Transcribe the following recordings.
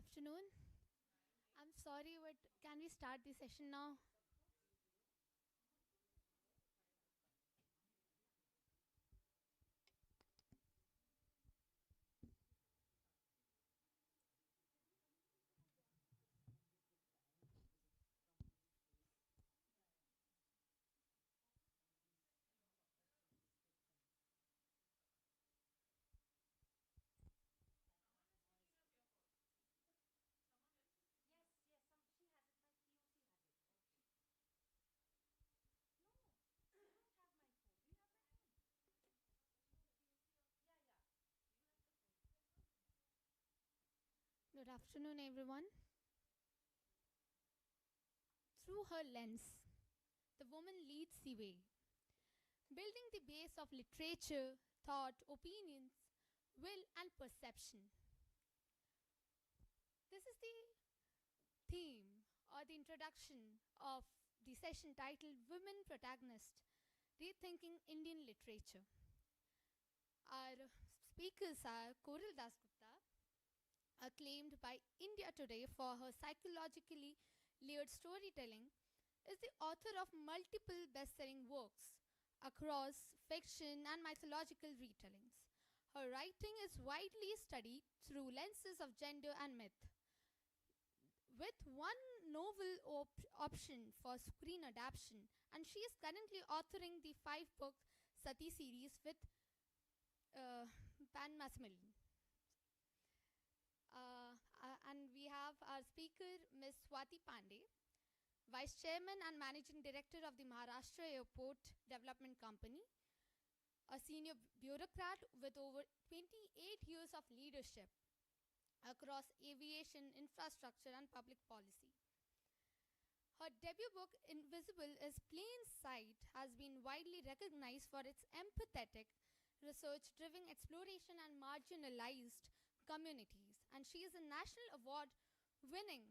afternoon. I'm sorry, but can we start the session now? Good afternoon, everyone. Through her lens, the woman leads the way, building the base of literature, thought, opinions, will, and perception. This is the theme or the introduction of the session titled Women Protagonist Rethinking Indian Literature. Our speakers are Koril Dasgupta, acclaimed by India Today for her psychologically layered storytelling, is the author of multiple best-selling works across fiction and mythological retellings. Her writing is widely studied through lenses of gender and myth, with one novel option for screen adaptation, and she is currently authoring the 5-book Sati series with Pan Macmillan. And we have our speaker, Ms. Swati Pandey, Vice Chairman and Managing Director of the Maharashtra Airport Development Company, a senior bureaucrat with over 28 years of leadership across aviation, infrastructure, and public policy. Her debut book, Invisible is Plain Sight, has been widely recognized for its empathetic, research-driven exploration and marginalized communities, and she is a national award-winning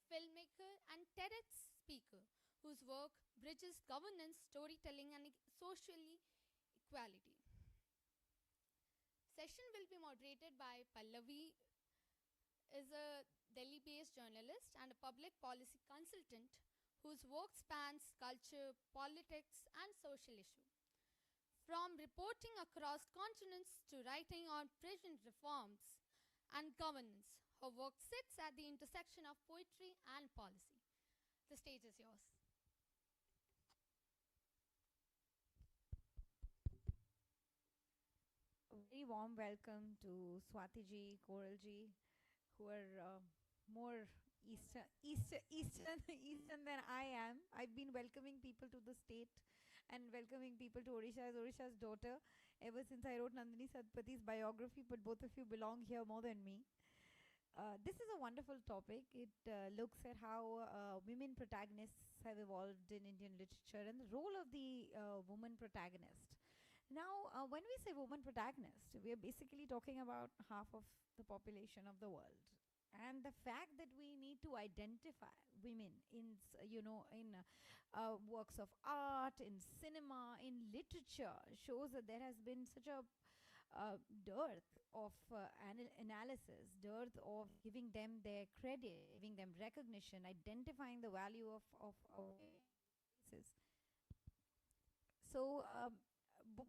filmmaker and TEDx speaker whose work bridges governance, storytelling, and social equality. Session will be moderated by Pallavi, is a Delhi-based journalist and a public policy consultant whose work spans culture, politics, and social issues. From reporting across continents to writing on prison reforms and governance, her work sits at the intersection of poetry and policy. The stage is yours. A very warm welcome to Swati ji, Koral ji, who are more Eastern than I am. I've been welcoming people to the state and welcoming people to Odisha as Odisha's daughter ever since I wrote Nandini Sadpathi's biography, but both of you belong here more than me. This is a wonderful topic. It looks at how women protagonists have evolved in Indian literature and the role of the woman protagonist. Now, when we say woman protagonist, we are basically talking about half of the population of the world. And the fact that we need to identify women in, works of art, in cinema, in literature, shows that there has been such a dearth of analysis, dearth of giving them their credit, giving them recognition, identifying the value of voices. So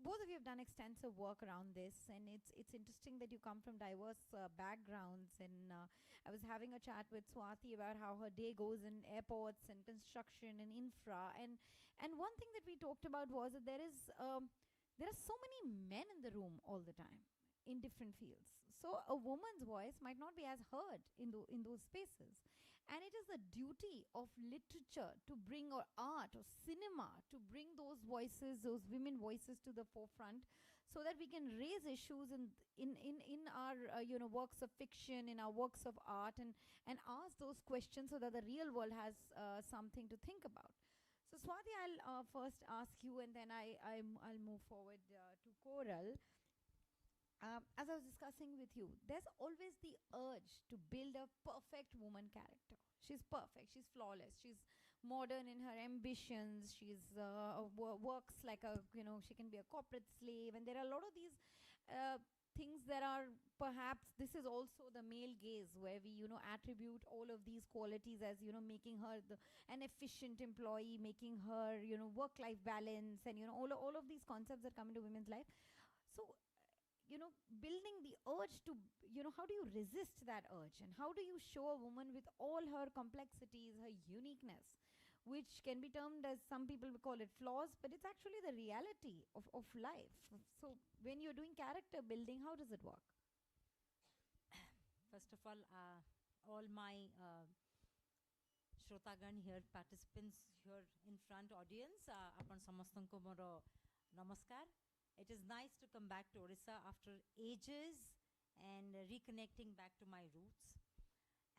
both of you have done extensive work around this, and it's interesting that you come from diverse backgrounds. And I was having a chat with Swati about how her day goes in airports and construction and infra, and one thing that we talked about was that there are so many men in the room all the time in different fields. So a woman's voice might not be as heard in those spaces. And it is the duty of literature to bring, or art or cinema, to bring those voices, those women voices to the forefront, so that we can raise issues in our works of fiction, in our works of art, and ask those questions so that the real world has something to think about. So Swati, I'll first ask you, and then I'll move forward to Koral. As I was discussing with you, there's always the urge to build a perfect woman character. She's perfect, she's flawless, she's modern in her ambitions, she's works like she can be a corporate slave, and there are a lot of these things that are perhaps this is also the male gaze where we attribute all of these qualities as making her an efficient employee, making her work life balance, and all of these concepts that come into women's life. So building the urge to how do you resist that urge, and how do you show a woman with all her complexities, her uniqueness, which can be termed as, some people will call it flaws, but it's actually the reality of life. So when you're doing character building, how does it work? First of all my Shrotagan here, participants here in front, audience, apan samastanko moro namaskar. It is nice to come back to Orissa after ages and reconnecting back to my roots.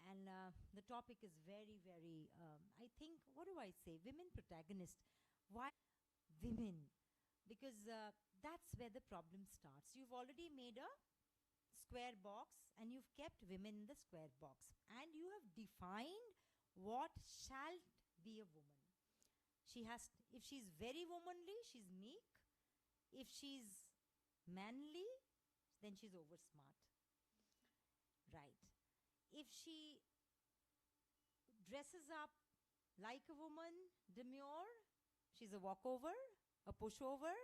And the topic is very, very, I think, what do I say? Women protagonists. Why women? Because that's where the problem starts. You've already made a square box and you've kept women in the square box. And you have defined what shall be a woman. If she's very womanly, she's meek. If she's manly, then she's over smart. Right. If she dresses up like a woman, demure, she's a walkover, a pushover.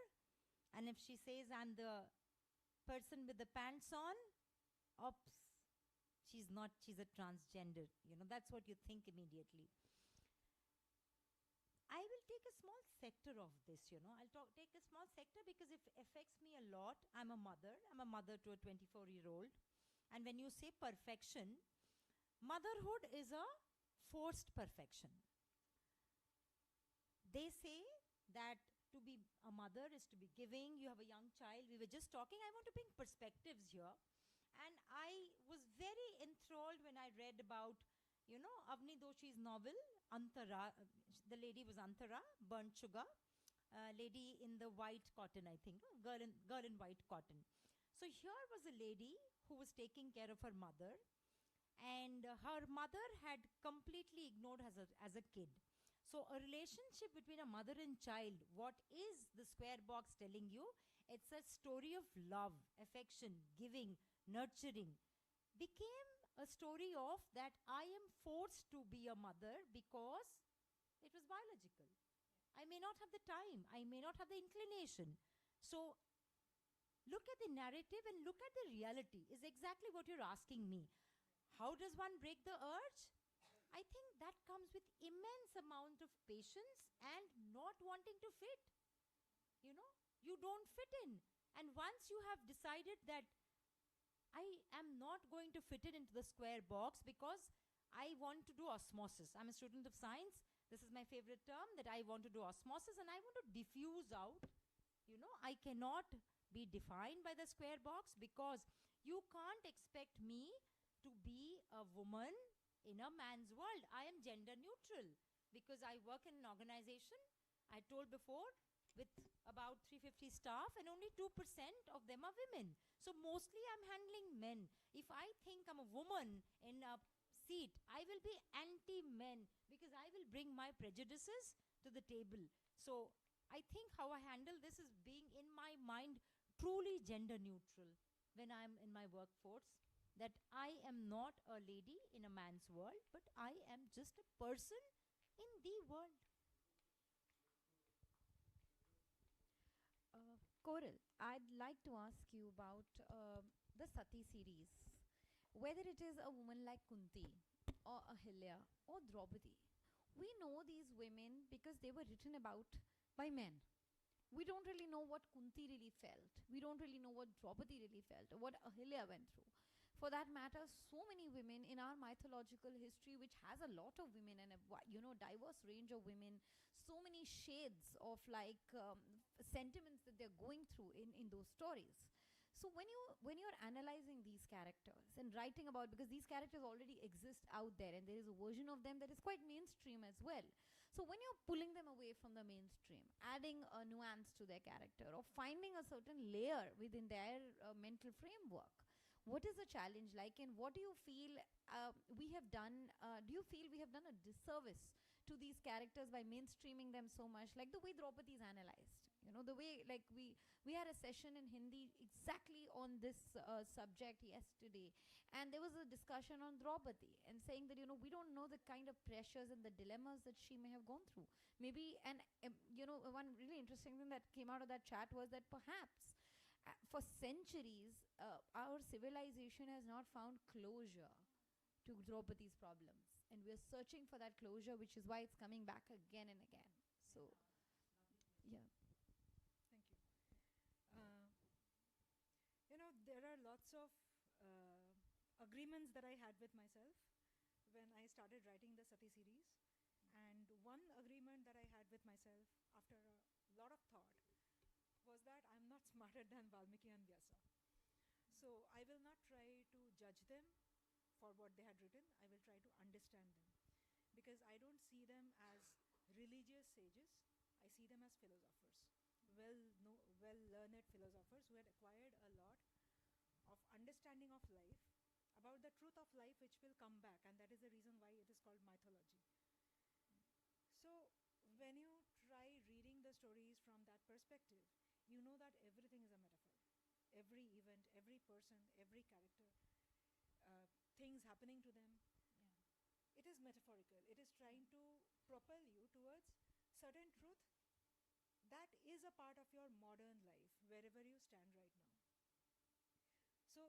And if she says, I'm the person with the pants on, oops, she's not, she's a transgender. That's what you think immediately. I will take a small sector of this, I'll take a small sector because it affects me a lot. I'm a mother to a 24-year-old. And when you say perfection, motherhood is a forced perfection. They say that to be a mother is to be giving. You have a young child. We were just talking. I want to bring perspectives here. And I was very enthralled when I read about, Avni Doshi's novel, Antara. The lady was Antara, burnt sugar. Lady in the white cotton, I think. Girl in white cotton. So here was a lady who was taking care of her mother. And her mother had completely ignored her as a kid. So a relationship between a mother and child, what is the square box telling you? It's a story of love, affection, giving, nurturing. Became a story of that I am forced to be a mother because it was biological. I may not have the time. I may not have the inclination. So look at the narrative and look at the reality is exactly what you're asking me. How does one break the urge? I think that comes with immense amount of patience and not wanting to fit. You don't fit in. And once you have decided that I am not going to fit it into the square box because I want to do osmosis. I'm a student of science. This is my favorite term, that I want to do osmosis and I want to diffuse out. I cannot be defined by the square box because you can't expect me to be a woman in a man's world. I am gender neutral because I work in an organization, I told before, with about 350 staff and only 2% of them are women. So mostly I'm handling men. If I think I'm a woman in a seat, I will be anti-men because I will bring my prejudices to the table. So I think how I handle this is being in my mind truly gender neutral when I'm in my workforce, that I am not a lady in a man's world, but I am just a person in the world. Coral, I'd like to ask you about the Sati series. Whether it is a woman like Kunti or Ahilya or Draupadi, we know these women because they were written about by men. We don't really know what Kunti really felt. We don't really know what Draupadi really felt or what Ahilya went through. For that matter, so many women in our mythological history, which has a lot of women and a diverse range of women, so many shades of sentiments that they're going through in those stories. So when you're analyzing these characters and writing about, because these characters already exist out there and there is a version of them that is quite mainstream as well. So when you're pulling them away from the mainstream, adding a nuance to their character or finding a certain layer within their mental framework, what is the challenge like, and what do you feel we have done? Do you feel we have done a disservice to these characters by mainstreaming them so much, like the way Draupadi is analyzed? You know, the way, like, we had a session in Hindi exactly on this subject yesterday, and there was a discussion on Draupadi and saying that, you know, we don't know the kind of pressures and the dilemmas that she may have gone through. Maybe, and you know, one really interesting thing that came out of that chat was that perhaps for centuries, our civilization has not found closure to Draupadi's problems, and we're searching for that closure, which is why it's coming back again and again. So, yeah. Thank you. Uh, you know, there are lots of agreements that I had with myself when I started writing the Sati series. And one agreement that I had with myself after a lot of thought was that I'm not smarter than Valmiki and Vyasa. So I will not try to judge them for what they had written. I will try to understand them. Because I don't see them as religious sages. I see them as philosophers. Well-learned philosophers who had acquired a lot of understanding of life, about the truth of life which will come back, and that is the reason why it is called mythology. So when you try reading the stories from that perspective, you know that everything is a metaphor. Every event, every person, every character, things happening to them, it is metaphorical. It is trying to propel you towards certain truth that is a part of your modern life, wherever you stand right now. So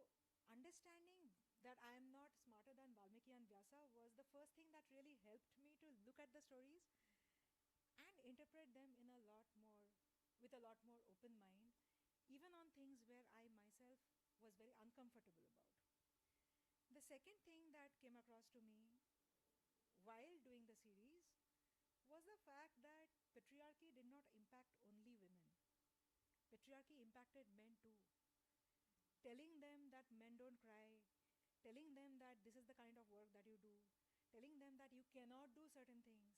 understanding that I am not smarter than Valmiki and Vyasa was the first thing that really helped me to look at the stories and interpret them in with a lot more open mind, even on things where I myself was very uncomfortable about. The second thing that came across to me while doing the series was the fact that patriarchy did not impact only women. Patriarchy impacted men too. Telling them that men don't cry, telling them that this is the kind of work that you do, telling them that you cannot do certain things.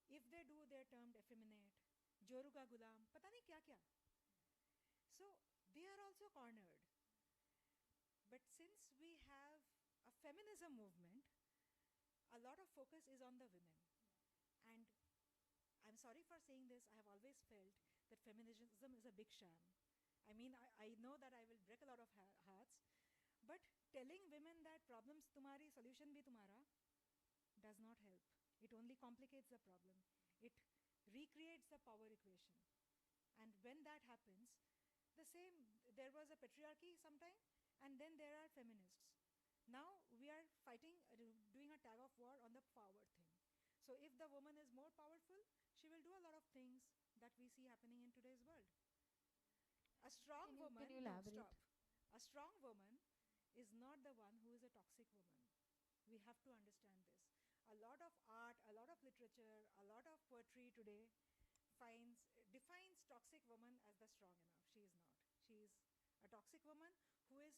If they do, they're termed effeminate. Joru ka gulam, pata nahi kya kya. So they are also cornered. But since we have a feminism movement, a lot of focus is on the women. And I'm sorry for saying this, I have always felt that feminism is a big sham. I mean, I know that I will break a lot of hearts, but telling women that problems tumhari, solution bhi tumhara, does not help. It only complicates the problem. It recreates the power equation. And when that happens, there was a patriarchy sometime, and then there are feminists. Now we are fighting, doing a tag of war on the power thing. So if the woman is more powerful, she will do a lot of things that we see happening in today's world. A strong woman, can you elaborate? stop. A strong woman is not the one who is a toxic woman. We have to understand this. A lot of art, a lot of literature, a lot of poetry today defines toxic woman as the strong enough. She is not. She is a toxic woman who is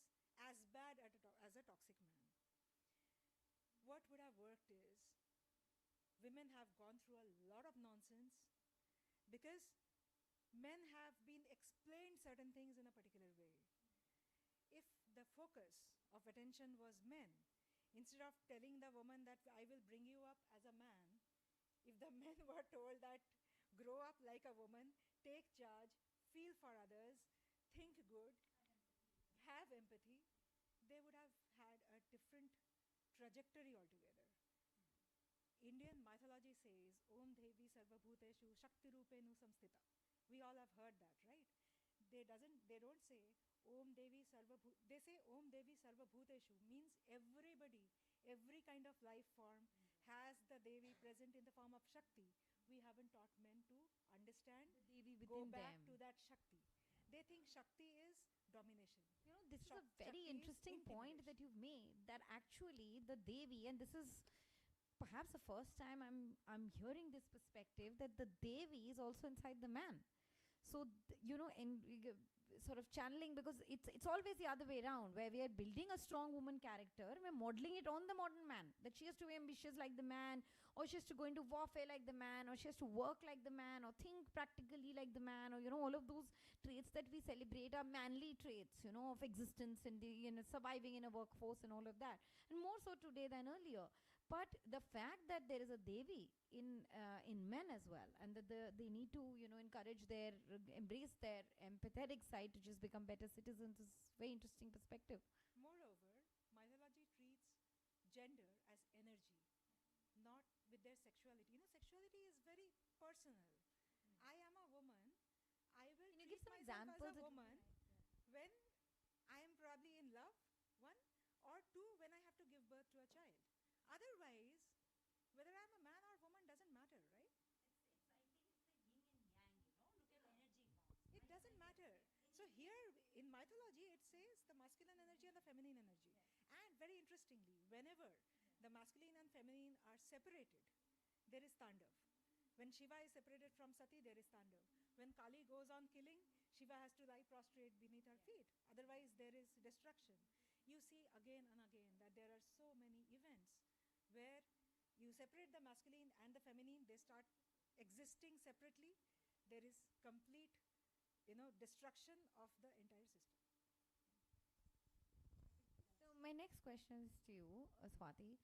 as bad as a toxic man. What would have worked is, women have gone through a lot of nonsense because men have been explained certain things in a particular way. If the focus of attention was men, instead of telling the woman that I will bring you up as a man, if the men were told that grow up like a woman, take charge, feel for others, think good, have empathy, they would have had a different trajectory altogether. Indian mythology says, Om Devi Sarva Bhuteshu Shakti Rupenu Samstita. We all have heard that, right? They don't say Om Devi Sarva they say Om Devi Sarva Bhuteshu, means everybody, every kind of life form has the Devi present in the form of Shakti. We haven't taught men to understand, The Devi go within back them. to that Shakti. They think Shakti is domination. You know, this is a Shakti very is interesting point that you've made, that actually the Devi, and this is perhaps the first time I'm hearing this perspective, that the Devi is also inside the man. So you know, sort of channeling, because it's always the other way around, where we are building a strong woman character, we're modeling it on the modern man, that she has to be ambitious like the man, or she has to go into warfare like the man, or she has to work like the man, or think practically like the man, or, you know, all of those traits that we celebrate are manly traits, you know, of existence and the, you know, surviving in a workforce and all of that, and more so today than earlier. But the fact that there is a Devi in men as well, and that they need to encourage embrace their empathetic side to just become better citizens is very interesting perspective. Moreover, mythology treats gender as energy, not with their sexuality. Sexuality is very personal. I am a woman. I will Can you treat give some myself as examples a that woman when I am probably in love, one, or two, when I have to give birth to a child. Otherwise, whether I'm a man or woman doesn't matter, right? It doesn't matter. So here in mythology, it says the masculine energy and the feminine energy. And very interestingly, whenever the masculine and feminine are separated, there is Tandav. When Shiva is separated from Sati, there is Tandav. When Kali goes on killing, Shiva has to lie prostrate beneath her feet. Otherwise, there is destruction. You see again and again that there are so many events where you separate the masculine and the feminine, they start existing separately. There is complete, destruction of the entire system. So my next question is to you, Swati.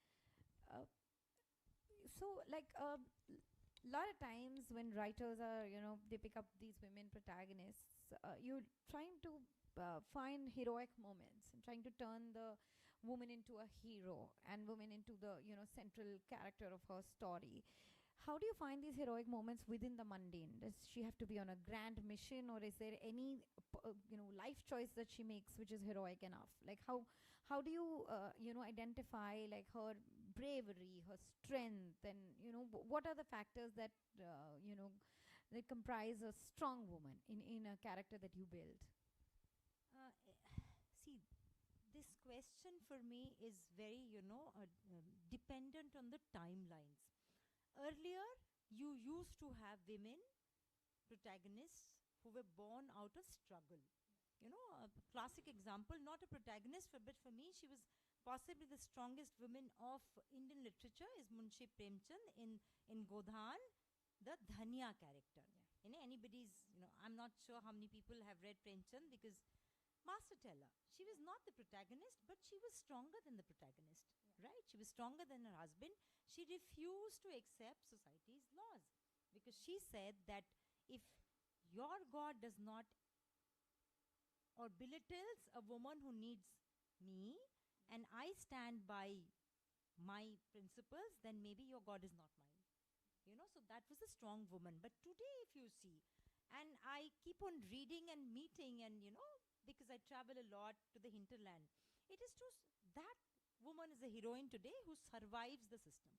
So like a lot of times when writers are, they pick up these women protagonists, you're trying to find heroic moments and trying to turn the woman into a hero and woman into the, central character of her story. How do you find these heroic moments within the mundane? Does she have to be on a grand mission, or is there any, life choice that she makes which is heroic enough? Like how do you, identify like her bravery, her strength, and what are the factors that that comprise a strong woman in a character that you build? See, this question for me is very, dependent on the timelines. Earlier, you used to have women protagonists who were born out of struggle. A classic example, not a protagonist, but for me, she was possibly the strongest woman of Indian literature, is Munshi Premchand in Godhan, the Dhanya character. Anybody's, I'm not sure how many people have read Premchand, because Master Teller, she was not the protagonist, but she was stronger than the protagonist, right? She was stronger than her husband. She refused to accept society's laws because she said that if your God does not or belittles a woman who needs me and I stand by my principles, then maybe your God is not mine. So that was a strong woman. But today, if you see, and I keep on reading and meeting and, because I travel a lot to the hinterland, it is that woman is a heroine today who survives the system.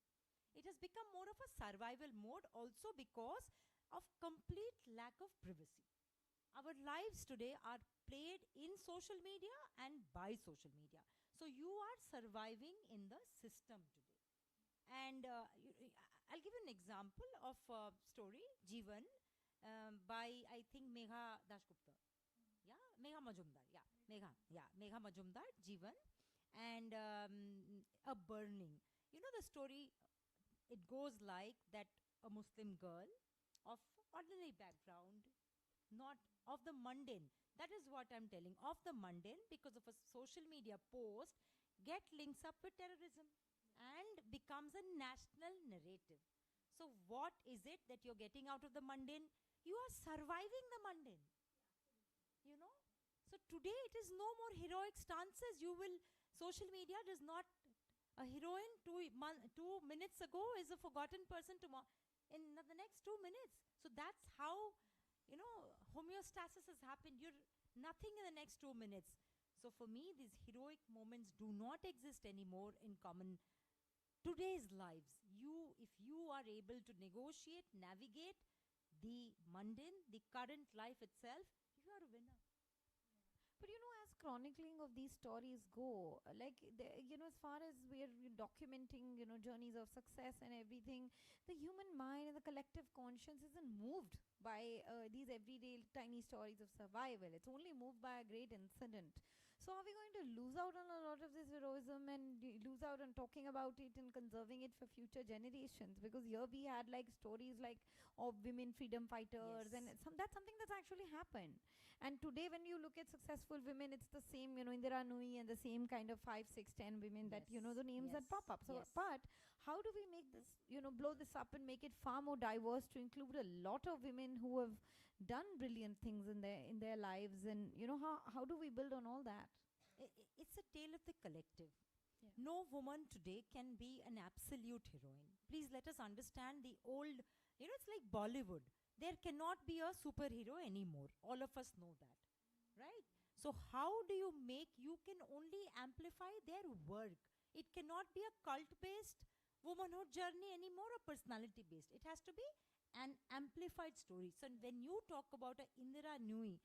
It has become more of a survival mode also because of complete lack of privacy. Our lives today are played in social media and by social media. So you are surviving in the system today. And I'll give you an example of a story, Jeevan, by, I think, Megha Dashgupta. Yeah, Megha Majumdar. Megha Majumdar, Jeevan, and a burning. The story, it goes like that a Muslim girl of ordinary background, not of the mundane. That is what I'm telling. Of the mundane, because of a social media post, get links up with terrorism and becomes a national narrative. So what is it that you're getting out of the mundane? You are surviving the mundane. So today it is no more heroic stances. Social media does not, a heroine 2 minutes ago is a forgotten person in the next 2 minutes. So that's how, homeostasis has happened. You're nothing in the next 2 minutes. So for me, these heroic moments do not exist anymore in common today's lives. If you are able to negotiate, navigate the mundane, the current life itself, you are a winner. But as chronicling of these stories go, like, as far as we're documenting, journeys of success and everything, the human mind and the collective conscience isn't moved by these everyday tiny stories of survival. It's only moved by a great incident. So are we going to lose out on a lot of this heroism and lose out on talking about it and conserving it for future generations. Because here we had like stories like of women freedom fighters, and that's something that's actually happened. And today, when you look at successful women, it's the same, Indira Nui and the same kind of 5, 6, 10 women that, the names that pop up. So, but how do we make this, blow this up and make it far more diverse to include a lot of women who have done brilliant things in their lives? And, how do we build on all that? It's a tale of the collective. Yeah. No woman today can be an absolute heroine. Please let us understand the old, it's like Bollywood. There cannot be a superhero anymore. All of us know that, right? So how do you can only amplify their work. It cannot be a cult-based womanhood journey anymore or personality-based. It has to be an amplified story. So when you talk about a Indira Nui,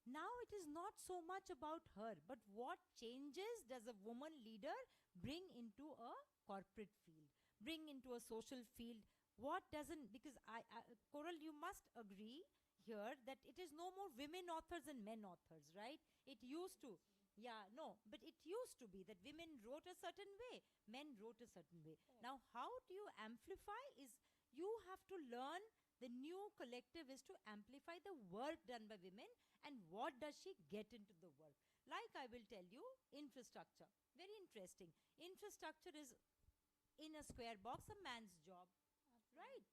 now it is not so much about her, but what changes does a woman leader bring into a corporate field, bring into a social field? What doesn't, because Coral, you must agree here that it is no more women authors and men authors, right? It used to. Yeah, no, but it used to be that women wrote a certain way, men wrote a certain way. Now, how do you amplify is you have to learn. The new collective is to amplify the work done by women, and what does she get into the work. Like I will tell you, infrastructure. Very interesting. Infrastructure is, in a square box, a man's job. Right?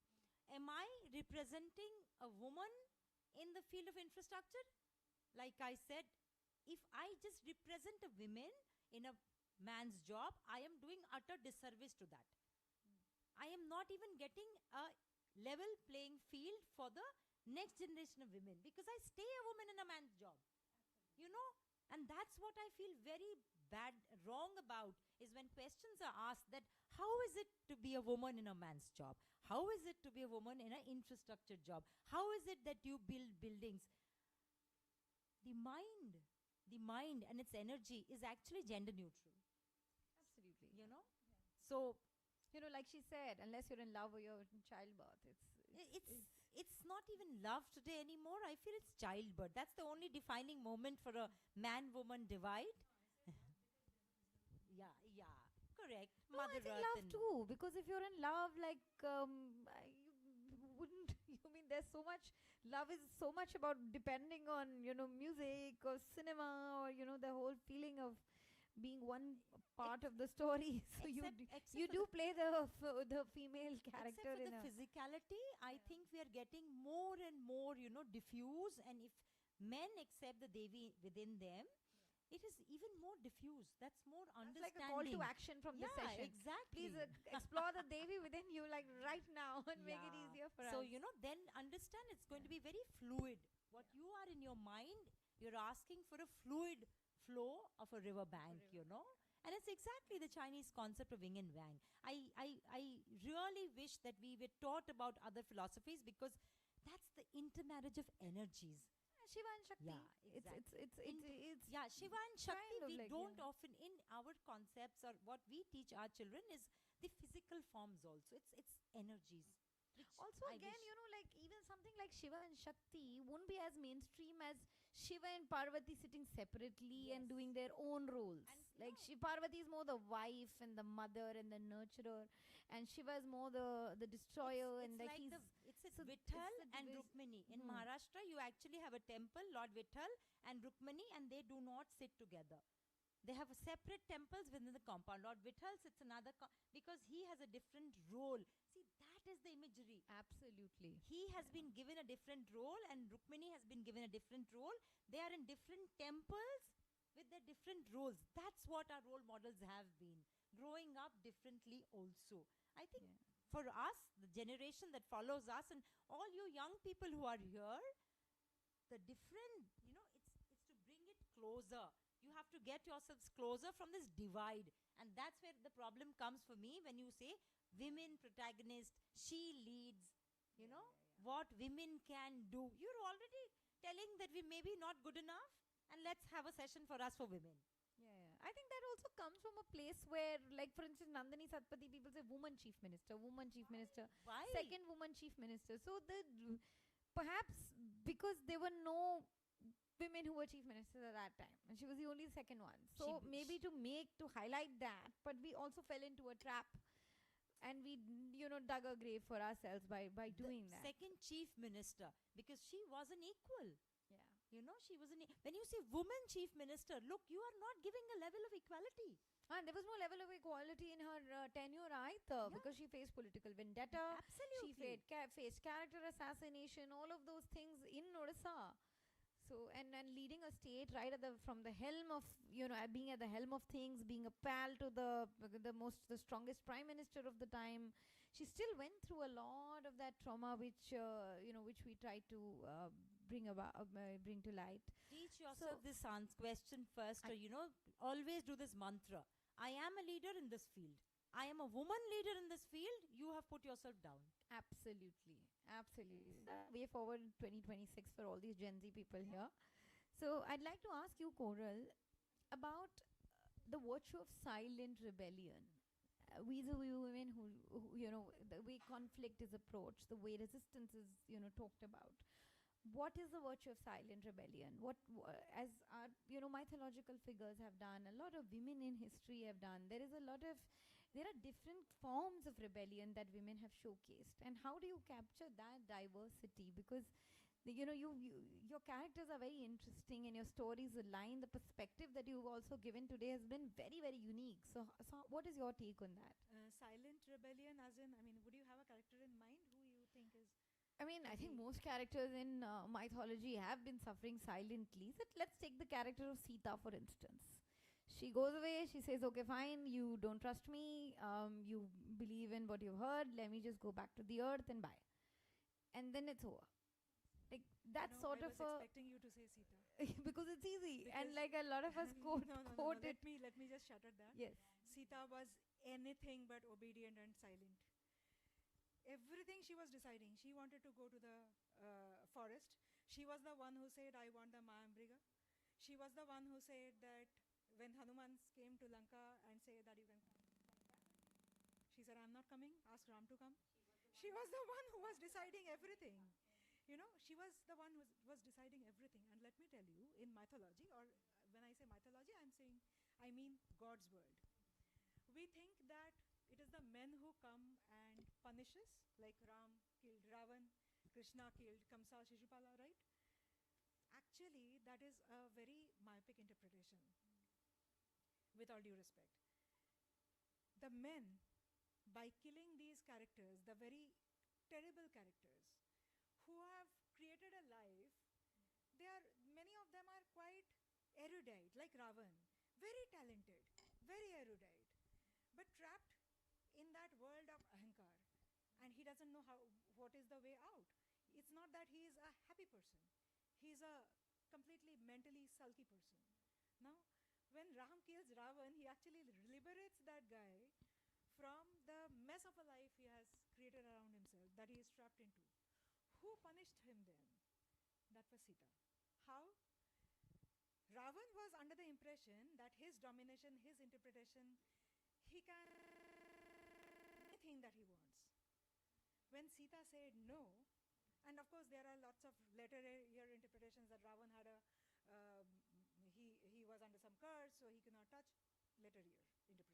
Am I representing a woman in the field of infrastructure? Like I said, if I just represent a woman in a man's job, I am doing utter disservice to that. I am not even getting a level playing field for the next generation of women, because I stay a woman in a man's job. And that's what I feel very wrong about, is when questions are asked that how is it to be a woman in a man's job? How is it to be a woman in an infrastructure job? How is it that you build buildings? The mind and its energy is actually gender neutral. Absolutely. So, like she said, unless you're in love or you're in childbirth, it's not even love today anymore. I feel it's childbirth. That's the only defining moment for a man-woman divide. Yeah, correct. No, I think love too, because if you're in love, like, you wouldn't, there's so much, love is so much about depending on, music or cinema or, the whole feeling of being one part of the story. So you do play the female character. Except for the physicality, I think we are getting more and more, diffuse. And if men accept the Devi within them, it is even more diffuse. That's more understanding. Like a call to action from the session. Exactly. Please explore the Devi within you, like right now, and make it easier for us. So, then understand it's going to be very fluid. What you are in your mind, you're asking for a fluid flow of a river bank, And it's exactly the Chinese concept of yin and yang. I really wish that we were taught about other philosophies, because that's the intermarriage of energies. Shiva and Shakti. Yeah, exactly. It's Shiva and Shakti, we like, don't often, in our concepts or what we teach our children, is the physical forms also. It's energies. Also, again, like even something like Shiva and Shakti won't be as mainstream as Shiva and Parvati sitting separately and doing their own roles. And like Parvati is more the wife and the mother and the nurturer, and Shiva is more the destroyer. It's Vitthal and Rukmini. In Maharashtra, you actually have a temple, Lord Vitthal and Rukmini, and they do not sit together. They have separate temples within the compound. Lord Vitthal sits another, because he has a different role. See, that is the imagery. Absolutely. He has been given a different role, and Rukmini has been given a different role. They are in different temples with their different roles. That's what our role models have been. Growing up differently also. I think for us, the generation that follows us, and all you young people who are here, the different, it's to bring it closer. You have to get yourselves closer from this divide. And that's where the problem comes for me when you say women protagonist, she leads, what women can do. You're already telling that we may be not good enough, and let's have a session for us for women. Yeah. I think that also comes from a place where, like, for instance, Nandini Satpathy, people say woman chief minister, Why? second woman chief minister. So perhaps because there were no women who were chief ministers at that time, and she was the only second one. So She- maybe to highlight that, but we also fell into a trap, and we dug a grave for ourselves by doing the that. second chief minister, because she was an equal. Yeah. She was when you say woman chief minister, look, you are not giving a level of equality. And there was no level of equality in her tenure either, Yeah. because she faced political vendetta. Absolutely. She faced character assassination, all of those things in Odisha. So and leading a state right from the helm of being at the helm of things, being a pal to the strongest prime minister of the time. She still went through a lot of that trauma, which which we try to bring to light. Teach yourself So- this question first, or always do this mantra. I am a leader in this field. I am a woman leader in this field. You have put yourself down. Absolutely. Absolutely. Way forward in 2026 for all these Gen Z people here. So I'd like to ask you, Coral, about the virtue of silent rebellion. Vis-a-vis women who, the way conflict is approached, the way resistance is, talked about. What is the virtue of silent rebellion? As our, mythological figures have done, a lot of women in history have done. There are different forms of rebellion that women have showcased. And how do you capture that diversity? Because your characters are very interesting, and your stories align. The perspective that you've also given today has been very, very unique. So what is your take on that? Silent rebellion, as in, would you have a character in mind who you think is? I mean, I think most characters in mythology have been suffering silently. So let's take the character of Sita, for instance. She goes away, she says, okay, fine, you don't trust me, you believe in what you've heard, let me just go back to the earth and bye. And then it's over. Like, that's No, sort I of was expecting you to say Sita. because it's easy. And Because- like a lot of us quote no. it. Let me just shatter that. Yes. Sita was anything but obedient and silent. Everything she was deciding. She wanted to go to the forest. She was the one who said, I want the Mahambriga. She was the one who said that when Hanuman came to Lanka and said that you can come back, she said, I'm not coming. Ask Ram to come. She was the one who was deciding everything. She was the one who was deciding everything. And let me tell you, in mythology, or when I say mythology, I mean God's world. We think that it is the men who come and punishes, like Ram killed Ravan, Krishna killed Kamsa, Shishupala, right? Actually, that is a very myopic interpretation, with all due respect. The men, by killing these characters, the very terrible characters, who have created a life, many of them are quite erudite, like Ravan, very talented, very erudite, but trapped in that world of ahankar, and he doesn't know what is the way out. It's not that he is a happy person. He's a completely mentally sulky person. Now, when Ram kills Ravan, he actually liberates that guy from the mess of a life he has created around himself that he is trapped into. Who punished him then? That was Sita. How? Ravan was under the impression that his domination, his interpretation, he can anything that he wants. When Sita said no, and of course there are lots of later year interpretations that Ravan had he was under some curse, so he could not touch. Later year interpretations.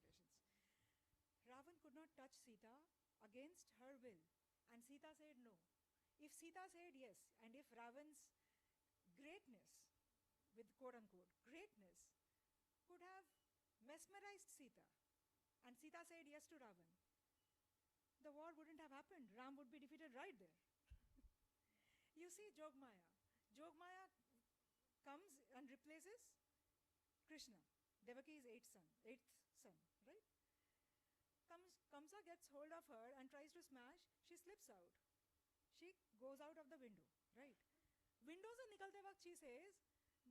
Ravan could not touch Sita against her will, and Sita said no. If Sita said yes, and if Ravan's greatness, with quote unquote greatness, could have mesmerized Sita, and Sita said yes to Ravan, the war wouldn't have happened. Ram would be defeated right there. You see Jogmaya. Jogmaya comes and replaces Krishna, Devaki's eighth son, right? Kamsa gets hold of her and tries to smash. She slips out. She goes out of the window, right? Window se nikalte waqt she says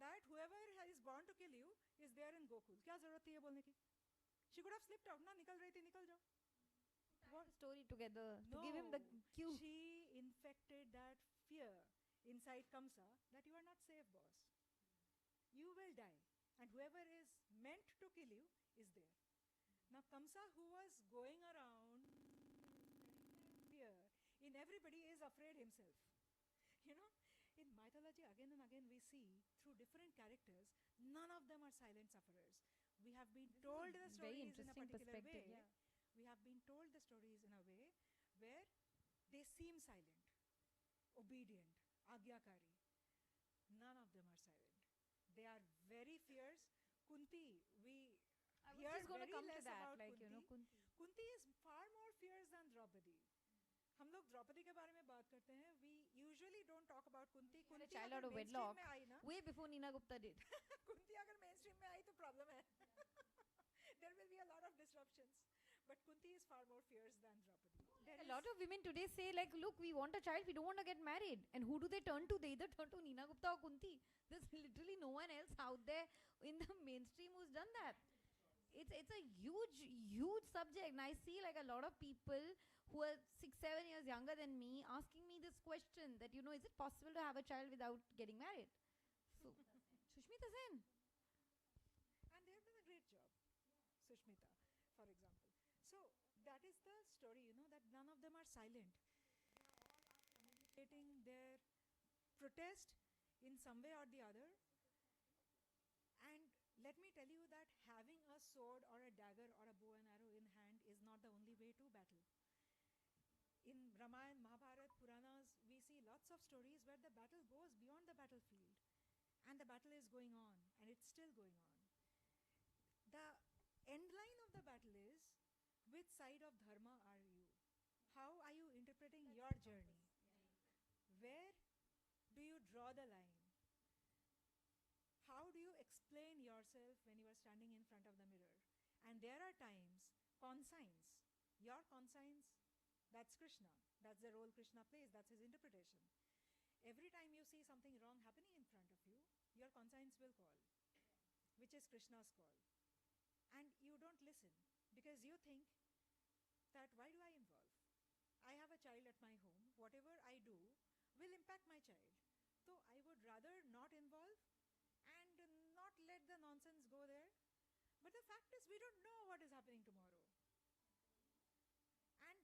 that whoever is born to kill you is there in Gokul. Kya zarurat thi ye bolne ki? She could have slipped out, na? Nikal rahi thi, nikal jao. What story together to give him the cue? She infected that fear inside Kamsa that you are not safe, boss. You will die, and whoever is meant to kill you is there. Now Kamsa, who was going around fear in everybody, is afraid himself. in mythology, again and again, we see through different characters, none of them are silent sufferers. We have been told the Very stories in a interesting particular perspective. way. Yeah. We have been told the stories in a way where they seem silent, obedient, agyakari. None of them are silent. They are very fierce. Kunti, we I was hear just going to very come to less that, about like, Kunti. you know, Kunti. Kunti is far more fierce than Draupadi. हम लोग द्रौपदी के बारे में बात करते हैं. We usually don't talk about Kunti. Had a Kunti child अगर out of mainstream wedlock में आई ना, way before Neena Gupta did. Kunti अगर mainstream में आई तो problem है. There will be a lot of disruptions. But Kunti is far more fierce than Draupadi. A lot of women today say, like, look, we want a child, we don't want to get married. And who do they turn to? They either turn to Neena Gupta or Kunti. There's literally no one else out there in the mainstream who's done that. It's a huge subject. And I see like a lot of people who are 6-7 years younger than me asking me this question that, is it possible to have a child without getting married? So, Sushmita Sen. And they have done a great job. Sushmita, for example. So that is the story, that none of them are silent. Communicating their protest in some way or the other. And let me tell you that having a sword or a dagger or a bow and arrow in hand is not the only way to battle. In Ramayana, Mahabharata, Puranas, we see lots of stories where the battle goes beyond the battlefield. And the battle is going on, and it's still going on. The end line of the battle is, which side of dharma are you? How are you interpreting your journey? Where do you draw the line? How do you explain yourself when you are standing in front of the mirror? And there are times, conscience, your conscience, that's Krishna. That's the role Krishna plays. That's his interpretation. Every time you see something wrong happening in front of you, your conscience will call, which is Krishna's call. And you don't listen because you think that why do I involve? I have a child at my home. Whatever I do will impact my child. So I would rather not involve and not let the nonsense go there. But the fact is we don't know what is happening tomorrow. And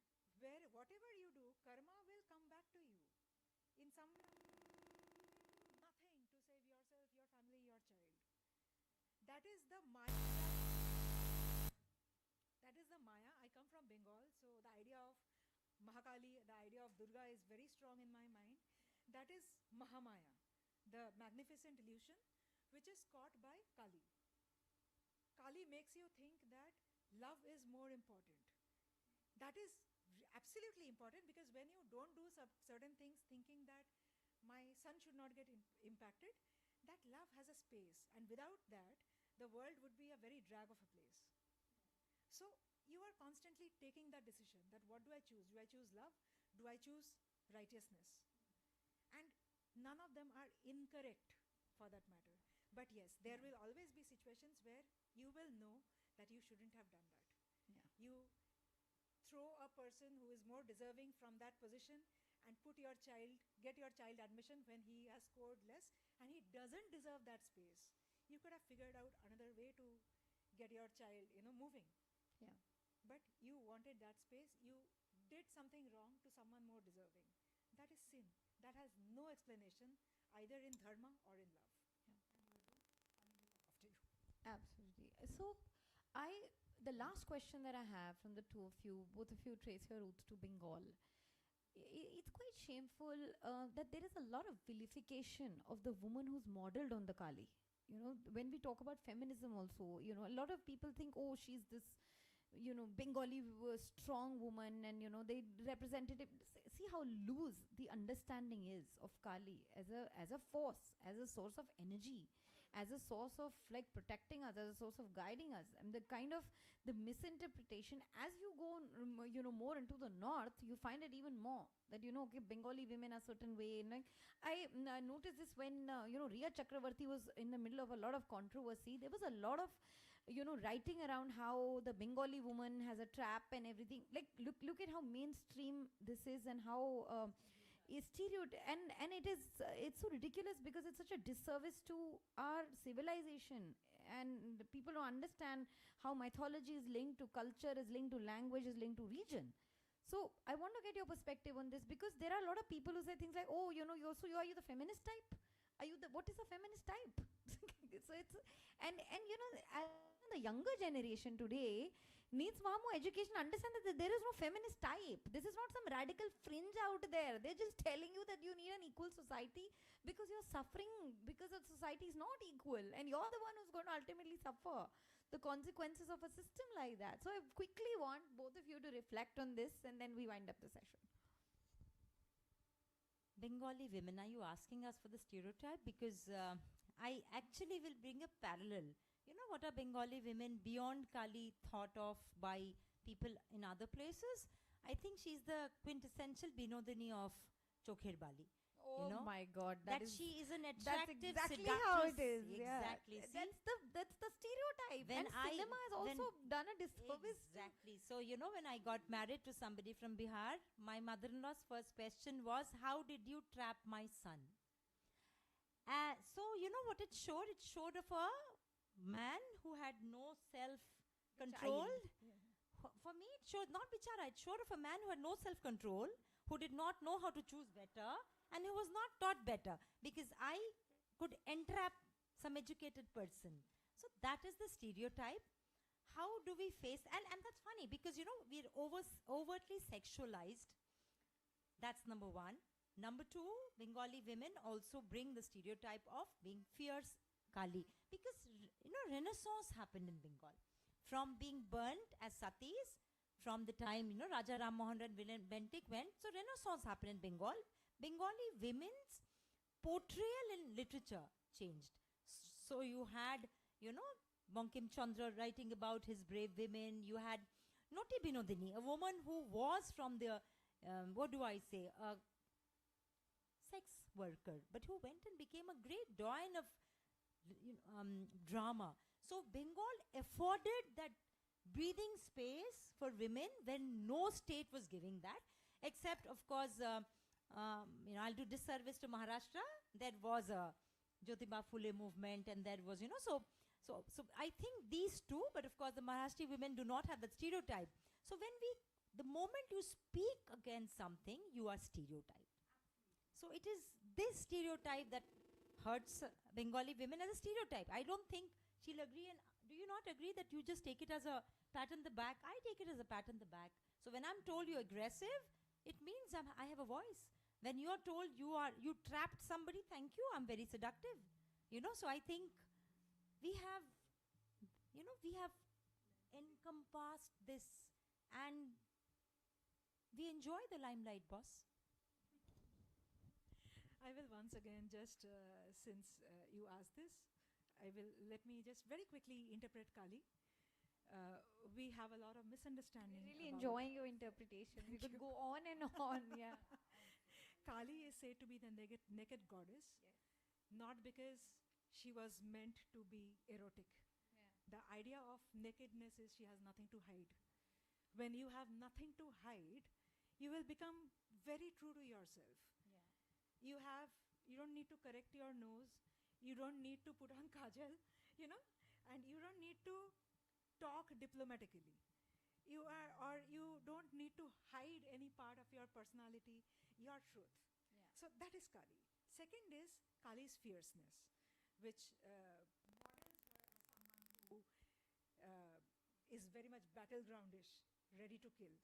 whatever you do, karma will come back to you. In some nothing to save yourself, your family, your child. That is the Maya. That is the Maya. I come from Bengal, so the idea of Mahakali, the idea of Durga is very strong in my mind. That is Mahamaya, the magnificent illusion which is caught by Kali. Kali makes you think that love is more important. That is absolutely important because when you don't do certain things thinking that my son should not get impacted, that love has a space. And without that, the world would be a very drag of a place. So you are constantly taking that decision that what do I choose? Do I choose love? Do I choose righteousness? And none of them are incorrect for that matter. But yes, there will always be situations where you will know that you shouldn't have done that. Yeah. You throw a person who is more deserving from that position and get your child admission when he has scored less and he doesn't deserve that space. You could have figured out another way to get your child, moving. Yeah. But you wanted that space. You did something wrong to someone more deserving. That is sin. That has no explanation either in dharma or in love. After you. Absolutely. So, the last question that I have from the two of you, both of you trace your roots to Bengal. It's quite shameful that there is a lot of vilification of the woman who's modeled on the Kali. When we talk about feminism also, a lot of people think, oh, she's this, Bengali strong woman and, they represented it. See how loose the understanding is of Kali as a force, as a source of energy, as a source of like protecting us, as a source of guiding us. And the kind of the misinterpretation as you go more into the north, you find it even more that okay, Bengali women are certain way. And like I noticed this when Riya Chakravarti was in the middle of a lot of controversy. There was a lot of writing around how the Bengali woman has a trap and everything. Like look at how mainstream this is and how is and it's so ridiculous because it's such a disservice to our civilization, and the people don't understand how mythology is linked to culture, is linked to language, is linked to region. So I want to get your perspective on this, because there are a lot of people who say things like, oh, you are you the feminist type? Are you what is a feminist type? So it's, and the younger generation today needs far more education, understand that there is no feminist type. This is not some radical fringe out there. They're just telling you that you need an equal society because you're suffering, because the society is not equal, and you're the one who's going to ultimately suffer the consequences of a system like that. So I quickly want both of you to reflect on this, and then we wind up the session. Bengali women, are you asking us for the stereotype? Because I actually will bring a parallel. You know what are Bengali women beyond Kali thought of by people in other places? I think she's the quintessential Binodini of Chokher Bali. Oh my God, that she is an that's attractive, exactly how it is. Exactly. Yeah. That's the stereotype. When and cinema has also done a disservice. Exactly. So, when I got married to somebody from Bihar, my mother-in-law's first question was, how did you trap my son? So, what it showed? It showed of a man who had no self-control. For me, it showed, not bichara, it showed of a man who had no self-control, who did not know how to choose better, and who was not taught better, because I could entrap some educated person. So that is the stereotype. How do we face, and that's funny, because we're overtly sexualized. That's number one. Number two, Bengali women also bring the stereotype of being fierce Kali, because Renaissance happened in Bengal, from being burnt as satis from the time Raja Ram Mohan Rai Bentik went. So Renaissance happened in Bengal. Bengali women's portrayal in literature changed. So you had, Bankim Chandra writing about his brave women. You had Noti Binodini, a woman who was from the, a sex worker, but who went and became a great doyen of drama. So Bengal afforded that breathing space for women when no state was giving that, except, of course, I'll do disservice to Maharashtra. There was a Jyotiba Phule movement, and there was, so I think these two, but of course the Maharashtrian women do not have that stereotype. So the moment you speak against something, you are stereotyped. So it is this stereotype that hurts Bengali women as a stereotype. I don't think she'll agree. And do you not agree that you just take it as a pat on the back? I take it as a pat on the back. So when I'm told you're aggressive, it means I have a voice. When you're told you trapped somebody, thank you, I'm very seductive. So I think we have encompassed this, and we enjoy the limelight, boss. I will once again just, since you asked this, let me just very quickly interpret Kali. We have a lot of misunderstanding. Really enjoying your interpretation. We could go on and on. Yeah. Kali is said to be the naked goddess, not because she was meant to be erotic. The idea of nakedness is she has nothing to hide. When you have nothing to hide, you will become very true to yourself. You don't need to correct your nose, you don't need to put on kajal, and you don't need to talk diplomatically. You don't need to hide any part of your personality, your truth. So that is Kali. Second is Kali's fierceness, which models her as someone who is very much battlegroundish, ready to kill.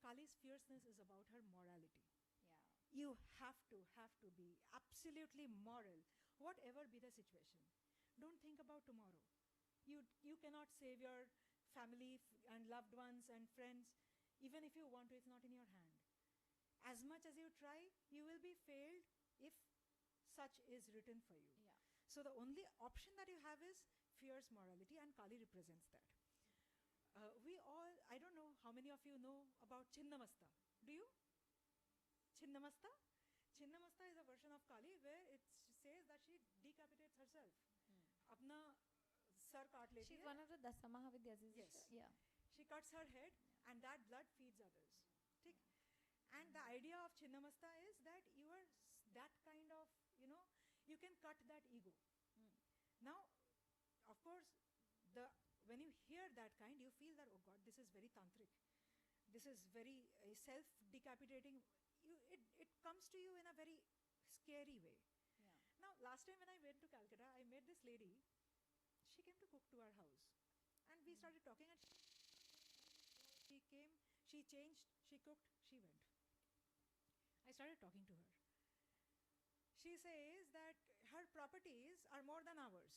Kali's fierceness is about her morality. You have to be absolutely moral, whatever be the situation. Don't think about tomorrow. You cannot save your family and loved ones and friends. Even if you want to, it's not in your hand. As much as you try, you will be failed if such is written for you. So the only option that you have is fierce morality, and Kali represents that. I don't know how many of you know about Chinnamasta. Do you? Chinnamasta? Chinnamasta is a version of Kali where it says that she decapitates herself. Apna sar kaat leti She's hai. one of the Dasamahavidyas. Yes. Yeah. She cuts her head, and that blood feeds others. And the idea of Chinnamasta is that you are that kind of, you can cut that ego. Now, of course, when you hear that kind, you feel that, oh God, this is very tantric. this is very self-decapitating. It comes to you in a very scary way. Now, last time when I went to Calcutta, I met this lady. She came to cook to our house, and we started talking. And she came, she changed, she cooked, she went. I started talking to her. She says that her properties are more than ours.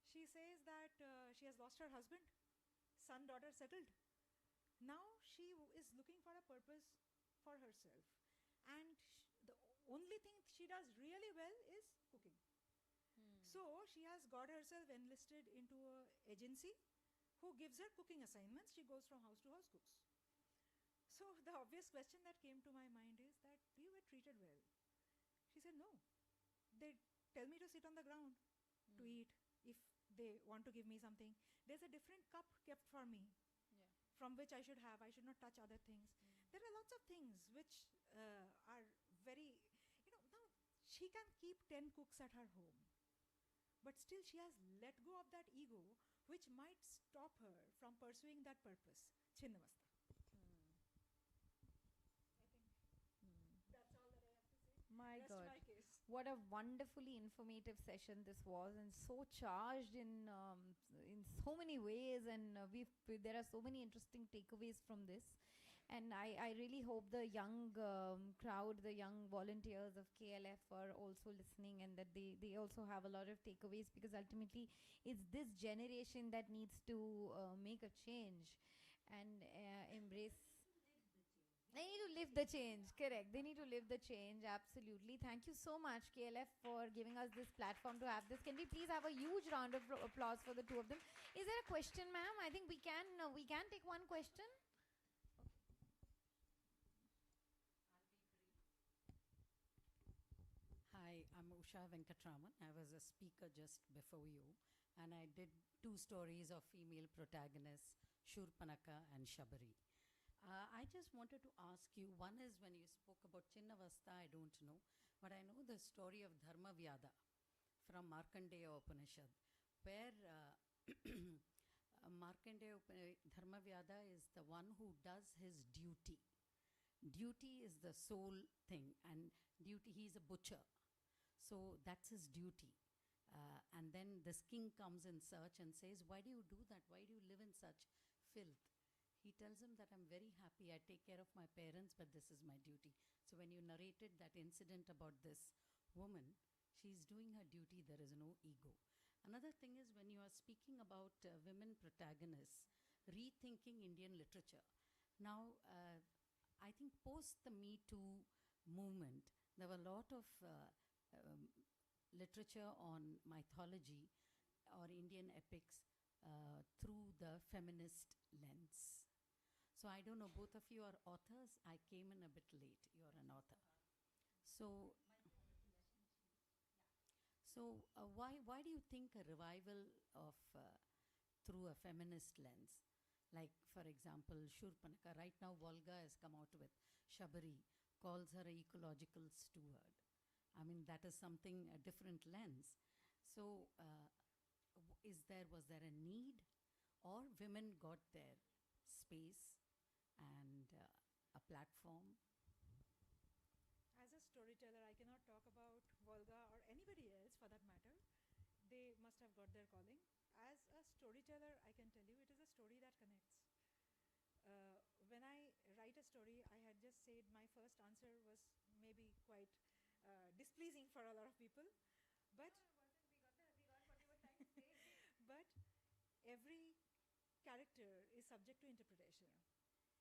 She says that she has lost her husband, son, daughter settled. Now she is looking for a purpose for herself. And the only thing she does really well is cooking. So she has got herself enlisted into an agency who gives her cooking assignments. She goes from house to house, cooks. So the obvious question that came to my mind is that, do you get treated well? She said, no. They tell me to sit on the ground to eat. If they want to give me something, there's a different cup kept for me from which I should have. I should not touch other things. There are lots of things which are very, now she can keep 10 cooks at her home, but still she has let go of that ego which might stop her from pursuing that purpose. Chinnavasta. That's all that I have to say. My Rest God. my case. What a wonderfully informative session this was, and so charged in so many ways, and there are so many interesting takeaways from this. And I really hope the young crowd, the young volunteers of KLF are also listening, and that they also have a lot of takeaways, because ultimately it's this generation that needs to make a change and embrace. They need to live the change, correct. They need to live the change, absolutely. Thank you so much, KLF, for giving us this platform to have this. Can we please have a huge round of applause for the two of them? Is there a question, ma'am? I think we can take one question. Hi, I'm Usha Venkatraman. I was a speaker just before you, and I did 2 stories of female protagonists, Shurpanaka and Shabari. I just wanted to ask you, one is when you spoke about Chinnavasta, I don't know, but I know the story of Dharma Vyada from Markandeya Upanishad, where Dharma Vyada is the one who does his duty. Duty is the sole thing, and duty, he's a butcher. So that's his duty. And then this king comes in search and says, why do you do that? Why do you live in such filth? He tells him that I'm very happy, I take care of my parents, but this is my duty. So when you narrated that incident about this woman, she's doing her duty, there is no ego. Another thing is when you are speaking about women protagonists, rethinking Indian literature. Now, I think post the Me Too movement, there were a lot of literature on mythology or Indian epics through the feminist lens. So I don't know, both of you are authors. I came in a bit late. You're an author. So why do you think a revival of through a feminist lens? Like, for example, Shurpanaka. Right now, Volga has come out with Shabari, calls her an ecological steward. I mean, that is something, a different lens. So was there a need, or women got their space and a platform? As a storyteller, I cannot talk about Volga or anybody else for that matter. They must have got their calling. As a storyteller, I can tell you it is a story that connects. When I write a story, I had just said my first answer was maybe quite displeasing for a lot of people, but but every character is subject to interpretation,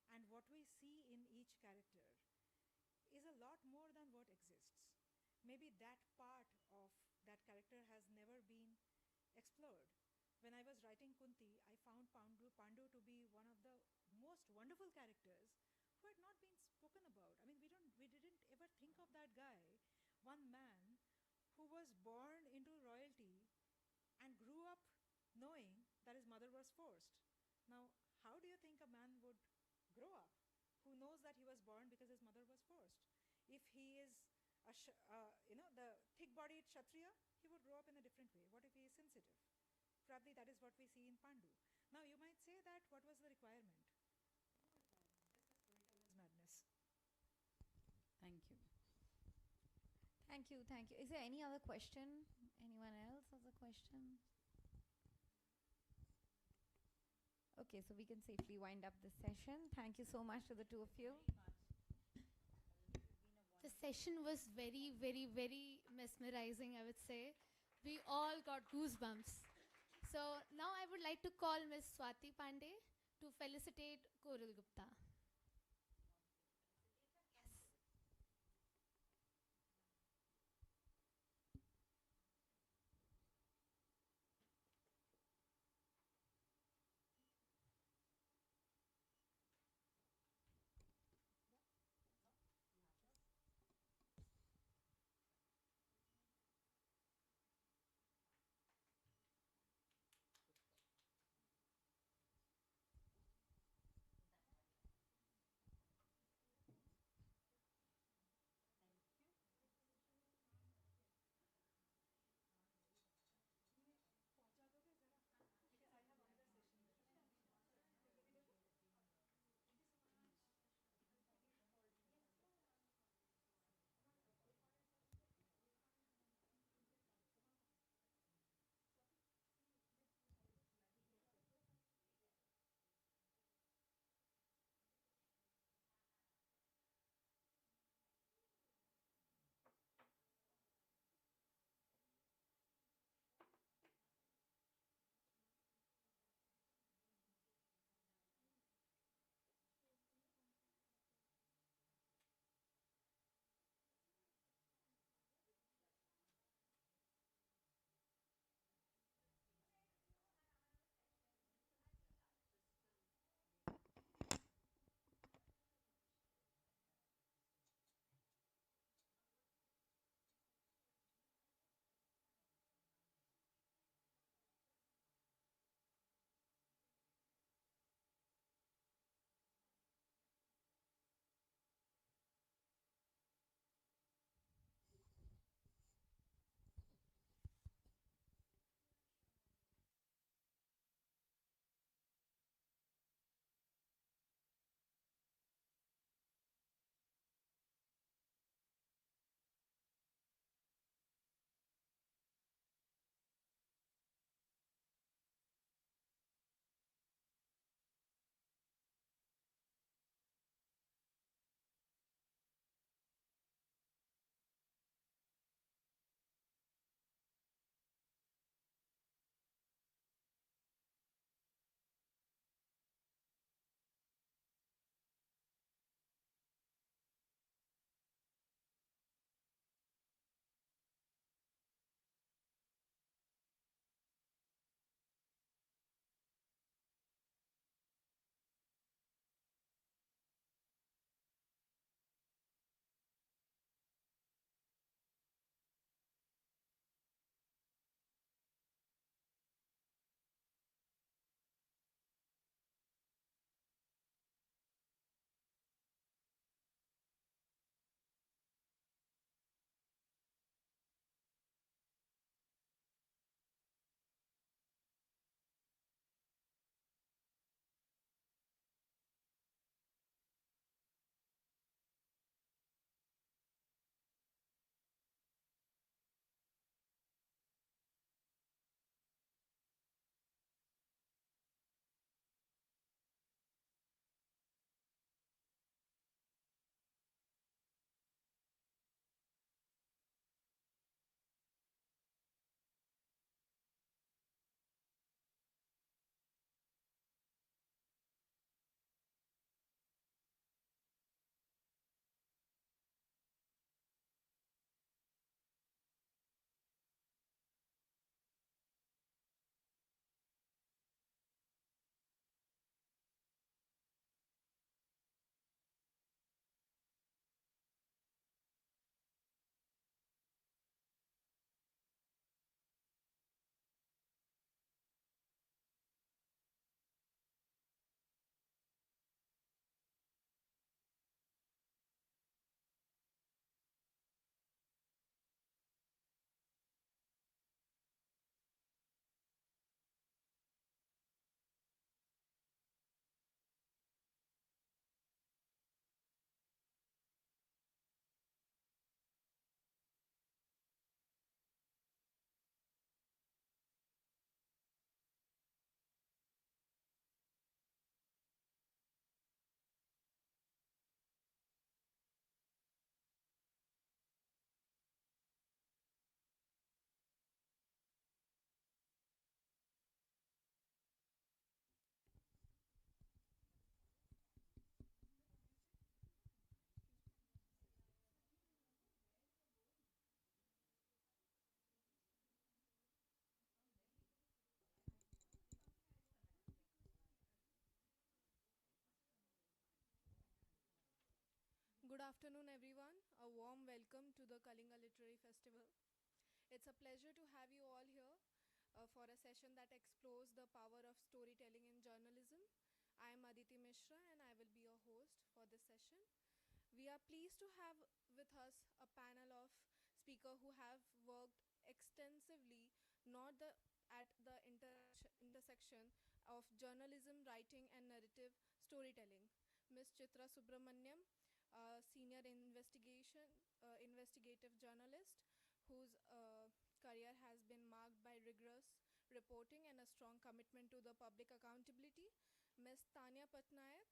and what we see in each character is a lot more than what exists. Maybe that part of that character has never been explored. When I was writing Kunti, I found Pandu to be one of the most wonderful characters who had not been spoken about. I mean, we didn't ever think of that guy, one man who was born into royalty and grew up knowing that his mother was forced. Now, how do you think a man would grow up who knows that he was born because his mother was forced? If he is the thick-bodied Kshatriya, he would grow up in a different way. What if he is sensitive? Probably that is what we see in Pandu. Now, you might say that what was the requirement? Thank you, thank you. Is there any other question? Anyone else has a question? Okay, so we can safely wind up this session. Thank you so much to the two of you. The session was very, very, very mesmerizing, I would say. We all got goosebumps. So now I would like to call Ms. Swati Pandey to felicitate Koral Gupta. afternoon, everyone. A warm welcome to the Kalinga Literary Festival. It's a pleasure to have you all here for a session that explores the power of storytelling in journalism. I am Aditi Mishra and I will be your host for this session. We are pleased to have with us a panel of speakers who have worked extensively not the, at the intersection of journalism, writing, and narrative storytelling. Ms. Chitra Subramaniam, senior investigative journalist whose career has been marked by rigorous reporting and a strong commitment to the public accountability. Ms. Tanya Patnaik,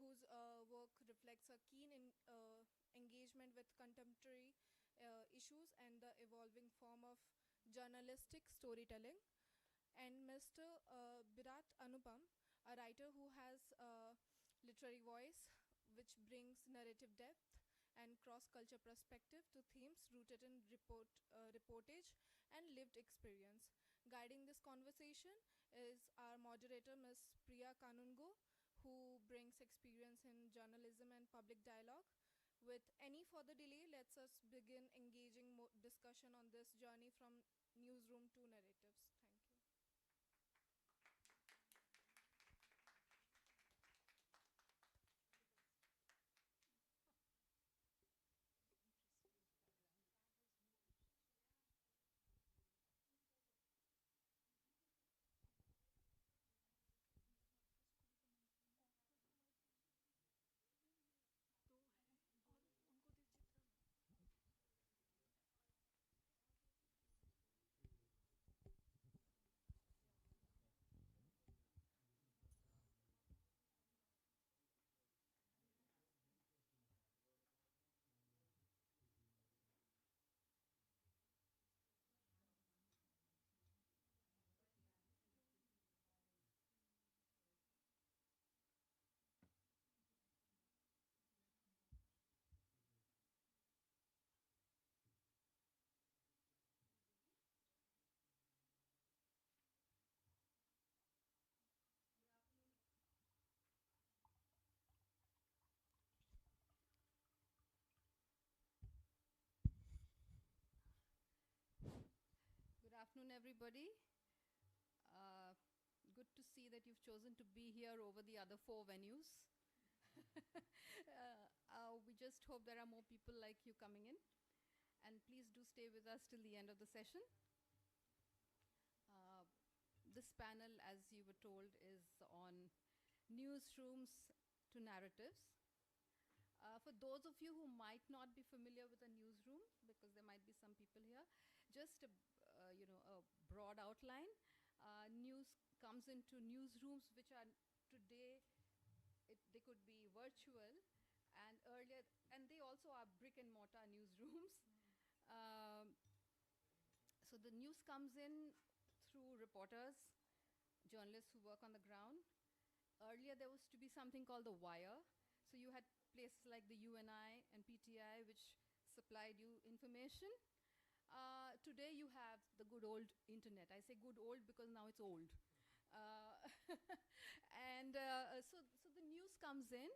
whose work reflects a keen engagement with contemporary issues and the evolving form of journalistic storytelling. And Mr. Birat Anupam, a writer who has a literary voice which brings narrative depth and cross-culture perspective to themes rooted in reportage and lived experience. Guiding this conversation is our moderator, Ms. Priya Kanungo, who brings experience in journalism and public dialogue. With any further delay, let's us begin engaging discussion on this journey from newsroom to narratives. Thank you. Good afternoon, everybody. Good to see that you've chosen to be here over the other 4 venues. We just hope there are more people like you coming in. And please do stay with us till the end of the session. This panel, as you were told, is on newsrooms to narratives. For those of you who might not be familiar with a newsroom, because there might be some people here, just a broad outline. News comes into newsrooms which are today, they could be virtual, and earlier, and they also are brick and mortar newsrooms. So the news comes in through reporters, journalists who work on the ground. Earlier there was to be something called the wire. So you had places like the UNI and PTI which supplied you information. Today you have the good old internet. I say good old because now it's old. So the news comes in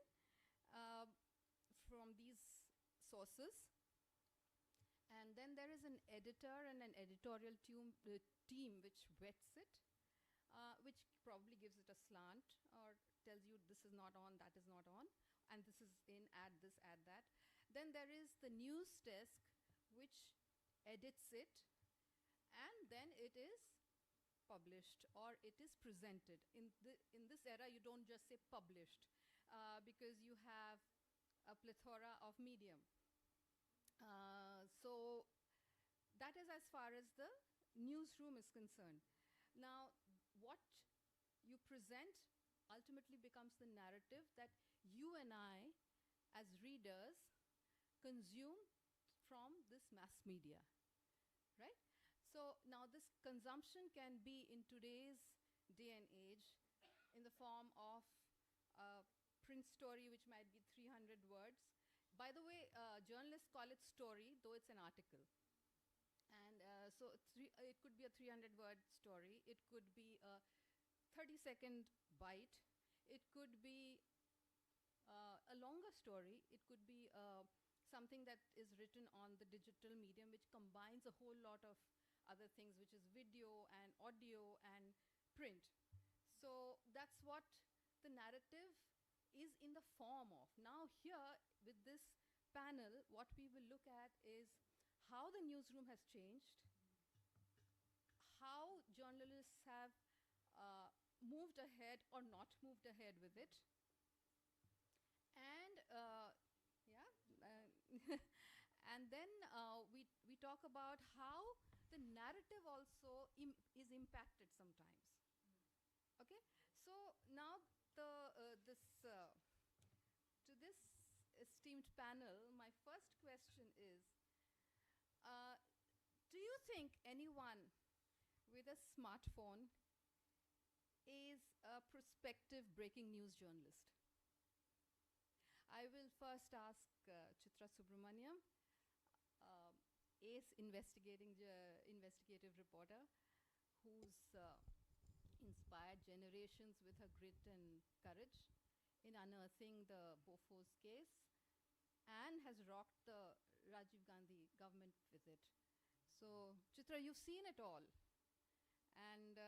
from these sources. And then there is an editor and an editorial team which vets it, which probably gives it a slant or tells you this is not on, that is not on, and this is in, add this, add that. Then there is the news desk which edits it, and then it is published or it is presented. In this era, you don't just say published because you have a plethora of medium. So that is as far as the newsroom is concerned. Now, what you present ultimately becomes the narrative that you and I, as readers, consume from this mass media, right? So now this consumption can be in today's day and age in the form of a print story which might be 300 words. By the way, journalists call it story, though it's an article. And so it could be a 300-word story. It could be a 30-second bite. It could be a longer story. It could be something that is written on the digital medium, which combines a whole lot of other things, which is video and audio and print. So that's what the narrative is in the form of. Now here, with this panel, what we will look at is how the newsroom has changed, how journalists have moved ahead or not moved ahead with it, and and then we talk about how the narrative also is impacted sometimes. Okay, so now to this esteemed panel, my first question is, do you think anyone with a smartphone is a prospective breaking news journalist? I will first ask Chitra Subramaniam, ace investigative reporter, who's inspired generations with her grit and courage in unearthing the Bofors case, and has rocked the Rajiv Gandhi government with it. So, Chitra, you've seen it all. And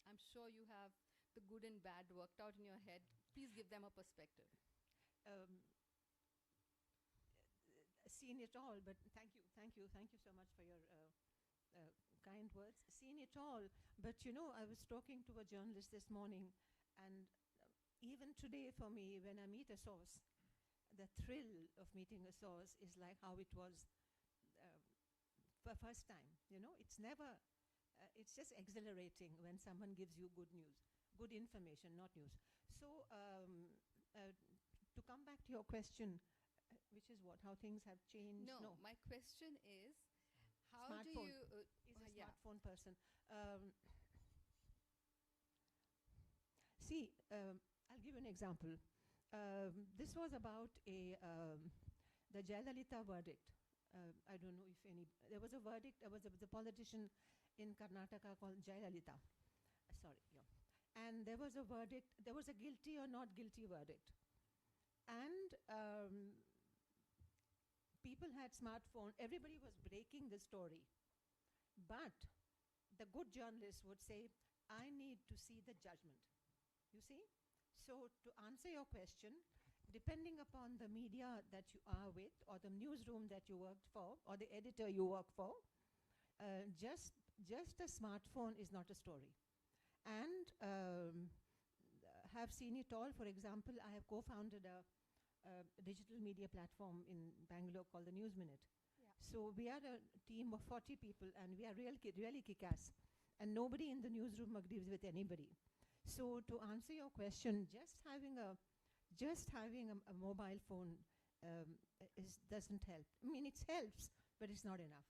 I'm sure you have the good and bad worked out in your head. Please give them a perspective. Seen it all, but thank you so much for your kind words. Seen it all, but I was talking to a journalist this morning, and even today for me, when I meet a source, the thrill of meeting a source is like how it was for first time. It's never, it's just exhilarating when someone gives you good news, good information, not news. So to come back to your question, which is what, how things have changed? No, my question is, how smartphone. do you... Is a smartphone person. See, I'll give you an example. This was about the Jayalalitha verdict. I don't know if there was a verdict, there was the politician in Karnataka called Jayalalitha. Sorry, yeah. And there was a verdict, there was a guilty or not guilty verdict. And people had smartphone, everybody was breaking the story. But the good journalist would say, I need to see the judgment. You see? So to answer your question, depending upon the media that you are with, or the newsroom that you worked for, or the editor you work for, just a smartphone is not a story. And have seen it all. For example, I have co-founded a digital media platform in Bangalore called the News Minute. Yeah. So we are a team of 40 people, and we are really kick-ass. And nobody in the newsroom agrees with anybody. So to answer your question, just having a mobile phone doesn't help. I mean, it helps, but it's not enough.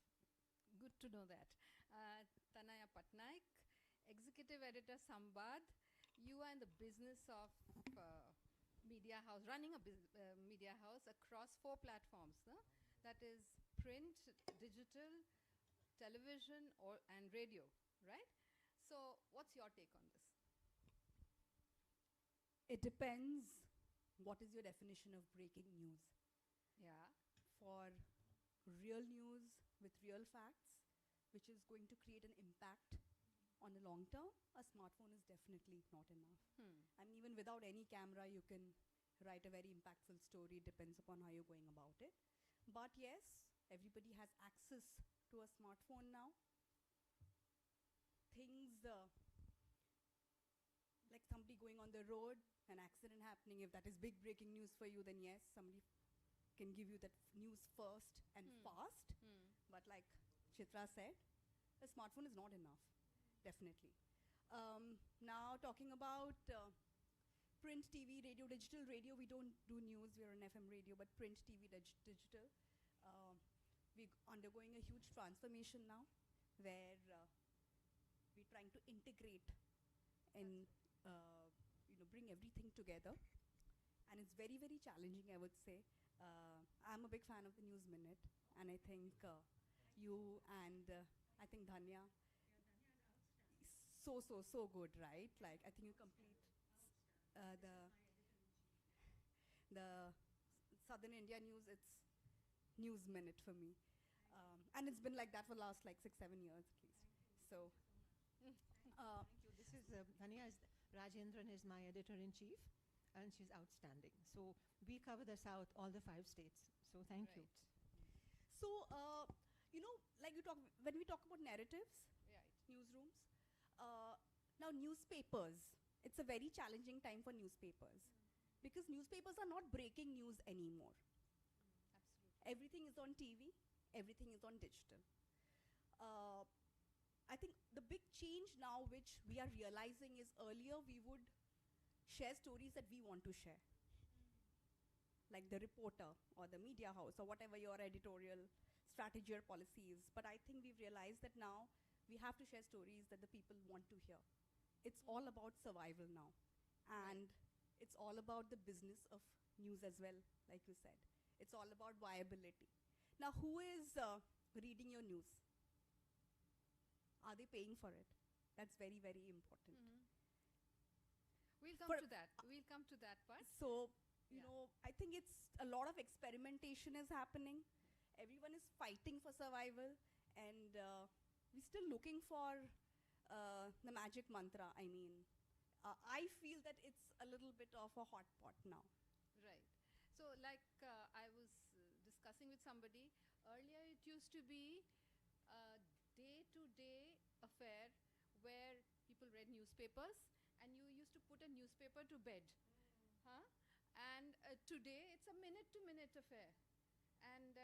Good to know that. Tanaya Patnaik, Executive Editor Sambad, you are in the business of media house, running a media house across 4 platforms. No? That is print, digital, television, and radio, right? So what's your take on this? It depends what is your definition of breaking news. Yeah. For real news with real facts, which is going to create an impact on the long term, a smartphone is definitely not enough. I mean, even without any camera, you can write a very impactful story. It depends upon how you're going about it. But yes, everybody has access to a smartphone now. Things like somebody going on the road, an accident happening, if that is big breaking news for you, then yes, somebody can give you that news first and fast. But like Chitra said, a smartphone is not enough, definitely. Now talking about print TV, radio, digital radio, we don't do news, we're on FM radio, but print TV, digital. We're undergoing a huge transformation now, where we're trying to integrate and bring everything together, and it's very, very challenging, I would say. I'm a big fan of the News Minute, and I think you and I think Dhanya, so good, right? Like, I think you complete Southern India news, it's news minute for me. And it's been like that for the last like 6-7 years at least. So, Thank you. This is Dhania is Rajendran is my editor-in-chief, and she's outstanding. So we cover the South, all the 5 states. So thank you. so like when we talk about narratives, Right. newsrooms, now newspapers, it's a very challenging time for newspapers because newspapers are not breaking news anymore. Absolutely. Everything is on TV, everything is on digital. I think the big change now which we are realizing is earlier we would share stories that we want to share, like the reporter or the media house or whatever your editorial strategy or policy is. But I think we've realized that now we have to share stories that the people want to hear. It's all about survival now. And it's all about the business of news as well, like you said. It's all about viability. Now, who is reading your news? Are they paying for it? That's very, very important. We'll come For- to that. We'll come to that part. So, you Yeah. know, I think it's a lot of experimentation is happening. Everyone is fighting for survival, and we're still looking for the magic mantra. I mean, I feel that it's a little bit of a hot pot now. Right. So, like I was discussing with somebody earlier, it used to be a day-to-day affair where people read newspapers, and you used to put a newspaper to bed. Huh? And today, it's a minute-to-minute affair. And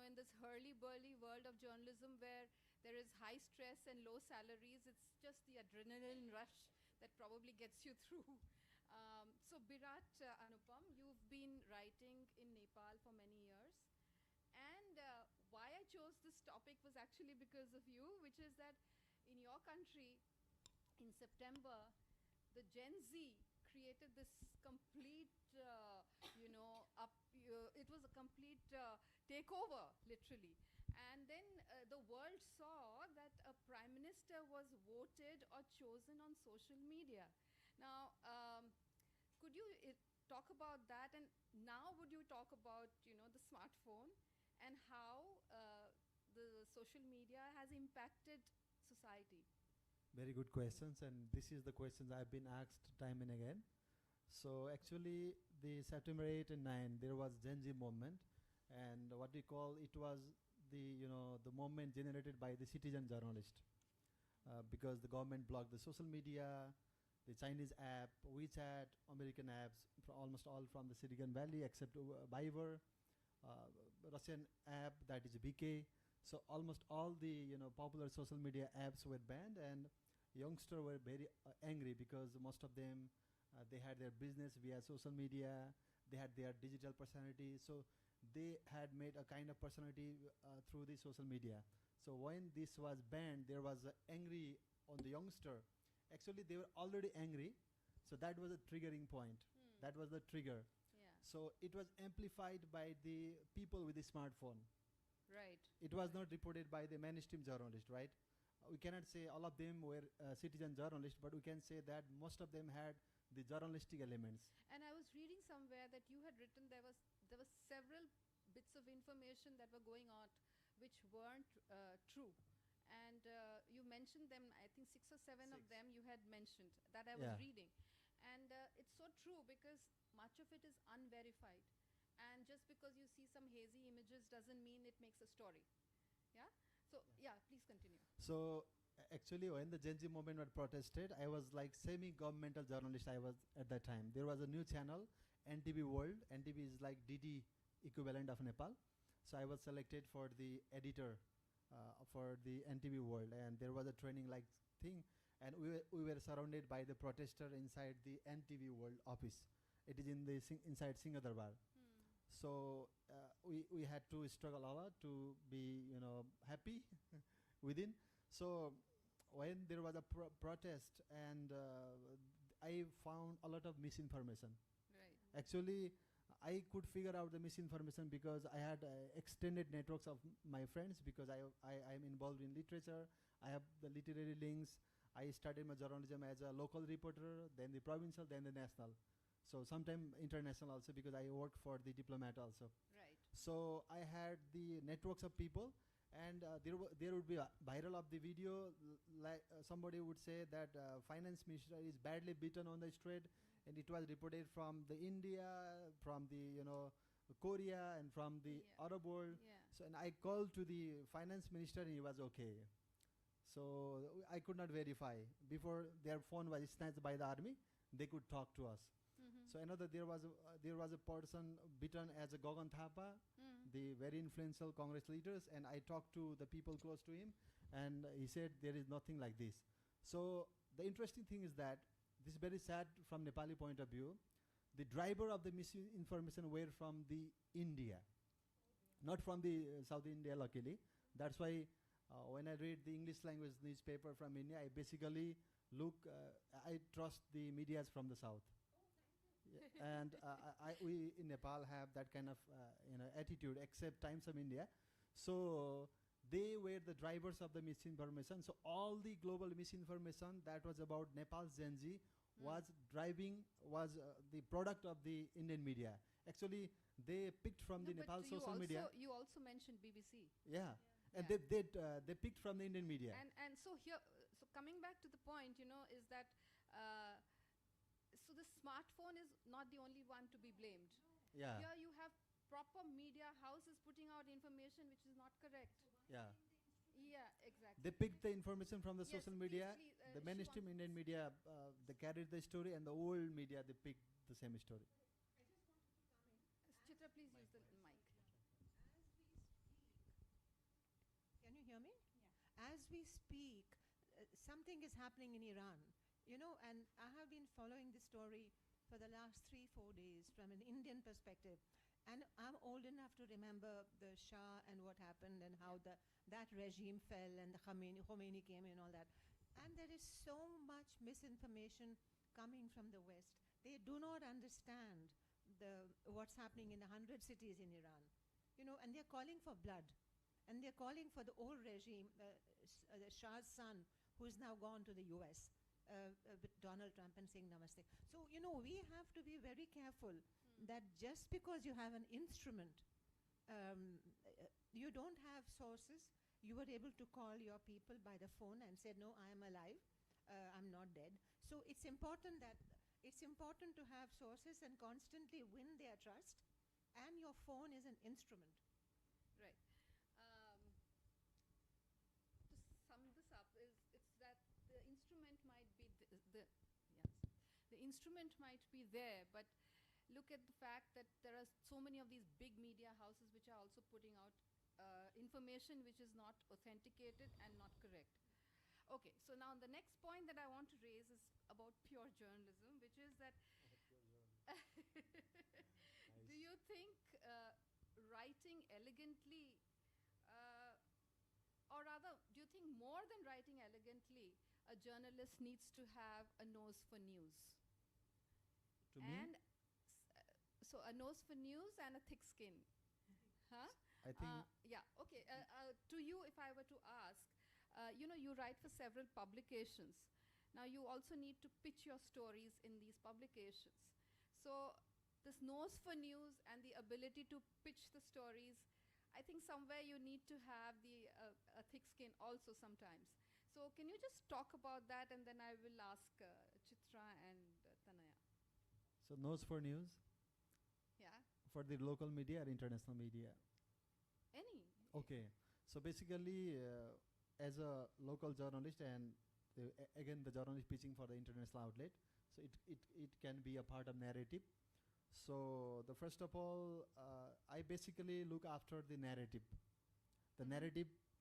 in this hurly-burly world of journalism where there is high stress and low salaries, it's just the adrenaline rush that probably gets you through. So Birat, Anupam, you've been writing in Nepal for many years. And why I chose this topic was actually because of you, which is that in your country, in September, the Gen Z created this complete, it was a complete takeover, literally. And then the world saw that a prime minister was voted or chosen on social media. Now, could you talk about that? And now would you talk about, the smartphone and how the social media has impacted society? Very good questions, and this is the questions I've been asked time and again. So actually, the September 8 and 9, there was Gen Z movement, and what we call it was the movement generated by the citizen journalist, because the government blocked the social media, the Chinese app, WeChat, American apps, almost all from the Silicon Valley except Viber, Russian app that is BK. So almost all the popular social media apps were banned, and youngsters were very angry because most of them they had their business via social media. They had their digital personality, so they had made a kind of personality through the social media. So when this was banned, there was angry on the youngster. Actually, they were already angry, so that was a triggering point. That was the trigger. Yeah. So it was amplified by the people with the smartphone. Right. It was not reported by the mainstream journalist, right? We cannot say all of them were citizen journalists, but we can say that most of them had the journalistic elements. And I was reading somewhere that you had written there was several bits of information that were going on which weren't true. And you mentioned them, I think 6 or 7 of them you had mentioned that I was Yeah. reading. And it's so true because much of it is unverified. And just because you see some hazy images doesn't mean it makes a story. Yeah? So, yeah, please continue. So actually, when the Gen Z movement was protested, I was like semi-governmental journalist. I was at that time. There was a new channel, NTV World. NTV is like DD equivalent of Nepal. So I was selected for the editor for the NTV World, and there was a training like thing, and we were surrounded by the protester inside the NTV World office. It is in the inside Singadarbar. So we had to struggle a lot to be happy within. So when there was a protest, and I found a lot of misinformation. Right. Actually, I could figure out the misinformation because I had extended networks of my friends, because I am involved in literature. I have the literary links. I started my journalism as a local reporter, then the provincial, then the national. So sometime international also, because I worked for the diplomat also. Right. So I had the networks of people, and there would be a viral of the video, like somebody would say that finance minister is badly beaten on the street, and it was reported from the India, from the Korea, and from the Yeah. Arab world. Yeah. So and I called to the finance minister, and he was okay. So I could not verify. Before their phone was snatched by the army, they could talk to us. Mm-hmm. So another there was a person beaten as a Gagan Thapa, the very influential Congress leaders, and I talked to the people close to him, and he said there is nothing like this. So the interesting thing is that this is very sad from Nepali point of view. The driver of the misinformation were from the India, not from the South India, luckily. That's why when I read the English language newspaper from India, I basically I trust the medias from the South. And we in Nepal have that kind of attitude, except Times of India. So they were the drivers of the misinformation. So all the global misinformation that was about Nepal's Gen Z was the product of the Indian media. Actually, they picked from the Nepal social media. You also mentioned BBC. Yeah. And Yeah. they picked from the Indian media. And so here, so coming back to the point, is that so the smartphone is not the only one to be blamed. Yeah. Here you have proper media houses putting out information which is not correct. Yeah. Yeah, exactly. They picked the information from the Yes, social please, media. please, The she mainstream wants- Indian media, they carried the story, and the old media, they picked the same story. Chitra, please use the mic. Can you hear me? Yeah. As we speak, something is happening in Iran, and I have been following this story for the last 3-4 days from an Indian perspective. And I'm old enough to remember the Shah and what happened and how that regime fell and the Khomeini came and all that. And there is so much misinformation coming from the West. They do not understand what's happening in 100 cities in Iran, and they're calling for blood. And they're calling for the old regime, the Shah's son, who is now gone to the US with Donald Trump and saying namaste. So, we have to be very careful that just because you have an instrument, you don't have sources, you were able to call your people by the phone and said, no, I am alive, I'm not dead. So it's important to have sources and constantly win their trust, and your phone is an instrument. Right. To sum this up, it's that the instrument might be the instrument might be there, but look at the fact that there are so many of these big media houses which are also putting out information which is not authenticated and not correct. Okay, so now the next point that I want to raise is about pure journalism, which is that do you think writing elegantly, or rather, do you think more than writing elegantly, a journalist needs to have a nose for news? To me, And so a nose for news and a thick skin. Huh? I think Yeah, okay. To you, if I were to ask, you write for several publications. Now you also need to pitch your stories in these publications. So this nose for news and the ability to pitch the stories, I think somewhere you need to have a thick skin also sometimes. So can you just talk about that, and then I will ask Chitra and Tanaya. so. Nose for news Yeah? for the local media or international media. Any? Okay, so basically, as a local journalist, and again the journalist pitching for the international outlet, so it can be a part of narrative. So the first of all, I basically look after the narrative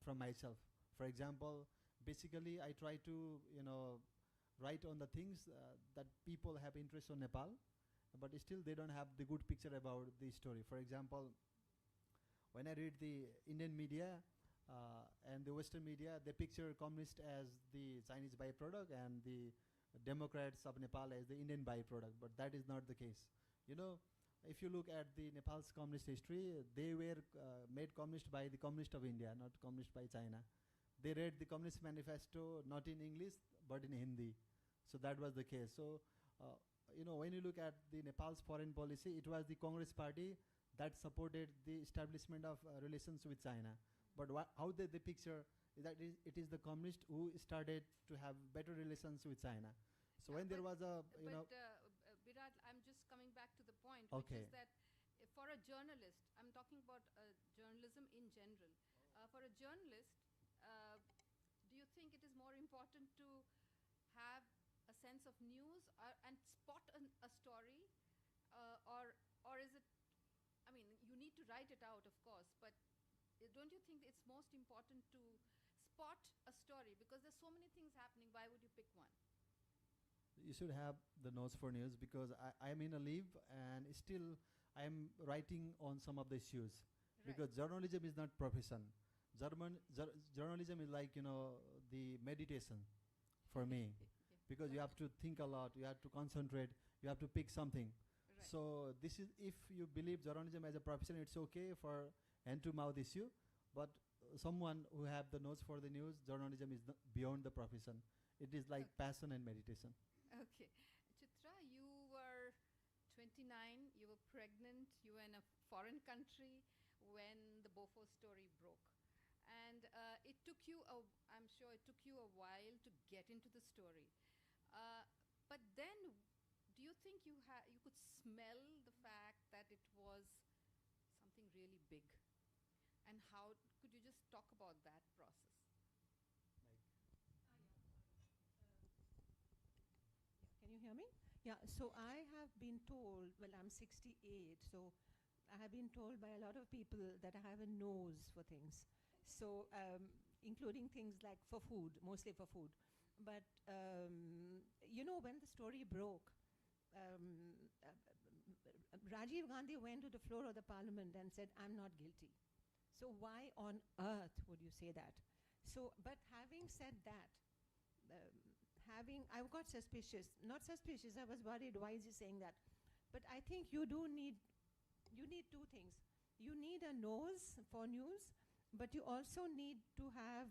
from myself. For example, basically I try to write on the things that people have interest on Nepal, but still they don't have the good picture about the story. For example, when I read the Indian media and the Western media, they picture communist as the Chinese byproduct and the Democrats of Nepal as the Indian byproduct, but that is not the case. If you look at the Nepal's communist history, they were made communist by the communist of India, not communist by China. They read the Communist Manifesto not in English but in Hindi, so that was the case. So when you look at the Nepal's foreign policy, it was the Congress party that supported the establishment of relations with China. But how they picture that it is the communist who started to have better relations with China. So when there was a, Virat, I'm just coming back to the point, Okay. which is that for a journalist, I'm talking about journalism in general. For a journalist, do you think it is more important to have a sense of news and spot a story, or is it? I mean, you need to write it out, of course, but don't you think it's most important to spot a story, because there's so many things happening? Why would you pick one? you should have the nose for news, because I'm in a leave and still I'm writing on some of the issues. Because journalism is not profession. Journalism is like, the meditation for me. Because you have to think a lot, you have to concentrate, you have to pick something. Right. So this is, if you believe journalism as a profession, it's okay for hand-to-mouth issue. But someone who have the nose for the news, journalism is beyond the profession. It is like passion and meditation. Okay. Chitra, you were 29, you were pregnant, you were in a foreign country when the Bofo story broke. And it took you, I'm sure it took you a while to get into the story. But then, do you think you could smell the fact that it was something really big? And how could you just talk about that process? Can you hear me? Yeah, so I have been told, well, I'm 68, so I have been told by a lot of people that I have a nose for things. So, including things like for food, mostly for food. But, when the story broke, Rajiv Gandhi went to the floor of the parliament and said, I'm not guilty. So why on earth would you say that? So, but having said that, I got suspicious. Not suspicious, I was worried, why is he saying that? But I think you need two things. You need a nose for news, but you also need to have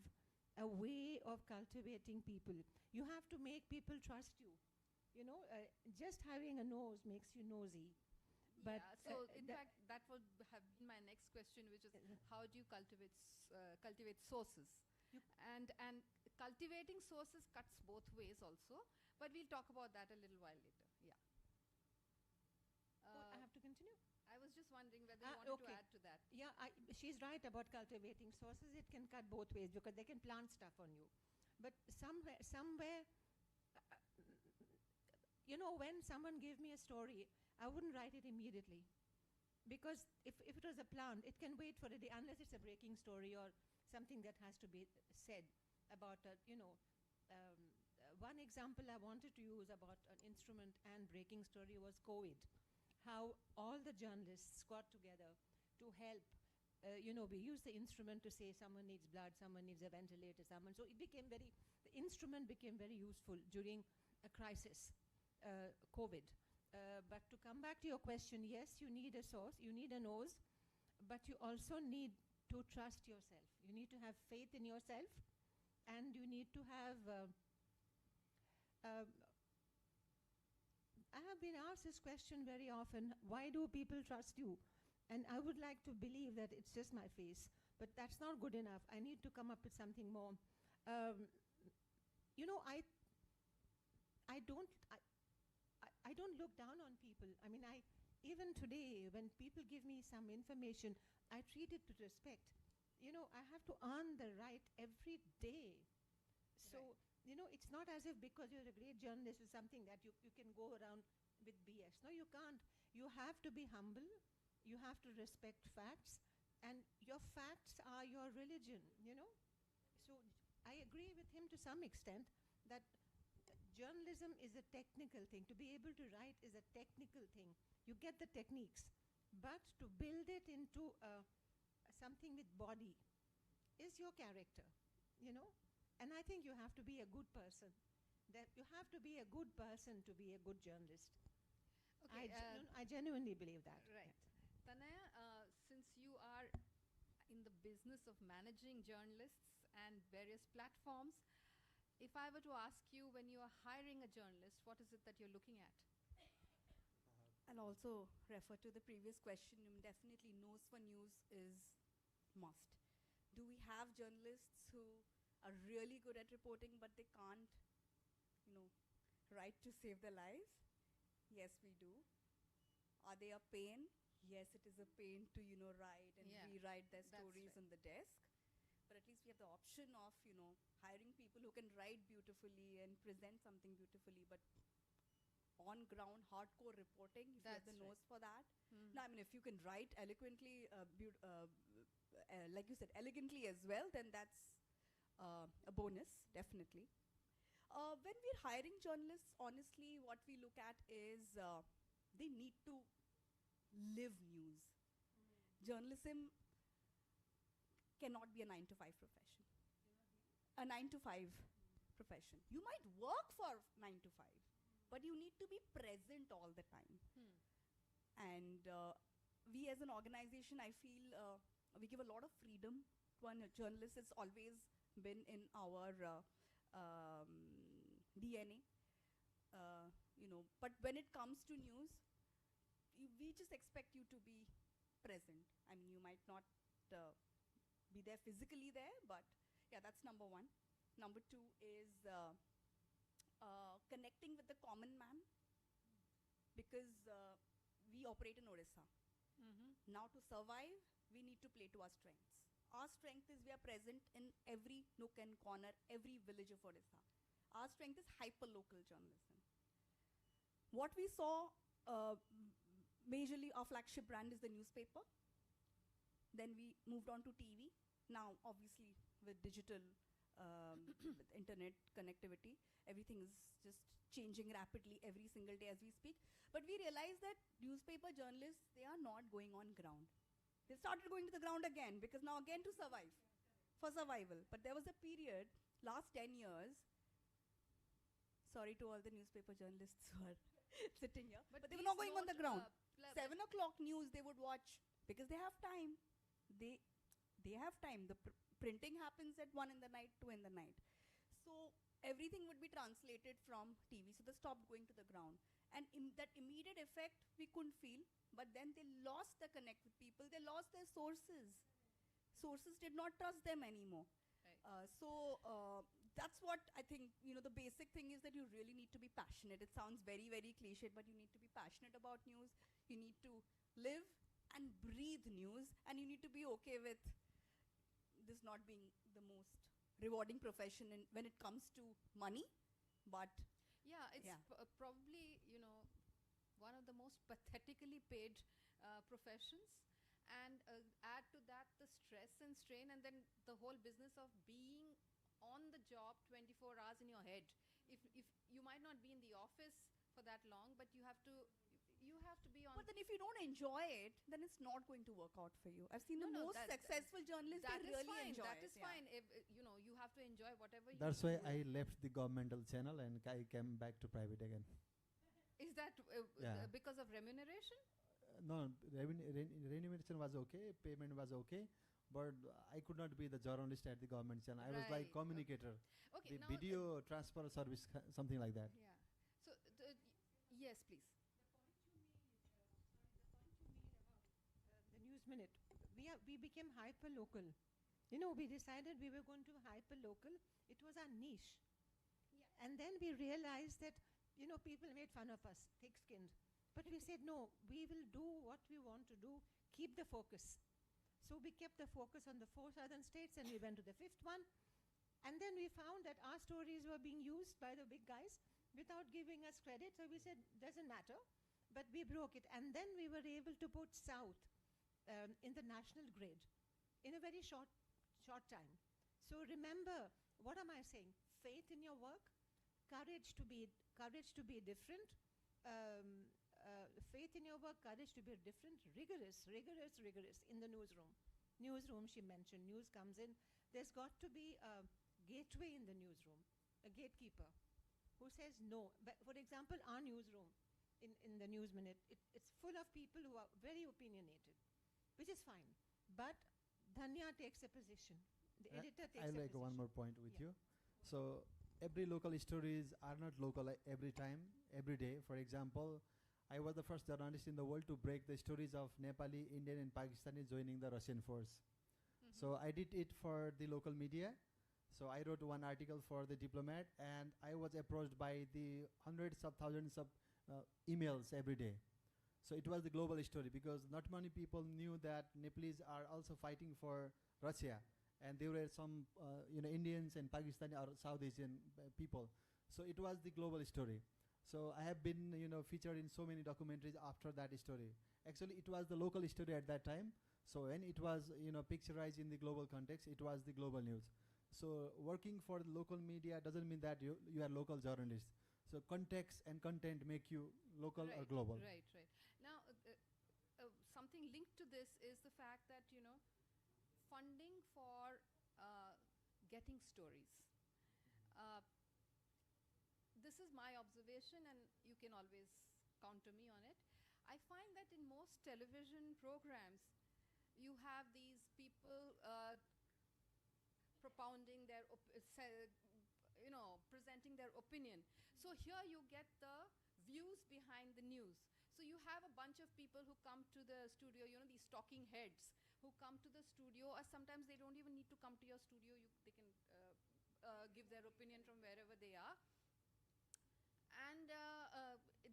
a way of cultivating people. You have to make people trust you. Just having a nose makes you nosy. But yeah, so in fact, that would have been my next question, which is how do you cultivate sources? And cultivating sources cuts both ways also, but we'll talk about that a little while later. Yeah. I have to continue? I was just wondering whether you wanted to add to that. Yeah, she's right about cultivating sources. It can cut both ways because they can plant stuff on you. But somewhere, when someone gave me a story, I wouldn't write it immediately. Because if it was a plant, it can wait for a day, unless it's a breaking story or something that has to be said about, one example I wanted to use about an instrument and breaking story was COVID. How all the journalists got together to help. We used the instrument to say someone needs blood, someone needs a ventilator, so the instrument became very useful during a crisis, COVID. But to come back to your question, yes, you need a source, you need a nose, but you also need to trust yourself. You need to have faith in yourself, and you need to have I have been asked this question very often, why do people trust you? And I would like to believe that it's just my face, but that's not good enough. I need to come up with something more. I don't look down on people. I mean, even today, when people give me some information, I treat it with respect. I have to earn the right every day. So, it's not as if because you're a great journalist or something that you can go around with BS. No, you can't. You have to be humble. You have to respect facts. And your facts are your religion, So I agree with him to some extent that journalism is a technical thing. To be able to write is a technical thing. You get the techniques. But to build it into something with body is your character, And I think you have to be a good person. That you have to be a good person to be a good journalist. Okay, I genuinely believe that. Right. Yeah. Tanaya, since you are in the business of managing journalists and various platforms, if I were to ask you, when you are hiring a journalist, what is it that you're looking at? also refer to the previous question. Definitely nose for news is must. Do we have journalists who are really good at reporting but they can't, write to save their lives? Yes, we do. Are they a pain? Yes, it is a pain to, write and rewrite their stories on the desk. But at least we have the option of, hiring people who can write beautifully and present something beautifully. But on ground, hardcore reporting, if you have the nose for that. No, I mean, if you can write eloquently, like you said, elegantly as well, then that's a bonus, definitely. When we're hiring journalists, honestly, what we look at is they need to live news. Journalism cannot be a 9 to 5 profession. A 9 to 5 profession. You might work for 9 to 5, but you need to be present all the time. And we as an organization, I feel we give a lot of freedom to a journalist. It's always been in our DNA. But when it comes to news, we just expect you to be present. I mean, you might not be there physically there, but yeah, that's number one. Number two is connecting with the common man, because we operate in Odisha. Now to survive, we need to play to our strengths. Our strength is we are present in every nook and corner, every village of Odisha. Our strength is hyper-local journalism. What we saw, majorly our flagship brand is the newspaper. Then we moved on to TV. Now, obviously, with digital, with internet connectivity, everything is just changing rapidly every single day as we speak. But we realized that newspaper journalists, they are not going on ground. They started going to the ground again, because now again to survive, for survival. But there was a period, last 10 years, sorry to all the newspaper journalists who are sitting here, but they were not going on the ground. 7 o'clock news they would watch, because they have time. They have time. The printing happens at 1 in the night, 2 in the night. So everything would be translated from TV. So they stopped going to the ground. And that immediate effect we couldn't feel, but then they lost the connect with people. They lost their sources. Sources did not trust them anymore. So that's what I think, the basic thing is that you really need to be passionate. It sounds very, very cliched, but you need to be passionate about news. You need to live and breathe news, and you need to be okay with this not being the most rewarding profession when it comes to money. But yeah, it's probably, one of the most pathetically paid professions. And add to that the stress and strain, and then the whole business of being on the job 24 hours in your head. If you might not be in the office for that long, but you have to be on. But then if you don't enjoy it, then it's not going to work out for you. I've seen the most successful journalists, they really enjoy it. That is fine. If, you have to enjoy whatever you That's why I left the governmental channel and I came back to private again. Is that because of remuneration? No, remuneration was okay, payment was okay, but I could not be the journalist at the government channel. I was like communicator, okay, the video transfer service, something like that. Yeah. So, yes, please. The news minute. We became hyper local. We decided we were going to hyper local. It was our niche. Yeah. And then we realized that, people made fun of us, thick-skinned. But we said, no, we will do what we want to do, keep the focus. So we kept the focus on the 4 southern states, and we went to the 5th one. And then we found that our stories were being used by the big guys without giving us credit. So we said, doesn't matter. But we broke it. And then we were able to put South in the national grid in a very short time. So remember, what am I saying? Faith in your work, courage to be different, faith in your work, courage to be different, rigorous in the newsroom. Newsroom, she mentioned, news comes in. There's got to be a gateway in the newsroom, a gatekeeper who says no. But for example, our newsroom in the News Minute, it's full of people who are very opinionated, which is fine. But Dhanya takes a position. The editor takes a position. I like one more point with you. So every local stories are not local every time, every day. For example, I was the first journalist in the world to break the stories of Nepali, Indian, and Pakistani joining the Russian force. So I did it for the local media. So I wrote one article for the Diplomat, and I was approached by the hundreds of thousands of emails every day. So it was the global story, because not many people knew that Nepalese are also fighting for Russia, and there were some Indians and Pakistani or South Asian people. So it was the global story. So I have been featured in so many documentaries after that story. Actually, it was the local story at that time. So when it was picturized in the global context, it was the global news. So working for the local media doesn't mean that you are local journalist. So context and content make you local or global. Right. Now, something linked to this is the fact that, funding for getting stories. This is my observation, and you can always counter me on it. I find that in most television programs, you have these people propounding their, presenting their opinion. So here you get the views behind the news. So you have a bunch of people who come to the studio, these talking heads who come to the studio, or sometimes they don't even need to come to your studio. They can give their opinion from wherever they are. And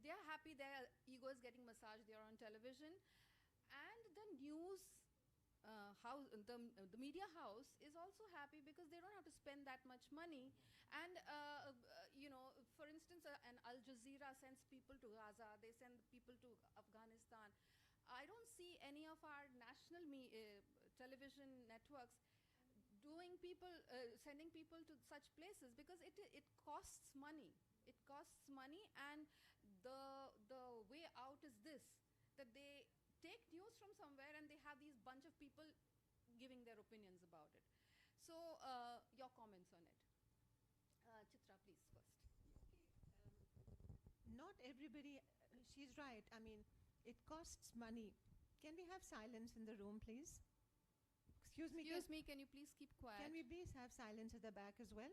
they're happy, their ego is getting massaged, they're on television. And the news house, the media house is also happy because they don't have to spend that much money. And for instance, an Al Jazeera sends people to Gaza, they send people to Afghanistan. I don't see any of our national television networks sending people to such places, because it costs money. It costs money, and the way out is this, that they take news from somewhere and they have these bunch of people giving their opinions about it. So your comments on it. Chitra, please, first. Not everybody, she's right. I mean, it costs money. Can we have silence in the room, please? Excuse me, can you please keep quiet? Can we please have silence at the back as well?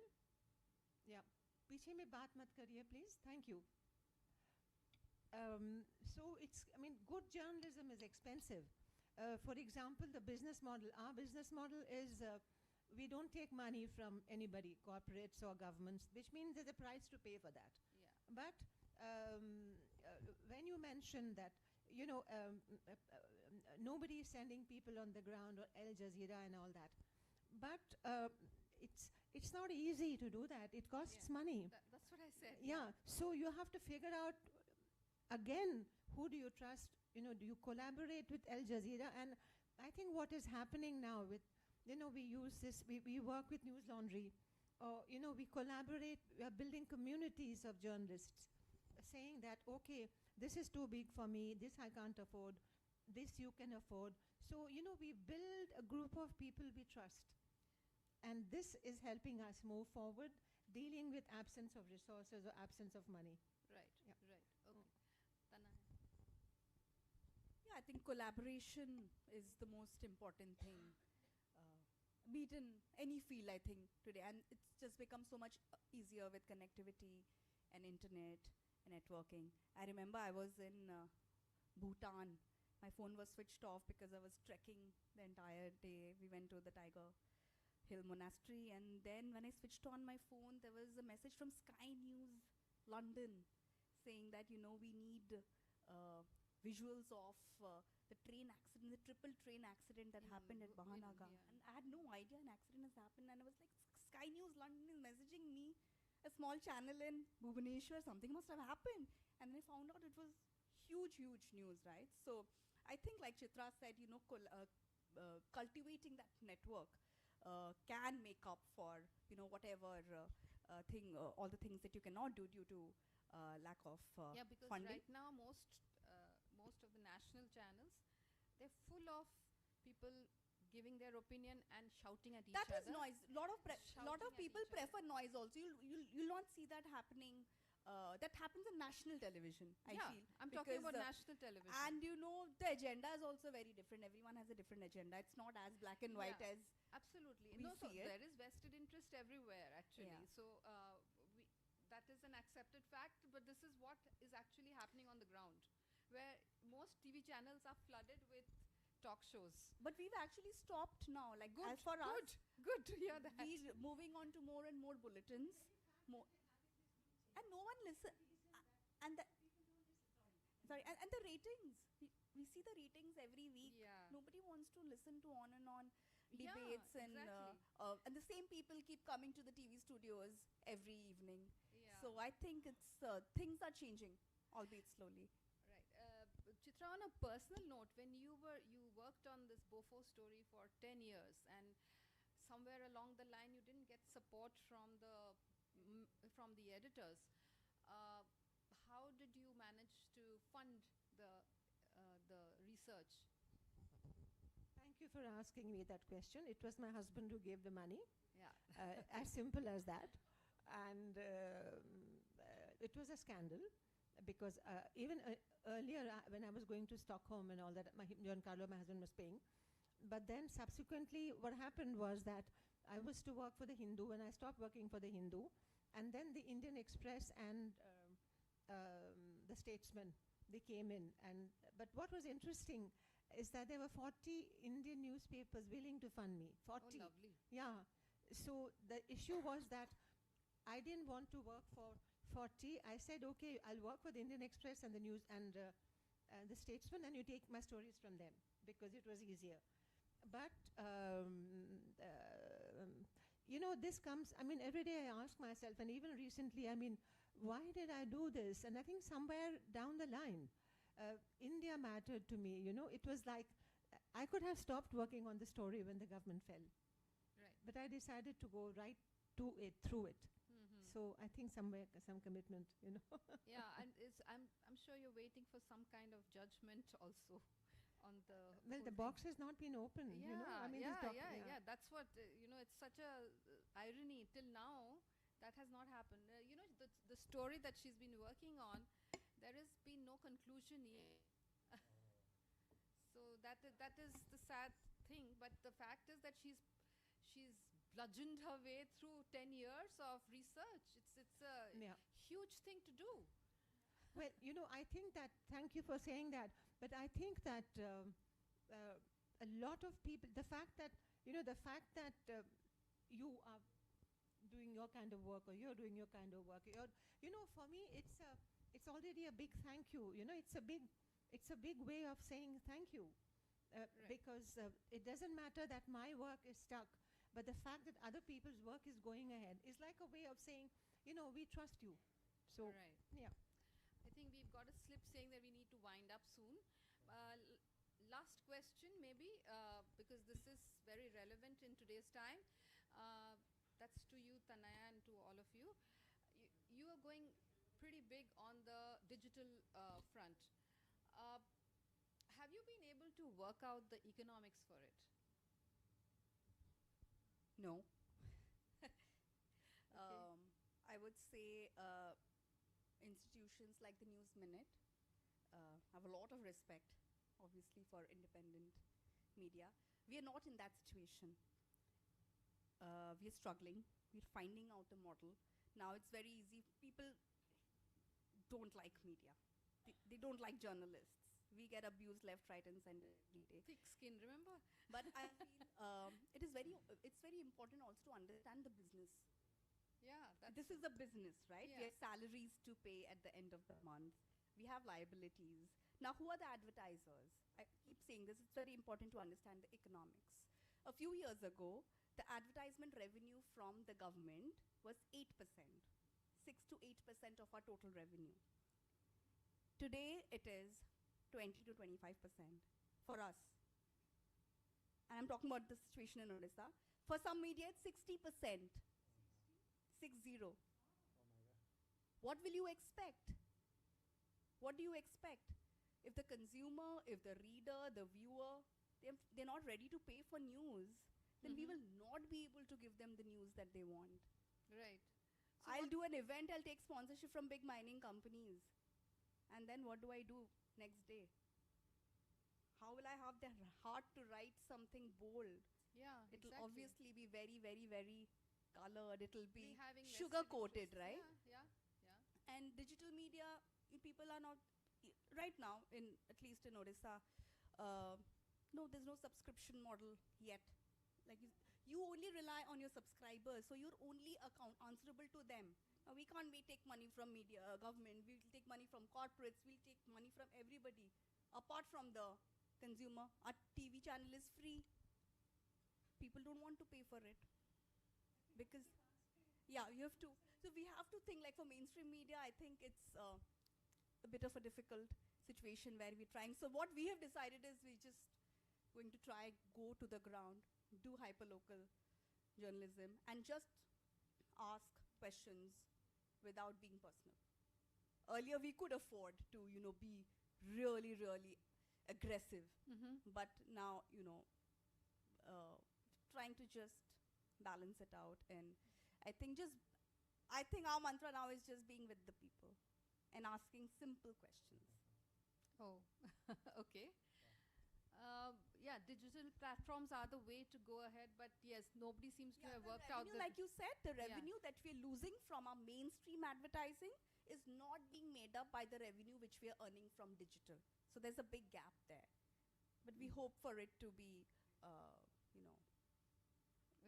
Yeah. Piche mein baat mat kariye, please. Thank you. So good journalism is expensive. For example, the business model. Our business model is we don't take money from anybody, corporates or governments, which means there's a price to pay for that. Yeah. But when you mention that, nobody is sending people on the ground, or Al Jazeera and all that. But it's not easy to do that. It costs money. That's what I said. Yeah. So you have to figure out, again, who do you trust? Do you collaborate with Al Jazeera? And I think what is happening now with, we use this, we work with News Laundry, or, we collaborate, we are building communities of journalists, saying that, okay, this is too big for me, this I can't afford, this you can afford. So, we build a group of people we trust. And this is helping us move forward, dealing with absence of resources or absence of money. Right, yeah. Right, okay. Tana? Yeah, I think collaboration is the most important thing. Be it in any field, I think, today. And it's just become so much easier with connectivity and internet and networking. I remember I was in Bhutan. My phone was switched off because I was trekking the entire day. We went to the Tiger Hill Monastery, and then when I switched on my phone, there was a message from Sky News London saying that, we need visuals of the train accident, the triple train accident that happened at Bahanaga. And I had no idea an accident has happened, and I was like, Sky News London is messaging me, a small channel in Bhubaneswar, something must have happened. And then I found out it was huge news, right? So I think, like Chitra said, cultivating that network can make up for whatever all the things that you cannot do due to lack of because funding. right now most of the national channels, they're full of people giving their opinion and shouting at each other. That is noise. Lot of people prefer noise also. You'll not see that happening. That happens in national television, I feel. I'm talking about national television. And the agenda is also very different. Everyone has a different agenda. It's not as black and white as absolutely. we so see it. There is vested interest everywhere, actually. Yeah. So that is an accepted fact, but this is what is actually happening on the ground. where most TV channels are flooded with talk shows. But we've actually stopped now. Like Good, as for us, good to hear that. we're moving on to more and more bulletins. More, and no one listen. And the sorry, and the ratings. We see the ratings every week. Yeah. Nobody wants to listen to on and on Yeah, debates exactly. and the same people keep coming to the TV studios every evening. Yeah. So I think it's things are changing, albeit slowly. Right. Chitra, on a personal note, when you worked on this Bofo story for 10 years, and somewhere along the line you didn't get support from the editors. How did you manage to fund the research? Thank you for asking me that question. It was my husband who gave the money. Yeah. As simple as that. And it was a scandal because even earlier when I was going to Stockholm and all that, Giancarlo, my husband, was paying. But then subsequently what happened was that I was to work for the Hindu when I stopped working for the Hindu. And then the Indian Express and the Statesman, they came in. But what was interesting is that there were 40 Indian newspapers willing to fund me. 40. Oh, lovely. Yeah. So the issue was that I didn't want to work for 40. I said, okay, I'll work for the Indian Express and the News and the Statesman, and you take my stories from them because it was easier. But this comes. I mean, every day I ask myself, and even recently, I mean, why did I do this? And I think somewhere down the line, India mattered to me. It was like I could have stopped working on the story when the government fell. Right. But I decided to go right to it, through it. Mm-hmm. So I think somewhere, some commitment, Yeah, and I'm sure you're waiting for some kind of judgment also on the. Well, the whole box has not been opened, Yeah, I mean, this yeah. That's what it's such a irony. Till now, that has not happened. The story that she's been working on, there has been no conclusion yet. So that is the sad thing. But the fact is that she's bludgeoned her way through 10 years of research. It's a Yeah. huge thing to do. Well, I think that, thank you for saying that, but I think that a lot of people, the fact that you are doing your kind of work, or you're doing your kind of work, for me, it's already a big thank you. It's a big way of saying thank you, Right. because it doesn't matter that my work is stuck, but the fact that other people's work is going ahead is like a way of saying, we trust you. So, Right. yeah. I think we've got a slip saying that we need to wind up soon. Last question, maybe, because this is very relevant in today's time. That's to you, Tanaya, and to all of you. You are going pretty big on the digital front. Have you been able to work out the economics for it? No. I would say institutions like the News Minute have a lot of respect, obviously, for independent media. We are not in that situation. We are struggling. We're finding out a model. Now it's very easy. People don't like media. They don't like journalists. We get abused left, right, and center every day. Thick skin, remember? But I feel it's very important also to understand the business. Yeah, This is a business, right? We Yeah. have salaries to pay at the end of the month. We have liabilities. Now, who are the advertisers? I keep saying this. It's very important to understand the economics. A few years ago, the advertisement revenue from the government was 8%, 6 to 8% of our total revenue. Today, it is 20 to 25% for us. And I'm talking about the situation in Odisha. For some media, it's 60%. 60. What will you expect? What do you expect? If the consumer, if the reader, the viewer, they're not ready to pay for news, then we will not be able to give them the news that they want. Right. I'll do an event, I'll take sponsorship from big mining companies. And then what do I do next day? How will I have the heart to write something bold? Yeah, It'll exactly. obviously be very, very, very colored. It'll be having vested sugar coated, interests. right? Yeah. And digital media, people are not, right now, at least in Odisha, no, there's no subscription model yet. Like you only rely on your subscribers, so you're only answerable to them. Now we can't take money from media, government. We'll take money from corporates. We'll take money from everybody, apart from the consumer. Our TV channel is free. People don't want to pay for it because, yeah, you have to. So we have to think, like, for mainstream media, I think it's a bit of a difficult situation where we're trying. So what we have decided is we just going to try go to the ground, do hyperlocal journalism, and just ask questions without being personal. Earlier we could afford to, be really, really aggressive, but now, trying to just balance it out. And I think our mantra now is just being with the people and asking simple questions. Oh, okay. Yeah, digital platforms are the way to go ahead, but yes, nobody seems to have worked out the revenue, like you said, the revenue that we're losing from our mainstream advertising is not being made up by the revenue which we are earning from digital. So there's a big gap there. But we hope for it to be,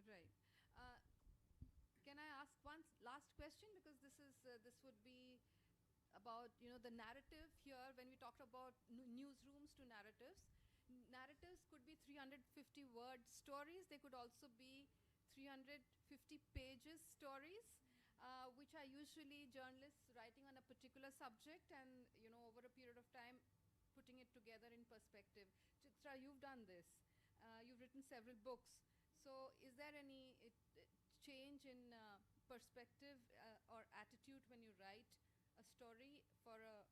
Right. Can I ask one last question? Because this would be about the narrative here. When we talked about newsrooms to narratives, narratives could be 350 word stories. They could also be 350 pages stories, which are usually journalists writing on a particular subject and over a period of time putting it together in perspective. Chitra, you've done this. You've written several books. So is there any change in perspective or attitude when you write a story for a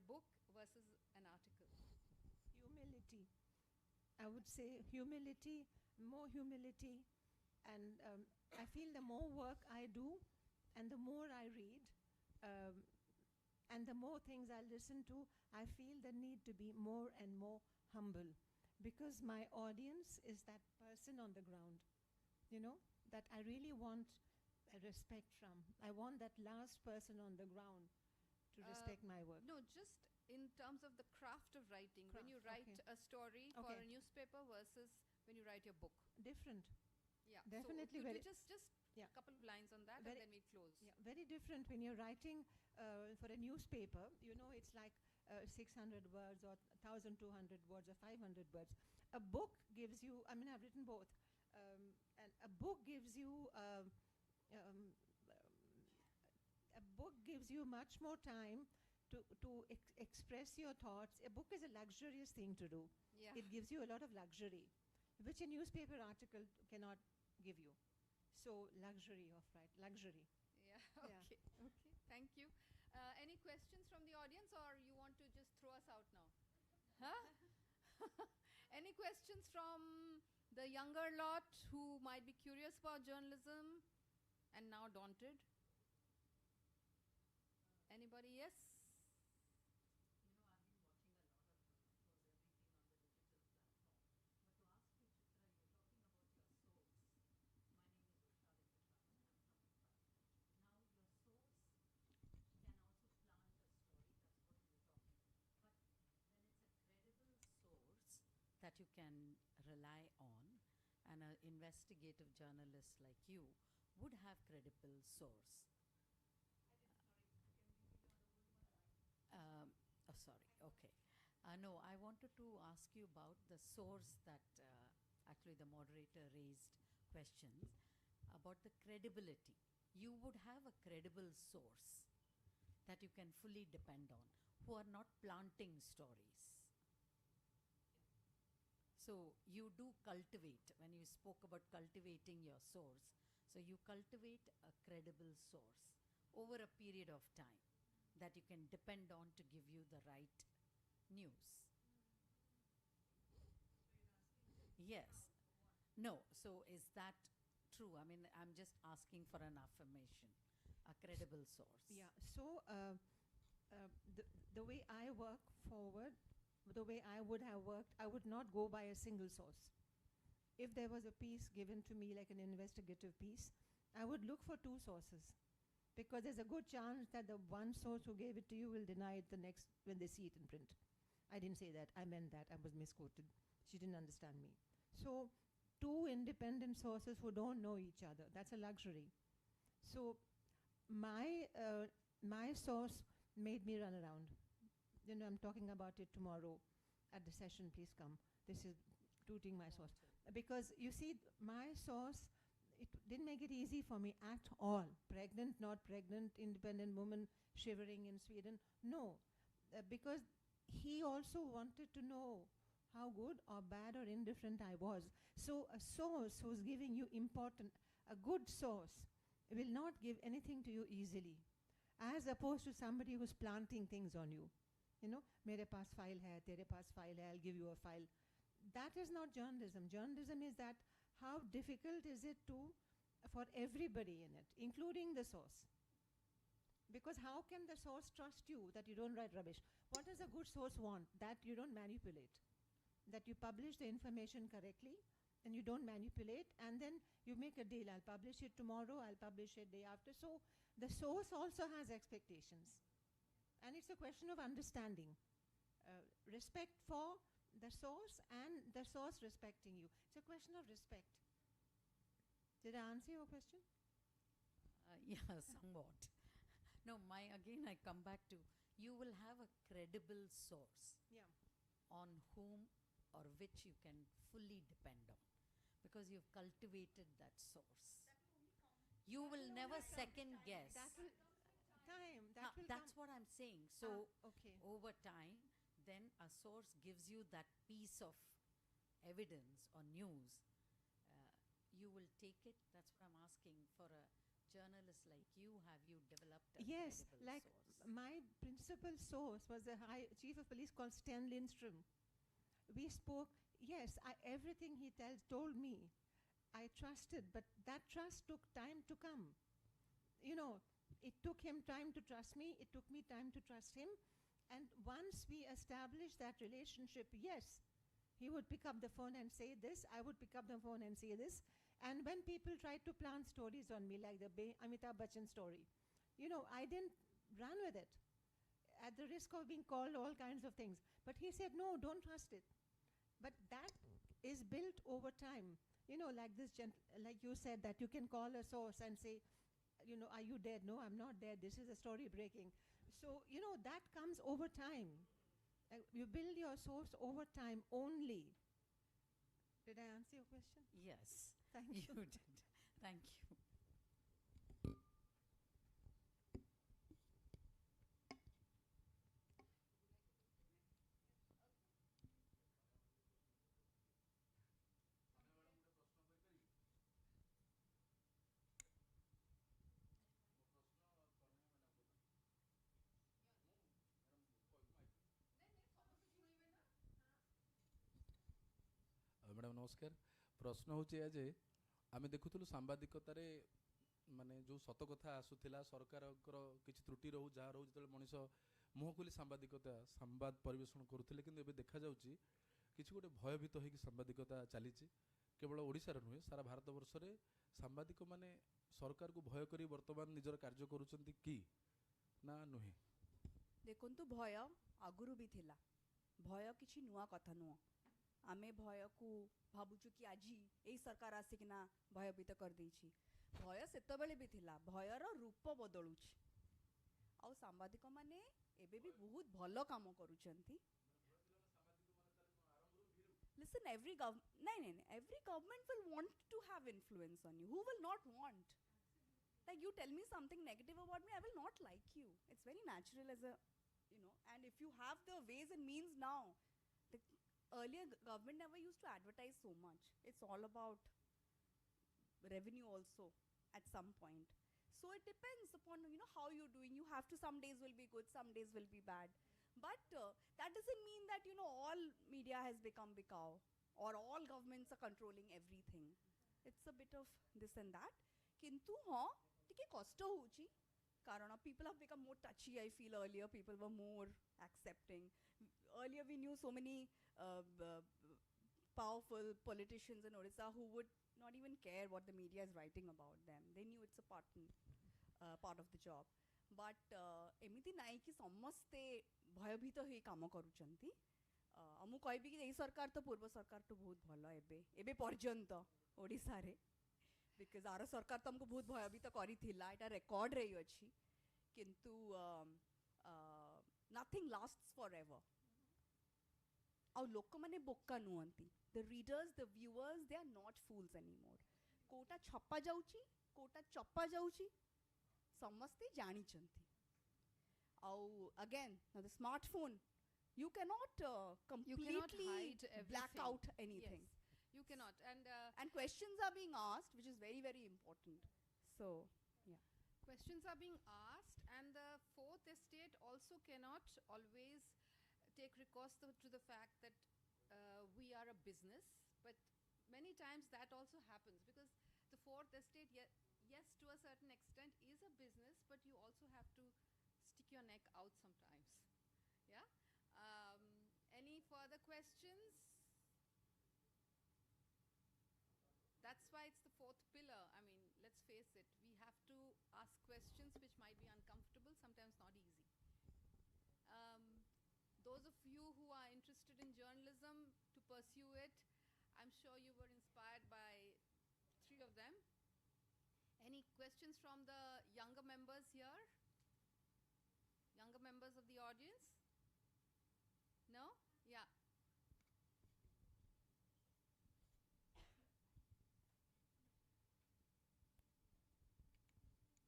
book versus an article? Humility. I would say humility, more humility. And I feel the more work I do and the more I read and the more things I listen to, I feel the need to be more and more humble, because my audience is that person on the ground, that I really want respect from. I want that last person on the ground to respect my work. No, just in terms of the craft of writing. When you write a story for a newspaper versus when you write your book. Different. Yeah. Definitely. So could you just a couple of lines on that and then we close. Yeah, very different when you're writing for a newspaper. It's like 600 words or 1,200 words or 500 words. A book gives you, I've written both. And a book gives you much more time to express your thoughts. A book is a luxurious thing to do. Yeah. It gives you a lot of luxury, which a newspaper article cannot give you. So luxury. Yeah. Okay. Okay. Thank you. Any questions from the audience, or you want to just throw us out now? Huh? Any questions from the younger lot who might be curious about journalism and now daunted? Anybody? Yes? That you can rely on, and an investigative journalist like you would have credible source. Sorry, okay. No, I wanted to ask you about the source that actually the moderator raised questions about the credibility. You would have a credible source that you can fully depend on, who are not planting stories. So you do cultivate, when you spoke about cultivating your source, so you cultivate a credible source over a period of time that you can depend on to give you the right news. Yes. No, so is that true? I'm just asking for an affirmation, a credible source. Yeah, so the way I work forward, the way I would have worked, I would not go by a single source. If there was a piece given to me, like an investigative piece, I would look for two sources. because there's a good chance that the one source who gave it to you will deny it the next when they see it in print. I didn't say that. I meant that. I was misquoted. She didn't understand me. So, two independent sources who don't know each other, that's a luxury. So, my source made me run around. You know, I'm talking about it tomorrow at the session. Please come. This is tooting my source. Because you see, my source, it didn't make it easy for me at all. Pregnant, not pregnant, independent woman shivering in Sweden. No, because he also wanted to know how good or bad or indifferent I was. So a source who's giving you a good source will not give anything to you easily, as opposed to somebody who's planting things on you. You know, mere paas file hai, tere paas file hai, I'll give you a file. That is not journalism. Journalism is that how difficult is it for everybody in it, including the source. Because how can the source trust you that you don't write rubbish? What does a good source want? That you don't manipulate. That you publish the information correctly and you don't manipulate, and then you make a deal. I'll publish it tomorrow, I'll publish it day after. So the source also has expectations. And it's a question of understanding. Respect for the source and the source respecting you. It's a question of respect. Did I answer your question? Yeah, somewhat. No, again I come back to, you will have a credible source. Yeah. On whom or which you can fully depend on, because you've cultivated that source. You will never second guess. That will That's what I'm saying. So okay. over time, then a source gives you that piece of evidence or news. You will take it. That's what I'm asking for a journalist like you. Have you developed a Yes, credible like source? my principal source was the High Chief of Police called Sten Lindstrom. We spoke, yes, everything he told me, I trusted, but that trust took time to come. You know, it took him time to trust me, it took me time to trust him, and once we established that relationship, yes, he would pick up the phone and say this, I would pick up the phone and say this, and when people tried to plant stories on me, like the Amitabh Bachchan story, you know, I didn't run with it, at the risk of being called all kinds of things. But he said, no, don't trust it. But that is built over time. You know, like like you said, that you can call a source and say, you know, are you dead? No, I'm not dead. This is a story breaking. So, you know, that comes over time. You build your source over time only. Did I answer your question? Yes. Thank You you. did. Thank you. Madam नमस्कार प्रश्न हूँ जे आम देखुलु सांबादिकतार माने जो सत कथा आसूला सरकार किसी त्रुटि रहू जहाँ रहू जो मनीष मुह खोली सांबादिकता संवाद परिवेषण करुले कि देखा जाऊँगी किसी गोटे भयभीत होगी सांबादिकता चली केवल ओडिशार नुहे सारा भारत वर्ष में सांबादिक माने सरकार को भय करी वर्तमान निजर कार्य करुचंती कि ना नुहे देखंतु भय आगुरु भी थिला भय किछि नुआ कथा नुह आमे भय को भाबुचु कि आज यही सरकार आसिकिना भयभीत कर देछि भय सेतबेले भी थिला भयर रूप बदलुछि आउ सांबादिक माने एबे भी बहुत भलो काम करूचंती listen every government will want to have influence on you. Who will not want? Like you tell me something negative about me, I will not like you. It's very natural as a, you know, and if you have the ways and means now, the earlier government never used to advertise so much. It's all about revenue also at some point. So it depends upon, you know, how you're doing. You have to, some days will be good, some days will be bad. But that doesn't mean that, you know, all media has become bikao or all governments are controlling everything. It's a bit of this and that. Kintu tike kosto hochi karan people have become more touchy. I feel earlier people were more accepting. Earlier we knew so many powerful politicians in Odisha who would not even care what the media is writing about them. They knew it's a part of the job. But एमिति नाई कि समस्ते भयभीत होई काम करूचंती मु कहबी कि एई सरकार तो पूर्व सरकार तो बहुत भलो एबे पर्यंत ओडिसा रे बिकॉज आर सरकार तो हमको बहुत भयभीत करिथिला एटा रेकॉर्ड रे अछि किंतु नथिंग लास्ट्स फॉरएवर आउ लोक माने बोक्का नुहंती the readers the viewers they are not fools anymore कोटा छप्पा जाउची कोटा चप्पा जाउची समस्ते जानी चंती आउ again the smartphone you cannot completely hide black everything. out anything. Yes, you cannot. And questions are being asked, which is very, very important. So, yeah. Questions are being asked, and the fourth estate also cannot always take recourse to the fact that we are a business, but many times that also happens because the fourth estate, yes, to a certain extent is a business, but you also have to stick your neck out sometimes. Yeah. Any further questions? That's why it's the fourth pillar. I mean, let's face it, we have to ask questions which might be uncomfortable, sometimes not easy. Those of you who are interested in journalism to pursue it, I'm sure you were inspired by 3 of them. Any questions from the younger members here? Younger members of the audience? No? Yeah.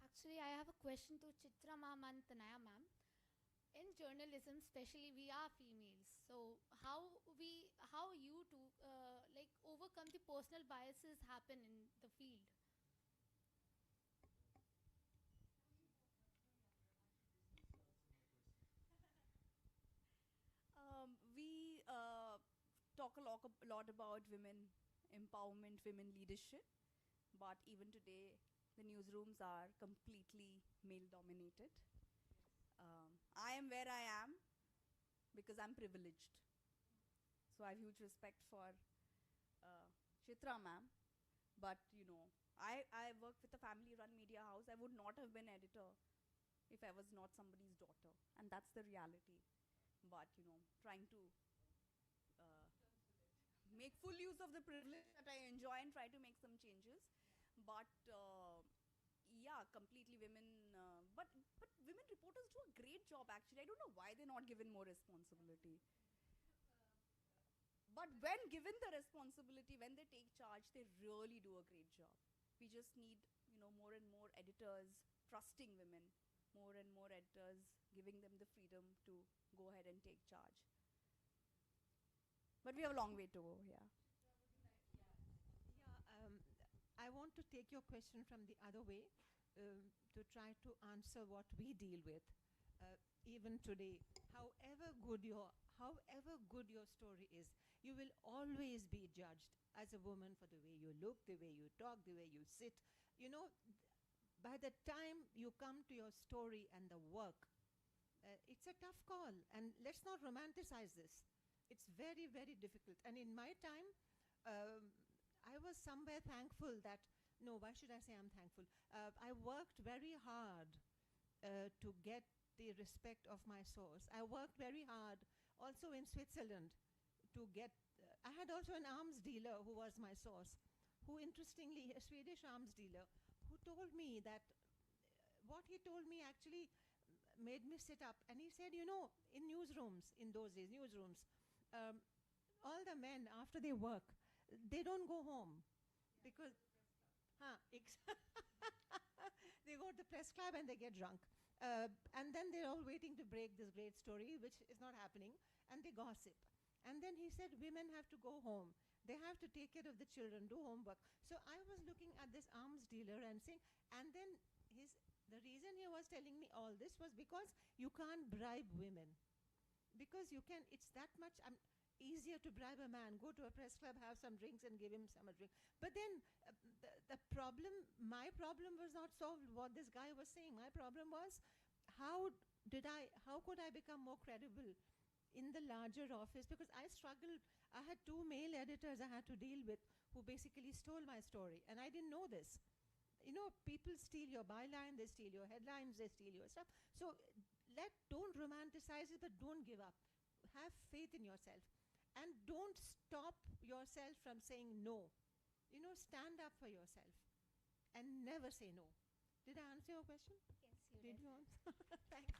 Actually, I have a question to Chitra ma'am and Tanaya ma'am. In journalism, especially, we are females. So, how you to like overcome the personal biases happen in the field? We talk a lot about women empowerment, women leadership, but even today, the newsrooms are completely male dominated. I am where I am because I'm privileged. So I have huge respect for Chitra ma'am, but I work with a family-run media house. I would not have been editor if I was not somebody's daughter, and that's the reality. But trying to make full use of the privilege that I enjoy and try to make some changes. But yeah, completely women. But women reporters do a great job actually. I don't know why they're not given more responsibility. But when given the responsibility, when they take charge, they really do a great job. We just need more and more editors trusting women, more and more editors giving them the freedom to go ahead and take charge. But we have a long way to go, yeah. I want to take your question from the other way to try to answer what we deal with even today. However good your story is, you will always be judged as a woman for the way you look, the way you talk, the way you sit. By the time you come to your story and the work, it's a tough call, and let's not romanticize this. It's very, very difficult. And in my time, I was somewhere thankful that, no, why should I say I'm thankful? I worked very hard to get the respect of my source. I worked very hard also in Switzerland to get, I had also an arms dealer who was my source, who interestingly, a Swedish arms dealer, who told me that what he told me actually made me sit up. And he said, in newsrooms, in those days, all the men, after they work, they don't go home because they go to the press club and they get drunk. And then they're all waiting to break this great story, which is not happening, and they gossip. And then he said, women have to go home. They have to take care of the children, do homework. So I was looking at this arms dealer and saying, and then the reason he was telling me all this was because you can't bribe women. Because it's that much easier to bribe a man, go to a press club, have some drinks and give him some drink. But then my problem was not solved what this guy was saying. My problem was, how could I become more credible in the larger office? Because I struggled. I had 2 male editors I had to deal with who basically stole my story. And I didn't know this. people steal your byline, they steal your headlines, they steal your stuff. So don't romanticize it, but don't give up. Have faith in yourself. And don't stop yourself from saying no. Stand up for yourself and never say no. Did I answer your question? Yes, you Did did. you answer? Thank you.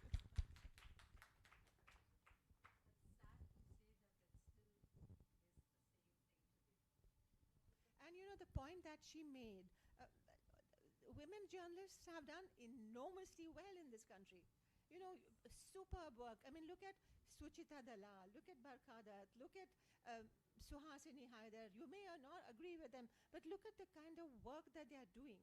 And the point that she made, women journalists have done enormously well in this country. Superb work. I mean, look at Suchita Dalal, look at Barkadat, look at Suhasini Haidar. You may or not agree with them, but look at the kind of work that they are doing.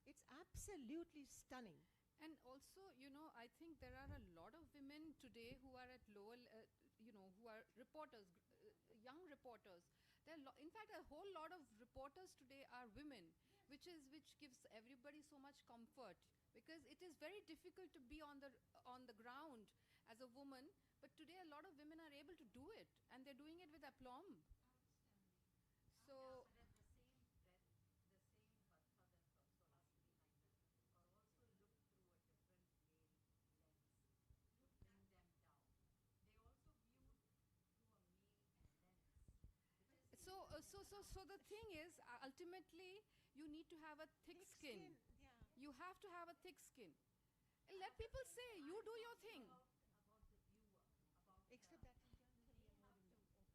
It's absolutely stunning. And also, I think there are a lot of women today who are at lower, who are reporters, young reporters. In fact, a whole lot of reporters today are women, which gives everybody so much comfort, because it is very difficult to be on the ground as a woman. But today, a lot of women are able to do it, and they're doing it with aplomb. So. So the thing is, ultimately, you need to have a thick skin. Yeah. You have to have a thick skin. And let people say, you do your thing. Except that in journalism we are more open.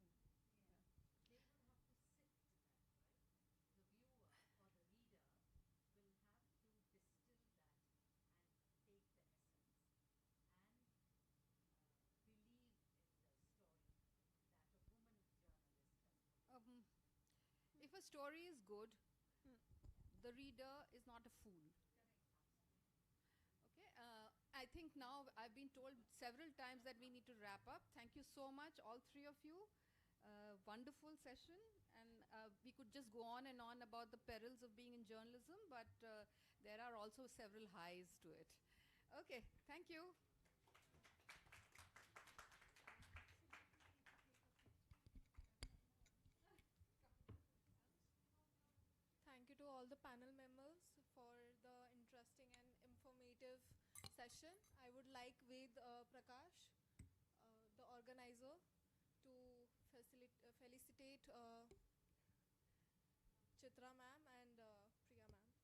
If a story is good, the reader is not a fool. Okay, I think now I've been told several times that we need to wrap up. Thank you so much, all three of you. Wonderful session, and we could just go on and on about the perils of being in journalism, but there are also several highs to it. Okay, thank you. Thank you to all the panel members for the interesting and informative session. I would like Ved Prakash, the organizer, to felicitate Chitra ma'am and Priya ma'am.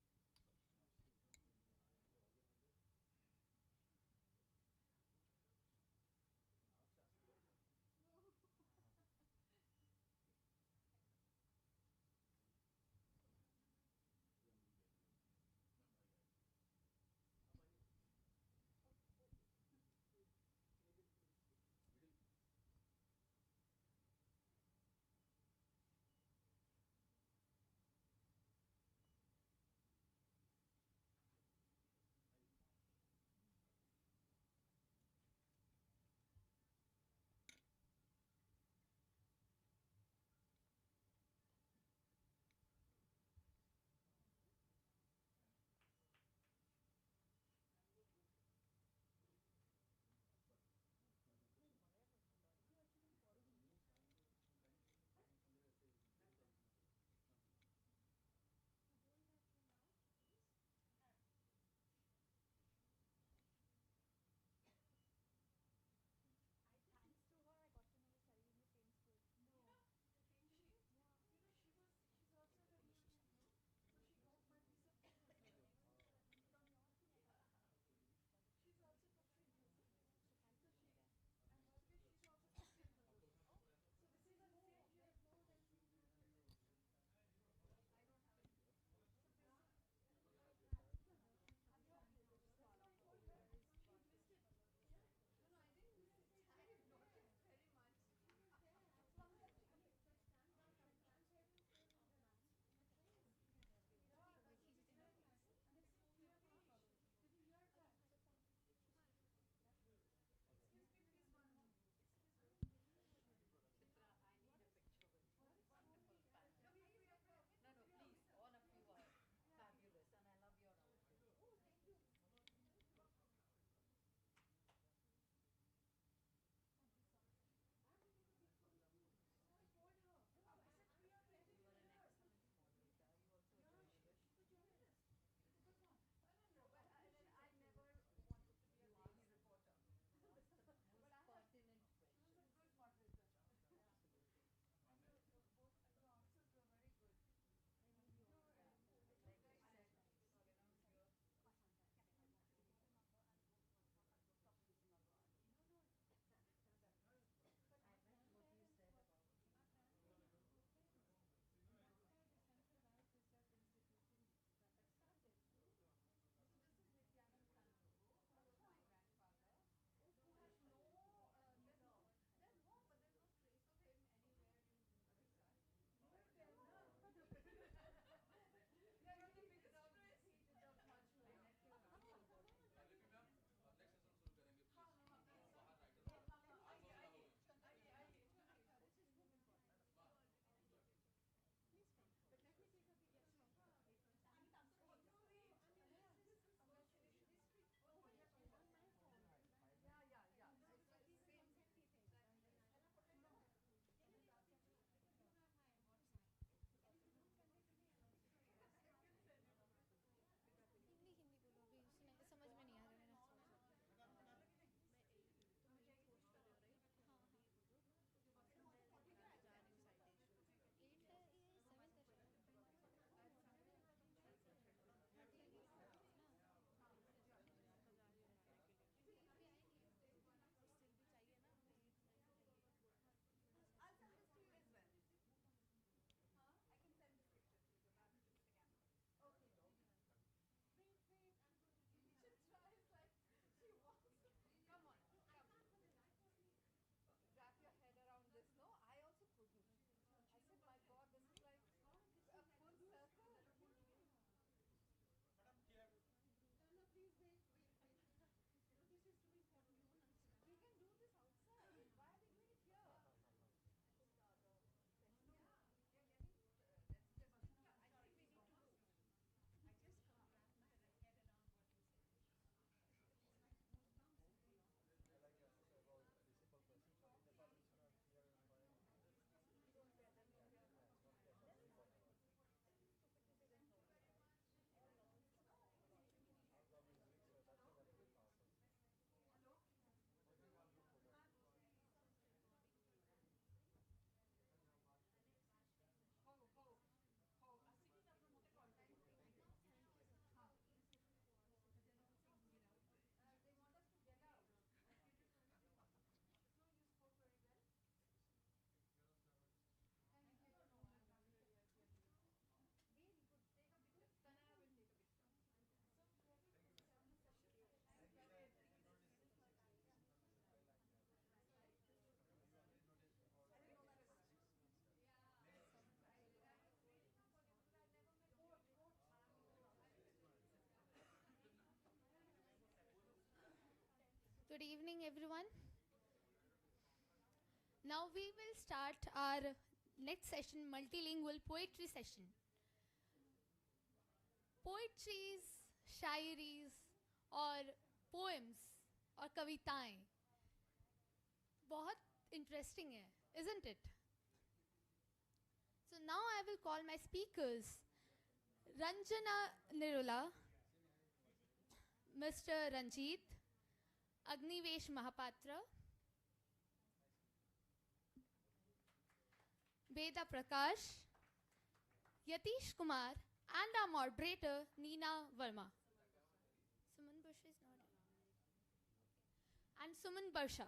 Good evening, everyone. Now we will start our next session, multilingual poetry session. Poetries, shairis, or poems, or kavitaएं बहुत interesting है, isn't it? So now I will call my speakers, Ranjana Nirula, Mr. Ranjit, Agnivesh Mahapatra, Veda Prakash, Yatish Kumar, and our moderator, Neena Verma. Suman Barsha is not here. And Suman Barsha.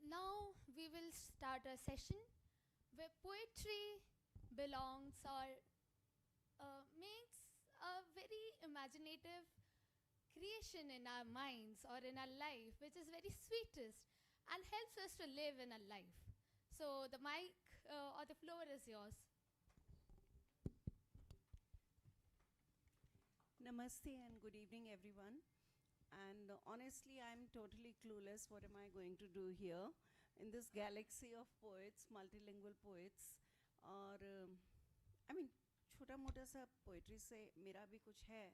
Now we will start a session where poetry belongs or makes a very imaginative creation in our minds or in our life, which is very sweetest and helps us to live in a life. So the mic or the floor is yours. Namaste and good evening, everyone. And honestly, I'm totally clueless. What am I going to do here in this galaxy of poets, multilingual poets? और I mean, छोटा मोटा सा poetry से मेरा भी कुछ है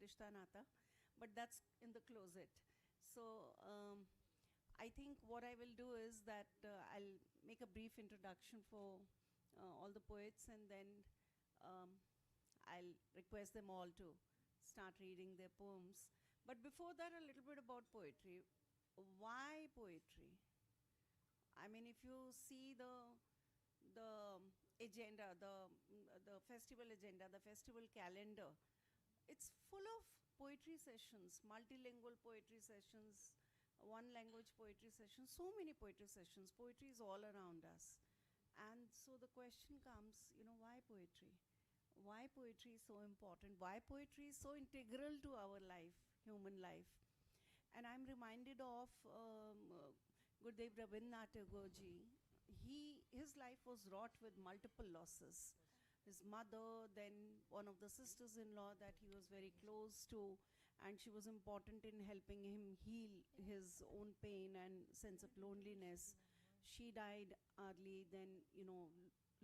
रिश्ता नाता, but that's in the closet. So I think what I will do is that I'll make a brief introduction for all the poets, and then I'll request them all to start reading their poems. But before that, a little bit about poetry. Why poetry? I mean, if you see the agenda, the festival agenda, the festival calendar, it's full of poetry sessions, multilingual poetry sessions, one language poetry sessions, so many poetry sessions. Poetry is all around us. And so the question comes, why poetry? Why poetry is so important? Why poetry is so integral to our life, human life? And I'm reminded of Gurudev Rabindranath Tagore ji. His life was wrought with multiple losses. His mother, then one of the sisters-in-law that he was very close to, and she was important in helping him heal his own pain and sense of loneliness. She died early, then,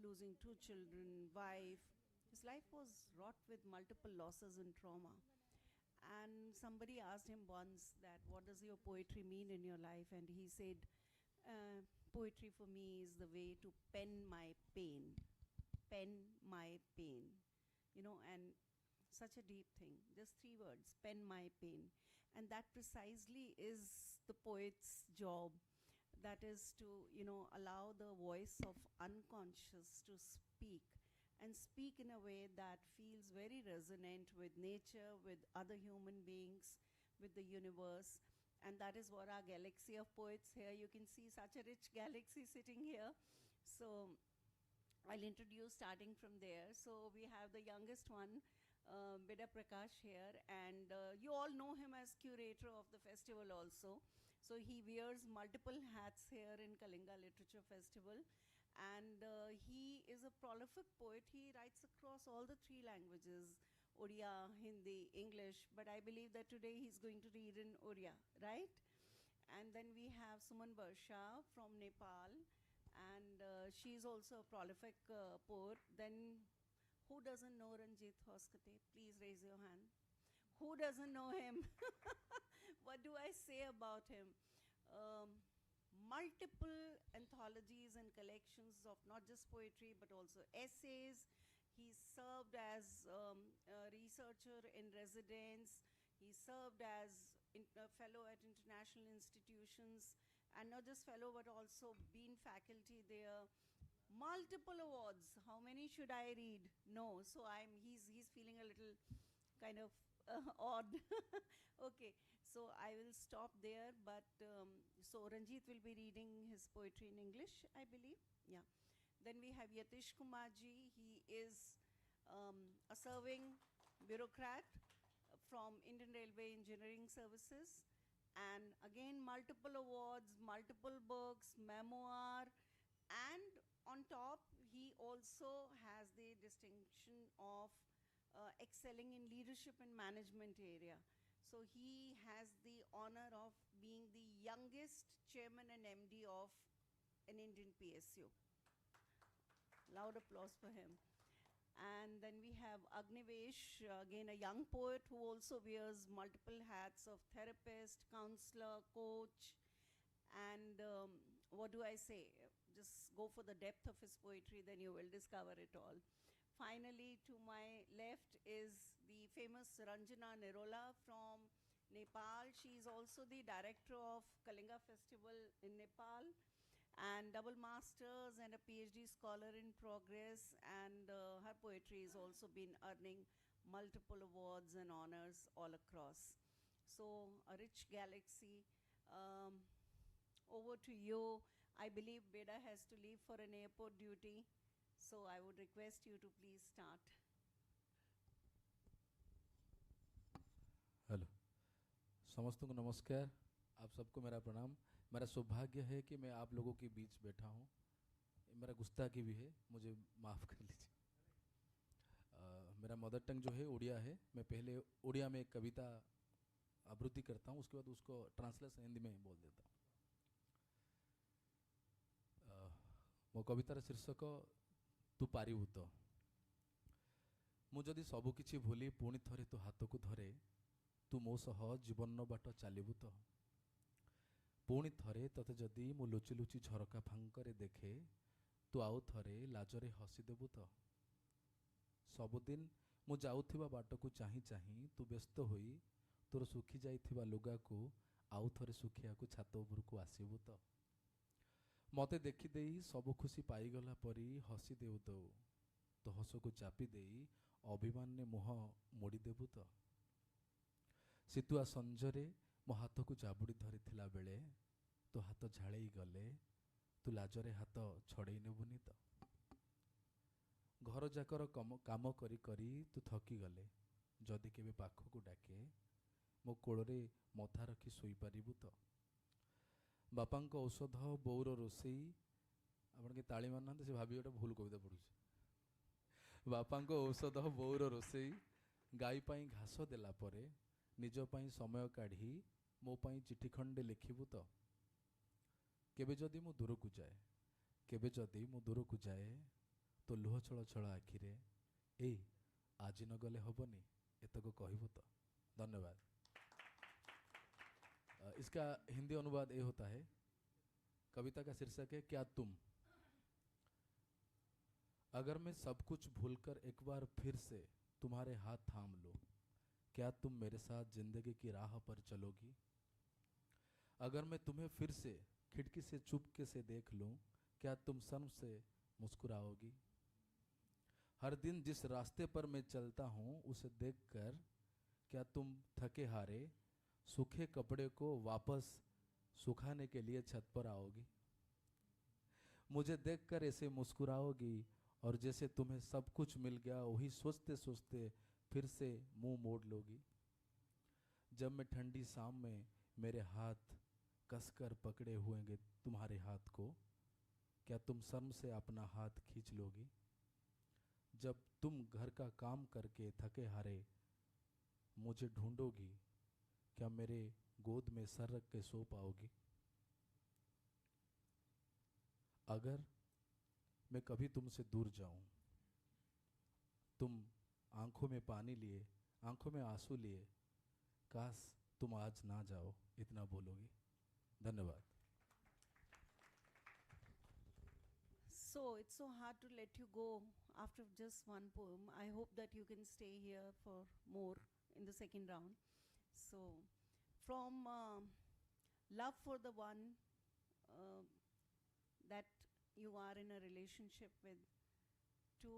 losing 2 children, wife. His life was wrought with multiple losses and trauma. And somebody asked him once that, what does your poetry mean in your life? And he said, poetry for me is the way to pen my pain. Pen my pain. And such a deep thing. Just 3 words, pen my pain. And that precisely is the poet's job. That is to, allow the voice of unconscious to speak, and speak in a way that feels very resonant with nature, with other human beings, with the universe. And that is what our galaxy of poets here, you can see such a rich galaxy sitting here. So I'll introduce starting from there. So we have the youngest one, Veda Prakash here, and you all know him as curator of the festival also. So he wears multiple hats here in Kalinga Literature Festival. And he is a prolific poet. He writes across all the 3 languages, Odia, Hindi, English, but I believe that today he's going to read in Odia, right? And then we have Suman Barsha from Nepal, and she's also a prolific poet. Then, who doesn't know Ranjit Hoskate? Please raise your hand. Who doesn't know him? What do I say about him? Multiple anthologies and collections of not just poetry but also essays. He served as a researcher in residence. He served as a fellow at international institutions, and not just fellow but also been faculty there. Multiple awards. How many should I read? No. So he's feeling a little kind of odd. Okay. So I will stop there. But so Ranjit will be reading his poetry in English, I believe. Yeah. Then we have Yatish Kumarji. He is a serving bureaucrat from Indian Railway Engineering Services. And again, multiple awards, multiple books, memoir. And on top, he also has the distinction of excelling in leadership and management area. So he has the honor of being the youngest chairman and MD of an Indian PSU. Loud applause for him. And then we have Agnivesh, again a young poet who also wears multiple hats of therapist, counselor, coach, and what do I say? Just go for the depth of his poetry, then you will discover it all. Finally, to my left is the famous Ranjana Nirola from Nepal. She is also the director of Kalinga Festival in Nepal, and double masters and a PhD scholar in progress, and her poetry has also been earning multiple awards and honors all across. So a rich galaxy. Over to you. I believe Beda has to leave for an airport duty, so I would request you to please start. Hello, समस्तों को नमस्कार। आप सबको मेरा प्रणाम। मेरा सौभाग्य है कि मैं आप लोगों के बीच बैठा हूँ। मेरा गुस्ताखी भी है, मुझे माफ़ कर लीजिए। मेरा मदर टंग जो है उड़िया है। मैं पहले उड़िया में एक कविता आवृत्ति करता हूँ, उसके बाद उसको ट्रांसलेशन हिंदी में बोल देता हूँ। मो कवितार शीर्षक तू पारिबु तो। मु जदि सबु किछि भूली पुणी थरे तो हाथकु धरे, तू मो सह जीवन बाट चालिबु तो। पुणी थरे तते जदि मु लुचि लुचि झरका फांकरे देखे, तू आउ थरे लाजरे हसी देबु तो। सबुदिन मु जाउथिबा बाटकु चाहि चाहि तू व्यस्त होई तोर सुखी जाइथिबा लुगाकु आउ थरे सुखियाकु छात उपरकु आसिबु तो। मते देखि देई सबु खुशी पाइगला परी हसी देउ तो। तो हसकु चापी देई अभिमान ने मुह मोड़ी देबु तो। शीतुआ संजरे मो हाथकु जाबुड़ी धरिथिला बेले तो हाथ झाड़ेई गले, तू लाजरे हाथ छड़ेई नेबुनी तो। घर जाकर काम करी करी तू थकी गले, जदि केबे पाखकु डाके मो कोड़रे मथा रखी सोई पारिबु तो। बापांक औषध बोर रोसई, आपण के ताली मारना से भाभी गोटे भूल कविता पढ़ुछ। बापांक औषध बोर रोसई, गाई पाई घास देला परे निज पाई समय काढ़ी मो पाई चिठी खंडे लिखिबु तो। केबे जदि मु दूरकु जाए, केबे जदि मु दूरकु जाए तो लुह छल छल आखिरे ए आज न गले हबनी एतक कहबु तो। धन्यवाद। इसका हिंदी अनुवाद ये होता है। कविता का शीर्षक है क्या तुम। अगर मैं सब कुछ भूलकर एक बार फिर से तुम्हारे हाथ थाम लूं, क्या तुम मेरे साथ जिंदगी की राह पर चलोगी। अगर मैं तुम्हें फिर से खिड़की से चुपके से देख लूं, क्या तुम शर्म से मुस्कुराओगी। हर दिन जिस रास्ते पर मैं चलता हूं उसे देखकर क्या तुम थके हारे सूखे कपड़े को वापस सुखाने के लिए छत पर आओगी। मुझे देखकर ऐसे मुस्कुराओगी और जैसे तुम्हें सब कुछ मिल गया वही सोचते सोचते फिर से मुंह मोड़ लोगी। जब मैं ठंडी शाम में मेरे हाथ कसकर पकड़े हुएंगे तुम्हारे हाथ को, क्या तुम शर्म से अपना हाथ खींच लोगी। जब तुम घर का काम करके थके हारे मुझे ढूंढोगी, क्या मेरे गोद में सर रख के सो पाओगी? अगर मैं कभी तुमसे दूर जाऊं, तुम आंखों में पानी लिए, आंखों में आंसू लिए, काश तुम आज ना जाओ, इतना बोलोगी। धन्यवाद। So it's so hard to let you go after just one poem. I hope that you can stay here for more in the second round. So from love for the one that you are in a relationship with, to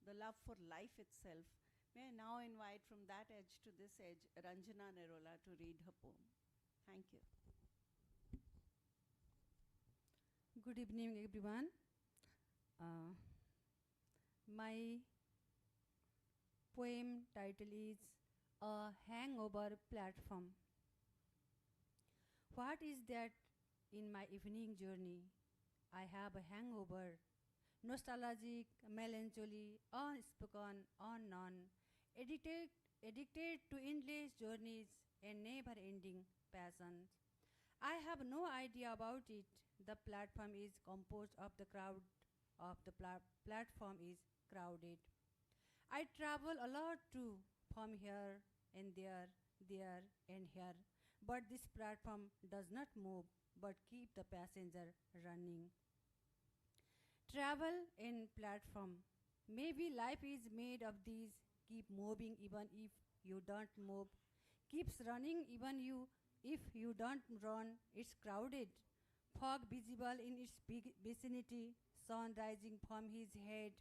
the love for life itself, may I now invite from that edge to this edge Ranjana Nerola to read her poem. Thank you. Good evening, everyone. My poem title is A Hangover Platform. What is that in my evening journey? I have a hangover, nostalgic, melancholy, unspoken, unknown, addicted to endless journeys and never-ending passions. I have no idea about it. The platform is composed of the crowd of the platform is crowded. I travel a lot too, from here and there and here. But this platform does not move, but keep the passenger running. Travel and platform. Maybe life is made of these. Keep moving even if you don't move. Keeps running even if you don't run. It's crowded. Fog visible in its big vicinity. Sun rising from his head.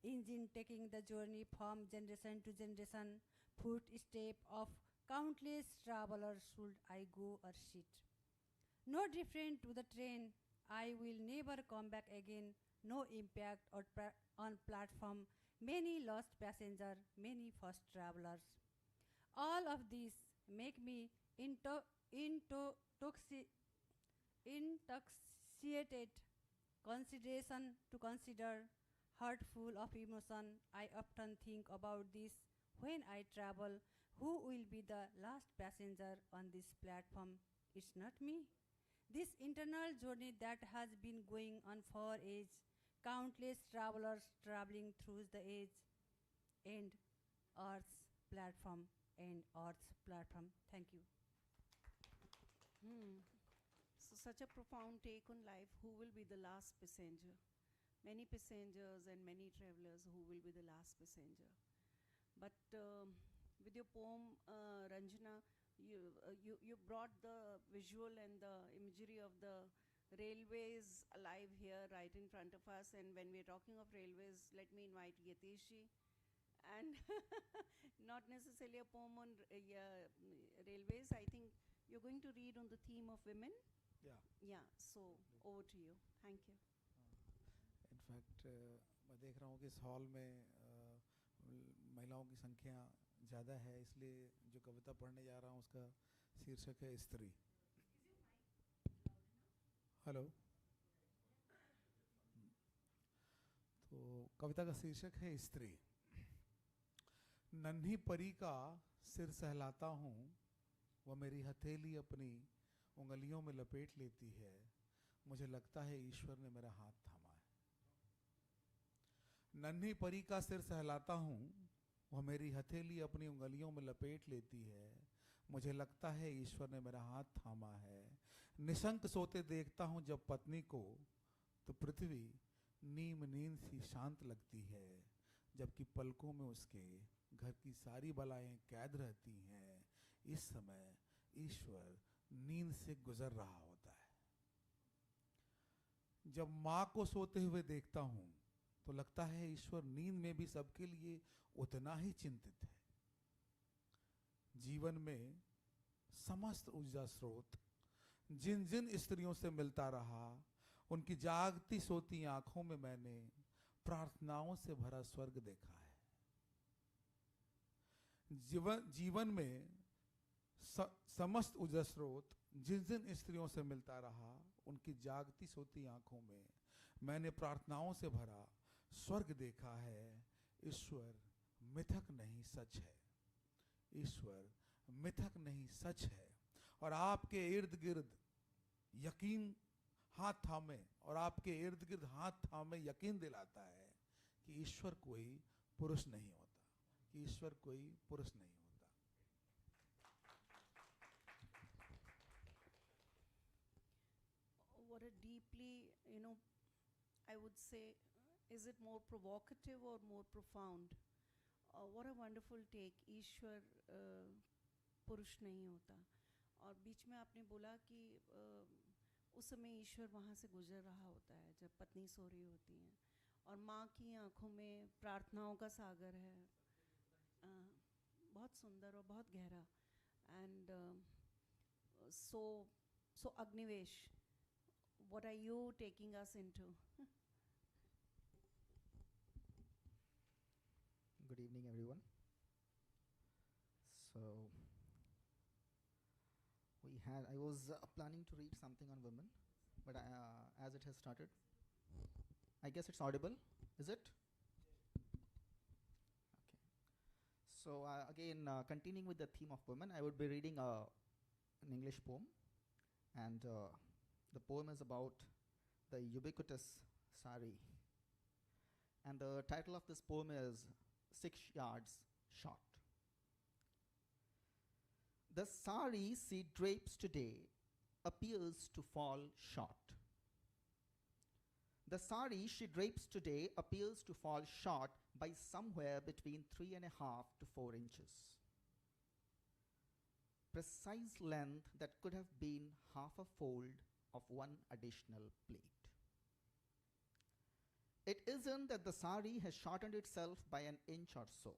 Engine taking the journey from generation to generation. Footstep of countless travelers should I go or sit. No different to the train. I will never come back again. No impact on platform. Many lost passengers, many first travelers. All of these make me intoxicated. Consideration to consider, heartful of emotion. I often think about this when I travel. Who will be the last passenger on this platform? It's not me. This internal journey that has been going on for age, countless travelers traveling through the age and Earth's platform and Earth's platform. Thank you. So such a profound take on life. Who will be the last passenger? Many passengers and many travelers. Who will be the last passenger? But with your poem, Ranjana, you brought the visual and the imagery of the railways alive here right in front of us. And when we're talking of railways, let me invite Yateshji. And not necessarily a poem on railways. I think you're going to read on the theme of women. Yeah. Yeah, so over to you. Thank you. In fact मैं देख रहा हूँ कि इस hall में महिलाओं की संख्या ज़्यादा है, इसलिए जो कविता पढ़ने जा रहा हूँ उसका शीर्षक है स्त्री। हेलो। तो कविता का शीर्षक है स्त्री। नन्ही परी का सिर सहलाता हूँ, वह मेरी हथेली अपनी उंगलियों में लपेट लेती है, मुझे लगता है ईश्वर ने मेरा हाथ थामा है। नन्ही परी का सिर सहलाता हूँ, वह मेरी हथेली अपनी उंगलियों में लपेट लेती है, मुझे लगता है ईश्वर ने मेरा हाथ थामा है। निशंक सोते देखता हूँ जब पत्नी को, तो पृथ्वी नीम नींद सी शांत लगती है, जबकि पलकों में उसके घर की सारी बलाएं कैद रहती हैं। इस समय ईश्वर नींद से गुजर रहा होता है। जब माँ को सोते हुए देखता हूँ तो लगता है ईश्वर नींद में भी सबके लिए उतना ही चिंतित है। जीवन में समस्त ऊर्जा स्रोत जिन जिन स्त्रियों से मिलता रहा, उनकी जागती सोती आंखों में मैंने प्रार्थनाओं से भरा स्वर्ग देखा है। जीवन में समस्त ऊर्जा स्रोत जिन जिन स्त्रियों से मिलता रहा, उनकी जागती सोती आंखों में मैंने प्रार्थनाओं से भरा स्वर्ग देखा है। ईश्वर मिथक नहीं सच है, ईश्वर मिथक नहीं सच है। और आपके इर्द गिर्द यकीन हाथ थामे, और आपके इर्द गिर्द हाथ थामे यकीन दिलाता है कि ईश्वर कोई पुरुष नहीं होता, कि ईश्वर कोई पुरुष नहीं होता। What a deeply, I would say, is it more provocative or more profound? What a wonderful take. ईश्वर पुरुष नहीं होता। और बीच में आपने बोला कि उस समय ईश्वर वहाँ से गुजर रहा होता है जब पत्नी सो रही होती हैं, और माँ की आँखों में प्रार्थनाओं का सागर है। बहुत सुंदर और बहुत गहरा। And so Agnivesh, what are you taking us into? Good evening, everyone. So, I was planning to read something on women, but as it has started, I guess it's audible, is it? Okay. So, again, continuing with the theme of women, I would be reading an English poem, and the poem is about the ubiquitous sari. And the title of this poem is 6 yards short. The sari she drapes today appears to fall short. The sari she drapes today appears to fall short by somewhere between 3.5 to 4 inches. Precise length that could have been half a fold of one additional plate. It isn't that the sari has shortened itself by an inch or so.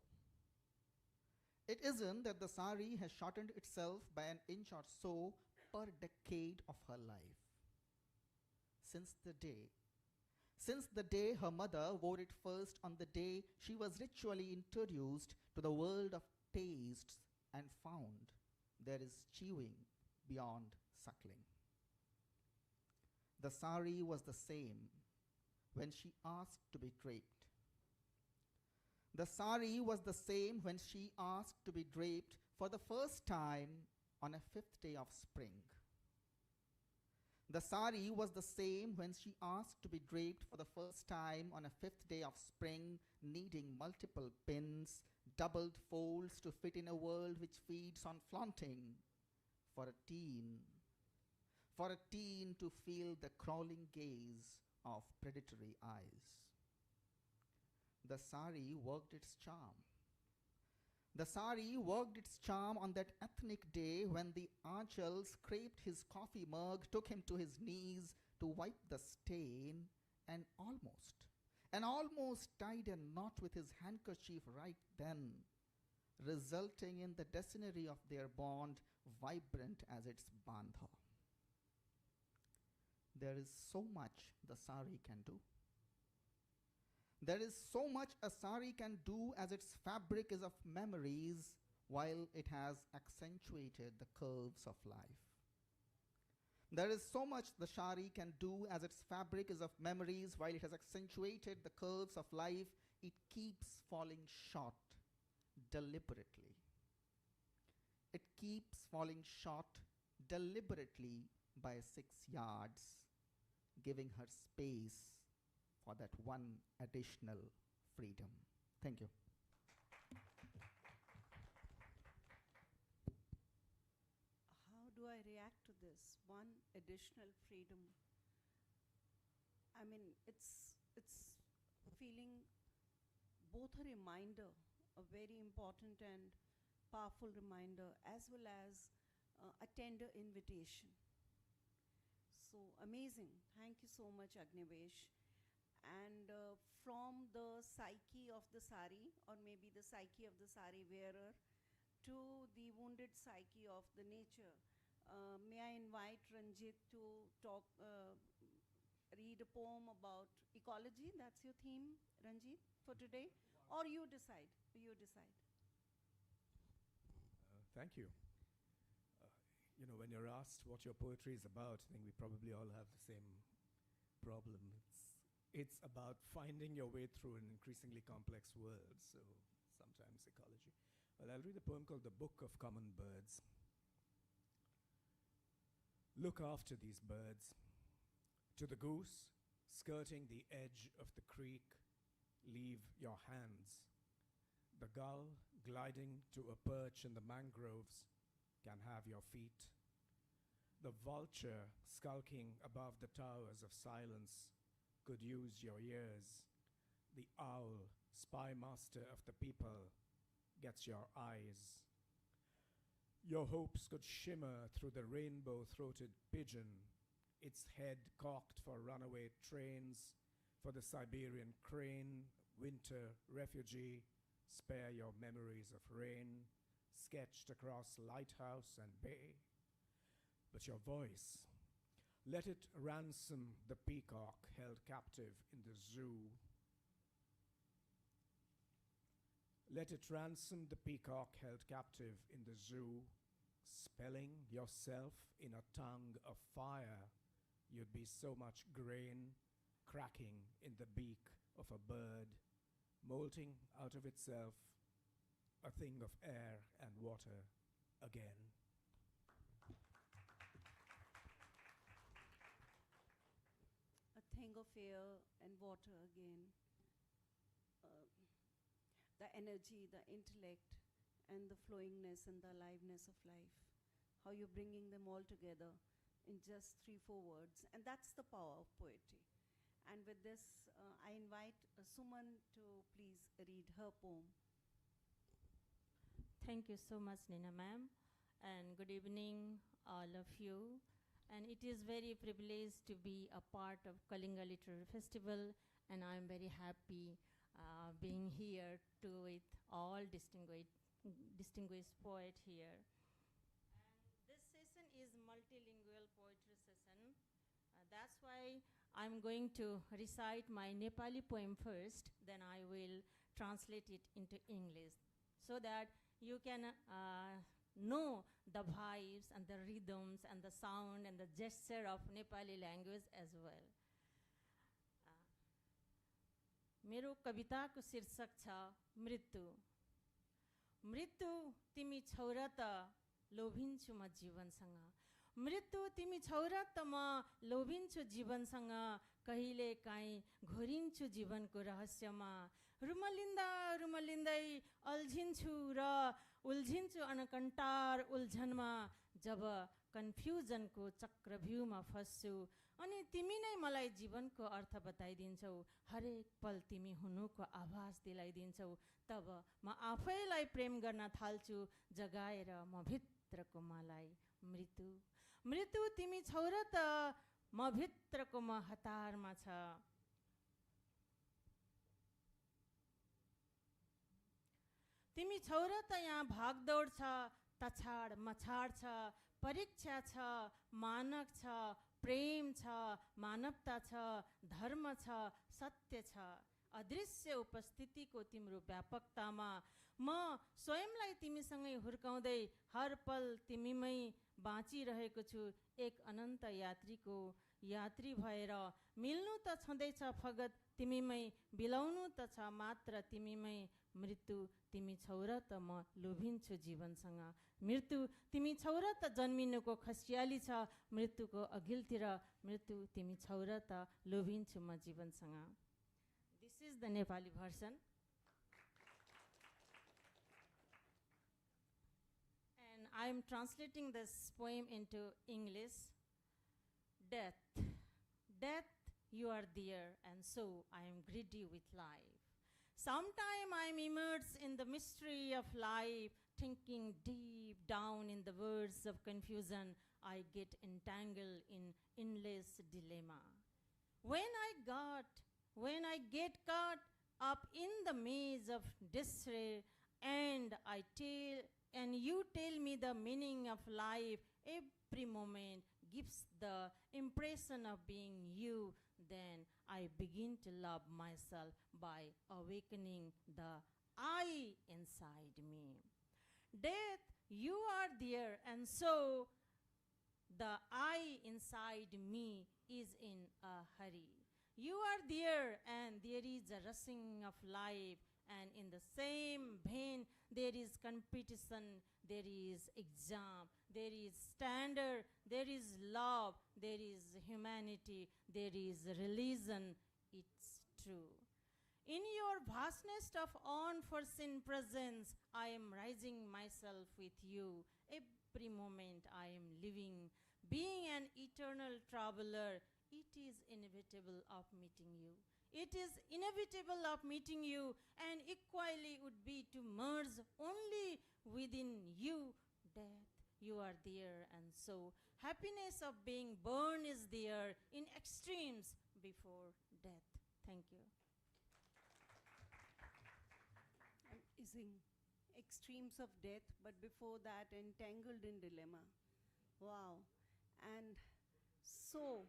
It isn't that the sari has shortened itself by an inch or so per decade of her life. Since the day her mother wore it first, on the day she was ritually introduced to the world of tastes and found there is chewing beyond suckling. The sari was the same when she asked to be draped. The sari was the same when she asked to be draped for the first time on a 5th day of spring. The sari was the same when she asked to be draped for the first time on a 5th day of spring, needing multiple pins, doubled folds to fit in a world which feeds on flaunting, for a teen to feel the crawling gaze of predatory eyes. The sari worked its charm. The sari worked its charm on that ethnic day when the Anchal scraped his coffee mug, took him to his knees to wipe the stain, and almost tied a knot with his handkerchief right then, resulting in the destiny of their bond vibrant as its bandha. There is so much the sari can do. There is so much a sari can do as its fabric is of memories while it has accentuated the curves of life. There is so much the sari can do as its fabric is of memories while it has accentuated the curves of life. It keeps falling short deliberately. It keeps falling short deliberately by 6 yards, giving her space for that one additional freedom. Thank you. How do I react to this? One additional freedom. I mean, it's feeling both a reminder, a very important and powerful reminder, as well as a tender invitation. So amazing. Thank you so much, Agnivesh. And from the psyche of the sari, or maybe the psyche of the sari wearer, to the wounded psyche of the nature, may I invite Ranjit to talk, read a poem about ecology? That's your theme, Ranjit, for today? Or you decide, you decide. Thank you. When you're asked what your poetry is about, I think we probably all have the same problem. it's about finding your way through an increasingly complex world, so sometimes ecology. Well, I'll read a poem called The Book of Common Birds. Look after these birds. To the goose, skirting the edge of the creek, leave your hands. The gull, gliding to a perch in the mangroves, can have your feet. The vulture, skulking above the towers of silence, could use your ears. The owl, spy master of the people, gets your eyes. Your hopes could shimmer through the rainbow-throated pigeon, its head cocked for runaway trains, for the Siberian crane, winter refugee. Spare your memories of rain, sketched across lighthouse and bay. But your voice, let it ransom the peacock held captive in the zoo. Let it ransom the peacock held captive in the zoo, spelling yourself in a tongue of fire. You'd be so much grain cracking in the beak of a bird, molting out of itself a thing of air and water again. A thing of air and water again. The energy, the intellect, and the flowingness and the aliveness of life. How you're bringing them all together in just 3-4 words. And that's the power of poetry. And with this, I invite Suman to please read her poem. Thank you so much, Nina ma'am, and good evening, all of you. And it is very privileged to be a part of Kalinga Literary Festival, and I'm very happy being here to with all distinguished poet here. And this session is multilingual poetry session. That's why I'm going to recite my Nepali poem first, then I will translate it into English, so that you can know the vibes and the rhythms and the sound and the gesture of Nepali language as well. मेरो कविताको शीर्षक छ मृत्यु। मृत्यु तिमी छौ र त लोभिन्छु म जीवनसँग। मृत्यु तिमी छौ र त म लोभिन्छु जीवनसँग। कहिले काहीँ घोरिन्छु जीवनको रहस्यमा। रुमलिन्दा रुमलिन्दै अल्झिन्छु र उल्झिन्छु अनकन्टार उल्झनमा। जब कन्फ्युजनको चक्रव्यूहमा फस्छु अनि तिमी नै मलाई जीवनको अर्थ बताइदिन्छौ। हरेक पल तिमी हुनुको आभास दिलाइदिन्छौ। तब म आफैलाई प्रेम गर्न थाल्छु जगाएर म भित्रको मलाई। मृत्यु मृत्यु तिमी छौ र त म भित्रको म हतारमा छ। तिमी छौ र त यहाँ भागदौड छ, तछाड मछाड छ, परीक्षा छ, मानक छ, प्रेम छ, मानवता छ, धर्म छ, सत्य छ। अदृश्य उपस्थितिको तिम्रो व्यापकतामा म स्वयंलाई तिमीसँगै हुर्काउँदै हर पल तिमीमै बाँचिरहेको छु। एक अनन्त यात्रीको यात्री भएर मिल्नु त छँदैछ फगत तिमीमै, बिलाउनु त छ मात्र तिमीमै। मृत्यु तिमी छौ र त म लोभिन्छु जीवनसँग। मृत्यु तिमी छौ र त जन्मिनुको खसियाली छ। मृत्युको अघिल्तिर मृत्यु तिमी छौ र त लोभिन्छु म जीवनसँग। This is the Nepali version. And I am translating this poem into English. Death, death, you are there, and so I am greedy with life. Sometime I am immersed in the mystery of life, thinking deep down in the words of confusion. I get entangled in endless dilemma. When I get caught up in the maze of despair, and you tell me the meaning of life, every moment gives the impression of being you, then I begin to love myself by awakening the I inside me. Death, you are there, and so the I inside me is in a hurry. You are there, and there is a rushing of life, and in the same vein, there is competition, there is exam, there is standard, there is love, there is humanity, there is religion. It's true. In your vastness of unforeseen presence, I am rising myself with you. Every moment I am living, being an eternal traveler, it is inevitable of meeting you. It is inevitable of meeting you, and equally would be to merge only within you. Death, you are there, and so happiness of being born is there in extremes before death. Thank you. Amazing. Extremes of death, but before that, entangled in dilemma. Wow. And so,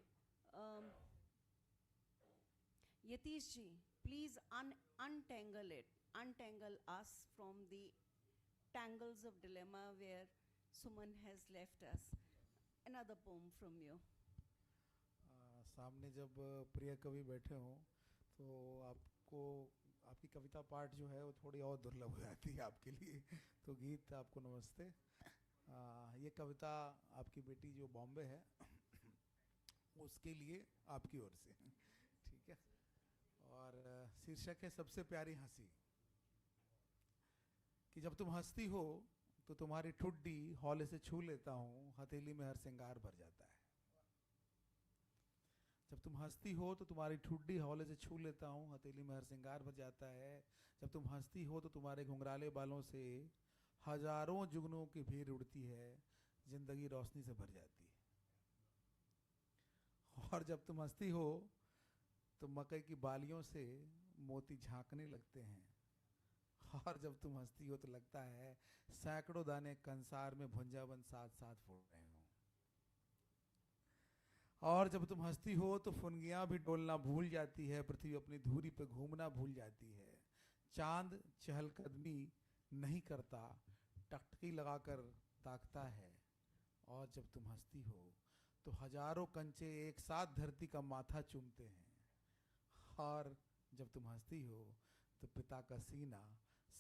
Yatish ji, please untangle it. Untangle us from the tangles of dilemma where Suman has left us. Another poem from you. सामने जब प्रिय कवि बैठे हों तो आपको आपकी कविता पाठ जो है वो थोड़ी और दुर्लभ हो जाती है आपके लिए। तो गीत आपको नमस्ते। ये कविता आपकी बेटी जो बॉम्बे है उसके लिए आपकी ओर से, ठीक है। और शीर्षक है सबसे प्यारी हंसी। कि जब तुम हंसती हो तो तुम्हारी ठुड्डी हौले से छू लेता हूँ, हथेली में हर श्रृंगार भर जाता है। जब तुम हंसती हो तो तुम्हारी ठुड्डी हौले से छू लेता हूँ, हथेली में हर श्रृंगार भर जाता है। जब तुम हंसती हो तो तुम्हारे घुंघराले बालों से हजारों जुगनों की भीड़ उड़ती है, जिंदगी रोशनी से भर जाती है। और जब तुम हंसती हो तो मकई की बालियों से मोती झांकने लगते हैं। और जब तुम हंसती हो तो लगता है सैकड़ों दाने कंसार में भुंजावन साथ साथ फोड़ रहे हो। और जब तुम हंसती हो तो फुनगियां भी डोलना भूल जाती है, पृथ्वी अपनी धुरी पे घूमना भूल जाती है। चांद चहलकदमी नहीं करता, टकटकी लगाकर ताकता है। और जब तुम हंसती हो तो हजारों कंचे एक साथ धरती का माथा चूमते हैं। और जब तुम हंसती हो तो पिता का सीना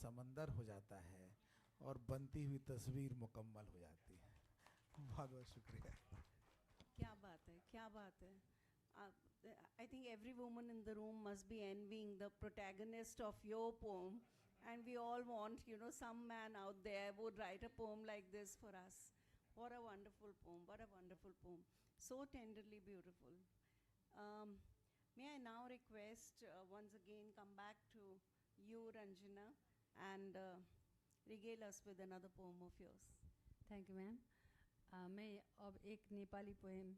समंदर हो जाता है और बनती हुई तस्वीर मुकम्मल हो जाती है। बहुत बहुत शुक्रिया। क्या बात है, क्या बात है। I think every woman in the room must be envying the protagonist of your poem, and we all want, some man out there would write a poem like this for us. What a wonderful poem, what a wonderful poem. So tenderly beautiful. May I now request, once again, come back to you, Ranjana, and regale us with another poem of yours. Thank you ma'am. मैं अब एक Nepali poem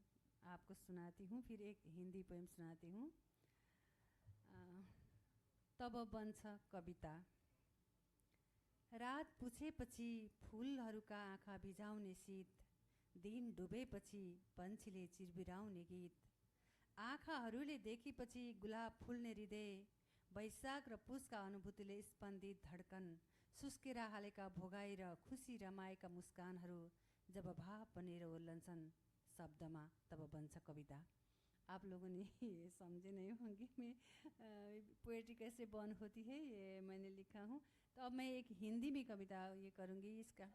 आपको सुनाती हूँ, फिर एक Hindi poem सुनाती हूँ। तब बन्छ कविता। रात पुछेपछि फुलहरूका आँखा बिझाउने शीत, दिन डुबेपछि पन्छीले चिरबिराउने गीत, आँखाहरूले देखेपछि गुलाब फुल्ने हृदय, वैशाख र पुसका अनुभूतिले स्पन्दित धड्कन, सुस्केर हालेका भोगाई र खुसी रमाएका मुस्कानहरू जब भाव बनेर ओर्लन्छन् शब्दमा, तब बन्छ कविता। आप लोगों ने ये समझे नहीं होंगे मैं पोएट्री कैसे बर्न होती है, ये मैंने लिखा हूँ। तो अब मैं एक हिंदी में कविता ये करूँगी इसका।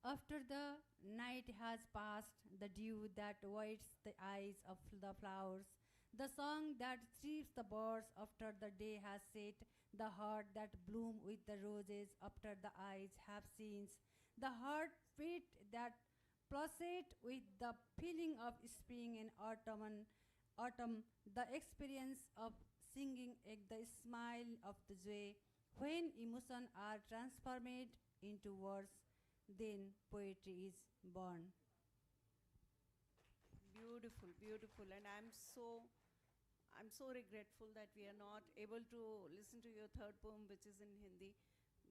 After the night has passed, the dew that whites the eyes of the flowers, the song that thrills the birds after the day has set, the heart that bloom with the roses after the eyes have seen, the heartbeat that pulsate with the feeling of spring and autumn, the experience of singing at the smile of the joy, when emotions are transformed into words, then poetry is born. Beautiful, beautiful. And I'm so regretful that we are not able to listen to your third poem, which is in Hindi.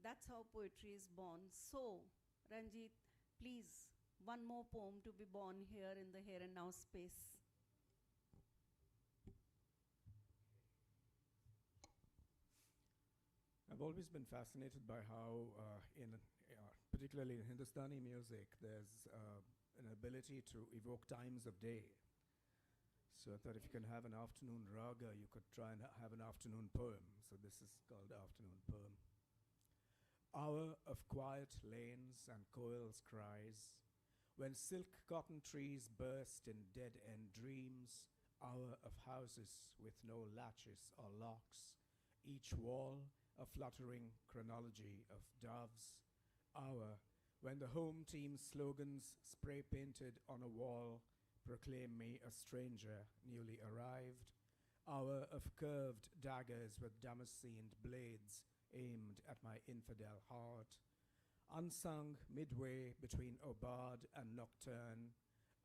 That's how poetry is born. So, Ranjit, please one more poem to be born here in the here and now space. I've always been fascinated by how, particularly in Hindustani music, there's an ability to evoke times of day. So I thought if you can have an afternoon raga, you could try and have an afternoon poem. So this is called Afternoon Poem. Hour of quiet lanes and coils' cries, when silk cotton trees burst in dead-end dreams. Hour of houses with no latches or locks, each wall a fluttering chronology of doves. Hour when the home team slogans spray-painted on a wall proclaim me a stranger newly arrived. Hour of curved daggers with damascened blades aimed at my infidel heart. Unsung midway between aubade and nocturne.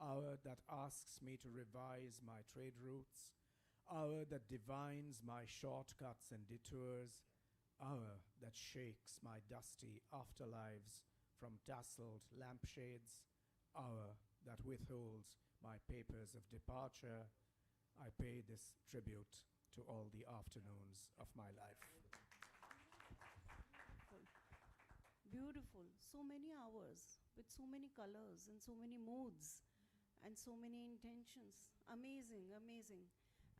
Hour that asks me to revise my trade routes. Hour that divines my shortcuts and detours. Hour that shakes my dusty afterlives from tasseled lampshades. Hour that withholds my papers of departure. I pay this tribute to all the afternoons of my life. Beautiful. So many hours with so many colors and so many moods and so many intentions. Amazing, amazing.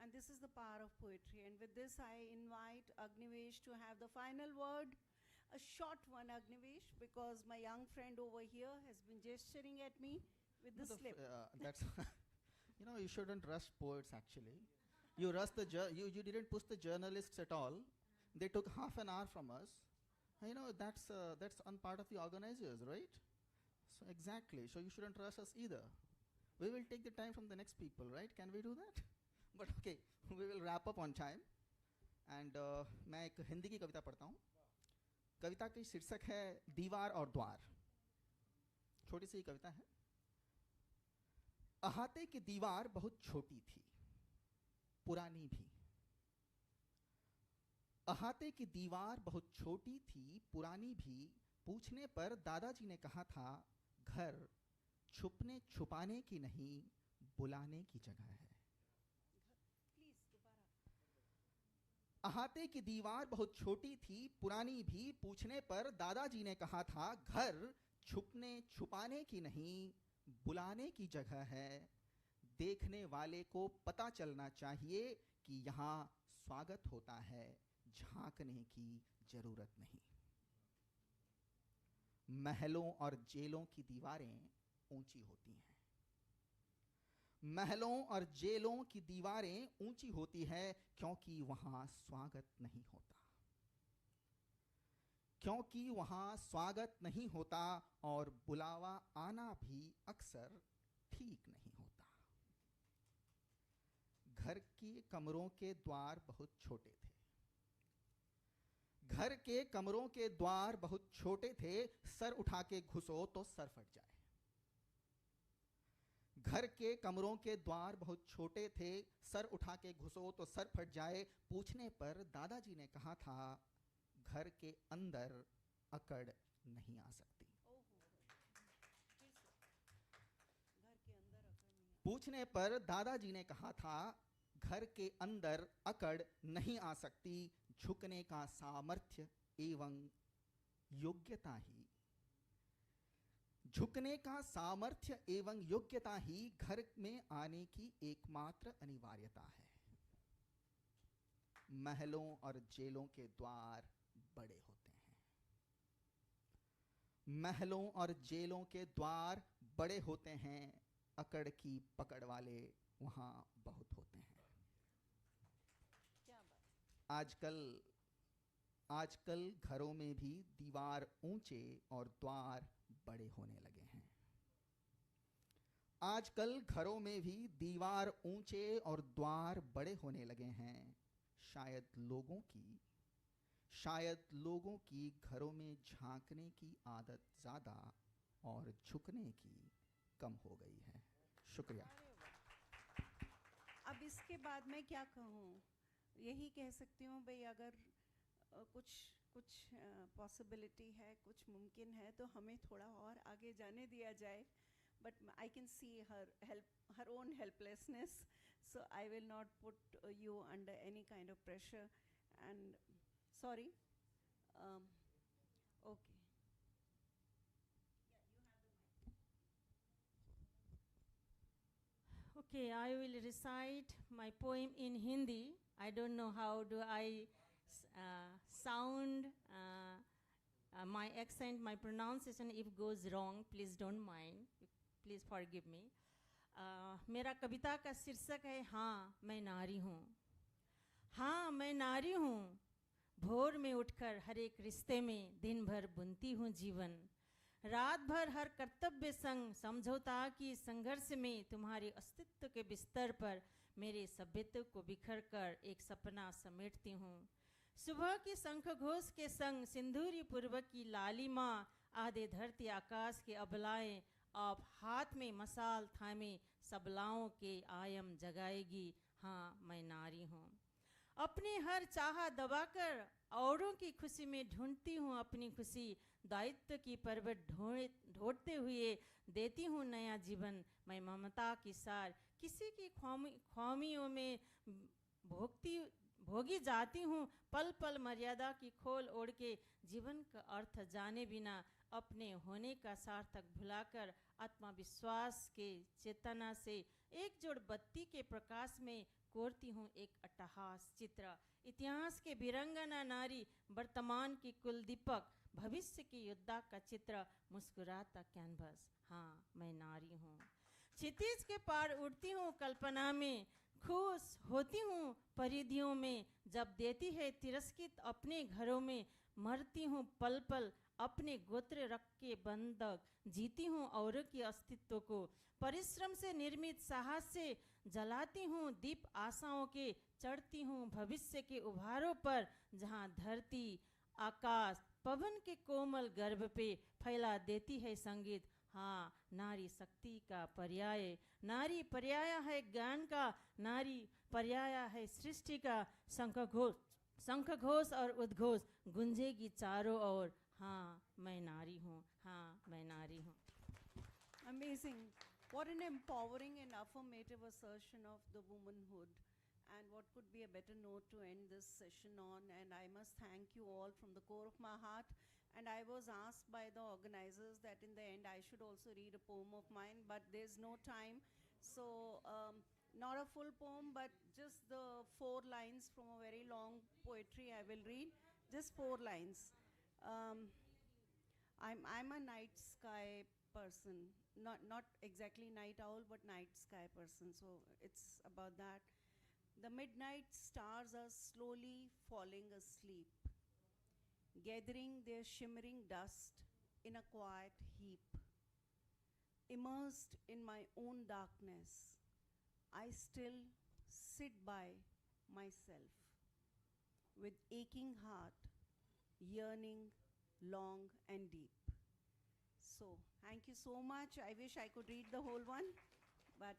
And this is the power of poetry. And with this, I invite Agnivesh to have the final word. A short one, Agnivesh, because my young friend over here has been gesturing at me with the slip. That's you shouldn't rush poets actually. You rushed you didn't push the journalists at all. They took half an hour from us. That's on part of the organizers, right? So exactly. So you shouldn't rush us either. We will take the time from the next people, right? Can we do that? But okay, we will wrap up on time. And मैं एक हिंदी की कविता पढ़ता हूँ. कविता की शीर्षक है दीवार और द्वार. छोटी सी कविता है. अहाते की दीवार बहुत छोटी थी, पुरानी भी. अहाते की दीवार बहुत छोटी थी, पुरानी भी. पूछने पर दादाजी ने कहा था, घर छुपने छुपाने की नहीं, बुलाने की जगह है. अहाते की दीवार बहुत छोटी थी, पुरानी भी. पूछने पर दादाजी ने कहा था, घर छुपने छुपाने की नहीं, बुलाने की जगह है. देखने वाले को पता चलना चाहिए कि यहाँ स्वागत होता है, झांकने की जरूरत नहीं. महलों और जेलों की दीवारें ऊंची होती हैं. महलों और जेलों की दीवारें ऊंची होती है क्योंकि वहां स्वागत नहीं होता. क्योंकि वहां स्वागत नहीं होता और बुलावा आना भी अक्सर ठीक नहीं होता. घर के कमरों के द्वार बहुत छोटे थे. घर के कमरों के द्वार बहुत छोटे थे. सर उठा के घुसो तो सर फट जाए. घर के कमरों के द्वार बहुत छोटे थे. सर उठा के घुसो तो सर फट जाए. पूछने पर दादाजी ने कहा था, घर के अंदर अकड़ नहीं आ सकती. पूछने पर दादाजी ने कहा था, घर के अंदर अकड़ नहीं आ सकती. झुकने का सामर्थ्य एवं योग्यता ही, झुकने का सामर्थ्य एवं योग्यता ही घर में आने की एकमात्र अनिवार्यता है. महलों और जेलों के द्वार बड़े होते हैं. महलों और जेलों के द्वार बड़े होते हैं. अकड़ की पकड़ वाले वहां बहुत होते हैं. आजकल घरों में भी दीवार ऊंचे और द्वार बड़े होने लगे हैं. आजकल घरों में भी दीवार ऊंचे और द्वार बड़े होने लगे हैं. शायद लोगों की घरों में झांकने की आदत ज्यादा और झुकने की कम हो गई है. शुक्रिया. अब इसके बाद मैं क्या कहूँ? यही कह सकती हूँ भाई, अगर कुछ पॉसिबिलिटी है, कुछ मुमकिन है तो हमें थोड़ा और आगे जाने दिया जाए. but I can see her own helplessness. So I will not put you under any kind of pressure. And sorry. Okay. Okay, I will recite my poem in Hindi. I don't know how do I sound my accent, my pronunciation if goes wrong, please don't mind. Please forgive me. मेरा कविता का शीर्षक है हाँ मैं नारी हूँ। हाँ मैं नारी हूँ, भोर में उठकर हर एक रिश्ते में दिन भर बुनती हूँ जीवन। रात भर हर कर्तव्य संग समझौता की संघर्ष में तुम्हारे अस्तित्व के बिस्तर पर मेरे सभ्यत्व को बिखर कर एक सपना समेटती हूँ। सुबह की शंख घोष के संग सिंदूरी पूर्व की लालिमा आधे धरती आकाश के अबलाएं अब हाथ में मसाल थामे सबलाओं के आयम जगाएगी। हाँ मैं नारी हूँ। अपनी हर चाह दबाकर औरों की खुशी में ढूंढती हूँ अपनी खुशी। दायित्व की पर्वत ढूंढते हुए देती हूँ नया जीवन। मैं ममता की सार किसी की ख्वामियों में भोगी जाती हूँ। पल पल मर्यादा की खोल ओढ़ के जीवन का अर्थ जाने बिना अपने होने का सार्थक भुलाकर आत्मविश्वास के चेतना से एक जोड़ बत्ती के प्रकाश में कोरती हूँ एक अट्टहास चित्र। इतिहास के वीरंगना नारी, वर्तमान की कुल दीपक, भविष्य की योद्धा का चित्र, मुस्कुराता कैनवस। हाँ मैं नारी हूँ। क्षितिज के पार उड़ती हूँ कल्पना में, खुश होती हूँ परिधियों में। जब देती है तिरस्कृत अपने घरों में, मरती हूँ पल पल अपने गोत्र रख के बंधक। जीती हूँ औरों के अस्तित्व को, परिश्रम से निर्मित साहस से जलाती हूँ दीप आशाओं के। चढ़ती हूँ भविष्य के उभारों पर, जहाँ धरती आकाश पवन के कोमल गर्भ पे फैला देती है संगीत। हाँ नारी शक्ति का पर्याय, नारी पर्याय है ज्ञान का, नारी पर्याय है सृष्टि का। शंख घोष और उद्घोष गुंजेगी चारों ओर। हाँ मैं नारी हूँ। हाँ मैं नारी हूँ। Amazing. What an empowering and affirmative assertion of the womanhood. And what could be a better note to end this session on? And I must thank you all from the core of my heart. And I was asked by the organizers that in the end I should also read a poem of mine, but there's no time. So not a full poem, but just the 4 lines from a very long poetry I will read. Just 4 lines. I'm a night sky person, not exactly night owl, but night sky person. So it's about that. The midnight stars are slowly falling asleep, gathering their shimmering dust in a quiet heap. Immersed in my own darkness, I still sit by myself with aching heart, yearning long and deep. So, thank you so much. I wish I could read the whole one, but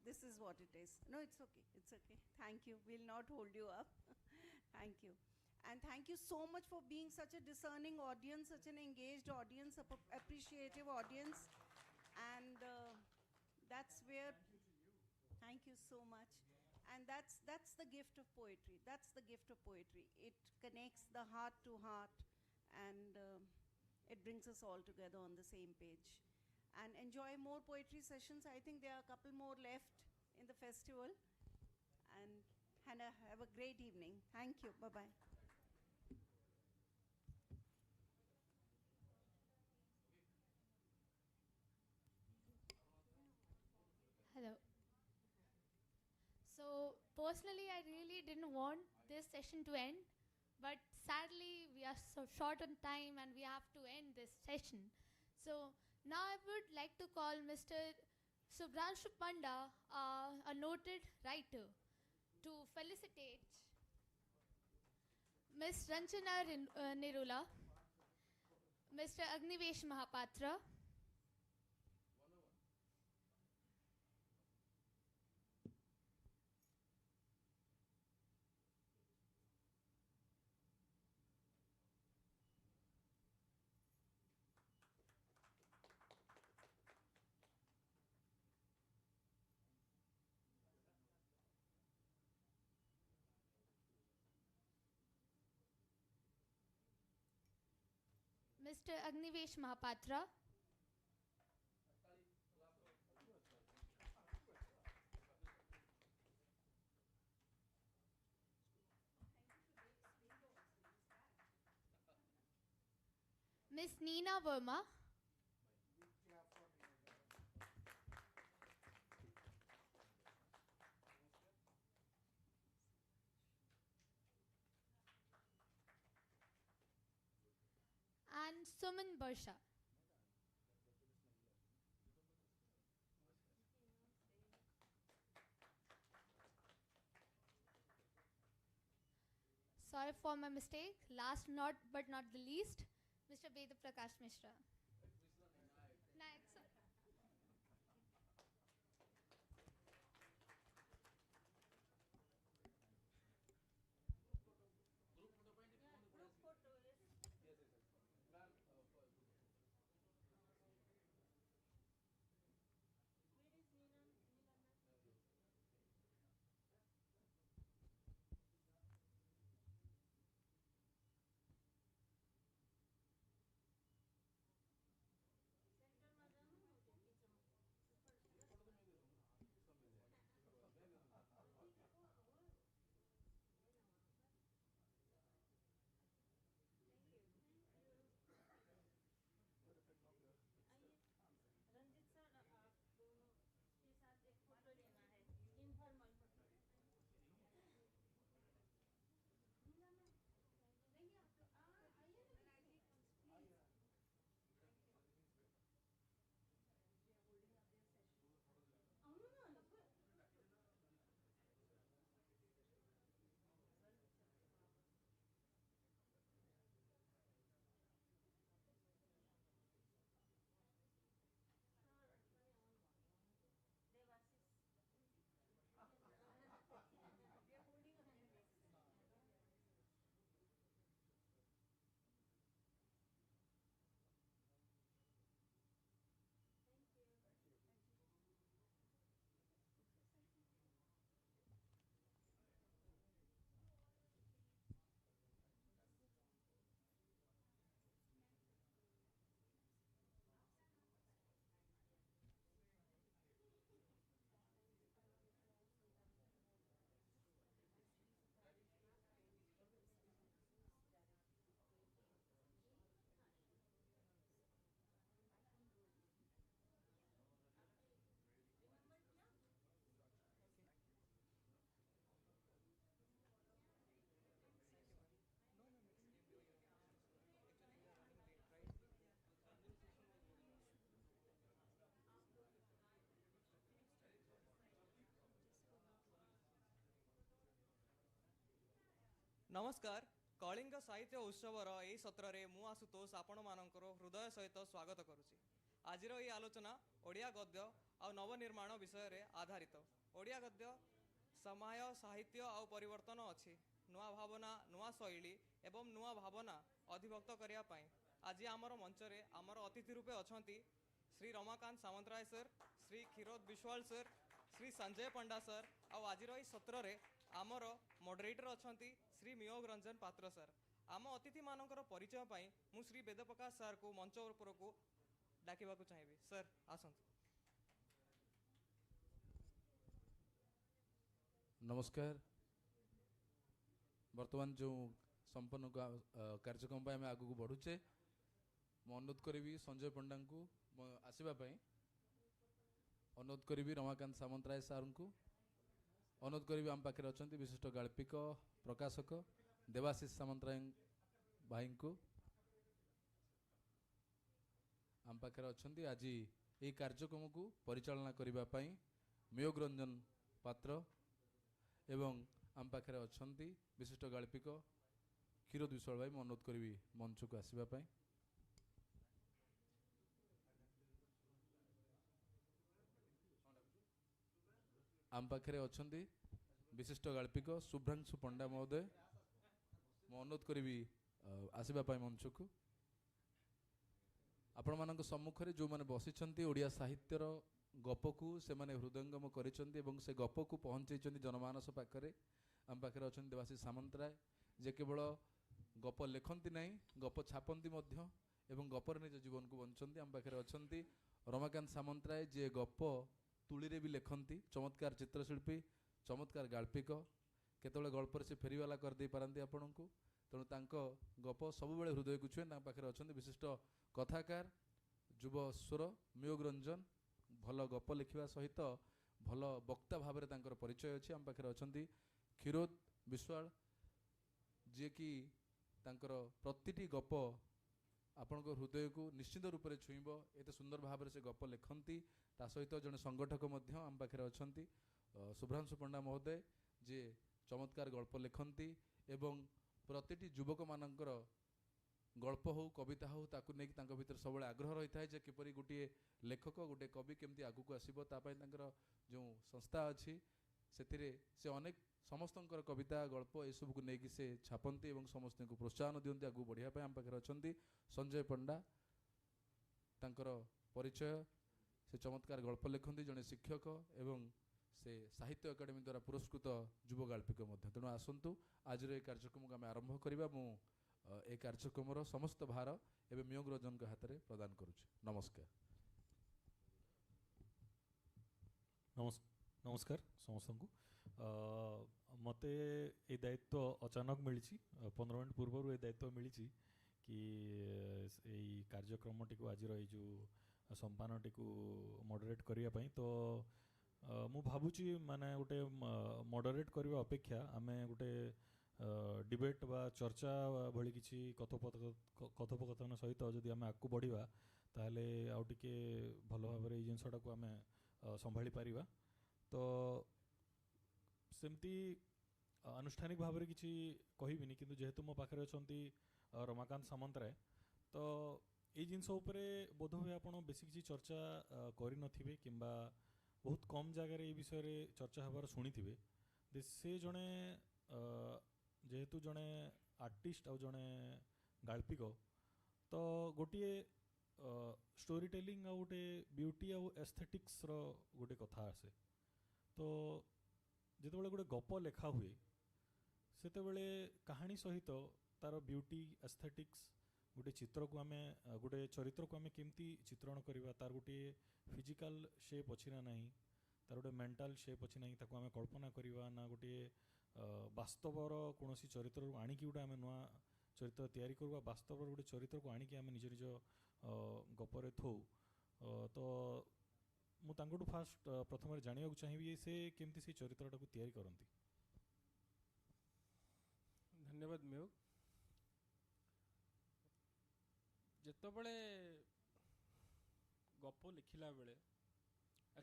this is what it is. No, it's okay. It's okay. Thank you. We'll not hold you up. Thank you. And thank you so much for being such a discerning audience, such an engaged audience, appreciative audience. And that's where, thank you so much. And that's the gift of poetry. That's the gift of poetry. It connects the heart to heart, and it brings us all together on the same page. And enjoy more poetry sessions. I think there are a couple more left in the festival. And Hannah, have a great evening. Thank you. Bye-bye. Hello. So personally, I really didn't want this session to end, but sadly we are so short on time and we have to end this session. So now I would like to call Mr. Subhranshu Panda, a noted writer, to felicitate Ms. Ranjana Nirula, Mr. Agnivesh Mahapatra, Mr. Agnivesh Mahapatra. Miss Neena Verma. And Suman Barsha. Sorry for my mistake. Last but not the least, Mr. Veda Prakash Mishra. Next. नमस्कार कलिंग साहित्य उत्सवर यही सत्र में मु आशुतोष आपण मानकर हृदय सहित स्वागत करुच्ची। आज ये आलोचना ओडिया गद्य आ नवनिर्माण विषय रे आधारित। ओडिया गद्य समय साहित्य आ परिवर्तन अच्छी नुआ भावना नुआ शैली एवं नुआ भावना अधिभक्त करने आज आमर मंच रे आमर अतिथि रूपे अच्छा श्री रमाकांत सामंतराय सर, श्री क्षीरोद विश्वाल सर, श्री संजय पंडा सर आज सत्र रे आमर मॉडरेटर अच्छा श्री मियोग रंजन पात्र सर। आम अतिथि मानकर परिचय पाई मु श्री वेद प्रकाश सर को मंच उपर को डाकिबा को चाहिए। सर आसंतु। नमस्कार। वर्तमान जो संपन्न कार्यक्रम पर आम आगू बढ़ुचे मु अनुरोध करी संजय पंडा को आसवाई अनुरोध करी रमाकांत सामंतराय सर को अनुरोध करी आम पाखे अच्छा विशिष्ट गाल्पिक प्रकाशक देवाशीष सामंतराय भाई को आम पाखे अच्छा आज ये कार्यक्रम को परिचालना करने मियोग रंजन पात्र एवं आम पाखे अच्छा विशिष्ट गाल्पिक क्षीरोद विश्वाल भाई अनुरोध करी मंच को आसवाई। आम पाखे अच्छा विशिष्ट गाल्पिक शुभ्रांशु पंडा महोदय मु अनुरोध करी आसवाई मंच को। आपण मान सम्मुख में जो मैंने बसी ओडिया साहित्यर गप को से हृदयंगम कर गप को पहुँचे जनमानस पाखे आम पाखे अच्छा देवाशीष सामंतराय जे केवल गप लेखती ना गप छापती ଏବଂ ଗପରେ ନିଜ ଜୀବନକୁ ବଞ୍ଚନ୍ତି। ଆମ ପାଖରେ ଅଛନ୍ତି ରମାକାନ୍ତ ସାମନ୍ତରାୟ, ଯିଏ ଗପ ତୁଳିରେ ବି ଲେଖନ୍ତି, ଚମତ୍କାର ଚିତ୍ରଶିଳ୍ପୀ, ଚମତ୍କାର ଗାଳ୍ପିକ, କେତେବେଳେ ଗଳ୍ପରେ ସେ ଫେରିବାଲା କରିଦେଇ ପାରନ୍ତି ଆପଣଙ୍କୁ। ତେଣୁ ତାଙ୍କ ଗପ ସବୁବେଳେ ହୃଦୟକୁ ଛୁଏଁ। ତାଙ୍କ ପାଖରେ ଅଛନ୍ତି ବିଶିଷ୍ଟ କଥାକାର, ଯୁବ ସ୍ୱର ମୟୋଗ ରଞ୍ଜନ, ଭଲ ଗପ ଲେଖିବା ସହିତ ଭଲ ବକ୍ତା ଭାବରେ ତାଙ୍କର ପରିଚୟ ଅଛି। ଆମ ପାଖରେ ଅଛନ୍ତି କ୍ଷୀରୋଦ ବିଶ୍ୱାଳ, ଯିଏକି ତାଙ୍କର ପ୍ରତିଟି ଗପ ଆପଣଙ୍କ ହୃଦୟକୁ ନିଶ୍ଚିତ ରୂପରେ ଛୁଇଁବ, ଏତେ ସୁନ୍ଦର ଭାବରେ ସେ ଗପ ଲେଖନ୍ତି। ତା ସହିତ ଜଣେ ସଂଗଠକ ମଧ୍ୟ ଆମ ପାଖରେ ଅଛନ୍ତି ଶୁଭ୍ରାଂଶୁ ପଣ୍ଡା ମହୋଦୟ, ଯିଏ ଚମତ୍କାର ଗଳ୍ପ ଲେଖନ୍ତି ଏବଂ ପ୍ରତିଟି ଯୁବକମାନଙ୍କର ଗଳ୍ପ ହେଉ କବିତା ହେଉ ତାକୁ ନେଇକି ତାଙ୍କ ଭିତରେ ସବୁବେଳେ ଆଗ୍ରହ ରହିଥାଏ ଯେ କିପରି ଗୋଟିଏ ଲେଖକ ଗୋଟିଏ କବି କେମିତି ଆଗକୁ ଆସିବ। ତା ପାଇଁ ତାଙ୍କର ଯେଉଁ ସଂସ୍ଥା ଅଛି ସେଥିରେ ସେ ଅନେକ ସମସ୍ତଙ୍କର କବିତା ଗଳ୍ପ ଏସବୁକୁ ନେଇକି ସେ ଛାପନ୍ତି ଏବଂ ସମସ୍ତଙ୍କୁ ପ୍ରୋତ୍ସାହନ ଦିଅନ୍ତି ଆଗକୁ ବଢ଼ିବା ପାଇଁ। ଆମ ପାଖରେ ଅଛନ୍ତି ସଞ୍ଜୟ ପଣ୍ଡା, ତାଙ୍କର ପରିଚୟ, ସେ ଚମତ୍କାର ଗଳ୍ପ ଲେଖନ୍ତି, ଜଣେ ଶିକ୍ଷକ ଏବଂ ସେ ସାହିତ୍ୟ ଏକାଡେମୀ ଦ୍ୱାରା ପୁରସ୍କୃତ ଯୁବ ଗାଳ୍ପିକ ମଧ୍ୟ। ତେଣୁ ଆସନ୍ତୁ ଆଜିର ଏହି କାର୍ଯ୍ୟକ୍ରମକୁ ଆମେ ଆରମ୍ଭ କରିବା। ମୁଁ ଏ କାର୍ଯ୍ୟକ୍ରମର ସମସ୍ତ ଭାର ଏବେ ମୟୋଗ ରଞ୍ଜନଙ୍କ ହାତରେ ପ୍ରଦାନ କରୁଛି। ନମସ୍କାର। ନମସ୍କାର ସମସ୍ତଙ୍କୁ। ମୋତେ ଏ ଦାୟିତ୍ୱ ଅଚାନକ ମିଳିଛି, 15 ମିନିଟ୍ ପୂର୍ବରୁ ଏ ଦାୟିତ୍ୱ ମିଳିଛି କି ଏଇ କାର୍ଯ୍ୟକ୍ରମଟିକୁ ଆଜିର ଏଇ ଯେଉଁ ସମ୍ପାନଟିକୁ ମଡରେଟ୍ କରିବା ପାଇଁ। ତ ମୁଁ ଭାବୁଛି ମାନେ ଗୋଟେ ମଡରେଟ୍ କରିବା ଅପେକ୍ଷା ଆମେ ଗୋଟେ ଡିବେଟ୍ ବା ଚର୍ଚ୍ଚା ଭଳି କିଛି କଥୋପକଥନ ସହିତ ଯଦି ଆମେ ଆଗକୁ ବଢ଼ିବା ତାହେଲେ ଆଉ ଟିକେ ଭଲ ଭାବରେ ଏଇ ଜିନିଷଟାକୁ ଆମେ ସମ୍ଭାଳି ପାରିବା। ତ ସେମିତି ଆନୁଷ୍ଠାନିକ ଭାବରେ କିଛି କହିବିନି, କିନ୍ତୁ ଯେହେତୁ ମୋ ପାଖରେ ଅଛନ୍ତି ରମାକାନ୍ତ ସାମନ୍ତରାୟ, ତ ଏଇ ଜିନିଷ ଉପରେ ବୋଧହୁଏ ଆପଣ ବେଶୀ କିଛି ଚର୍ଚ୍ଚା କରିନଥିବେ କିମ୍ବା ବହୁତ କମ୍ ଜାଗାରେ ଏଇ ବିଷୟରେ ଚର୍ଚ୍ଚା ହେବାର ଶୁଣିଥିବେ। ସେ ଜଣେ ଯେହେତୁ ଜଣେ ଆର୍ଟିଷ୍ଟ ଆଉ ଜଣେ ଗାଳ୍ପିକ, ତ ଗୋଟିଏ ଷ୍ଟୋରି ଟେଲିଂ ଆଉ ଗୋଟେ ବ୍ୟୁଟି ଆଉ ଏସ୍ଥେଟିକ୍ସର ଗୋଟେ କଥା ଆସେ। ତ ଯେତେବେଳେ ଗୋଟେ ଗପ ଲେଖା ହୁଏ ସେତେବେଳେ କାହାଣୀ ସହିତ ତାର ବ୍ୟୁଟି ଏସ୍ଥେଟିକ୍ସ, ଗୋଟେ ଚିତ୍ରକୁ ଆମେ ଗୋଟେ ଚରିତ୍ରକୁ ଆମେ କେମିତି ଚିତ୍ରଣ କରିବା, ତାର ଗୋଟିଏ ଫିଜିକାଲ୍ ସେପ୍ ଅଛି ନା ନାହିଁ, ତାର ଗୋଟେ ମେଣ୍ଟାଲ୍ ସେପ୍ ଅଛି ନାହିଁ, ତାକୁ ଆମେ କଳ୍ପନା କରିବା ନା ଗୋଟିଏ ବାସ୍ତବର କୌଣସି ଚରିତ୍ରରୁ ଆଣିକି ଗୋଟେ ଆମେ ନୂଆ ଚରିତ୍ର ତିଆରି କରିବା, ବାସ୍ତବର ଗୋଟେ ଚରିତ୍ରକୁ ଆଣିକି ଆମେ ନିଜ ନିଜ ଗପରେ ଥୋଉ। ତ ମୁଁ ତାଙ୍କଠୁ ଫାଷ୍ଟ ପ୍ରଥମରେ ଜାଣିବାକୁ ଚାହିଁବି ସେ କେମିତି ସେଇ ଚରିତ୍ରଟାକୁ ତିଆରି କରନ୍ତି। ଧନ୍ୟବାଦ ମୟୋଗ। ଯେତେବେଳେ ଗପ ଲେଖିଲା ବେଳେ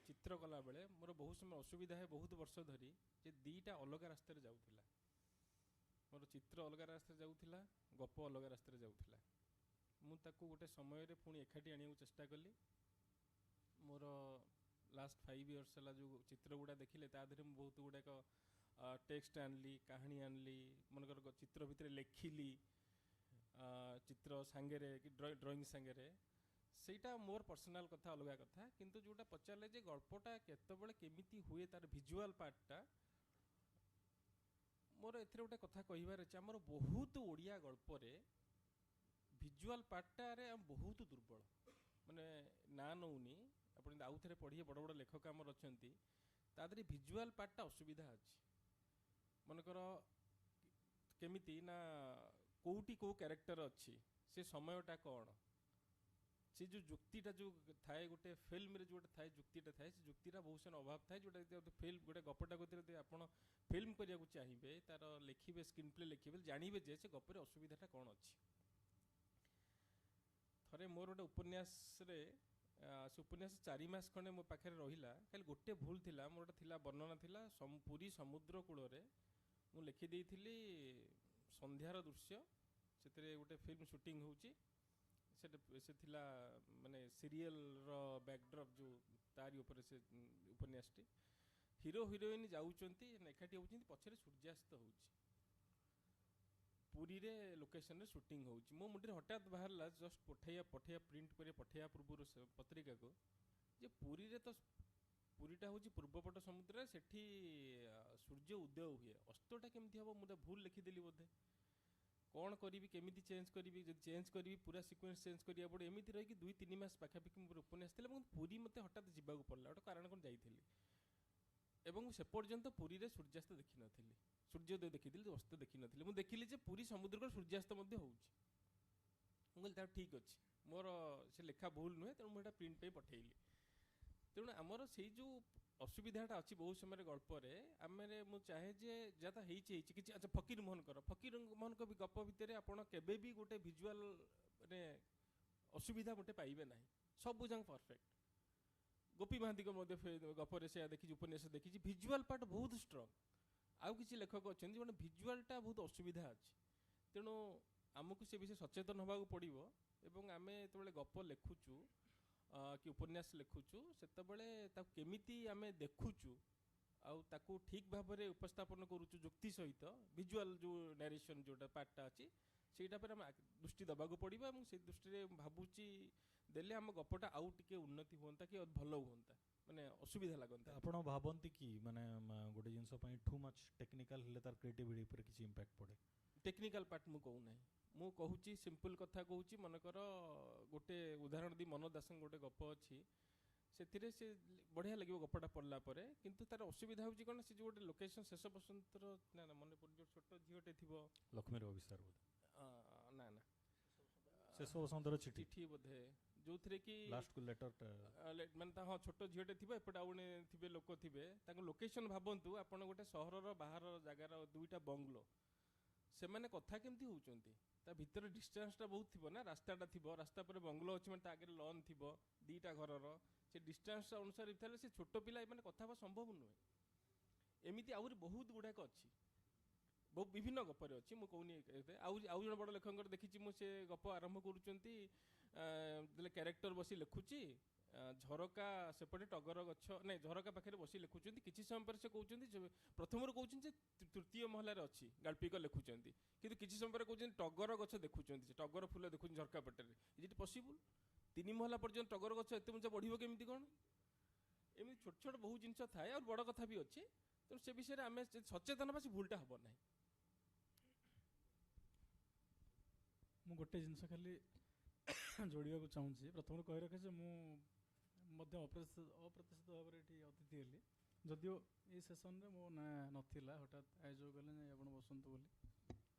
ଚିତ୍ର କଲା ବେଳେ ମୋର ବହୁତ ସମୟ ଅସୁବିଧା ହୁଏ, ବହୁତ ବର୍ଷ ଧରି, ଯେ ଦୁଇଟା ଅଲଗା ରାସ୍ତାରେ ଯାଉଥିଲା। ମୋର ଚିତ୍ର ଅଲଗା ରାସ୍ତାରେ ଯାଉଥିଲା, ଗପ ଅଲଗା ରାସ୍ତାରେ ଯାଉଥିଲା। ମୁଁ ତାକୁ ଗୋଟେ ସମୟରେ ପୁଣି ଏକାଠି ଆଣିବାକୁ ଚେଷ୍ଟା କଲି। ମୋର ଲାଷ୍ଟ 5 ଇୟର୍ସ ହେଲା ଯେଉଁ ଚିତ୍ର ଗୁଡ଼ା ଦେଖିଲେ ତା ଦେହରେ ମୁଁ ବହୁତ ଗୁଡ଼ାକ ଟେକ୍ସଟ ଆଣିଲି, କାହାଣୀ ଆଣିଲି, ମନେକର ଚିତ୍ର ଭିତରେ ଲେଖିଲି, ଚିତ୍ର ସାଙ୍ଗରେ କି ଡ୍ରଇଂ ସାଙ୍ଗରେ। ସେଇଟା ମୋର ପର୍ସନାଲ୍ କଥା, ଅଲଗା କଥା। କିନ୍ତୁ ଯେଉଁଟା ପଚାରିଲେ ଯେ ଗଳ୍ପଟା କେତେବେଳେ କେମିତି ହୁଏ, ତାର ଭିଜୁଆଲ୍ ପାର୍ଟଟା, ମୋର ଏଥିରେ ଗୋଟେ କଥା କହିବାର ଅଛି। ଆମର ବହୁତ ଓଡ଼ିଆ ଗଳ୍ପରେ ଭିଜୁଆଲ୍ ପାର୍ଟଟାରେ ଆମେ ବହୁତ ଦୁର୍ବଳ, ମାନେ ନାଁ ନେଉନି, ଆପଣ ଆଉ ଥରେ ପଢ଼ିବେ, ବଡ଼ ବଡ଼ ଲେଖକ ଆମର ଅଛନ୍ତି, ତା ଦେହରେ ଭିଜୁଆଲ୍ ପାର୍ଟଟା ଅସୁବିଧା ଅଛି। ମନେକର କେମିତି ନା କେଉଁଠି କେଉଁ କ୍ୟାରେକ୍ଟର ଅଛି, ସେ ସମୟଟା କ'ଣ, ସେ ଯେଉଁ ଯୁକ୍ତିଟା ଯେଉଁ ଥାଏ ଗୋଟେ ଫିଲ୍ମରେ ଯେଉଁ ଗୋଟେ ଥାଏ ଯୁକ୍ତିଟା ଥାଏ, ସେ ଯୁକ୍ତିଟା ବହୁତ ସମୟ ଅଭାବ ଥାଏ। ଯେଉଁଟା ଯଦି ଫିଲ୍ମ ଗୋଟେ ଗପଟାକୁ ଯଦି ଆପଣ ଫିଲ୍ମ କରିବାକୁ ଚାହିଁବେ, ତାର ଲେଖିବେ, ସ୍କ୍ରିନ୍ ପ୍ଲେ ଲେଖିବେ, ଜାଣିବେ ଯେ ସେ ଗପରେ ଅସୁବିଧାଟା କ'ଣ ଅଛି। ଥରେ ମୋର ଗୋଟେ ଉପନ୍ୟାସରେ ସେ ଉପନ୍ୟାସ 4 ମାସ ଖଣ୍ଡେ ମୋ ପାଖରେ ରହିଲା। ଖାଲି ଗୋଟେ ଭୁଲ ଥିଲା, ମୋର ଗୋଟେ ଥିଲା ବର୍ଣ୍ଣନା ଥିଲା ପୁରୀ ସମୁଦ୍ର କୂଳରେ ମୁଁ ଲେଖିଦେଇଥିଲି ସନ୍ଧ୍ୟାର ଦୃଶ୍ୟ, ସେଥିରେ ଗୋଟେ ଫିଲ୍ମ ସୁଟିଂ ହେଉଛି। ସେ ଥିଲା ମାନେ ସିରିଏଲର ବ୍ୟାକ୍ଡ୍ରପ୍ ଯେଉଁ ତାରି ଉପରେ ସେ ଉପନ୍ୟାସଟି। ହିରୋ ହିରୋଇନ୍ ଯାଉଛନ୍ତି, ଏକାଠି ହେଉଛନ୍ତି, ପଛରେ ସୂର୍ଯ୍ୟାସ୍ତ ହେଉଛି, ପୁରୀରେ ଲୋକେସନରେ ସୁଟିଂ ହେଉଛି। ମୋ ମୁଣ୍ଡରେ ହଠାତ୍ ବାହାରିଲା, ଜଷ୍ଟ ପଠେଇବା ପ୍ରିଣ୍ଟ କରି ପଠେଇବା ପୂର୍ବରୁ ପତ୍ରିକାକୁ, ଯେ ପୁରୀରେ ତ ପୁରୀଟା ହେଉଛି ପୂର୍ବପଟ ସମୁଦ୍ରରେ, ସେଠି ସୂର୍ଯ୍ୟ ଉଦୟ ହୁଏ, ଅସ୍ତଟା କେମିତି ହେବ? ମୁଁ ତ ଭୁଲ ଲେଖିଦେଲି ବୋଧେ। କ'ଣ କରିବି କେମିତି ଚେଞ୍ଜ କରିବି, ଯଦି ଚେଞ୍ଜ କରିବି ପୁରା ସିକ୍ୱେନ୍ସ ଚେଞ୍ଜ କରିବାକୁ ପଡ଼ିବ, ଏମିତି ରହିକି 2-3 ମାସ ପାଖାପାଖି ମୋର ଉପନ୍ୟାସ ଥିଲା ଏବଂ ପୁରୀ ମୋତେ ହଠାତ୍ ଯିବାକୁ ପଡ଼ିଲା, ଗୋଟେ କାରଣ କ'ଣ ଯାଇଥିଲି ଏବଂ ସେ ପର୍ଯ୍ୟନ୍ତ ପୁରୀରେ ସୂର୍ଯ୍ୟାସ୍ତ ଦେଖିନଥିଲି, ସୂର୍ଯ୍ୟୋଦୟ ଦେଖିଥିଲି, ଅସ୍ତ ଦେଖିନଥିଲି। ମୁଁ ଦେଖିଲି ଯେ ପୁରୀ ସମୁଦ୍ରକୂଳ ସୂର୍ଯ୍ୟାସ୍ତ ମଧ୍ୟ ହେଉଛି। ମୁଁ କହିଲି ତାହା ଠିକ୍ ଅଛି, ମୋର ସେ ଲେଖା ଭୁଲ ନୁହେଁ, ତେଣୁ ମୁଁ ଏଇଟା ପ୍ରିଣ୍ଟ ପାଇଁ ପଠେଇଲି। ତେଣୁ ଆମର ସେଇ ଯେଉଁ ଅସୁବିଧାଟା ଅଛି ବହୁତ ସମୟରେ ଗଳ୍ପରେ, ମୁଁ ଚାହେଁ ଯେ ଯାହା ହେଇଛି କିଛି। ଆଚ୍ଛା, ଫକୀର ମୋହନଙ୍କ ବି ଗପ ଭିତରେ ଆପଣ କେବେ ବି ଗୋଟେ ଭିଜୁଆଲ ମାନେ ଅସୁବିଧା ଗୋଟେ ପାଇବେ ନାହିଁ, ସବୁ ଯାକ ପରଫେକ୍ଟ। ଗୋପୀ ମହାନ୍ତିଙ୍କ ମଧ୍ୟ ଗପରେ ସେୟା ଦେଖିଛି, ଉପନ୍ୟାସ ଦେଖିଛି, ଭିଜୁଆଲ ପାର୍ଟ ବହୁତ ଷ୍ଟ୍ରଙ୍ଗ। ଆଉ କିଛି ଲେଖକ ଅଛନ୍ତି ଯେଉଁମାନେ ଭିଜୁଆଲଟା ବହୁତ ଅସୁବିଧା ଅଛି। ତେଣୁ ଆମକୁ ସେ ବିଷୟରେ ସଚେତନ ହେବାକୁ ପଡ଼ିବ ଏବଂ ଆମେ ଯେତେବେଳେ ଗପ ଲେଖୁଛୁ କି ଉପନ୍ୟାସ ଲେଖୁଛୁ ସେତେବେଳେ ତାକୁ କେମିତି ଆମେ ଦେଖୁଛୁ ଆଉ ତାକୁ ଠିକ୍ ଭାବରେ ଉପସ୍ଥାପନ କରୁଛୁ ଯୁକ୍ତି ସହିତ, ଭିଜୁଆଲ ଯେଉଁ ନାରେସନ୍ ଯେଉଁଟା ପାର୍ଟଟା ଅଛି ସେଇଟା ଉପରେ ଆମେ ଦୃଷ୍ଟି ଦେବାକୁ ପଡ଼ିବ ଏବଂ ସେଇ ଦୃଷ୍ଟିରେ ଭାବୁଛି ଦେଲେ ଆମ ଗପଟା ଆଉ ଟିକେ ଉନ୍ନତି ହୁଅନ୍ତା କି ଭଲ ହୁଅନ୍ତା, ମାନେ ଅସୁବିଧା ଲାଗନ୍ତା। ଆପଣ ଭାବନ୍ତି କି ମାନେ ଗୋଟେ ଜିନିଷ ପାଇଁ ଟୁ ମଚ୍ ଟେକ୍ନିକାଲ ହେଲେ ତାର କ୍ରିଏଟିଭିଟି ଉପରେ କିଛି ଇମ୍ପାକ୍ଟ ପଡ଼େ? ଟେକ୍ନିକାଲ ପାର୍ଟ ମୁଁ କହୁନାହିଁ, ମୁଁ କହୁଛି ସିମ୍ପଲ୍ କଥା କହୁଛି। ମନେକର ଗୋଟେ ଉଦାହରଣ ଦେଇ, ମନୋଜ ଦାସଙ୍କ ଗୋଟେ ଗପ ଅଛି, ସେଥିରେ ସେ ବଢ଼ିଆ ଲାଗିବ ଗପଟା ପଢ଼ିଲା ପରେ, କିନ୍ତୁ ତାର ଅସୁବିଧା ହେଉଛି କ'ଣ, ସେ ଯେଉଁ ଗୋଟେ ଲୋକେସନ୍ ଶେଷ ବସନ୍ତର ନା ମନେ ପଡ଼ୁଛି, ଯେଉଁ ଛୋଟ ଝିଅଟେ ଥିବ, ଲକ୍ଷ୍ମୀର ବିସ୍ତାର ବୋଧେ, ନା ଶେଷ ବସନ୍ତର ଚିଠି ବୋଧେ, ଯେଉଁଥିରେ କି ଲାଷ୍ଟକୁ ଲେଟରଟା ମାନେ ହଁ ଛୋଟ ଝିଅଟେ ଥିବ, ଏପଟେ ଆଉ ଜଣେ ଥିବେ ଲୋକ ଥିବେ, ତାଙ୍କ ଲୋକେସନ୍ ଭାବନ୍ତୁ ଆପଣ ଗୋଟେ ସହରର ବାହାର ଜାଗାର ଦୁଇଟା ବଙ୍ଗଲୋ, ସେମାନେ କଥା କେମିତି ହେଉଛନ୍ତି, ତା ଭିତରେ ଡିଷ୍ଟାନ୍ସଟା ବହୁତ ଥିବ ନା, ରାସ୍ତାଟା ଥିବ, ରାସ୍ତା ପରେ ବଙ୍ଗଲୋ ଅଛି ମାନେ ତା ଆଗରେ ଲନ୍ ଥିବ, ଦୁଇଟା ଘରର ସେ ଡିଷ୍ଟାନ୍ସ ଅନୁସାରେ ଭିତରେ ସେ ଛୋଟ ପିଲା ଏମାନେ କଥା ହେବା ସମ୍ଭବ ନୁହେଁ। ଏମିତି ଆହୁରି ବହୁତ ଗୁଡ଼ାକ ଅଛି, ବହୁତ ବିଭିନ୍ନ ଗପରେ ଅଛି, ମୁଁ କହୁନି। ଆଉ ଜଣେ ବଡ଼ ଲେଖକଙ୍କର ଦେଖିଛି ମୁଁ, ସେ ଗପ ଆରମ୍ଭ କରୁଛନ୍ତି, ଯେତେବେଳେ କ୍ୟାରେକ୍ଟର ବସି ଲେଖୁଛି, ଝରକା ସେପଟେ ଟଗର ଗଛ, ନାଇଁ ଝରକା ପାଖରେ ବସି ଲେଖୁଛନ୍ତି, କିଛି ସମୟ ପରେ ସେ କହୁଛନ୍ତି, ପ୍ରଥମରୁ କହୁଛନ୍ତି ଯେ ତୃତୀୟ ମହଲାରେ ଅଛି ଗାଳ୍ପିକ ଲେଖୁଛନ୍ତି, କିନ୍ତୁ କିଛି ସମୟ ପରେ କହୁଛନ୍ତି ଟଗର ଗଛ ଦେଖୁଛନ୍ତି, ସେ ଟଗର ଫୁଲ ଦେଖୁଛନ୍ତି ଝରକା ପଟରେ। Is it possible? 3 ମହଲା ପର୍ଯ୍ୟନ୍ତ ଟଗର ଗଛ ଏତେ ଉଞ୍ଚା ବଢ଼ିବ କେମିତି କ'ଣ? ଏମିତି ଛୋଟ ଛୋଟ ବହୁତ ଜିନିଷ ଥାଏ, ଆଉ ବଡ଼ କଥା ବି ଅଛି। ତେଣୁ ସେ ବିଷୟରେ ଆମେ ସଚେତନ ହେବା, ସେ ଭୁଲଟା ହେବ ନାହିଁ। ମୁଁ ଗୋଟେ ଜିନିଷ ଖାଲି ଯୋଡ଼ିବାକୁ ଚାହୁଁଛି, ପ୍ରଥମରୁ କହି ରଖେ ଯେ ମୁଁ ମଧ୍ୟ ଅପ୍ରତ୍ୟାଶିତ ଭାବରେ ଏଠି ଅତିଥି ହେଲି, ଯଦିଓ ଏଇ ସେସନରେ ମୋ ନାଁ ନଥିଲା, ହଠାତ୍ ଆୟୋଜକ କଲେ ନାଇଁ ଆପଣ ବସନ୍ତୁ ବୋଲି।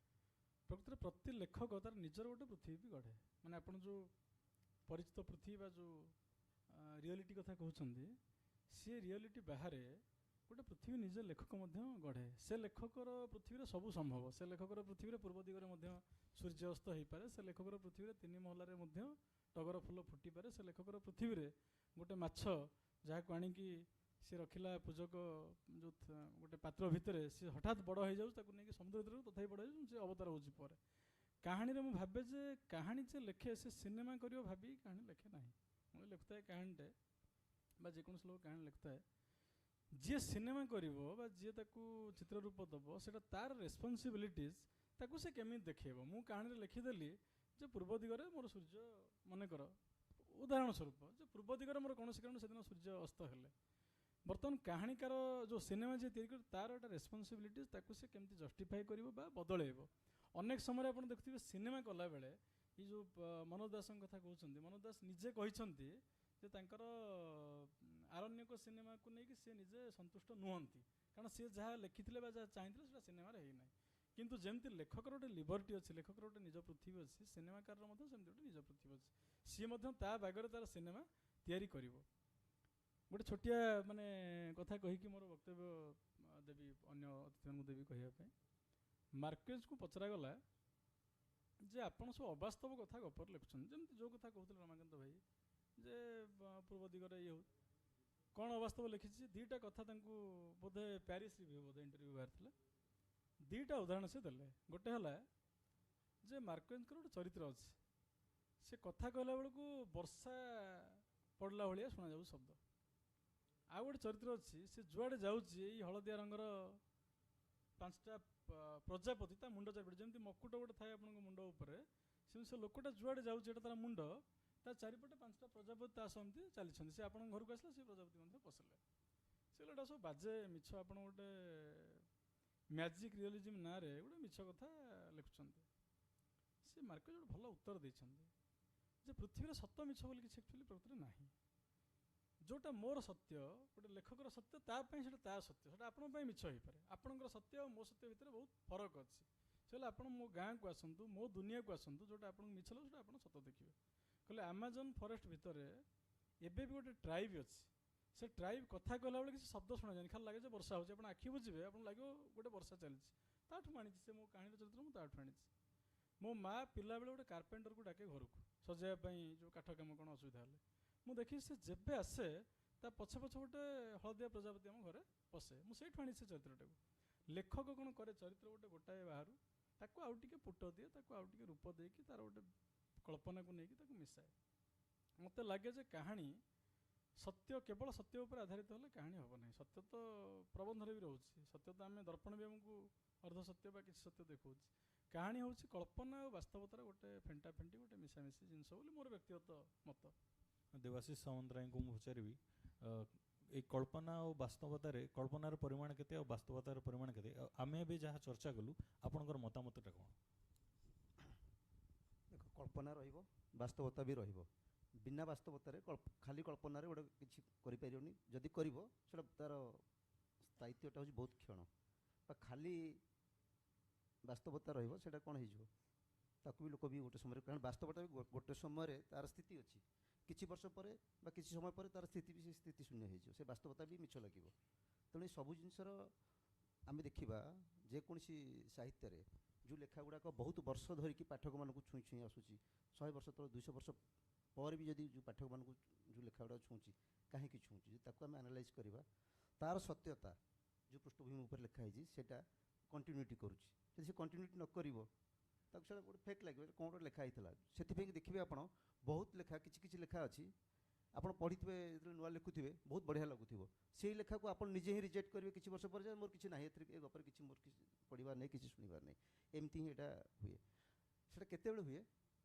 ପ୍ରକୃତରେ ପ୍ରତି ଲେଖକ ତାର ନିଜର ଗୋଟେ ପୃଥିବୀ ବି ଗଢ଼େ, ମାନେ ଆପଣ ଯେଉଁ ପରିଚିତ ପୃଥିବୀ ବା ଯେଉଁ ରିଅଲିଟି କଥା କହୁଛନ୍ତି, ସିଏ ରିଅଲିଟି ବାହାରେ ଗୋଟେ ପୃଥିବୀ ନିଜେ ଲେଖକ ମଧ୍ୟ ଗଢ଼େ। ସେ ଲେଖକର ପୃଥିବୀରେ ସବୁ ସମ୍ଭବ, ସେ ଲେଖକର ପୃଥିବୀରେ ପୂର୍ବ ଦିଗରେ ମଧ୍ୟ ସୂର୍ଯ୍ୟ ଅସ୍ତ ହୋଇପାରେ, ସେ ଲେଖକର ପୃଥିବୀରେ 3 ମହଲାରେ ମଧ୍ୟ ଟଗର ଫୁଲ ଫୁଟିପାରେ, ସେ ଲେଖକର ପୃଥିବୀରେ ଗୋଟେ ମାଛ ଯାହାକୁ ଆଣିକି ସେ ରଖିଲା ପୂଜକ ଯେଉଁ ଗୋଟେ ପାତ୍ର ଭିତରେ, ସେ ହଠାତ୍ ବଡ଼ ହେଇଯାଉଛି, ତାକୁ ନେଇକି ସମୁଦ୍ର ଭିତରକୁ ତଥାପି ବଡ଼ ହେଇଯାଉଛି, ସେ ଅବତାର ହେଉଛି ପରେ। କାହାଣୀରେ ମୁଁ ଭାବେ ଯେ କାହାଣୀ ଯେ ଲେଖେ ସେ ସିନେମା କରିବ ଭାବି କାହାଣୀ ଲେଖେ ନାହିଁ। ମୁଁ ଲେଖୁଥାଏ କାହାଣୀଟେ ବା ଯେକୌଣସି ଲୋକ କାହାଣୀ ଲେଖୁଥାଏ, ଯିଏ ସିନେମା କରିବ ବା ଯିଏ ତାକୁ ଚିତ୍ର ରୂପ ଦେବ, ସେଇଟା ତାର ରେସ୍ପନ୍ସିବିଲିଟିଜ୍, ତାକୁ ସେ କେମିତି ଦେଖେଇବ। ମୁଁ କାହାଣୀରେ ଲେଖିଦେଲି ଯେ ପୂର୍ବ ଦିଗରେ ମୋର ସୂର୍ଯ୍ୟ, ମନେକର ଉଦାହରଣ ସ୍ୱରୂପ ଯେ ପୂର୍ବ ଦିଗରେ ମୋର କୌଣସି କାରଣ ସେଦିନ ସୂର୍ଯ୍ୟ ଅସ୍ତ ହେଲେ, ବର୍ତ୍ତମାନ କାହାଣୀକାର ଯେଉଁ ସିନେମା ଯିଏ ତିଆରି କରେ ତାର ଗୋଟେ ରେସ୍ପନ୍ସିବିଲିଟିଜ୍, ତାକୁ ସେ କେମିତି ଜଷ୍ଟିଫାଏ କରିବ ବା ବଦଳେଇବ। ଅନେକ ସମୟରେ ଆପଣ ଦେଖୁଥିବେ ସିନେମା କଲାବେଳେ, ଏଇ ଯେଉଁ ମନୋଜ ଦାସଙ୍କ କଥା କହୁଛନ୍ତି, ମନୋଜ ଦାସ ନିଜେ କହିଛନ୍ତି ଯେ ତାଙ୍କର ଆରଣ୍ୟକ ସିନେମାକୁ ନେଇକି ସେ ନିଜେ ସନ୍ତୁଷ୍ଟ ନୁହନ୍ତି, କାରଣ ସିଏ ଯାହା ଲେଖିଥିଲେ ବା ଯାହା ଚାହିଁଥିଲେ ସେଇଟା ସିନେମାରେ ହେଇନାହିଁ। କିନ୍ତୁ ଯେମିତି ଲେଖକର ଗୋଟେ ଲିବର୍ଟି ଅଛି, ଲେଖକର ଗୋଟେ ନିଜ ପୃଥିବୀ ଅଛି, ସିନେମାକାରର ମଧ୍ୟ ସେମିତି ଗୋଟେ ନିଜ ପୃଥିବୀ ଅଛି, ସିଏ ମଧ୍ୟ ତା ବାଗରେ ତାର ସିନେମା ତିଆରି କରିବ। ଗୋଟେ ଛୋଟିଆ ମାନେ କଥା କହିକି ମୋର ବକ୍ତବ୍ୟ ଦେବି, ଅନ୍ୟ ଅତିଥିମାନଙ୍କୁ ଦେବି କହିବା ପାଇଁ। ମାର୍କେଜକୁ ପଚରାଗଲା ଯେ ଆପଣ ସବୁ ଅବାସ୍ତବ କଥା ଗପରେ ଲେଖୁଛନ୍ତି, ଯେମିତି ଯେଉଁ କଥା କହୁଥିଲେ ରମାକାନ୍ତ ଭାଇ ଯେ ପୂର୍ବ ଦିଗରେ ଇଏ ହଉ, କ'ଣ ଅବାସ୍ତବ ଲେଖିଛି? 2ଟା କଥା ତାଙ୍କୁ ବୋଧେ ପ୍ୟାରିସ୍ ରିଭ୍ୟୁ ବୋଧେ ଇଣ୍ଟରଭ୍ୟୁ ବାହାରିଥିଲା, 2ଟା ଉଦାହରଣ ସେ ଦେଲେ। ଗୋଟେ ହେଲା ଯେ ମାର୍କେଜଙ୍କର ଗୋଟେ ଚରିତ୍ର ଅଛି, ସେ କଥା କହିଲା ବେଳକୁ ବର୍ଷା ପଡ଼ିଲା ଭଳିଆ ଶୁଣାଯାଉଛି ଶବ୍ଦ। ଆଉ ଗୋଟେ ଚରିତ୍ର ଅଛି, ସେ ଯୁଆଡ଼େ ଯାଉଛି ଏଇ ହଳଦିଆ ରଙ୍ଗର 5ଟା ପ୍ରଜାପତି ତା ମୁଣ୍ଡ ଚାରିପଟେ, ଯେମିତି ମକୁଟ ଗୋଟେ ଥାଏ ଆପଣଙ୍କ ମୁଣ୍ଡ ଉପରେ, ସେମିତି ସେ ଲୋକଟା ଯୁଆଡ଼େ ଯାଉଛି, ଏଇଟା ତାର ମୁଣ୍ଡ, ତା ଚାରିପଟେ 5ଟା ପ୍ରଜାପତି ତା ସହ ଏମିତି ଚାଲିଛନ୍ତି। ସେ ଆପଣଙ୍କ ଘରକୁ ଆସିଲେ ସେ ପ୍ରଜାପତି ମଧ୍ୟ ପଶିଲେ। ସେ ଏଇଟା ସବୁ ବାଜେ ମିଛ, ଆପଣ ଗୋଟେ ମ୍ୟାଜିକ୍ ରିଅଲିଜିମ୍ ନାଁରେ ଗୋଟେ ମିଛ କଥା ଲେଖୁଛନ୍ତି। ସେ ମାର୍କେଟ ଗୋଟେ ଭଲ ଉତ୍ତର ଦେଇଛନ୍ତି ଯେ ପୃଥିବୀରେ ସତ ମିଛ ବୋଲି କିଛି ଆକ୍ଚୁଆଲି ପ୍ରକୃତରେ ନାହିଁ। ଯେଉଁଟା ମୋର ସତ୍ୟ, ଗୋଟେ ଲେଖକର ସତ୍ୟ, ତା ପାଇଁ ସେଇଟା ତା ସତ୍ୟ, ସେଇଟା ଆପଣଙ୍କ ପାଇଁ ମିଛ ହେଇପାରେ। ଆପଣଙ୍କର ସତ୍ୟ ଆଉ ମୋ ସତ୍ୟ ଭିତରେ ବହୁତ ଫରକ ଅଛି। ସେ ହେଲେ ଆପଣ ମୋ ଗାଁକୁ ଆସନ୍ତୁ, ମୋ ଦୁନିଆକୁ ଆସନ୍ତୁ, ଯେଉଁଟା ଆପଣଙ୍କୁ ମିଛ ଲାଗୁଛି ସେଇଟା ଆପଣ ସତ ଦେଖିବେ। କହିଲେ ଆମାଜନ୍ ଫରେଷ୍ଟ ଭିତରେ ଏବେ ବି ଗୋଟେ ଟ୍ରାଇବ୍ ଅଛି। ସେ ଟ୍ରାଇବ୍ କଥା କହିଲା ବେଳେ କିଛି ଶବ୍ଦ ଶୁଣାଯାଏନି, ଖାଲି ଲାଗେ ଯେ ବର୍ଷା ହେଉଛି। ଆପଣ ଆଖି ବୁଜିବେ, ଆପଣଙ୍କୁ ଲାଗିବ ଗୋଟେ ବର୍ଷା ଚାଲିଛି। ତାଠୁ ମୁଁ ଆଣିଛି, ସେ ମୋ କାହାଣୀର ଚରିତ୍ର ମୁଁ ତାଠୁ ଆଣିଛି। ମୋ ମାଆ ପିଲାବେଳେ ଗୋଟେ କାର୍ପେଣ୍ଟରକୁ ଡାକେ ଘରକୁ ସଜାଇବା ପାଇଁ, ଯେଉଁ କାଠ କାମ କ'ଣ ଅସୁବିଧା ହେଲେ। ମୁଁ ଦେଖିଛି ସେ ଯେବେ ଆସେ ତା ପଛେ ପଛେ ଗୋଟେ ହଳଦିଆ ପ୍ରଜାପତି ଆମ ଘରେ ପଶେ। ମୁଁ ସେଇଠୁ ଆଣିଛି ସେ ଚରିତ୍ରଟାକୁ। ଲେଖକ କ'ଣ କରେ, ଚରିତ୍ର ଗୋଟେ ଗୋଟାଏ ବାହାରୁ ତାକୁ ଆଉ ଟିକେ ପୁଟ ଦିଏ, ତାକୁ ଆଉ ଟିକେ ରୂପ ଦେଇକି ତାର ଗୋଟେ କଳ୍ପନାକୁ ନେଇକି ତାକୁ ମିଶାଏ। ମୋତେ ଲାଗେ ଯେ କାହାଣୀ ସତ୍ୟ, କେବଳ ସତ୍ୟ ଉପରେ ଆଧାରିତ ହେଲେ କାହାଣୀ ହେବ ନାହିଁ। ସତ୍ୟ ତ ପ୍ରବନ୍ଧରେ ବି ରହୁଛି, ସତ୍ୟ ତ ଆମେ ଦର୍ପଣ ବି ଆମକୁ ଅର୍ଦ୍ଧ ସତ୍ୟ ବା କିଛି ସତ୍ୟ ଦେଖାଉଛି। କାହାଣୀ ହେଉଛି କଳ୍ପନା ଆଉ ବାସ୍ତବତାର ଗୋଟେ ଫେଣ୍ଟା ଫେଣ୍ଟି, ଗୋଟେ ମିଶାମିଶି ଜିନିଷ ବୋଲି ମୋର ବ୍ୟକ୍ତିଗତ ମତ। ଦେବାଶିଷ ସାମନ୍ତରାୟଙ୍କୁ ମୁଁ ପଚାରିବି, এই কল্পনা ও বাস্তবতার কল্পনার পরিমাণ কেতে আর বাস্তবতার পরিমাণ কেতে, আমি এবে যা চর্চা কলু আপনার মতামতটা কোণ? দেখো, কল্পনা রহব, বাস্তবতা বি রহব। বিনা বাস্তবতার খালি কল্পনার গোটে কিছু করে পারিবনি। যদি করব সেটা তার স্থায়িত্বটা হচ্ছে বহুত ক্ষণ। বা খালি বাস্তবতা রহব, সেটা কোণ হয়ে যাব, তাকে বি লোক বি গোটে সময়, কারণ বাস্তবতা বি গোটে সময় তার স্থিতি অছি। কিছু বর্ষ পরে বা কিছু সময় পরে তার স্থিতি বি স্থিতি শূন্য হয়ে যাব, সে বাস্তবতা বি মিছ লাগিব। তেমন সবু জিনিসর আমি দেখা যেকୌଣସି ସାହିତ୍ୟରେ ଯେଉଁ ଲେଖା ଗୁଡ଼ାକ ବହୁତ ବର୍ଷ ଧରିକି ପାଠକମାନଙ୍କୁ ଛୁଇଁ ଛୁଇଁ ଆସୁଛି, 100 ବର୍ଷ ତଳ 200 ବର୍ଷ ପରେ ବି ଯଦି ଯେଉଁ ପାଠକମାନଙ୍କୁ ଯେଉଁ ଲେଖା ଗୁଡ଼ାକ ଛୁଁଛି, କାହିଁକି ଛୁଁଛି, ଯଦି ତାକୁ ଆମେ ଆନାଲାଇଜ୍ କରିବା, ତା'ର ସତ୍ୟତା ଯେଉଁ ପୃଷ୍ଠଭୂମି ଉପରେ ଲେଖା ହେଇଛି ସେଇଟା କଣ୍ଟିନ୍ୟୁଟି କରୁଛି। ଯଦି ସେ କଣ୍ଟିନ୍ୟୁଟି ନ କରିବ ତାକୁ ସେଇଟା ଗୋଟେ ଫେକ୍ ଲାଗିବ, କ'ଣ ଗୋଟେ ଲେଖା ହେଇଥିଲା। ସେଥିପାଇଁ ଦେଖିବେ ଆପଣ ବହୁତ ଲେଖା, କିଛି କିଛି ଲେଖା ଅଛି ଆପଣ ପଢ଼ିଥିବେ, ଯେତେବେଳେ ନୂଆ ଲେଖୁଥିବେ ବହୁତ ବଢ଼ିଆ ଲାଗୁଥିବ, ସେଇ ଲେଖାକୁ ଆପଣ ନିଜେ ହିଁ ରିଜେକ୍ଟ କରିବେ କିଛି ବର୍ଷ ପରେ, ଯେ ମୋର କିଛି ନାହିଁ ଏଥିରେ, ଏ ଗପରେ କିଛି ମୋର କିଛି ପଢ଼ିବାର ନାହିଁ, କିଛି ଶୁଣିବାର ନାହିଁ। ଏମିତି ହିଁ ଏଇଟା ହୁଏ। ସେଇଟା କେତେବେଳେ ହୁଏ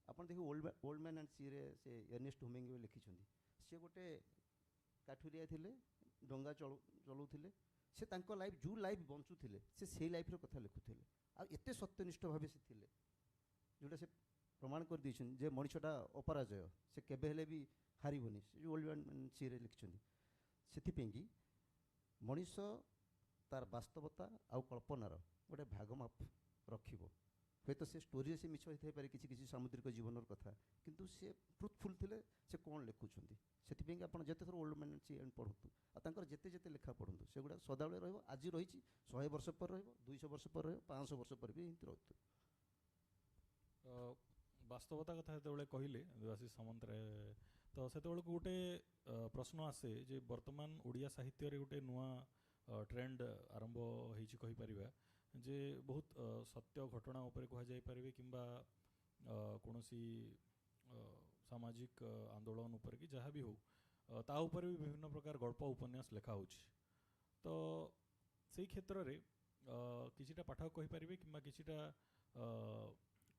ଆପଣ ଦେଖିବେ, ଓଲ୍ଡ ମ୍ୟାନ୍ ଆଣ୍ଡ ସିରେ ସେ ଏର୍ନେଷ୍ଟ ହେମିଙ୍ଗୱେ ଲେଖିଛନ୍ତି। ସେ ଗୋଟେ କାଠୁରିଆ ଥିଲେ, ଡଙ୍ଗା ଚଲାଉଥିଲେ, ସେ ତାଙ୍କ ଲାଇଫ୍, ଯେଉଁ ଲାଇଫ୍ ବଞ୍ଚୁଥିଲେ ସେ ସେଇ ଲାଇଫ୍ର କଥା ଲେଖୁଥିଲେ। ଆଉ ଏତେ ସତ୍ୟନିଷ୍ଠ ଭାବେ ସେ ଥିଲେ, ଯେଉଁଟା ସେ ପ୍ରମାଣ କରିଦେଇଛନ୍ତି ଯେ ମଣିଷଟା ଅପରାଜୟ, ସେ କେବେ ହେଲେ ବି ହାରିବନି। ସେ ଯେଉଁ ଓଲ୍ଡ ମ୍ୟାନ୍ ସିରେ ଲେଖିଛନ୍ତି। ସେଥିପାଇଁକି ମଣିଷ ତାର ବାସ୍ତବତା ଆଉ କଳ୍ପନାର ଗୋଟେ ଭାଗ ମାପ ରଖିବ। ହୁଏତ ସେ ଷ୍ଟୋରିରେ ସେ ମିଛ ହେଇଥାଇପାରେ, କିଛି କିଛି ସାମୁଦ୍ରିକ ଜୀବନର କଥା, କିନ୍ତୁ ସେ ଟ୍ରୁଥଫୁଲ୍ ଥିଲେ ସେ କ'ଣ ଲେଖୁଛନ୍ତି। ସେଥିପାଇଁକି ଆପଣ ଯେତେଥର ଓଲ୍ଡ ମ୍ୟାନ୍ ସି ପଢ଼ନ୍ତୁ, ଆଉ ତାଙ୍କର ଯେତେ ଯେତେ ଲେଖା ପଢ଼ନ୍ତୁ, ସେଗୁଡ଼ା ସଦାବେଳେ ରହିବ। ଆଜି ରହିଛି, 100 ବର୍ଷ ପରେ ରହିବ, 200 ବର୍ଷ ପରେ ରହିବ, 500 ବର୍ଷ ପରେ ବି ଏମିତି ରହୁଥିବ। ବାସ୍ତବତା କଥା ଯେତେବେଳେ କହିଲେ ଦେବାଶିଷ ସାମନ୍ତରାୟ, ତ ସେତେବେଳକୁ ଗୋଟେ ପ୍ରଶ୍ନ ଆସେ ଯେ ବର୍ତ୍ତମାନ ଓଡ଼ିଆ ସାହିତ୍ୟରେ ଗୋଟେ ନୂଆ ଟ୍ରେଣ୍ଡ ଆରମ୍ଭ ହେଇଛି କହିପାରିବା, ଯେ ବହୁତ ସତ୍ୟ ଘଟଣା ଉପରେ କୁହାଯାଇପାରିବେ କିମ୍ବା କୌଣସି ସାମାଜିକ ଆନ୍ଦୋଳନ ଉପରେ କି ଯାହା ବି ହଉ, ତା ଉପରେ ବି ବିଭିନ୍ନ ପ୍ରକାର ଗଳ୍ପ ଉପନ୍ୟାସ ଲେଖା ହେଉଛି। ତ ସେଇ କ୍ଷେତ୍ରରେ କିଛିଟା ପାଠକ କହିପାରିବେ କିମ୍ବା କିଛିଟା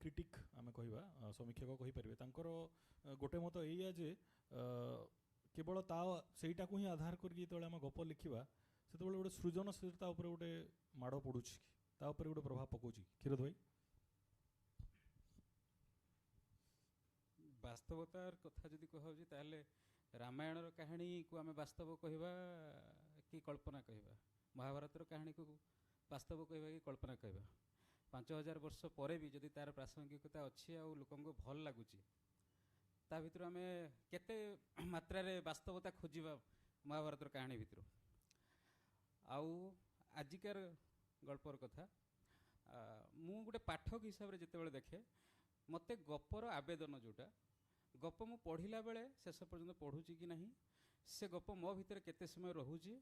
କ୍ରିଟିକ୍ ଆମେ କହିବା, ସମୀକ୍ଷକ କହିପାରିବେ, ତାଙ୍କର ଗୋଟେ ମତ ଏଇଆ ଯେ କେବଳ ସେଇଟାକୁ ହିଁ ଆଧାର କରିକି ଯେତେବେଳେ ଆମେ ଗପ ଲେଖିବା, ସେତେବେଳେ ଗୋଟେ ସୃଜନଶୀଳତା ଉପରେ ଗୋଟେ ମାଡ଼ ପଡ଼ୁଛି, ତା ଉପରେ ଗୋଟେ ପ୍ରଭାବ ପକାଉଛି। କ୍ଷୀରୋଦ ଭାଇ? ବାସ୍ତବତାର କଥା ଯଦି କୁହାହେଉଛି, ତାହେଲେ ରାମାୟଣର କାହାଣୀକୁ ଆମେ ବାସ୍ତବ କହିବା କି କଳ୍ପନା କହିବା, ମହାଭାରତର କାହାଣୀକୁ ବାସ୍ତବ କହିବା କି କଳ୍ପନା କହିବା, 5000 ବର୍ଷ ପରେ ବି ଯଦି ତା'ର ପ୍ରାସଙ୍ଗିକତା ଅଛି ଆଉ ଲୋକଙ୍କୁ ଭଲ ଲାଗୁଛି, ତା ଭିତରୁ ଆମେ କେତେ ମାତ୍ରାରେ ବାସ୍ତବତା ଖୋଜିବା ମହାଭାରତର କାହାଣୀ ଭିତରୁ। ଆଉ ଆଜିକାର ଗଳ୍ପର କଥା, ମୁଁ ଗୋଟେ ପାଠକ ହିସାବରେ ଯେତେବେଳେ ଦେଖେ, ମୋତେ ଗପର ଆବେଦନ, ଯେଉଁଟା ଗପ ମୁଁ ପଢ଼ିଲା ବେଳେ ଶେଷ ପର୍ଯ୍ୟନ୍ତ ପଢ଼ୁଛି କି ନାହିଁ, ସେ ଗପ ମୋ ଭିତରେ କେତେ ସମୟ ରହୁଛି,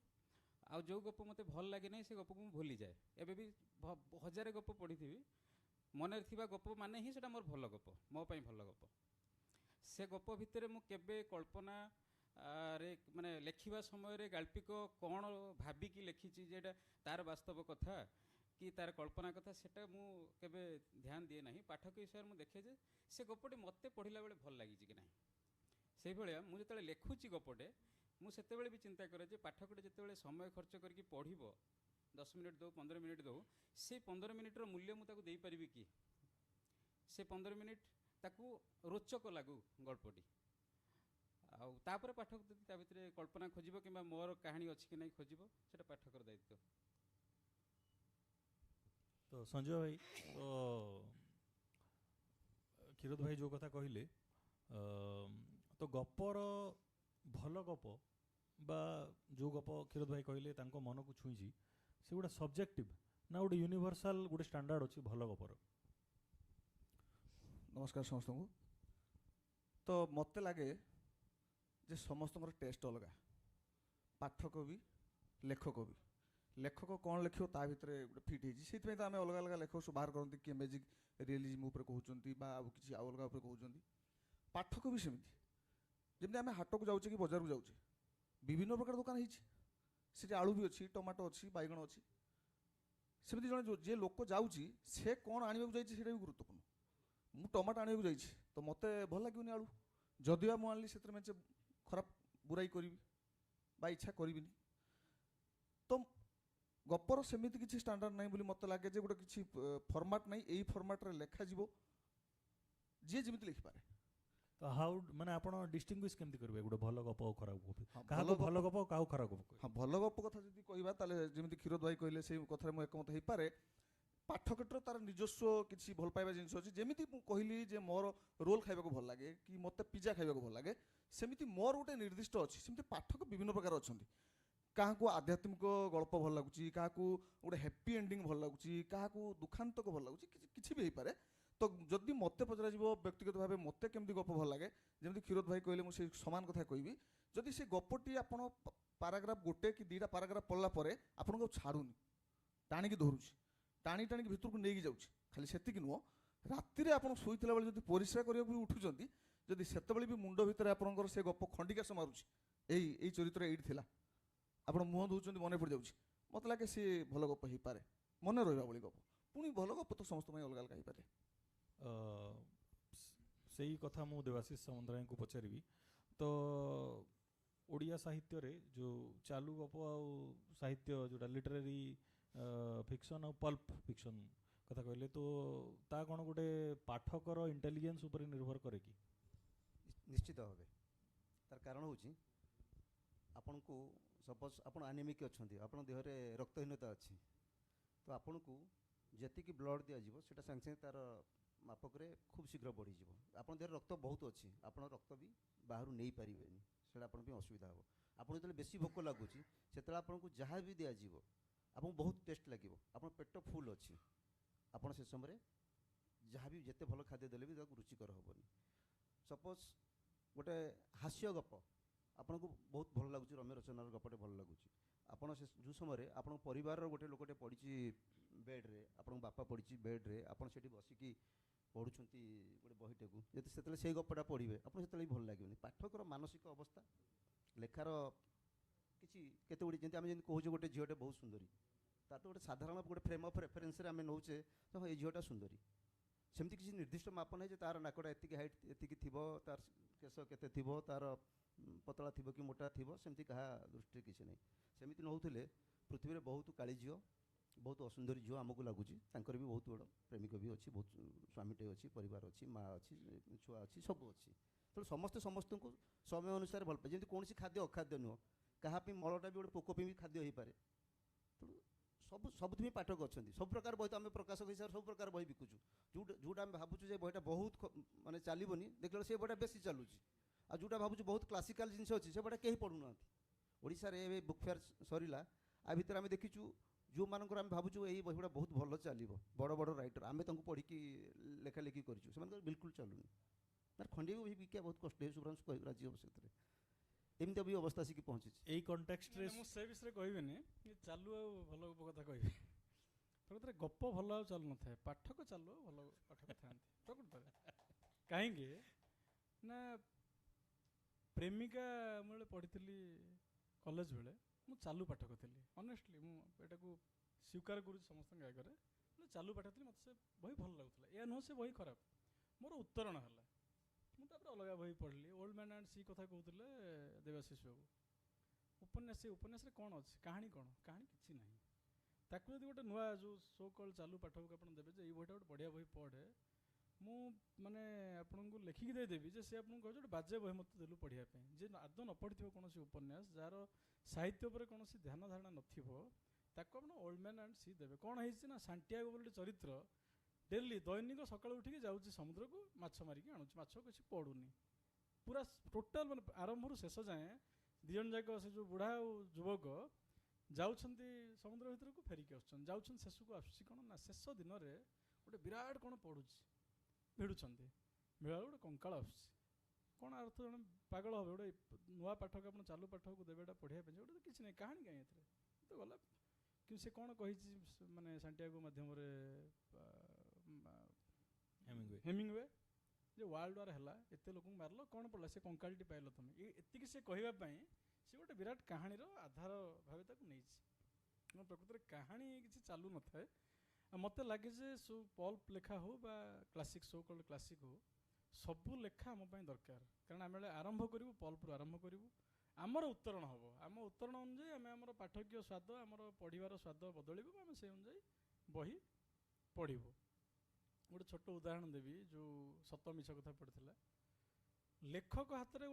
ଆଉ ଯେଉଁ ଗପ ମୋତେ ଭଲ ଲାଗେ ନାହିଁ ସେ ଗପକୁ ମୁଁ ଭୁଲିଯାଏ। ଏବେ ବି 1000 ଗପ ପଢ଼ିଥିବି, ମନରେ ଥିବା ଗପ ମାନେ ହିଁ ସେଇଟା ମୋର ଭଲ ଗପ, ମୋ ପାଇଁ ଭଲ ଗପ। ସେ ଗପ ଭିତରେ ମୁଁ କେବେ କଳ୍ପନାରେ, ମାନେ ଲେଖିବା ସମୟରେ ଗାଳ୍ପିକ କ'ଣ ଭାବିକି ଲେଖିଛି, ଯେ ଏଇଟା ତା'ର ବାସ୍ତବ କଥା କି ତା'ର କଳ୍ପନା କଥା, ସେଟା ମୁଁ କେବେ ଧ୍ୟାନ ଦିଏ ନାହିଁ। ପାଠକ ହିସାବରେ ମୁଁ ଦେଖେ ଯେ ସେ ଗପଟି ମୋତେ ପଢ଼ିଲା ବେଳେ ଭଲ ଲାଗିଛି କି ନାହିଁ। ସେଇଭଳିଆ ମୁଁ ଯେତେବେଳେ ଲେଖୁଛି ଗପଟେ, ମୁଁ ସେତେବେଳେ ବି ଚିନ୍ତା କରେ ଯେ ପାଠକଟେ ଯେତେବେଳେ ସମୟ ଖର୍ଚ୍ଚ କରିକି ପଢ଼ିବ, 10 ମିନିଟ୍ ଦେଉ, 15 ମିନିଟ୍ ଦେଉ, ସେ 15 ମିନିଟ୍ର ମୂଲ୍ୟ ମୁଁ ତାକୁ ଦେଇପାରିବି କି? से 15 मिनिट ताकू रोचक लागू गल्पटी आउ तापर पाठक जदि ता भितर कल्पना खोजिबो किंबा मोर कहानी अछि कि नहीं खोजिबो सेटा पाठकर दायित्व। तो संजय भाई तो क्षीरोद भाई जो कथा कहले तो गपर भल गप बा जो गप क्षीरोद भाई कहले तांको मन को छुईची से गोटे सब्जेक्टिव ना गोटे यूनिवर्सल गोटे स्टैंडर्ड अच्छी भल गपर। नमस्कार समस्त को। तो मत लगे जे समस्त टेस्ट अलग पाठक भी लेखक भी लेखक कौन लिखो ता भितर गोटे फिट होती तो आम अलग अलग लेखक सब बाहर करते किए मैजिक रियलिज्म उपर कहते कि अलग उपर कहते पाठक भी सेमती जमी आम हाट को जाऊे कि बजार को जाऊे विभिन्न प्रकार दुकान होती आलू भी अच्छी टमाटो अच्छी बैगण अच्छी सेमती जन जे लोक जाऊँगी से कौन आने को जाइए भी गुरुत्वपूर्ण। मु टमाटो आने को जाइए तो मत भल लगे आलू जदिवा मुझे आनली से मैं खराब बुराई करी इच्छा करी तो गपर सेमती किसी स्टैंडर्ड नहीं बोली मत लगे जे गोटे किसी फॉर्मेट नहीं यही फॉर्मेट रे लेखा जीवो जे जेमिति लिखि पारे। तो हाउ माने आपण डिस्टिंग्विश केमति करबे गोटे भल गप और खराब गप काहा भल गप और काहा खराब गप। हां भल गप कथा जदि कहबा ताले जेमिति क्षीरोद भाई कहले से कथा मु एकमत हेई पारे पाठकटर तार निजस्व किसी भल पाइबा जिनिस अछि जेमिति मु कहली जे मोर रोल खाइबा को भल लागे कि मते पिज्जा खाइबा को भल लागे सेमिति मोर गोटे निर्दिष्ट अछि सेमिति पाठक विभिन्न प्रकार अछंती कहाँ को आध्यात्मिक गल्प भल लगुची कहाँ को गोटे हैप्पी एंडिंग भल लगुची कहाँ को दुखांतक भल लगुची किछि भी पारे। तो जदि मते पचरा जीवो व्यक्तिगत भाव मते केमती गप भल लागे जेमती क्षीरोद भाई कहले मु से समान कथा कहबी जदि से गपटी आपण पाराग्राफ गोटे कि दुईटा पाराग्राफ पढ़ला परे आपण को छाड़ुनी टाणी धरुची टाणी टाणी भितर को नहीं जाऊँ खाली सेतिक नुह राति रे आपण शोइतला बेले जदि परिश्रा करिया भी उठुचंती जदि सेतबेले भी मुंड भितर आपणकर से गप खंडिका मारुची एई चरित्र एइट थिला आपण मुह दउचंती मने पड़ जाउची मत लागे से भल गप हेई पारे मने रहबा बोली गप पुनी भल गप तो समस्त में अलग अलग हेई पारे। सेही कथा मु देवाशीष सामंतराय को पचारिबी तो ओडिया साहित्य रे जो चालू गप आ साहित्य जोटा लिटरेरी फिक्शन और पल्प फिक्शन कथा कहले तो ता कौन गोटे पाठकर इंटेलिजेंस ऊपर निर्भर करे कि निश्चित भाव तार कारण हूँ आपन को सपोज आप एनीमिक अच्छा आप देहरे रक्तहीनता अच्छी तो आपन को जी ब्लड दिज्व से सागे सागे तार मापक रे खूब शीघ्र बढ़ी आप देह रक्त बहुत अच्छी आप रक्त भी बाहर नहीं पारे से असुविधा हम आप जो बेसी भोक लगुच से आपको जहाँ भी दिज्व आपको बहुत टेस्ट लगे आप पेट फुल अच्छी आप से समय जहाँ भी जिते भल खाद्य देले भी रुचिकर हेनी सपोज गोटे हास्य गप आपन को बहुत भल लगुच रम्य रचनार गपटे भल लगुच आपन से जो समय आप परिवार गोटे लोकटे पड़ी बेड्रे आप बापा पड़ी बेड्रे आप बसिकी पढ़ुंट गोटे बहीटे को जब से गपटा पढ़े आप भल लगे पाठकर मानसिक अवस्था लेखार किसी केते गुड़ी जमी आम कहूँ गोटे झीटे बहुत सुंदरी तार तो गोटे साधारण गोटे फ्रेम अफ रेफरेन्स आम नौचे तो हाँ ये झीटा सुंदरी सेमती किसी निर्दिष्ट माप ना तार नाकटा एतिक हाइट एतिक थी तार केश केते थी तार पतला थी कि मोटा थी सेमती क्या दृष्टि किसी नहीं सेमती नौले पृथ्वी में बहुत काली झील बहुत असुंदरी झील आमको लगुच भी बहुत बड़ प्रेमिक भी अच्छी बहुत स्वामीटे अच्छी परिवार अच्छी माँ अच्छी छुआ अच्छी सब अच्छी तो समस्ते समस्त को समय अनुसार भल पाए जमी कौन खाद्य अखाद्य नुह क्या मलटा भी गोटे पोक भी खाद्य हो पाए तो सब सबुथ पाठक अच्छा सब प्रकार बही तो आम प्रकाशक हिसाब से सब प्रकार बही बिकुचु जोटा आम भावुँ जे बहीटा बहुत माने चलबनी देखल से बहीटा बेसी चलुची आ जोटा भावुँ बहुत क्लासिकाल जिनस अच्छी से बड़ा कहीं पढ़ुना ओडिशा रे बुक फेयर सरीला आ भितर आम देखीचु जो मानकर आम भावुँ यही बहीगुड़ा बहुत भल चलो बड़ बड़ राइटर आम पढ़ी लेखा लेखि कर बिल्कुल चलुनी तार खंडे भी बिका बहुत कष्ट है शुभ्रांशु कह राजी हम से एमती भी अवस्था आसिक पहुँची यही कंटेक्स्ट रे से विषय कहबेनी चालू आ भल गप कथा कहबी प्रकृत गप भल आ चलु न पाठक चालू भल पाठक था प्रकृत कहीं ना प्रेमिका मुझे पढ़ी कॉलेज बेले मु चालू पाठक थी ऑनेस्टली मुझे स्वीकार करूँ समस्त आगे चालू पाठक थी मत से बही भल लगुला या नुह से बही खराब मोर उत्तरण है मुझे अलग बही पढ़ली ओल्ड मैन एंड सी कथा कहते देवाशीष बाबू उपन्यास उपन्यास कौन अच्छे कहानी किसी ना ताकू यदि गोटे नुआ जो सो कल चालू पाठक आप देवे ये बहीटा गोटे बढ़िया बही पढ़े ମୁଁ ମାନେ ଆପଣଙ୍କୁ ଲେଖିକି ଦେଇଦେବି ଯେ ସେ ଆପଣଙ୍କୁ କହିବେ ଗୋଟେ ବାଜେ ବହି ମୋତେ ଦେଲୁ ପଢ଼ିବା ପାଇଁ, ଯେ ଆଦୌ ନ ପଢ଼ିଥିବ କୌଣସି ଉପନ୍ୟାସ, ଯାହାର ସାହିତ୍ୟ ଉପରେ କୌଣସି ଧ୍ୟାନ ଧାରଣା ନଥିବ, ତାକୁ ଆପଣ ଓଲ୍ଡ ମ୍ୟାନ୍ ଆଣ୍ଡ ସି ଦେବେ। କ'ଣ ହେଇଛି ନା ସାଣ୍ଟିଆଗୋ ବୋଲି ଗୋଟେ ଚରିତ୍ର ଡେଲି ଦୈନିକ ସକାଳୁ ଉଠିକି ଯାଉଛି ସମୁଦ୍ରକୁ ମାଛ ମାରିକି ଆଣୁଛି, ମାଛ କିଛି ପଡ଼ୁନି, ପୁରା ଟୋଟାଲ ମାନେ ଆରମ୍ଭରୁ ଶେଷ ଯାଏଁ ଦୁଇ ଜଣ ଯାକ ସେ ଯେଉଁ ବୁଢ଼ା ଆଉ ଯୁବକ ଯାଉଛନ୍ତି ସମୁଦ୍ର ଭିତରକୁ ଫେରିକି ଆସୁଛନ୍ତି, ଯାଉଛନ୍ତି, ଶେଷକୁ ଆସୁଛି କ'ଣ ନା ଶେଷ ଦିନରେ ଗୋଟେ ବିରାଟ କ'ଣ ପଡ଼ୁଛି, ଭିଡ଼ୁଛନ୍ତି, ଭିଡ଼ାରୁ ଗୋଟେ କଙ୍କାଳ ଆସୁଛି। କ'ଣ ଅର୍ଥ, ଜଣେ ପାଗଳ হবে, ଗୋଟେ ନୂଆ ପାଠକ ଆପଣ ଚାଲୁ ପାଠକକୁ ଦେବେ ଏଇଟା ପଢ଼ିବା ପାଇଁ, ଗୋଟେ କିଛି ନାହିଁ, କାହାଣୀ କାହିଁ ଏଥିରେ ତ ଗଲା। କିନ୍ତୁ ସେ କ'ଣ କହିଛି ମାନେ ସାଣ୍ଟିଆଗୋ ମାଧ୍ୟମରେ ହେମିଙ୍ଗୱେ ଯେ ୱାର୍ଲଡ ୱାର୍ ହେଲା, ଏତେ ଲୋକଙ୍କୁ ମାରିଲ, କ'ଣ ପଡ଼ିଲା, ସେ କଙ୍କାଳଟି ପାଇଲ ତମେ, ଏତିକି ସେ କହିବା ପାଇଁ ସେ ଗୋଟେ ବିରାଟ କାହାଣୀର ଆଧାର ଭାବେ ତାକୁ ନେଇଛି। ପ୍ରକୃତରେ କାହାଣୀ କିଛି ଚାଲୁ ନଥାଏ। ଆଉ ମୋତେ ଲାଗେ ଯେ ପଲ୍ପ ଲେଖା ହେଉ ବା କ୍ଲାସିକ୍ ସୋ କଲ୍ଡ କ୍ଲାସିକ୍ ହେଉ, ସବୁ ଲେଖା ଆମ ପାଇଁ ଦରକାର, କାରଣ ଆମେ ଆରମ୍ଭ କରିବୁ ପଲ୍ପରୁ ଆରମ୍ଭ କରିବୁ, ଆମର ଉତ୍ତରଣ ହେବ, ଆମ ଉତ୍ତରଣ ଅନୁଯାୟୀ ଆମେ ଆମର ପାଠକୀୟ ସ୍ୱାଦ, ଆମର ପଢ଼ିବାର ସ୍ୱାଦ ବଦଳିବ, ଆମେ ସେଇ ଅନୁଯାୟୀ ବହି ପଢ଼ିବୁ। ଗୋଟେ ଛୋଟ ଉଦାହରଣ ଦେବି, ଯେଉଁ ସତ ମିଛ କଥା ପଡ଼ିଥିଲା। ଲେଖକ ହାତରେ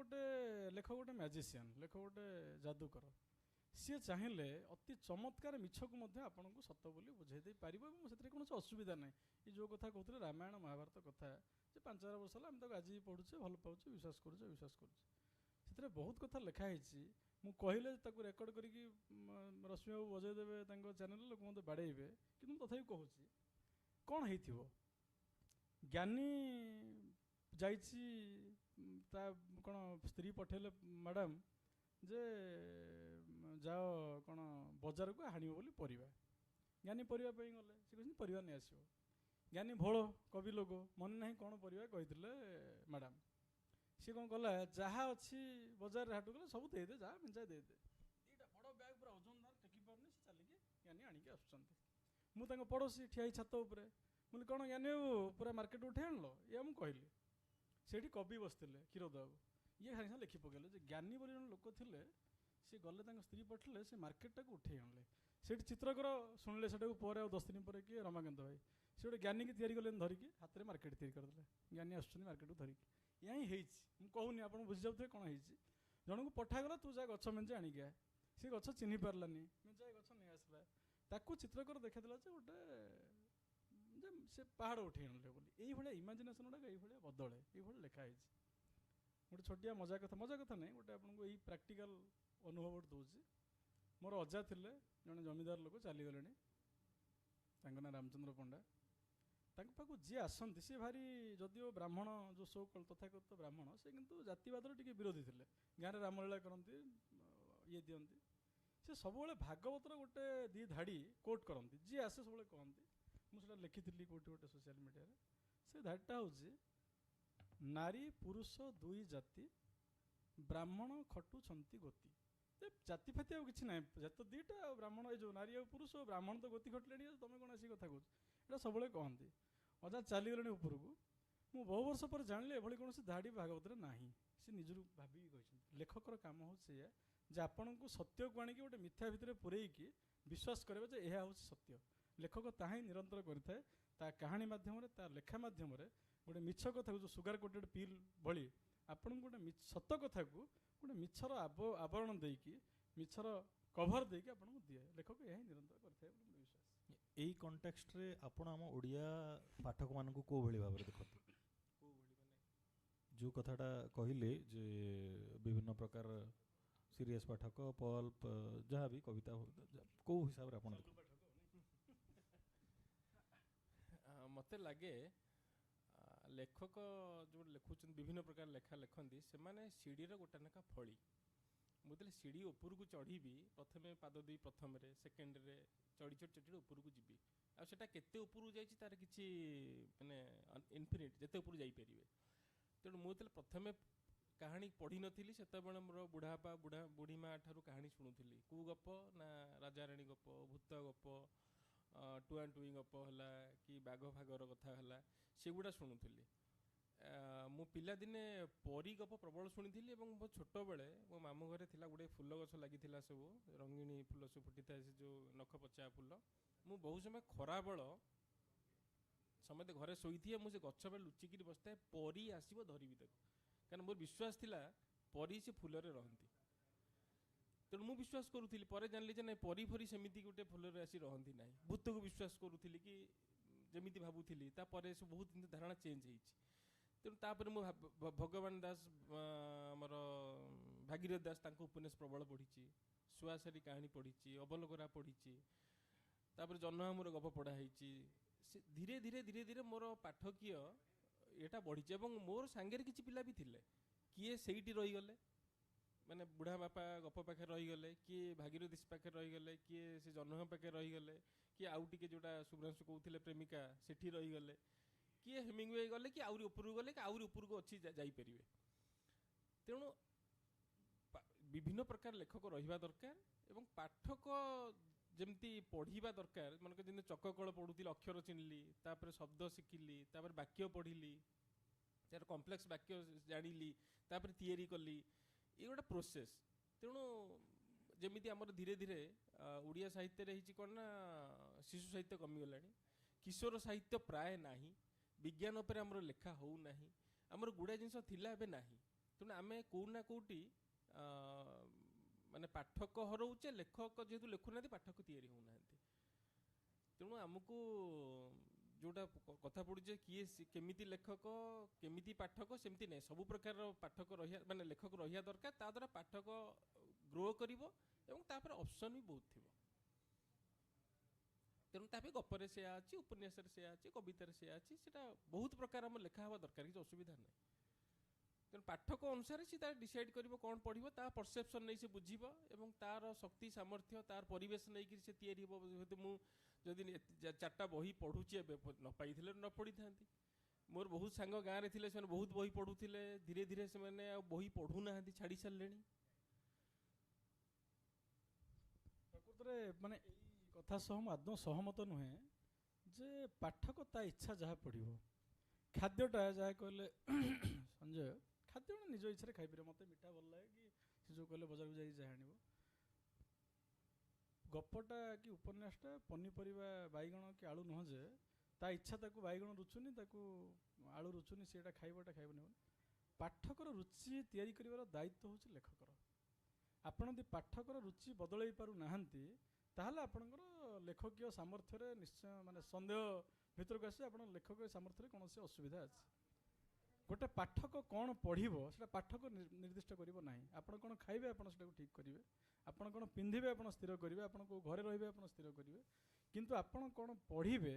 ଲେଖକ ଗୋଟେ ମ୍ୟାଜିସିଆନ୍, ଲେଖକ ଗୋଟେ ଯାଦୁକର, ସିଏ ଚାହିଁଲେ ଅତି ଚମତ୍କାର ମିଛକୁ ମଧ୍ୟ ଆପଣଙ୍କୁ ସତ ବୋଲି ବୁଝାଇ ଦେଇପାରିବ ଏବଂ ସେଥିରେ କୌଣସି ଅସୁବିଧା ନାହିଁ। ଏ ଯେଉଁ କଥା କହୁଥିଲେ ରାମାୟଣ ମହାଭାରତ କଥା, ଯେ 5,000 ବର୍ଷ ହେଲା ଆମେ ତାକୁ ଆଜି ବି ପଢ଼ୁଛେ, ଭଲ ପାଉଛେ, ବିଶ୍ୱାସ କରୁଛେ। ସେଥିରେ ବହୁତ କଥା ଲେଖା ହେଇଛି, ମୁଁ କହିଲେ ତାକୁ ରେକର୍ଡ଼ କରିକି ରଶ୍ମି ବାବୁ ବଜେଇ ଦେବେ ତାଙ୍କ ଚ୍ୟାନେଲରେ, ଲୋକ ମୋତେ ବାଡ଼େଇବେ, କିନ୍ତୁ ମୁଁ ତଥାପି କହୁଛି। କ'ଣ ହେଇଥିବ, ଜ୍ଞାନୀ ଯାଇଛି, ତା କ'ଣ ସ୍ତ୍ରୀ ପଠେଇଲେ ମ୍ୟାଡ଼ାମ୍ ଯେ ଯାଅ କ'ଣ ବଜାରକୁ ହାଣିବ ବୋଲି ପରିବା, ଜ୍ଞାନୀ ପରିବା ପାଇଁ ଗଲେ, ସେ କହିଛନ୍ତି ପରିବା ନେଇ ଆସିବ। ଜ୍ଞାନୀ ଭୋଳ କବି ଲୋକ, ମନେ ନାହିଁ କ'ଣ ପରିବା କହିଥିଲେ ମ୍ୟାଡ଼ାମ୍, ସିଏ କ'ଣ କଲା, ଯାହା ଅଛି ବଜାରରେ ହାଟକୁ ଗଲେ ସବୁ ଦେଇଦେ, ଯାହା ମିଞ୍ଚାଏ ଦେଇଦେ, ଦୁଇଟା ବଡ଼ ବ୍ୟାଗ୍ ପୁରା ଓଜନଦାର, ଟେକି ପାରୁନି, ସେ ଚାଲିକି ଜ୍ଞାନୀ ଆଣିକି ଆସୁଛନ୍ତି। ମୁଁ ତାଙ୍କ ପଡ଼ୋଶୀ ଠିଆ ହେଇ ଛାତ ଉପରେ, ମୁଁ କହିଲି କ'ଣ ଜ୍ଞାନୀ ବାବୁ ପୁରା ମାର୍କେଟ ଉଠେଇ ଆଣିଲ, ଏଇଆ ମୁଁ କହିଲି। ସେଇଠି କବି ବସିଥିଲେ କ୍ଷୀରୋଦ ବାବୁ, ଇଏ ସାଙ୍ଗେ ସାଙ୍ଗେ ଲେଖି ପକାଇଲେ ଯେ ଜ୍ଞାନୀ ବୋଲି ଜଣେ ଲୋକ ଥିଲେ, ସେ ଗଲେ ତାଙ୍କ ସ୍ତ୍ରୀ ପଠେଇଲେ, ସେ ମାର୍କେଟଟାକୁ ଉଠେଇ ଆଣିଲେ। ସେଇଠି ଚିତ୍ରକର ଶୁଣିଲେ ସେଟାକୁ, ପରେ ଆଉ 10 ଦିନ ପରେ କିଏ ରମାକାନ୍ତ ଭାଇ, ସେ ଗୋଟେ ଜ୍ଞାନୀକି ତିଆରି କଲେନି ଧରିକି, ହାତରେ ମାର୍କେଟ ତିଆରି କରିଦେଲେ, ଜ୍ଞାନୀ ଆସୁଛନ୍ତି ମାର୍କେଟକୁ ଧରିକି। ଏହା ହିଁ ହେଇଛି, ମୁଁ କହୁନି, ଆପଣ ବୁଝିଯାଉଥିବେ କ'ଣ ହେଇଛି। ଜଣଙ୍କୁ ପଠାଗଲା, ତୁ ଯା ଗଛ ମେଞ୍ଚେ ଆଣିକି ଆ, ସେ ଗଛ ଚିହ୍ନି ପାରିଲାନି, ମେଞ୍ଚାଏ ଗଛ ନେଇ ଆସିଲା, ତାକୁ ଚିତ୍ରକର ଦେଖାଇଦେଲା ଯେ ଗୋଟେ ଯେ ସେ ପାହାଡ଼ ଉଠେଇ ଆଣିଲେ ବୋଲି। ଏଇଭଳିଆ ଇମାଜିନେସନ୍ ଗୁଡ଼ାକ ଏଇଭଳିଆ ବଦଳେ, ଏଇଭଳିଆ ଲେଖା ହେଇଛି। ଗୋଟେ ଛୋଟିଆ ମଜା କଥା ନାହିଁ, ଗୋଟେ ଆପଣଙ୍କୁ ଏଇ ପ୍ରାକ୍ଟିକାଲ ଅନୁଭବ ଗୋଟେ ଦେଉଛି। ମୋର ଅଜା ଥିଲେ, ଜଣେ ଜମିଦାର ଲୋକ, ଚାଲିଗଲେଣି, ତାଙ୍କ ନାଁ ରାମଚନ୍ଦ୍ର ପଣ୍ଡା। ତାଙ୍କ ପାଖକୁ ଯିଏ ଆସନ୍ତି, ସିଏ ଭାରି ଯଦିଓ ବ୍ରାହ୍ମଣ, ଯେଉଁ ସୋ କଲ୍ ତଥାକଥିତ ବ୍ରାହ୍ମଣ, ସେ କିନ୍ତୁ ଜାତିବାଦର ଟିକେ ବିରୋଧୀ ଥିଲେ। ଗାଁରେ ରାମଲୀଳା କରନ୍ତି, ଇଏ ଦିଅନ୍ତି। ସେ ସବୁବେଳେ ଭାଗବତର ଗୋଟେ 2 ଧାଡ଼ି କୋଟ୍ କରନ୍ତି, ଯିଏ ଆସେ ସବୁବେଳେ କହନ୍ତି। ମୁଁ ସେଟା ଲେଖିଥିଲି କେଉଁଠି ଗୋଟେ ସୋସିଆଲ ମିଡ଼ିଆରେ। ସେ ଧାଡ଼ିଟା ହେଉଛି, ନାରୀ ପୁରୁଷ 2 ଜାତି, ବ୍ରାହ୍ମଣ ଖଟୁଛନ୍ତି ଗୋତି। ଜାତି ଫାତି ଆଉ କିଛି ନାହିଁ, ଜାତ 2ଟା, ଆଉ ବ୍ରାହ୍ମଣ, ଏ ଯେଉଁ ନାରୀ ଆଉ ପୁରୁଷ, ବ୍ରାହ୍ମଣ ତ ଗୋତି ଖଟିଲେଣି, ତମେ କ'ଣ ଆସିକି କଥା କହୁଛ, ଏଇଟା ସବୁବେଳେ କହନ୍ତି। ଅଜା ଚାଲିଗଲେଣି ଉପରକୁ, ମୁଁ ବହୁ ବର୍ଷ ପରେ ଜାଣିଲି ଏଭଳି କୌଣସି ଧାଡ଼ି ଭାଗବତରେ ନାହିଁ। ସେ ନିଜରୁ ଭାବିକି କହିଛନ୍ତି। ଲେଖକର କାମ ହେଉଛି ଏଇଆ, ଯେ ଆପଣଙ୍କୁ ସତ୍ୟକୁ ଆଣିକି ଗୋଟେ ମିଥ୍ୟା ଭିତରେ ପୂରେଇକି ବିଶ୍ୱାସ କରିବେ ଯେ ଏହା ହେଉଛି ସତ୍ୟ। ଲେଖକ ତାହା ହିଁ ନିରନ୍ତର କରିଥାଏ, ତା କାହାଣୀ ମାଧ୍ୟମରେ, ତା ଲେଖା ମାଧ୍ୟମରେ ଗୋଟେ ମିଛ କଥାକୁ, ଯେଉଁ ସୁଗାର କୋଟେଡ୍ ପିଲ୍ ଭଳି, ଆପଣଙ୍କୁ ଗୋଟେ ସତ କଥାକୁ ଗୋଟେ ମିଛର ଆବରଣ ଦେଇକି, ମିଛର କଭର ଦେଇକି ଆପଣଙ୍କୁ ଦିଏ। ଲେଖକ ଏହା ହିଁ ନିରନ୍ତର କରିଥାଏ ବୋଲି ମୋର ବିଶ୍ୱାସ। ଏଇ କଣ୍ଟେକ୍ସଟରେ ଆପଣ ଆମ ଓଡ଼ିଆ ପାଠକମାନଙ୍କୁ କେଉଁ ଭଳି ଭାବରେ ଦେଖନ୍ତି? ଯେଉଁ କଥାଟା କହିଲେ ଯେ ବିଭିନ୍ନ ପ୍ରକାର ସିରିୟସ୍ ପାଠକ, ପଲ୍ପ, ଯାହା ବି କବିତା, କେଉଁ ହିସାବରେ ଆପଣ ଦେଖନ୍ତି? ମୋତେ ଲାଗେ ଲେଖକ ଯେଉଁ ଲେଖୁଛନ୍ତି, ବିଭିନ୍ନ ପ୍ରକାର ଲେଖା ଲେଖନ୍ତି, ସେମାନେ ସିଡ଼ିର ଗୋଟେ ଲେଖା ଫଳି। ମୁଁ ଯେତେବେଳେ ସିଡ଼ି ଉପରକୁ ଚଢ଼ିବି, ପ୍ରଥମେ ପାଦ ଦେଇ ପ୍ରଥମରେ, ସେକେଣ୍ଡରେ ଚଢ଼ି ଉପରକୁ ଯିବି, ଆଉ ସେଇଟା କେତେ ଉପରକୁ ଯାଇଛି ତାର କିଛି ମାନେ ଇନଫିନିଟ୍, ଯେତେ ଉପରକୁ ଯାଇପାରିବେ। ତେଣୁ ମୁଁ ଯେତେବେଳେ ପ୍ରଥମେ କାହାଣୀ ପଢ଼ିନଥିଲି, ସେତେବେଳେ ମୋର ବୁଢ଼ାବାପା ବୁଢ଼ୀମା ଠାରୁ କାହାଣୀ ଶୁଣୁଥିଲି। କେଉଁ ଗପ ନା ରାଜାରାଣୀ ଗପ, ଭୂତ ଗପ, ଟୁଆଁ ଟୁଇଁ ଗପ ହେଲା, କି ବାଘ ଫାଗର କଥା ହେଲା, ସେଗୁଡ଼ା ଶୁଣୁଥିଲି। ମୁଁ ପିଲାଦିନେ ପରୀ ଗପ ପ୍ରବଳ ଶୁଣିଥିଲି ଏବଂ ବହୁତ ଛୋଟବେଳେ ମୋ ମାମୁଁ ଘରେ ଥିଲା ଗୋଟେ ଫୁଲ ଗଛ ଲାଗିଥିଲା, ସବୁ ରଙ୍ଗିଣୀ ଫୁଲ ସବୁ ଫୁଟିଥାଏ, ସେ ଯେଉଁ ନଖ ପଚା ଫୁଲ। ମୁଁ ବହୁ ସମୟ ଖରାବେଳ ସମସ୍ତେ ଘରେ ଶୋଇଥିବେ ମୁଁ ସେ ଗଛ ବେଳେ ଲୁଚିକିରି ବସିଥାଏ ପରି ଆସିବ ଧରିବି ତାକୁ କାରଣ ମୋର ବିଶ୍ୱାସ ଥିଲା ପରି ସେ ଫୁଲରେ ରହନ୍ତି ତେଣୁ ମୁଁ ବିଶ୍ୱାସ କରୁଥିଲି ପରେ ଜାଣିଲି ଯେ ନାଇଁ ପରି ଫରି ସେମିତି ଗୋଟେ ଫୁଲରେ ଆସି ରହନ୍ତି ନାହିଁ ଭୂତକୁ ବିଶ୍ୱାସ କରୁଥିଲି କି ଯେମିତି ଭାବୁଥିଲି ତାପରେ ସେ ବହୁତ ଜିନିଷ ଧାରଣା ଚେଞ୍ଜ ହେଇଛି ତେଣୁ ତାପରେ ମୁଁ ଭଗବାନ ଦାସ ଆମର ଭାଗୀରଥ ଦାସ ତାଙ୍କ ଉପନ୍ୟାସ ପ୍ରବଳ ପଢ଼ିଛି ସୁହାସାରୀ କାହାଣୀ ପଢ଼ିଛି ଅବଲଗରା ପଢ଼ିଛି ତାପରେ ଜହ୍ନମାମୁଁର ଗପ ପଢ଼ା ହେଇଛି ସେ ଧୀରେ ଧୀରେ ଧୀରେ ଧୀରେ ମୋର ପାଠକୀୟ ଏଇଟା ବଢ଼ିଛି ଏବଂ ମୋର ସାଙ୍ଗରେ କିଛି ପିଲା ବି ଥିଲେ କିଏ ସେଇଠି ରହିଗଲେ ମାନେ ବୁଢ଼ା ବାପା ଗପ ପାଖରେ ରହିଗଲେ କିଏ ଭାଗୀରଥ ପାଖରେ ରହିଗଲେ କିଏ ସେ ଜହ୍ନମାମୁଁ ପାଖରେ ରହିଗଲେ କିଏ ଆଉ ଟିକେ ଯେଉଁଟା ଶୁଭ୍ରାଂଶୁ କହୁଥିଲେ ପ୍ରେମିକା ସେଠି ରହିଗଲେ କିଏ ହେମିଙ୍ଗୱେ ଗଲେ କି ଆହୁରି ଉପରକୁ ଗଲେ କି ଆହୁରି ଉପରକୁ ଅଛି ଯାଇପାରିବେ ତେଣୁ ବିଭିନ୍ନ ପ୍ରକାର ଲେଖକ ରହିବା ଦରକାର ଏବଂ ପାଠକ ଯେମିତି ପଢ଼ିବା ଦରକାର ମନେକର ଯେମିତି ଚକକଳ ପଢ଼ୁଥିଲି ଅକ୍ଷର ଚିହ୍ନିଲି ତାପରେ ଶବ୍ଦ ଶିଖିଲି ତାପରେ ବାକ୍ୟ ପଢ଼ିଲି ତାର କମ୍ପ୍ଲେକ୍ସ ବାକ୍ୟ ଜାଣିଲି ତାପରେ ତିଆରି କଲି ଏ ଗୋଟେ ପ୍ରୋସେସ୍ ତେଣୁ ଯେମିତି ଆମର ଧୀରେ ଧୀରେ ଓଡ଼ିଆ ସାହିତ୍ୟରେ ହେଇଛି କ'ଣ ନା ଶିଶୁ ସାହିତ୍ୟ କମିଗଲାଣି କିଶୋର ସାହିତ୍ୟ ପ୍ରାୟ ନାହିଁ ବିଜ୍ଞାନ ଉପରେ ଆମର ଲେଖା ହେଉନାହିଁ ଆମର ଗୁଡ଼ାଏ ଜିନିଷ ଥିଲା ଏବେ ନାହିଁ ତେଣୁ ଆମେ କେଉଁଠି ନା କେଉଁଠି ମାନେ ପାଠକ ହରଉଛେ ଲେଖକ ଯେହେତୁ ଲେଖୁନାହାନ୍ତି ପାଠକ ତିଆରି ହେଉନାହାନ୍ତି ତେଣୁ ଆମକୁ ଯେଉଁଟା କଥା ପଡ଼ୁଛି କିଏ କେମିତି ଲେଖକ କେମିତି ପାଠକ ସେମିତି ନାହିଁ ସବୁ ପ୍ରକାରର ପାଠକ ରହିବା ମାନେ ଲେଖକ ରହିବା ଦରକାର ତା ଦ୍ୱାରା ପାଠକ ଗ୍ରୋ କରିବ ଏବଂ ତାପରେ ଅପସନ୍ ବି ବହୁତ ଥିବ ତେଣୁ ତାପରେ ଗପରେ ସେୟା ଅଛି ଉପନ୍ୟାସରେ ସେୟା ଅଛି କବିତାରେ ସେୟା ଅଛି ସେଇଟା ବହୁତ ପ୍ରକାର ଆମର ଲେଖା ହେବା ଦରକାର କିଛି ଅସୁବିଧା ନାହିଁ ତେଣୁ ପାଠକ ଅନୁସାରେ ସେ ତାର ଡିସାଇଡ୍ କରିବ କ'ଣ ପଢ଼ିବ ତା ପରସେପ୍ସନ୍ ନେଇ ସେ ବୁଝିବ ଏବଂ ତାର ଶକ୍ତି ସାମର୍ଥ୍ୟ ତାର ପରିବେଶ ନେଇକି ସେ ତିଆରି ହେବ ଯେହେତୁ ମୁଁ ଯଦି 4ଟା ବହି ପଢ଼ୁଛି ଏବେ ନ ପାଇଥିଲେ ନ ପଢ଼ିଥାନ୍ତି ମୋର ବହୁତ ସାଙ୍ଗ ଗାଁରେ ଥିଲେ ସେମାନେ ବହୁତ ବହି ପଢ଼ୁଥିଲେ ଧୀରେ ଧୀରେ ସେମାନେ ଆଉ ବହି ପଢ଼ୁନାହାନ୍ତି ଛାଡ଼ି ସାରିଲେଣି ପ୍ରକୃତରେ ମାନେ ଏଇ କଥା ସହ ମୁଁ ଆଦୌ ସହମତ ନୁହେଁ ଯେ ପାଠକ ତା ଇଚ୍ଛା ଯାହା ପଢ଼ିବ ଖାଦ୍ୟଟା ଯାହା କହିଲେ ସଞ୍ଜୟ ଖାଦ୍ୟ ନିଜ ଇଚ୍ଛାରେ ଖାଇପାରିବ ମୋତେ ମିଠା ଭଲ ଲାଗେ କି ସେ ଯେଉଁ କହିଲେ ବଜାରକୁ ଯାଇ ଯାହା ଆଣିବ ଗପଟା କି ଉପନ୍ୟାସଟା ପନିପରିବା ବାଇଗଣ କି ଆଳୁ ନୁହଁ ଯେ ତା ଇଚ୍ଛା ତାକୁ ବାଇଗଣ ରୁଚୁନି ତାକୁ ଆଳୁ ରୁଚୁନି ସେଟା ଖାଇବ ଏଟା ଖାଇବନି ପାଠକର ରୁଚି ତିଆରି କରିବାର ଦାୟିତ୍ୱ ହେଉଛି ଲେଖକର ଆପଣ ଯଦି ପାଠକର ରୁଚି ବଦଳାଇ ପାରୁନାହାନ୍ତି ତାହେଲେ ଆପଣଙ୍କର ଲେଖକୀୟ ସାମର୍ଥ୍ୟରେ ନିଶ୍ଚୟ ମାନେ ସନ୍ଦେହ ଭିତରକୁ ଆସିଲେ ଆପଣ ଲେଖକୀୟ ସାମର୍ଥ୍ୟରେ କୌଣସି ଅସୁବିଧା ଅଛି ଗୋଟେ ପାଠକ କ'ଣ ପଢ଼ିବ ସେଇଟା ପାଠକ ନିର୍ଦ୍ଦିଷ୍ଟ କରିବ ନାହିଁ ଆପଣ କ'ଣ ଖାଇବେ ଆପଣ ସେଟାକୁ ଠିକ୍ କରିବେ ଆପଣ କ'ଣ ପିନ୍ଧିବେ ଆପଣ ସ୍ଥିର କରିବେ ଆପଣ କେଉଁ ଘରେ ରହିବେ ଆପଣ ସ୍ଥିର କରିବେ କିନ୍ତୁ ଆପଣ କ'ଣ ପଢ଼ିବେ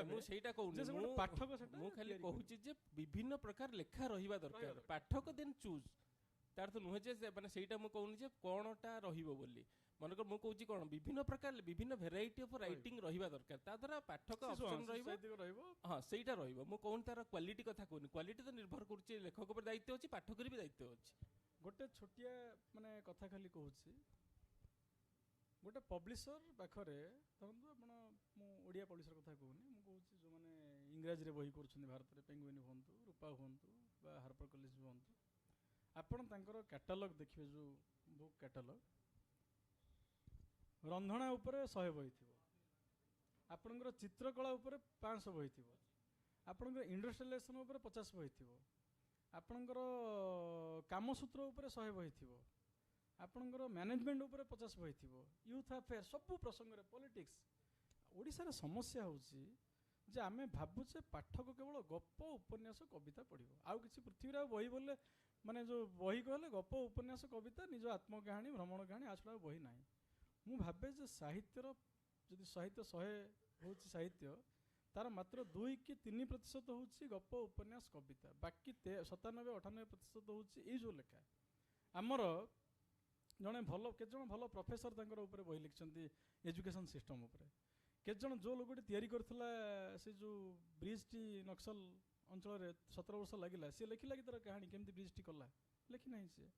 ମୁଁ ସେଇଟା କହୁନି ପାଠକ ମୁଁ ଖାଲି କହୁଛି ଯେ ବିଭିନ୍ନ ପ୍ରକାର ଲେଖା ରହିବା ଦରକାର ପାଠକ ଦେନ୍ ଚୁଜ୍ ତାର ତ ନୁହେଁ ଯେ ମାନେ ସେଇଟା ମୁଁ କହୁନି ଯେ କ'ଣଟା ରହିବ ବୋଲି ମନେକର ମୁଁ କହୁଛି କ'ଣ ବିଭିନ୍ନ ପ୍ରକାର ବିଭିନ୍ନ ଭେରାଇଟି ଅଫ୍ ରାଇଟିଂ ରହିବା ଦରକାର ତା ଦ୍ୱାରା ପାଠକ ଅପସନ୍ ରହିବ ହଁ ସେଇଟା ରହିବ ମୁଁ କହୁନି ତାର କ୍ୱାଲିଟି କଥା କହୁନି କ୍ୱାଲିଟି ତ ନିର୍ଭର କରୁଛି ଲେଖକ ଉପରେ ଦାୟିତ୍ୱ ଅଛି ପାଠକର ବି ଦାୟିତ୍ୱ ଅଛି ଗୋଟେ ଛୋଟିଆ ମାନେ କଥା ଖାଲି କହୁଛି ଗୋଟେ ପବ୍ଲିସର ପାଖରେ ଧରନ୍ତୁ ଆପଣ ମୁଁ ଓଡ଼ିଆ ପବ୍ଲିସର କଥା କହୁନି ମୁଁ କହୁଛି ଯେଉଁମାନେ ଇଂରାଜୀରେ ବହି କରୁଛନ୍ତି ଭାରତରେ ପେଙ୍ଗୁଇନ୍ ହୁଅନ୍ତୁ ରୂପା ହୁଅନ୍ତୁ ବା ହାର୍ପର କଲେଜ ହୁଅନ୍ତୁ ଆପଣ ତାଙ୍କର କ୍ୟାଟାଲଗ୍ ଦେଖିବେ ଯେଉଁ ବୁକ୍ କ୍ୟାଟାଲଗ୍ ରନ୍ଧଣା ଉପରେ 100 ବହି ଥିବ ଆପଣଙ୍କର ଚିତ୍ରକଳା ଉପରେ 500 ବହି ଥିବ ଆପଣଙ୍କର ଇଣ୍ଡଷ୍ଟ୍ରିଆଲାଇଜେସନ୍ ଉପରେ 50 ବହି ଥିବ ଆପଣଙ୍କର କାମସୂତ୍ର ଉପରେ 100 ବହି ଥିବ ଆପଣଙ୍କର ମ୍ୟାନେଜମେଣ୍ଟ ଉପରେ 50 ବହି ଥିବ ୟୁଥ୍ ଆଫେୟାର ସବୁ ପ୍ରସଙ୍ଗରେ ପଲିଟିକ୍ସ ଓଡ଼ିଶାର ସମସ୍ୟା ହେଉଛି ଯେ ଆମେ ଭାବୁଛେ ପାଠକ କେବଳ ଗପ ଉପନ୍ୟାସ କବିତା ପଢ଼ିବ ଆଉ କିଛି ପୃଥିବୀରେ ଆଉ ବହି ବୋଲେ ମାନେ ଯେଉଁ ବହି କହିଲେ ଗପ ଉପନ୍ୟାସ କବିତା ନିଜ ଆତ୍ମକାହାଣୀ ଭ୍ରମଣ କାହାଣୀ ଆଉ ଛଡ଼ା ବହି ନାହିଁ ମୁଁ ଭାବେ ଯେ ସାହିତ୍ୟର ଯଦି ସାହିତ୍ୟ 100 ହେଉଛି ସାହିତ୍ୟ ତାର ମାତ୍ର 2 କି 3% ହେଉଛି ଗପ ଉପନ୍ୟାସ କବିତା ବାକି 97-98% ହେଉଛି ଏଇ ଯେଉଁ ଲେଖା ଆମର ଜଣେ ଭଲ କେତେଜଣ ଭଲ ପ୍ରଫେସର ତାଙ୍କର ଉପରେ ବହି ଲେଖିଛନ୍ତି ଏଜୁକେସନ୍ ସିଷ୍ଟମ୍ ଉପରେ କେତେଜଣ ଯେଉଁ ଲୋକଟି ତିଆରି କରିଥିଲା ସେ ଯେଉଁ ବ୍ରିଜ୍ଟି ନକ୍ସଲ ଅଞ୍ଚଳରେ 17 ବର୍ଷ ଲାଗିଲା ସିଏ ଲେଖିଲା କି ତାର କାହାଣୀ କେମିତି ବ୍ରିଜ୍ଟି କଲା ଲେଖି ନାହିଁ ସିଏ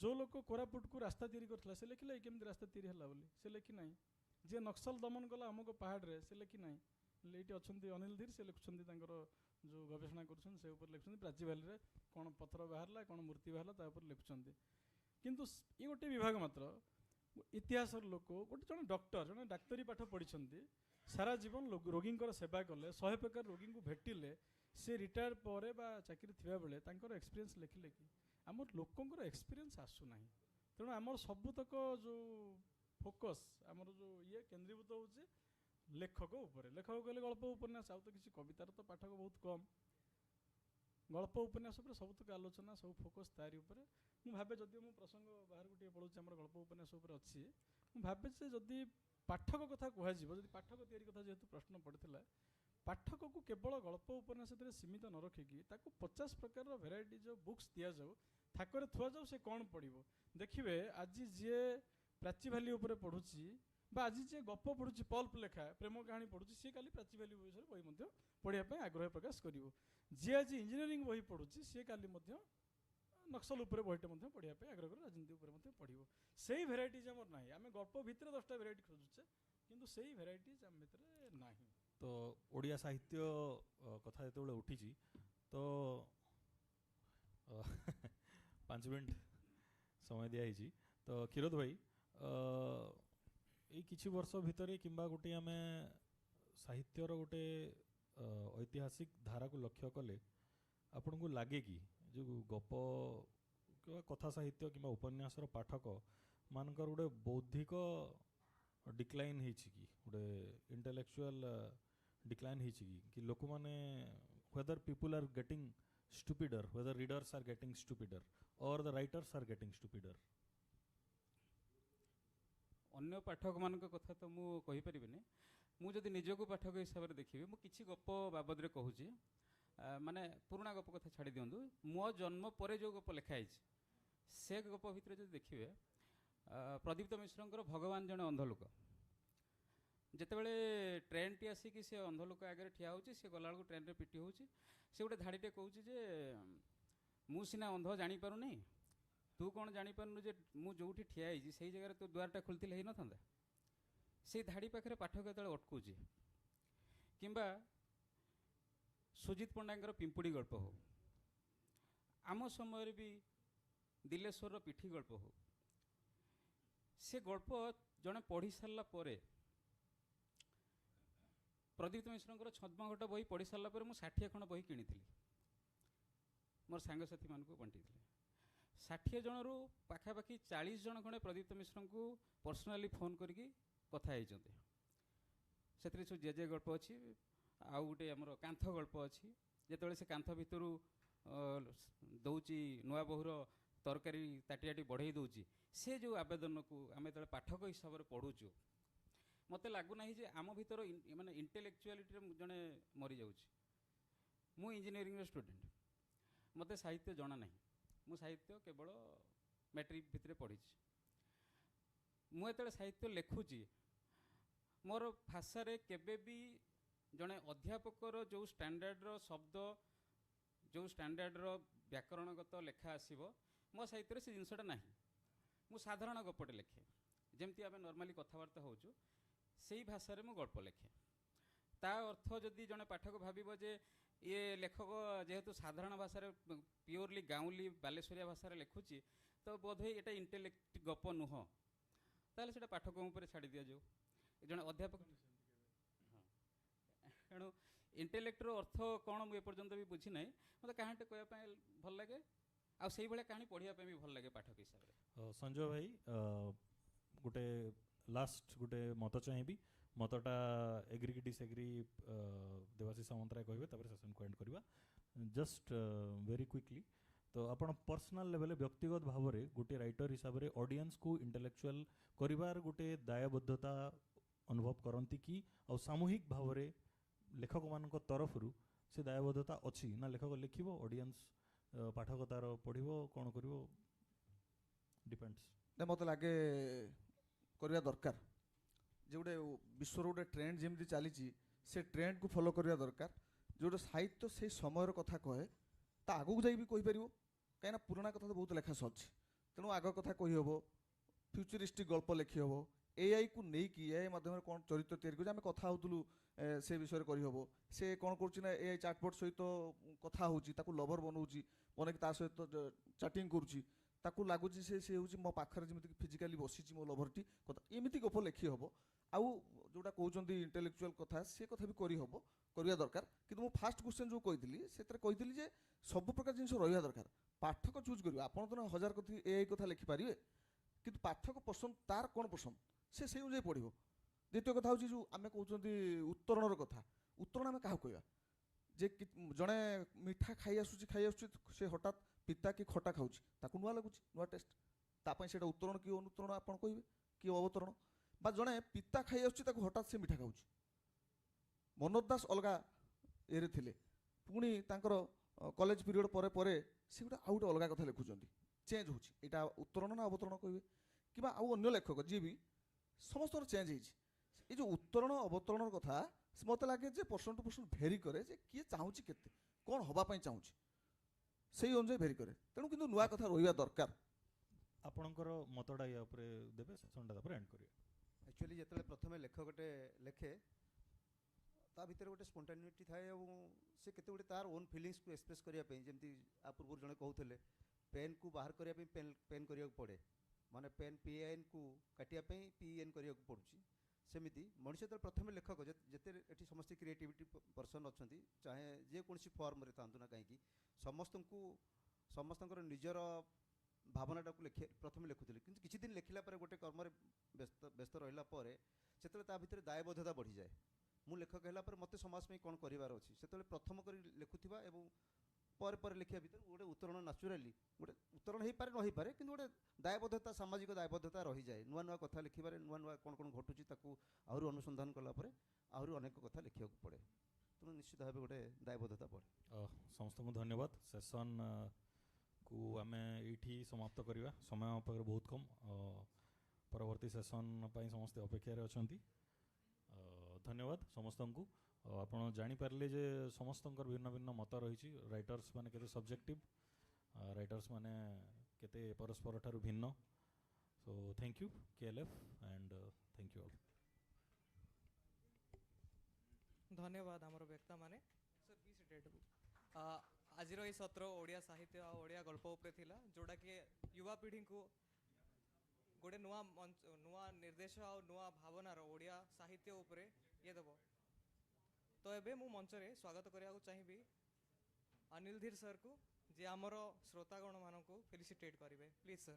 ଯେଉଁ ଲୋକ କୋରାପୁଟକୁ ରାସ୍ତା ତିଆରି କରିଥିଲା ସେ ଲେଖିଲା କେମିତି ରାସ୍ତା ତିଆରି ହେଲା ବୋଲି ସେ ଲେଖି ନାହିଁ ଯିଏ ନକ୍ସଲ ଦମନ କଲା ଅମୁକ ପାହାଡ଼ରେ ସେ ଲେଖି ନାହିଁ ଏଇଠି ଅଛନ୍ତି ଅନିଲ ଧୀର ସେ ଲେଖୁଛନ୍ତି ତାଙ୍କର ଯେଉଁ ଗବେଷଣା କରୁଛନ୍ତି ସେ ଉପରେ ଲେଖୁଛନ୍ତି ପ୍ରାଚୀ ଭ୍ୟାଲିରେ କ'ଣ ପଥର ବାହାରିଲା କ'ଣ ମୂର୍ତ୍ତି ବାହାରିଲା ତା ଉପରେ ଲେଖୁଛନ୍ତି କିନ୍ତୁ ଏ ଗୋଟେ ବିଭାଗ ମାତ୍ର इतिहास लोक गोटे जन डॉक्टर जन डाक्तरी पाठ पढ़ी सारा जीवन रोगी सेवा कले 100 प्रकार रोगी को भेटिले से रिटायर पर चाकरी थिबा बेले तांकर एक्सपीरियंस लिखिले कि आम लोकंर एक्सपीरियंस आसुना तेणु आमर सबुतक जो फोकस आमर जो ये केन्द्रीभूत होचे लेखक उपरे लेखक कहले गल्प उपन्यास आउ तो किसी कवितार तो पाठक बहुत कम गल्प उपन्यास उपर सबुतक आलोचना सब फोकस तारी उपरे मु भाबे जदि मु प्रसंग बाहर गोटे पढ़ुଛି आमर गल्प उपन्यास उपर अछि मु भाबे से जदि पाठक कथा कहवा जदि पाठक तैयारी कथा जेहेतु प्रश्न पड़ता पाठक को केवल गल्प उपन्यास सीमित न रखिकी 50 प्रकार भेराइटीज बुक्स दि जाऊ थाकर थुआ जाऊ से कौन पढ़ो देखिए आज जी प्राची भैली उपर पढ़ुची आज जी गप पढ़ुची पल्प लेखा प्रेम कहानी पढ़ुची सी काली प्राची भैली विषय बही पढ़ाई आग्रह प्रकाश कर जी आज इंजीनियरिंग बही पढ़ुची सी काली नक्सल उपर बहीटे पढ़ाई आग्रह कर राजनीति उपर पढ़ो से भेराइटीज आम ना आम गल्प भितर 10टा भेराइटी खोजुचे किंतु से भेराइटीज आम भितर ना तो ओडिया साहित्य कथा जो उठी तो 5 मिनट समय दिखाई तो क्षीरोद भाई ये किछि वर्ष भितर किंबा गोटे आम साहित्यर गोटे ऐतिहासिक धारा को लक्ष्य कले आपन को लगे कि जो गप कथा साहित्य कि उपन्यासर पाठक मानकर गोटे बौद्धिक डिक्लाइन कि गोटे इंटेलेक्चुअल डिक्लाइन कि लोक माने whether people are getting stupider, whether readers are getting stupider or the writers are getting stupider. अन्य पाठक मान कथा तो मु कहि परिबिनी मु जदि निजको पाठक हिसाब से देखिबे मु किछि गप बाबद रे कहूची माने पुराना गप कथा छाड़ी दियंदु मो जन्म परे जो गप लिखा है से गप भितर जदि देखिबे प्रदीप्त मिश्रंकर भगवान जने अंध लोक जितेबाला ट्रेन टी आसिक सी अंध लोक आगे ठिया होची सी गला बेलू ट्रेन रे पिटी होची से गोटे धाड़ीटे कहूँ जे मु सिना अंध जानी पारुनी तू कौन जानी पारनु जे मु जोठी ठिया होइछि सेही जगह तो द्वारटा खुलथिले हेइ नथांदा से धाड़ी पाखरे पाठक जेतेबाला अटकुची किंबा सुजित पंडांकर पिंपुड़ी गल्प हो आम समय भी दिलेश्वर पिठी गल्प हो से गल्प जड़े पढ़ी सारा पर प्रदीप्त मिश्र छद्मघट बही पढ़ी सारा पर 60 खंड बही किनी मोर सांगसाथी मान को बंटी 60 जन रु पाखापाखि 40 जन खंडे प्रदीप्त मिश्र को पर्सनाली फोन करके कथा से जे जे गल्प अच्छी आउ गोटे आमर कांथ गल्प अच्छी जिते से कांथ भितर दौची नुआ बहुर तरकारी ताटियाटी बढ़ई दौची से जो आवेदन को आम जो पाठक हिसाब से पढ़ुचु मत लगुना जे आम भीतर माने इंटेलेक्चुअलिटी जड़े मरी जाऊँ मु इंजीनियरिंग स्टूडेंट मत साहित्य जना ना मु साहित्य केवल मैट्रिक भितर पढ़ी मुझे साहित्य लिखुची मोर भाषा रे केबे भी जड़े अध्यापकर जो स्टैंडर्ड शब्द जो स्टैंडर्ड व्याकरणगत लेखा आसीबो मो साहित्य से जिनसटा ना मु साधारण गपटे लिखे जमती आम नॉर्मली कथबार्ता होचु सेही भाषा रे मु गल्प लिखे ता अर्थ जदि जड़े पाठक भाविबो जे ये लेखक जेहेतु साधारण भाषा रे प्योरली गाँवली बालेश्वरिया भाषा रे लिखुची तो बोधे ये इंटेलेक्ट गप नुह ताले सेटा पाठक ऊपर छाड़ी दिया जाऊ जड़े अध्यापक तेणु इंटेलेक्टर अर्थ कौन मुझे पर्यंत भी बुझी ना मतलब कहानी कहवाई भल लगे आई भाई कहानी पढ़ाई भी भल लगे पाठक हिसाब से संजय भाई गोटे लास्ट गोटे मत चाहिए मतटा एग्री कि डिसएग्री देवाशीष सामंतराय कहे सेशन को एंड करवा जस्ट वेरी क्विकली तो आपण पर्सनल लेवल व्यक्तिगत भाव में गोटे राइटर हिसाब से ऑडियंस को इंटेलेक्चुअल करिवार गोटे दायबद्धता अनुभव करती कि आ सामूहिक भाव में लेखक मान तरफ से दायबद्धता अच्छी ना लेखक लिखिब ऑडियंस पाठक तार पढ़ो कौन कर डिपेंड्स मत लगे करवा दरकार जो गोटे विश्वर गोटे ट्रेंड जमी चली से ट्रेंड को फॉलो करवा दरकार जो साहित्य से समय कथा कहे ता आगू को जाई कहीपर कहीं पुराना कथा तो बहुत लेखा सर तेणु आग कथा कहीहब फ्यूचरिस्टिक गल्प लिखी हम एआई को लेकिन एआई माध्यम कौन चरित्र तैयारी आम कथा होलु से विषय करहब से कौन कर एआई चैटबॉट सहित कथा होची लवर बनाऊँगी बनैक ता सहित चैटिंग करुच्ची ताकू लागुची से हूँ मो पाखरे जमी फिजिकाली बसी मो लभरटी कथा एमती गप लिखी हम आउ जोटा कहते इंटेलेक्चुअल कथा से कथा भी करवा दरकार कि फास्ट क्वेश्चन जो कही से सब प्रकार जिन रहा दरकार पाठक चूज कर आप तो 1000 कथी ए कथा लिखिपारे कि पाठक पसंद तार कौन पसंद से अनुजाई पढ़ द्वितीय कथा हूँ जो आम कहते उत्तरण कथा उत्तरण आम क्या कहवा जे जड़े मिठा खाई आसूँ से हठात पिता कि खटा खाऊँ ताकू नुआ लगुच नुआ टेस्ट तापाई से उत्तरण कि अनुत्तरण आप कहे कि अवतरण बा जड़े पिता खाई आसूँ हठात से मिठा खाऊँ मनोज दास अलगा ये थे पुणी कॉलेज पीरियड पर से गोटे आउ गोटे अलग कथा लिखुं चेंज होता उत्तरण ना अवतरण कहे कि आउ अन्य लेखक जी भी समस्त चेंज हो जो उत्तरण अवतरण कथा मत लगे जे पर्सन टू पर्सन भेरी करे जे किए चाहूँ के कौन हवापाई चाहूँ से अनुसार भेरी करे तेणु किंतु नुआ कथा रहा दरकार आपणकर मतटा या देवे सेसनटा एंड करिए एक्चुअली जिते प्रथम लेखकटे लेखे ता भितर गोटे स्पॉन्टेनिटी थाए से केते गोटे तार ओन फीलिंग्स को एक्सप्रेस करने जमी आ पूर्व जड़े कहते पेन को बाहर करने पेन करने पड़े माने पेन पीएन को काटियापी पीएन करने पड़ुची सेमिति मनुष्य तो प्रथम लेखक जिते ये समस्त क्रिएटिविटी पर्सन अच्छा चाहे जेकोसी फर्म रे था ना कहीं समस्त समस्त निजर भावनाटा को लिखे प्रथम लिखुली कि किसी दिन लिखला गोटे कर्म व्यस्त व्यस्त रहा से भितर दायबद्धता बढ़ी जाए मु लेखक है मत समाज में कौन करार अच्छी से प्रथम कर लिखुवा पर लिखा भर गोटे उत्तरण नाचुराली गोटे उत्तरण हो पारे न हो पारे कि गोटे दायबद्धता सामाजिक दायबद्धता रही जाए नुआ नुआ कथा लिखे नुआ नुआ कौन कौन घटुची आहरी अनुसंधान कलापर आहरी अनेक कथा लिखा पड़े तेणु निश्चित भाव गोटे दायबद्धता पड़े समस्त को धन्यवाद सेसन को आम ये समाप्त करवा समय पाखे बहुत कम परवर्ती सेसन समस्ते अपेक्षा अच्छा धन्यवाद समस्त को आपड़ जापारे जे समस्त भिन्न भिन्न मत रही राइटर्स माने केते सब्जेक्टिव राइटर्स माने केते परस्पर ठारू भिन्न so thank you KLF and thank you all धन्यवाद आमर व्यक्ता माने सर बी सीटेड आज ये सत्र ओडिया साहित्य आ ओडिया गल्प उपरे थिला जोड़ा कि युवा पीढ़ी को गोटे नुआ नुआ निर्देश आ नुआ भावनार ओडिया साहित्य उपरे ये देव तो एबे मु मंच रे स्वागत करिया चाहिए अनिल धीर सर को जे आमर श्रोतागण मान को फेलिसिटेट करेंगे please sir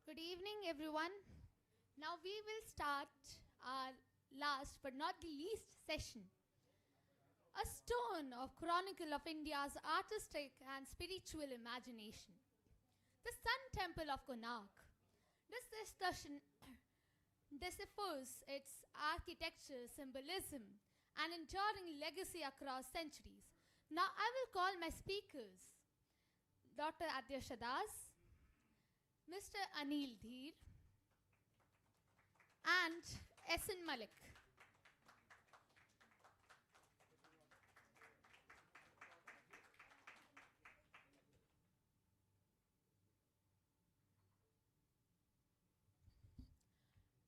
Good evening, everyone. Now we will start our last but not the least session. A stone of chronicle of India's artistic and spiritual imagination. The Sun Temple of Konark. This discussion deciphers its architecture, symbolism, and enduring legacy across centuries. Now I will call my speakers, Dr. Adyasha Das, Mr. Anil Dheer, and Esin Malik.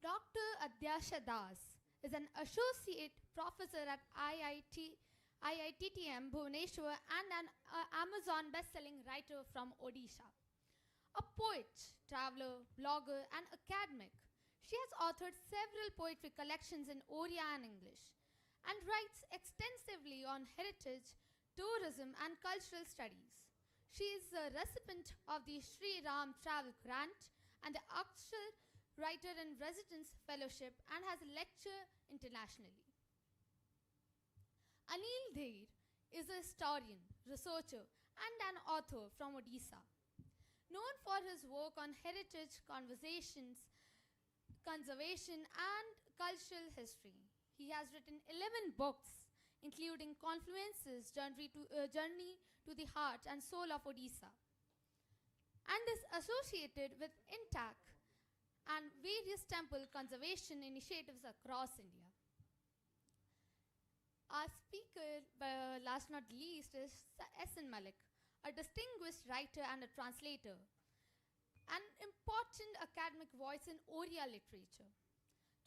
Dr. Adyasha Das is an associate professor at IITTM Bhubaneswar and an Amazon best-selling writer from Odisha. A poet, traveler, blogger, and academic, she has authored several poetry collections in Oriya and English and writes extensively on heritage, tourism, and cultural studies. She is a recipient of the Sri Ram Travel Grant and the Akshar Writer in Residence Fellowship and has lectured internationally. Anil Dheer is a historian, researcher, and an author from Odisha. Known for his work on heritage, conservation, and cultural history. He has written 11 books, including Confluences, Journey to the Heart and Soul of Odisha, and is associated with INTAC and various temple conservation initiatives across India. Our speaker, last not least, is Esin Malik, a distinguished writer and a translator, an important academic voice in Oriya literature.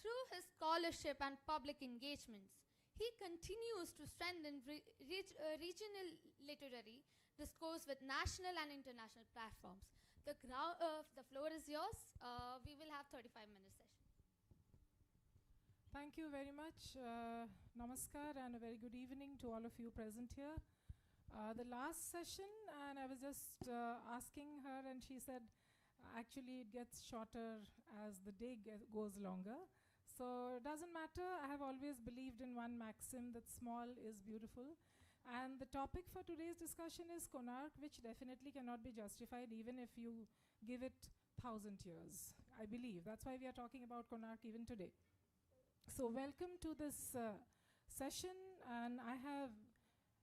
Through his scholarship and public engagements, he continues to strengthen regional literary discourse with national and international platforms. The floor is yours. We will have 35-minute session. Thank you very much. Namaskar and a very good evening to all of you present here. The last session, and I was just asking her, and she said, actually it gets shorter as the day goes longer. So it doesn't matter. I have always believed in one maxim that small is beautiful. And the topic for today's discussion is Konark, which definitely cannot be justified even if you give it 1,000 years, I believe. That's why we are talking about Konark even today. So welcome to this session, and I have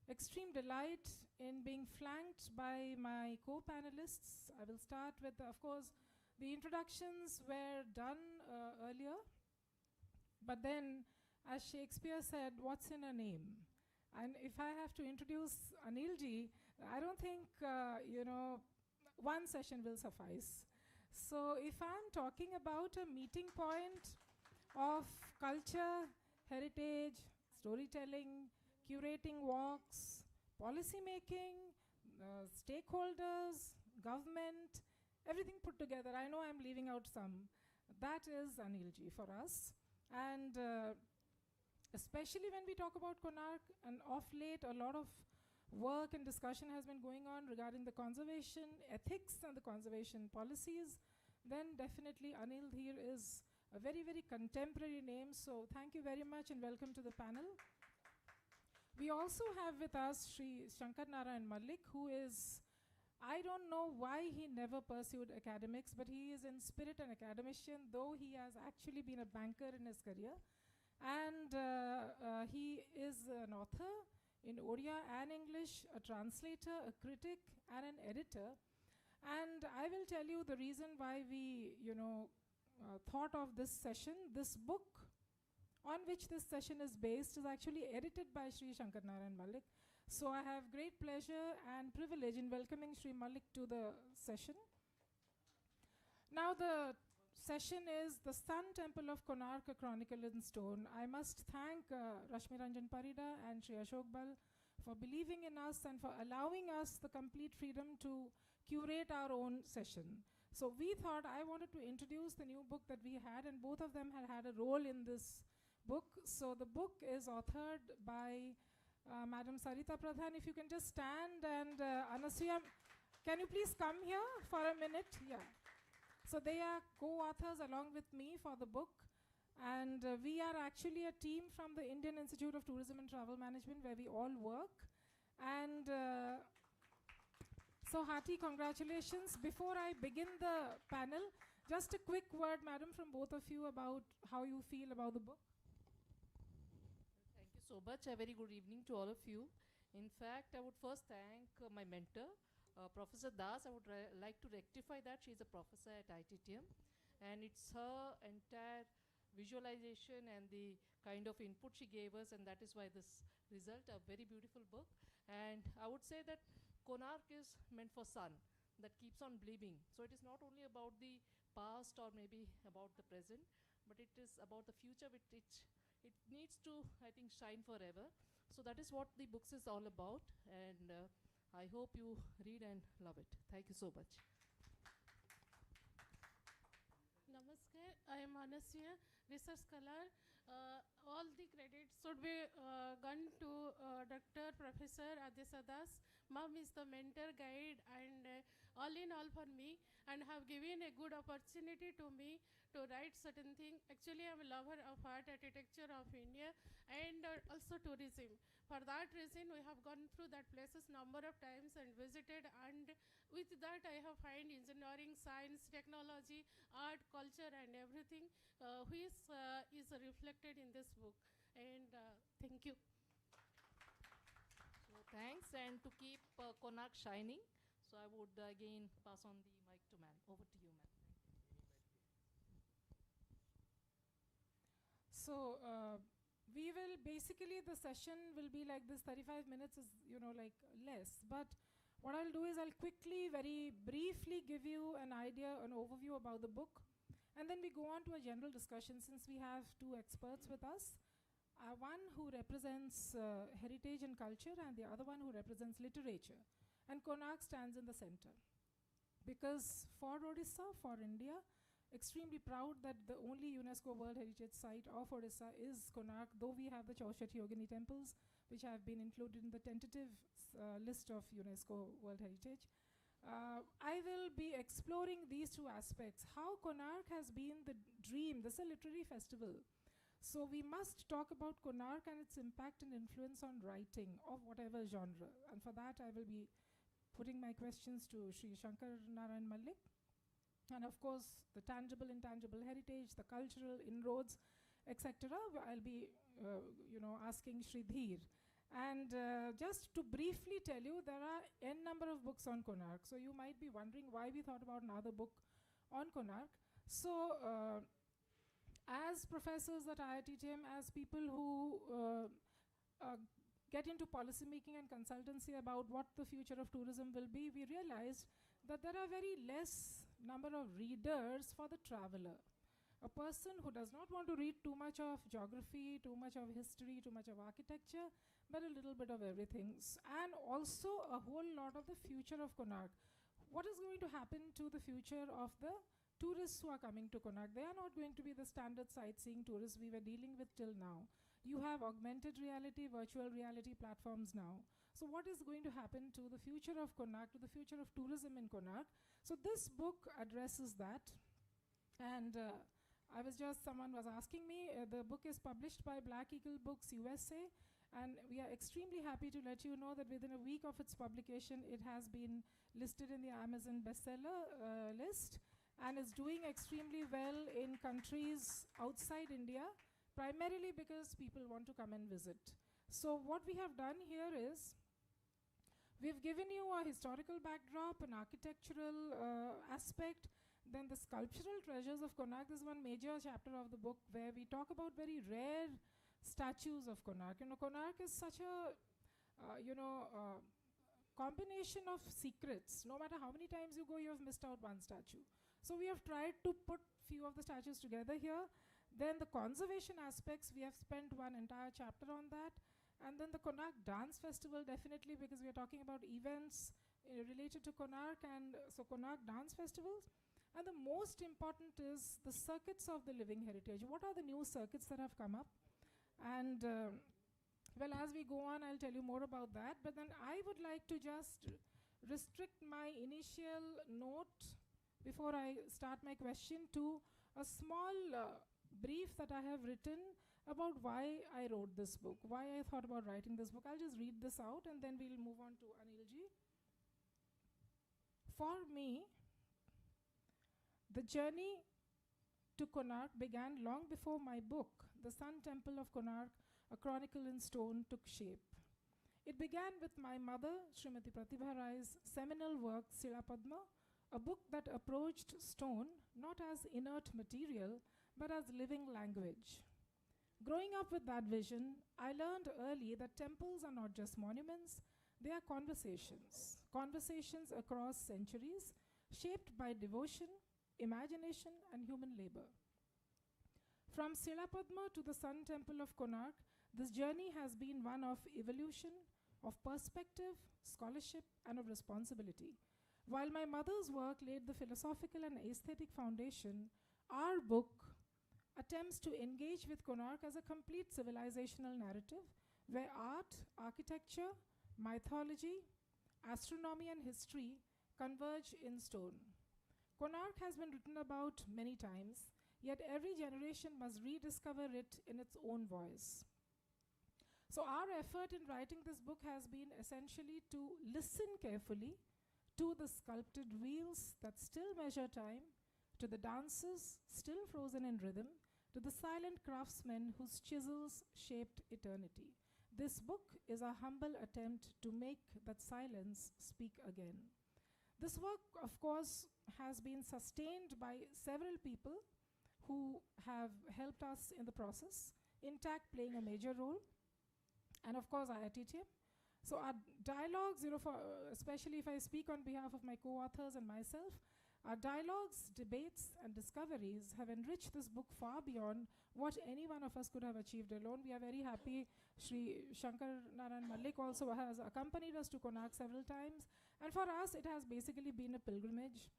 extreme delight in being flanked by my co-panelists. I will start with, of course, the introductions were done earlier, but then, as Shakespeare said, what's in a name? And if I have to introduce Anilji, I don't think, one session will suffice. So if I'm talking about a meeting point of culture, heritage, storytelling, curating walks, policy making, stakeholders, government, everything put together, I know I'm leaving out some. That is Anilji for us. And especially when we talk about Konark, and of late a lot of work and discussion has been going on regarding the conservation ethics and the conservation policies, then definitely Anil Dheer is a very, very contemporary name. So thank you very much and welcome to the panel. We also have with us Sri Shankar Narayan Malik, who is, I don't know why he never pursued academics, but he is in spirit an academician, though he has actually been a banker in his career. And he is an author in Oriya and English, a translator, a critic, and an editor. And I will tell you the reason why we, thought of this session. This book on which this session is based is actually edited by Sri Shankar Narayan Malik. So I have great pleasure and privilege in welcoming Sri Malik to the session. Now the session is the Sun Temple of Konark, a Chronicle in Stone. I must thank Rashmi Ranjan Parida and Shri Ashok Bal for believing in us and for allowing us the complete freedom to curate our own session. So we thought I wanted to introduce the new book that we had, and both of them had a role in this book. So the book is authored by Madam Sarita Pradhan. If you can just stand, and Anasuya, can you please come here for a minute? Yeah. So they are co-authors along with me for the book. And we are actually a team from the Indian Institute of Tourism and Travel Management where we all work. And so hearty congratulations. Before I begin the panel, just a quick word, madam, from both of you about how you feel about the book. Thank you so much. A very good evening to all of you. In fact, I would first thank my mentor, Professor Das. I would like to rectify that. She is a professor at ITTM. And it's her entire visualization and the kind of input she gave us, and that is why this result, a very beautiful book. And I would say that Konark is meant for sun that keeps on bleeding. So it is not only about the past or maybe about the present, but it is about the future which it needs to, I think, shine forever. So that is what the books is all about, and I hope you read and love it. Thank you so much. Namaskar, I am Anasya, research scholar. All the credits should be gone to Dr. Professor Adesha Das. Mom is the mentor, guide, and all in all for me, and have given a good opportunity to me to write certain thing. Actually, I am a lover of art, architecture of India, and also tourism. For that reason, we have gone through that places number of times and visited, and with that I have find engineering, science, technology, art, culture, and everything which is reflected in this book. And thank you. So thanks, and to keep Konark shining, so I would again pass on the mic to ma'am. Over to you, ma'am. So we will basically, the session will be like this. 35 minutes is, like less. But what I'll do is I'll quickly, very briefly give you an idea, an overview about the book. And then we go on to a general discussion since we have two experts with us. One who represents heritage and culture, and the other one who represents literature. And Konark stands in the center. Because for Odisha, for India, extremely proud that the only UNESCO World Heritage Site of Odisha is Konark, though we have the Chaushati Yogini temples, which have been included in the tentative list of UNESCO World Heritage. I will be exploring these two aspects. How Konark has been the dream. This is a literary festival. So we must talk about Konark and its impact and influence on writing of whatever genre. And for that, I will be putting my questions to Sri Shankar Narayan Malik. And of course, the tangible, intangible heritage, the cultural inroads, etc. I'll be, asking Sri Dheer. And just to briefly tell you, there are n number of books on Konark. So you might be wondering why we thought about another book on Konark. So as professors at IITTM, as people who get into policy making and consultancy about what the future of tourism will be, we realized that there are very less number of readers for the traveler. A person who does not want to read too much of geography, too much of history, too much of architecture, but a little bit of everything. And also a whole lot of the future of Konark. What is going to happen to the future of the tourists who are coming to Konark? They are not going to be the standard sightseeing tourists we were dealing with till now. You have augmented reality, virtual reality platforms now. So what is going to happen to the future of Konark, to the future of tourism in Konark? So this book addresses that. And someone was asking me, the book is published by Black Eagle Books USA, and we are extremely happy to let you know that within a week of its publication, it has been listed in the Amazon bestseller list, and is doing extremely well in countries outside India, primarily because people want to come and visit. So what we have done here is, we've given you a historical backdrop, an architectural aspect, then the sculptural treasures of Konark. This is one major chapter of the book where we talk about very rare statues of Konark. Konark is such a, combination of secrets. No matter how many times you go, you have missed out one statue. So we have tried to put few of the statues together here. Then the conservation aspects, we have spent one entire chapter on that. And then the Konark Dance Festival, definitely, because we are talking about events related to Konark, and so Konark Dance Festivals. And the most important is the circuits of the living heritage. What are the new circuits that have come up? And well, as we go on, I'll tell you more about that. But then I would like to just restrict my initial note before I start my question, to a small brief that I have written about why I wrote this book, why I thought about writing this book. I'll just read this out and then we'll move on to Anilji. For me, the journey to Konark began long before my book, The Sun Temple of Konark, A Chronicle in Stone, took shape. It began with my mother, Srimati Pratibha Rai's seminal work, Silapadma, a book that approached stone not as inert material, but as living language. Growing up with that vision, I learned early that temples are not just monuments, they are conversations. Conversations across centuries, shaped by devotion, imagination, and human labor. From Silapadma to the Sun Temple of Konark, this journey has been one of evolution, of perspective, scholarship, and of responsibility. While my mother's work laid the philosophical and aesthetic foundation, our book attempts to engage with Konark as a complete civilizational narrative where art, architecture, mythology, astronomy, and history converge in stone. Konark has been written about many times, yet every generation must rediscover it in its own voice. So our effort in writing this book has been essentially to listen carefully to the sculpted wheels that still measure time, to the dances still frozen in rhythm, to the silent craftsmen whose chisels shaped eternity. This book is a humble attempt to make that silence speak again. This work, of course, has been sustained by several people who have helped us in the process, Intact playing a major role, and of course IITTM. So our dialogues, especially if I speak on behalf of my co-authors and myself, our dialogues, debates, and discoveries have enriched this book far beyond what any one of us could have achieved alone. We are very happy Sri Shankar Narayan Malik also has accompanied us to Konark several times. And for us, it has basically been a pilgrimage.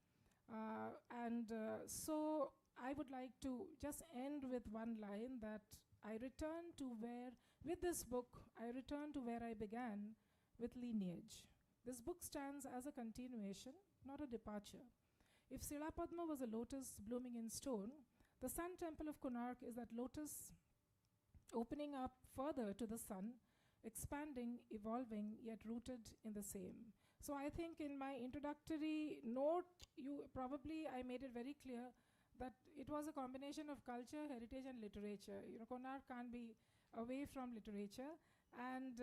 So I would like to just end with one line that I return to where, with this book, I return to where I began, with lineage. This book stands as a continuation, not a departure. If Silapadma was a lotus blooming in stone, the Sun Temple of Konark is that lotus opening up further to the sun, expanding, evolving, yet rooted in the same. So I think in my introductory note, I made it very clear that it was a combination of culture, heritage, and literature. Konark can't be away from literature. And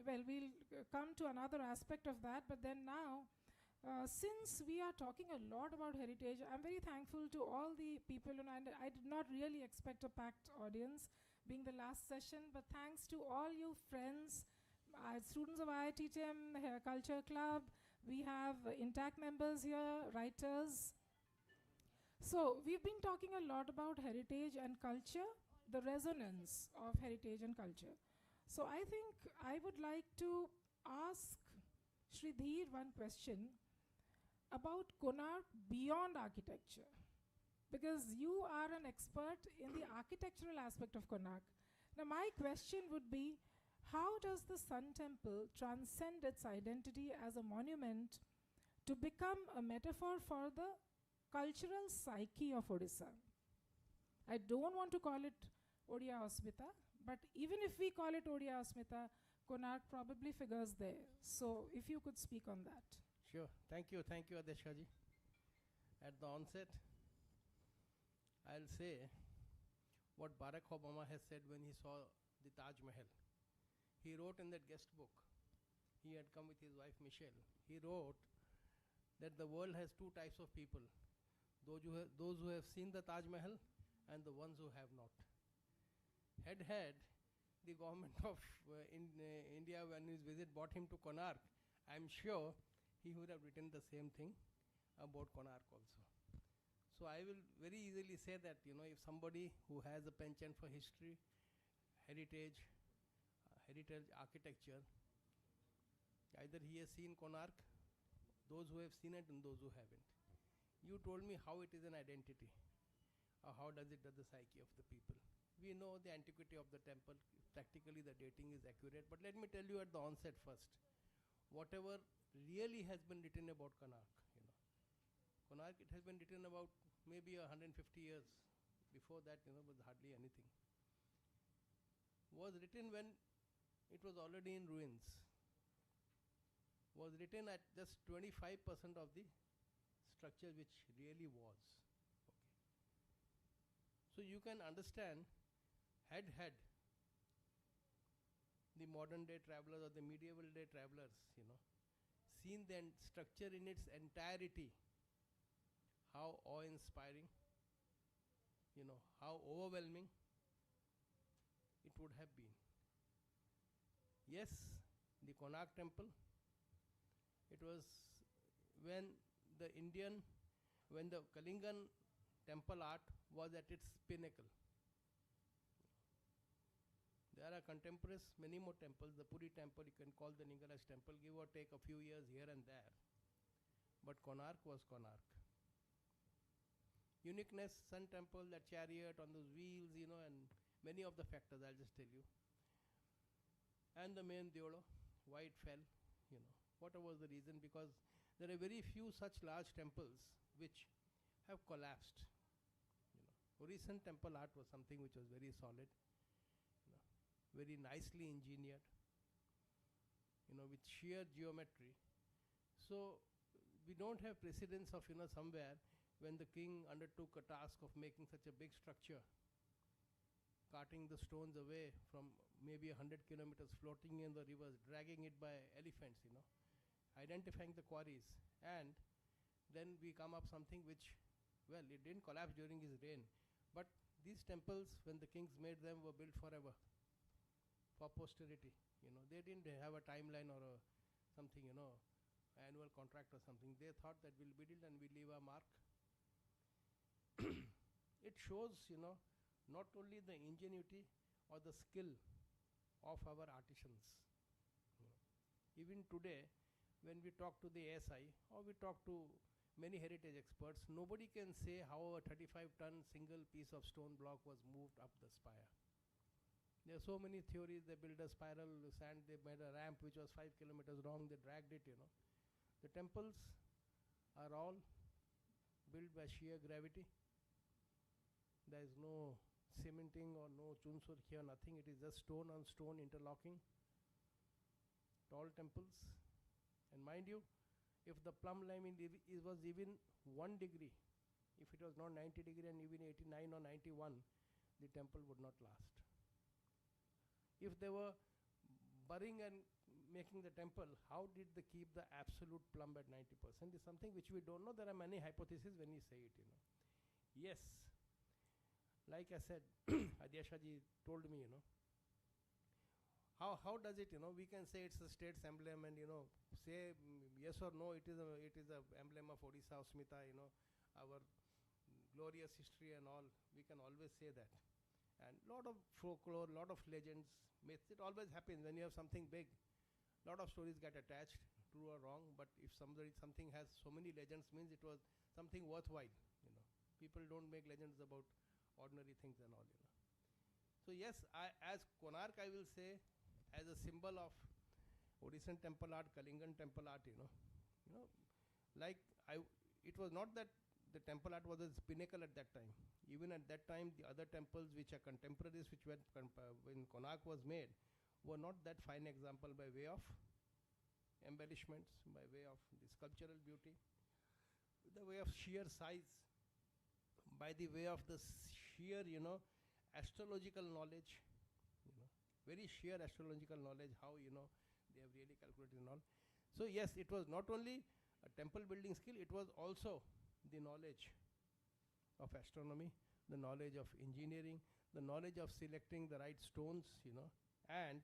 we'll come to another aspect of that, but then now, since we are talking a lot about heritage, I'm very thankful to all the people, and I did not really expect a packed audience being the last session, but thanks to all you friends, students of IITTM Culture Club, we have Intact members here, writers. So we've been talking a lot about heritage and culture, the resonance of heritage and culture. So I think I would like to ask Shridhir one question about Konark beyond architecture, because you are an expert in the architectural aspect of Konark. Now my question would be, how does the Sun Temple transcend its identity as a monument to become a metaphor for the cultural psyche of Odisha? I don't want to call it Odia Asmita, but even if we call it Odia Asmita, Konark probably figures there. So if you could speak on that. Sure. Thank you, Adeshkaji. At the onset, I'll say what Barack Obama has said when he saw the Taj Mahal. He wrote in that guest book, he had come with his wife Michelle, he wrote that the world has two types of people, those who have seen the Taj Mahal and the ones who have not. Had the government of India, when his visit brought him to Konark, I'm sure he would have written the same thing about Konark also. So I will very easily say that, if somebody who has a penchant for history, heritage architecture, either he has seen Konark, those who have seen it and those who haven't. You told me how it is an identity, or how does it do the psyche of the people. We know the antiquity of the temple, practically the dating is accurate, but let me tell you at the onset first, whatever really has been written about Konark, Konark, it has been written about maybe 150 years. Before that, was hardly anything. Was written when it was already in ruins. Was written at just 25% of the structure which really was. Okay. So you can understand, had the modern day travelers or the medieval day travelers, seen the structure in its entirety, how awe-inspiring, how overwhelming it would have been. Yes, the Konark temple, it was when the Kalingan temple art was at its pinnacle. There are contemporaries, many more temples. The Puri temple, you can call the Lingaraj temple, give or take a few years here and there. But Konark was Konark. Uniqueness, Sun temple, that chariot on those wheels, and many of the factors, I'll just tell you. And the main Deola, why it fell, what was the reason? Because there are very few such large temples which have collapsed. Recent temple art was something which was very solid, very nicely engineered, with sheer geometry. So we don't have precedence of, somewhere when the king undertook a task of making such a big structure, carting the stones away from maybe 100 kilometers, floating in the rivers, dragging it by elephants, identifying the quarries. And then we come up something which, well, it didn't collapse during his reign. But these temples, when the kings made them, were built forever, for posterity. They didn't have a timeline or something, annual contract or something. They thought that we'll build it and we'll leave a mark. It shows, not only the ingenuity or the skill of our artisans. Even today, when we talk to the ASI or we talk to many heritage experts, nobody can say how a 35-ton single piece of stone block was moved up the spire. There are so many theories. They built a spiral sand, they made a ramp which was 5 kilometers long, they dragged it, The temples are all built by sheer gravity. There is no cementing or no chunsur here, nothing. It is just stone on stone interlocking. Tall temples. And mind you, if the plumb line was even 1 degree, if it was not 90 degree and even 89 or 91, the temple would not last. If they were burying and making the temple, how did they keep the absolute plumb at 90%? Is something which we don't know. There are many hypotheses when we say it, Yes, like I said, Adyashaji told me, how does it, we can say it's a state's emblem and, say yes or no, it is a emblem of Odisha, Smita, our glorious history and all. We can always say that. And lot of folklore, lot of legends, myths. It always happens when you have something big. Lot of stories get attached, true or wrong. But if something has so many legends, means it was something worthwhile. People don't make legends about ordinary things and all. So yes, as Konark, I will say, as a symbol of Odishan temple art, Kalingan temple art. It was not that the temple art was its pinnacle at that time. Even at that time, the other temples which are contemporaries, which were when Konark was made, were not that fine example by way of embellishments, by way of the sculptural beauty, the way of sheer size, by the way of the sheer, astrological knowledge, very sheer astrological knowledge, how, they have really calculated and all. So yes, it was not only a temple building skill, it was also the knowledge of astronomy, the knowledge of engineering, the knowledge of selecting the right stones, and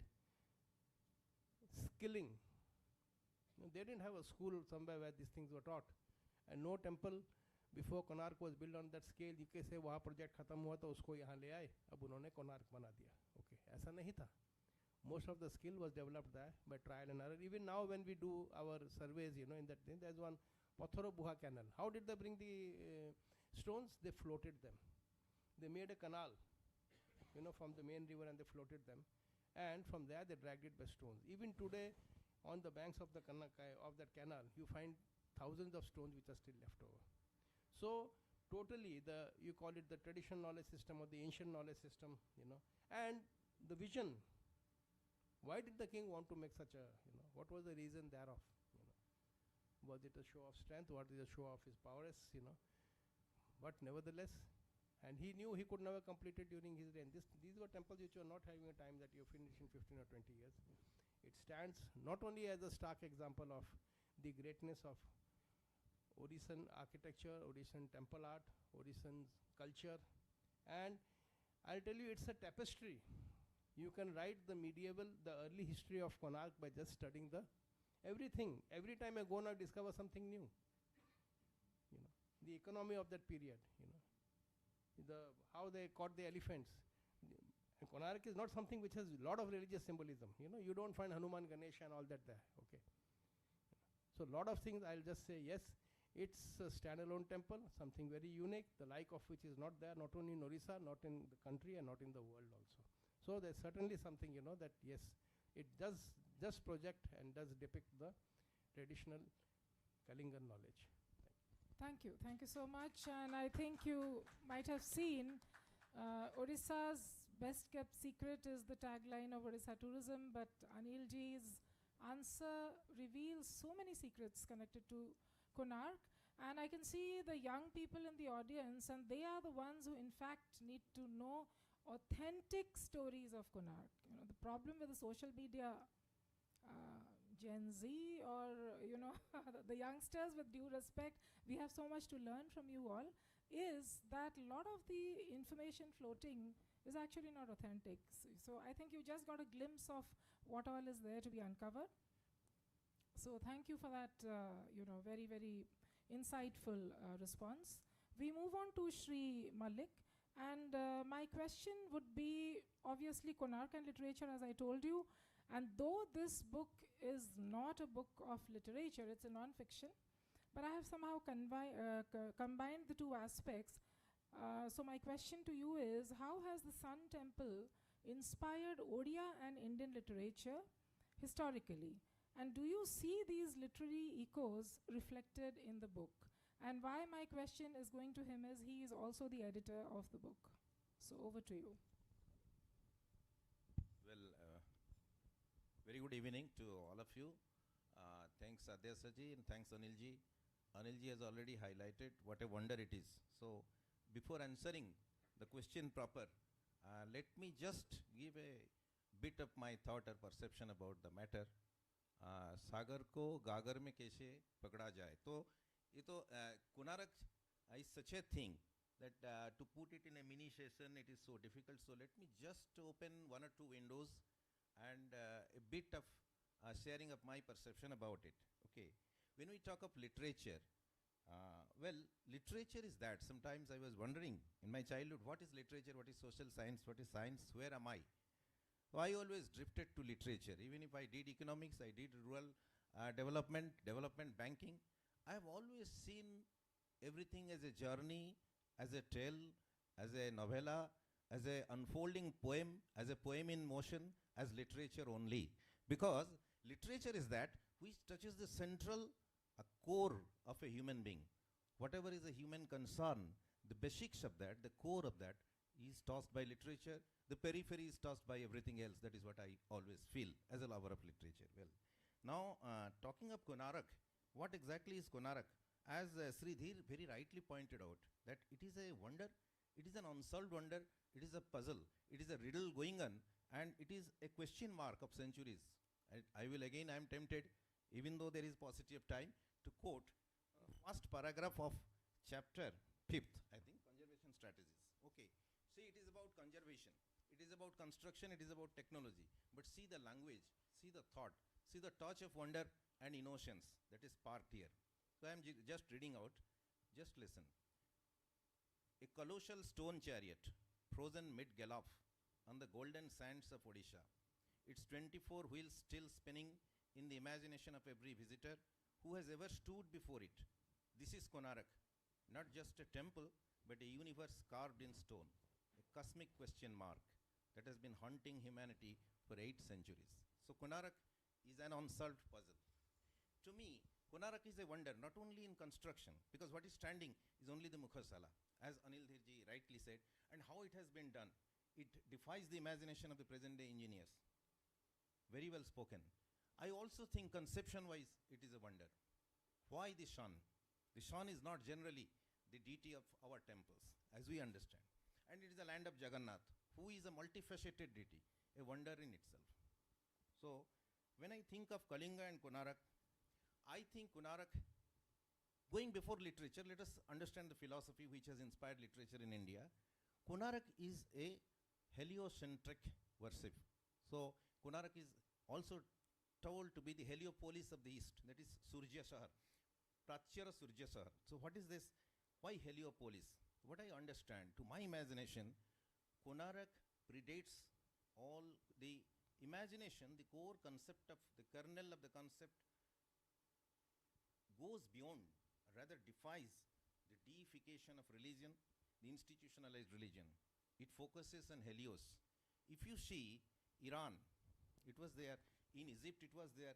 skilling. They didn't have a school somewhere where these things were taught. And no temple before Konark was built on that scale. You can say, वहाँ project खत्म हुआ तो उसको यहाँ ले आए, अब उन्होंने Konark बना दिया. Okay, ऐसा नहीं था. Most of the skill was developed there by trial and error. Even now when we do our surveys, in that thing, there's one Pathoro Buha canal. How did they bring the stones? They floated them. They made a canal, from the main river, and they floated them. And from there they dragged it by stones. Even today, on the banks of that canal, you find thousands of stones which are still left over. So totally you call it the traditional knowledge system or the ancient knowledge system, and the vision. Why did the king want to make such a, what was the reason thereof? Was it a show of strength? Was it a show of his prowess? But nevertheless, and he knew he could never complete it during his reign. These were temples which were not having a time that you finish in 15 or 20 years. It stands not only as a stark example of the greatness of Odishan architecture, Odishan temple art, Odishan culture, and I'll tell you, it's a tapestry. You can write the early history of Konark by just studying everything. Every time I go now, I discover something new. The economy of that period, how they caught the elephants. And Konark is not something which has a lot of religious symbolism. You don't find Hanuman, Ganesha and all that there. Okay. So a lot of things, I'll just say yes, it's a standalone temple, something very unique, the like of which is not there, not only in Orissa, not in the country and not in the world also. So there's certainly something, that yes, it does just project and does depict the traditional Kalingan knowledge. Thank you. Thank you so much. And I think you might have seen Odisha's best kept secret is the tagline of Odisha Tourism, but Anilji's answer reveals so many secrets connected to Konark. And I can see the young people in the audience, and they are the ones who in fact need to know authentic stories of Konark. The problem with the social media Gen Z or the youngsters, with due respect, we have so much to learn from you all, is that a lot of the information floating is actually not authentic. So I think you just got a glimpse of what all is there to be uncovered. So thank you for that very, very insightful response. We move on to Shri Malik, and my question would be obviously Konark and literature, as I told you. And though this book is not a book of literature, it's a non-fiction, but I have somehow combined the two aspects. So my question to you is, how has the Sun Temple inspired Odia and Indian literature historically? And do you see these literary echoes reflected in the book? And why my question is going to him is he is also the editor of the book. So over to you. Well, very good evening to all of you. Thanks Adyasaji and thanks Anilji. Anilji has already highlighted what a wonder it is. So before answering the question proper, let me just give a bit of my thought or perception about the matter. सागर को गागर में कैसे पकड़ा जाए, तो ये तो Konark is such a thing that to put it in a mini session it is so difficult. So let me just open one or two windows and a bit of sharing of my perception about it. Okay, when we talk of literature, well, literature is that. Sometimes I was wondering in my childhood, what is literature, what is social science, what is science, where am I? So I always drifted to literature. Even if I did economics, I did rural development banking, I have always seen everything as a journey, as a tale, as a novella, as a unfolding poem, as a poem in motion, as literature only. Because literature is that which touches the central core of a human being. Whatever is a human concern, the basics of that, the core of that is tossed by literature. The periphery is tossed by everything else. That is what I always feel as a lover of literature. Well, now talking of Konark, what exactly is Konark? As Sri Dhir very rightly pointed out, that it is a wonder, it is an unsolved wonder, it is a puzzle, it is a riddle going on, and it is a question mark of centuries. I will again, I am tempted, even though there is paucity of time, to quote first paragraph of chapter 5th, I think, conservation strategies. Okay, see, it is about conservation. It is about construction, it is about technology. But see the language, see the thought, see the touch of wonder and innocence that is parked here. So I am just reading out, just listen. A colossal stone chariot, frozen mid-gallop on the golden sands of Odisha, its 24 wheels still spinning in the imagination of every visitor who has ever stood before it. This is Konark, not just a temple, but a universe carved in stone, a cosmic question mark that has been haunting humanity for 8 centuries. So Konark is an unsolved puzzle. To me, Konarak is a wonder, not only in construction, because what is standing is only the Mukhasala, as Anil Dhirji rightly said, and how it has been done. It defies the imagination of the present day engineers. Very well spoken. I also think conception-wise it is a wonder. Why the Shan? The Shan is not generally the deity of our temples, as we understand. And it is the land of Jagannath, who is a multifaceted deity, a wonder in itself. So, when I think of Kalinga and Konarak, I think Konarak, going before literature, let us understand the philosophy which has inspired literature in India. Konarak is a heliocentric worship. So, Konarak is also told to be the Heliopolis of the East, that is Surya Shahar, Pratyara Surya Shahar. So, what is this? Why Heliopolis? What I understand, to my imagination, Konarak predates all the imagination, the core concept of the kernel of the concept goes beyond, rather defies the deification of religion, the institutionalized religion. It focuses on Helios. If you see Iran, it was there. In Egypt, it was there.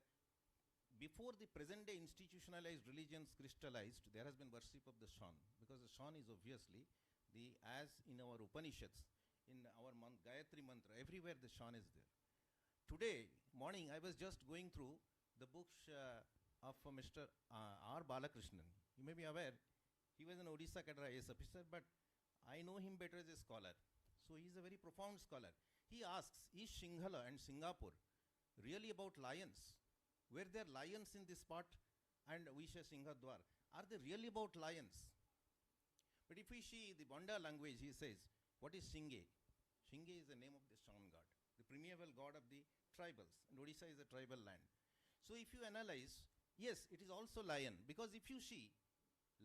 Before the present day institutionalized religions crystallized, there has been worship of the Shan, because the Shan is obviously the, as in our Upanishads, in our Gayatri mantra, everywhere the Shan is there. Today morning, I was just going through the books of Mr. R. Balakrishnan. You may be aware, he was an Odisha cadre IAS officer, but I know him better as a scholar. So he is a very profound scholar. He asks, is Shinghala and Singapore really about lions? Were there lions in this part? And we say Singhadwar. Are they really about lions? But if we see the Banda language, he says, what is Shinge? Shinge is the name of the Shan god, the primeval god of the tribals. And Odisha is a tribal land. So if you analyze, yes, it is also lion, because if you see,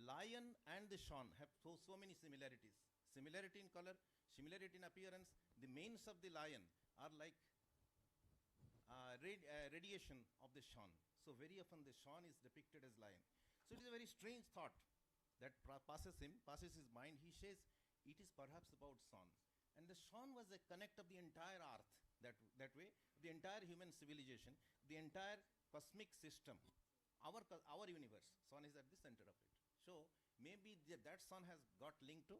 lion and the Shan have so many similarities. Similarity in color, similarity in appearance. The manes of the lion are like radiation of the Shan. So very often the Shan is depicted as lion. So it is a very strange thought that passes his mind. He says it is perhaps about Shan. And the Shan was a connect of the entire earth, that way, the entire human civilization, the entire cosmic system, our universe. Sun is at the center of it. So maybe that Sun has got linked to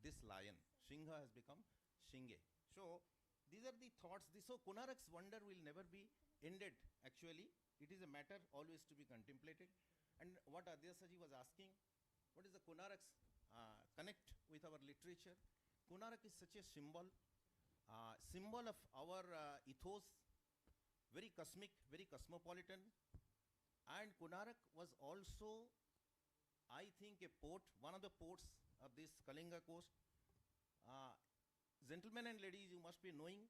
this lion. Shingha has become Shinge. So these are the thoughts. So Konarak's wonder will never be ended, actually. It is a matter always to be contemplated. And what Adyasaji was asking, what is the Konarak's connect with our literature? Konarak is such a symbol of our ethos, very cosmic, very cosmopolitan. And Konarak was also, I think, a port, one of the ports of this Kalinga coast. Gentlemen and ladies, you must be knowing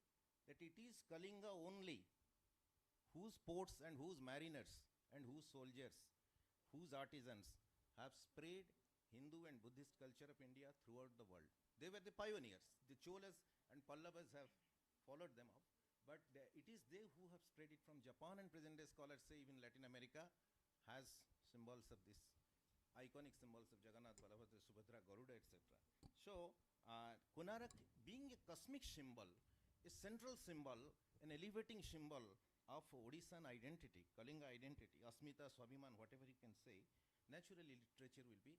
that it is Kalinga only whose ports and whose mariners and whose soldiers, whose artisans have spread Hindu and Buddhist culture of India throughout the world. They were the pioneers. The Cholas and Pallavas have followed them up, but it is they who have spread it from Japan, and present day scholars say even Latin America has symbols of this, iconic symbols of Jagannath, Balabhadra, Subhadra, Garuda, etc. So Konarak being a cosmic symbol, a central symbol, an elevating symbol of Odishan identity, Kalinga identity, Asmita, Swabhiman, whatever you can say, naturally literature will be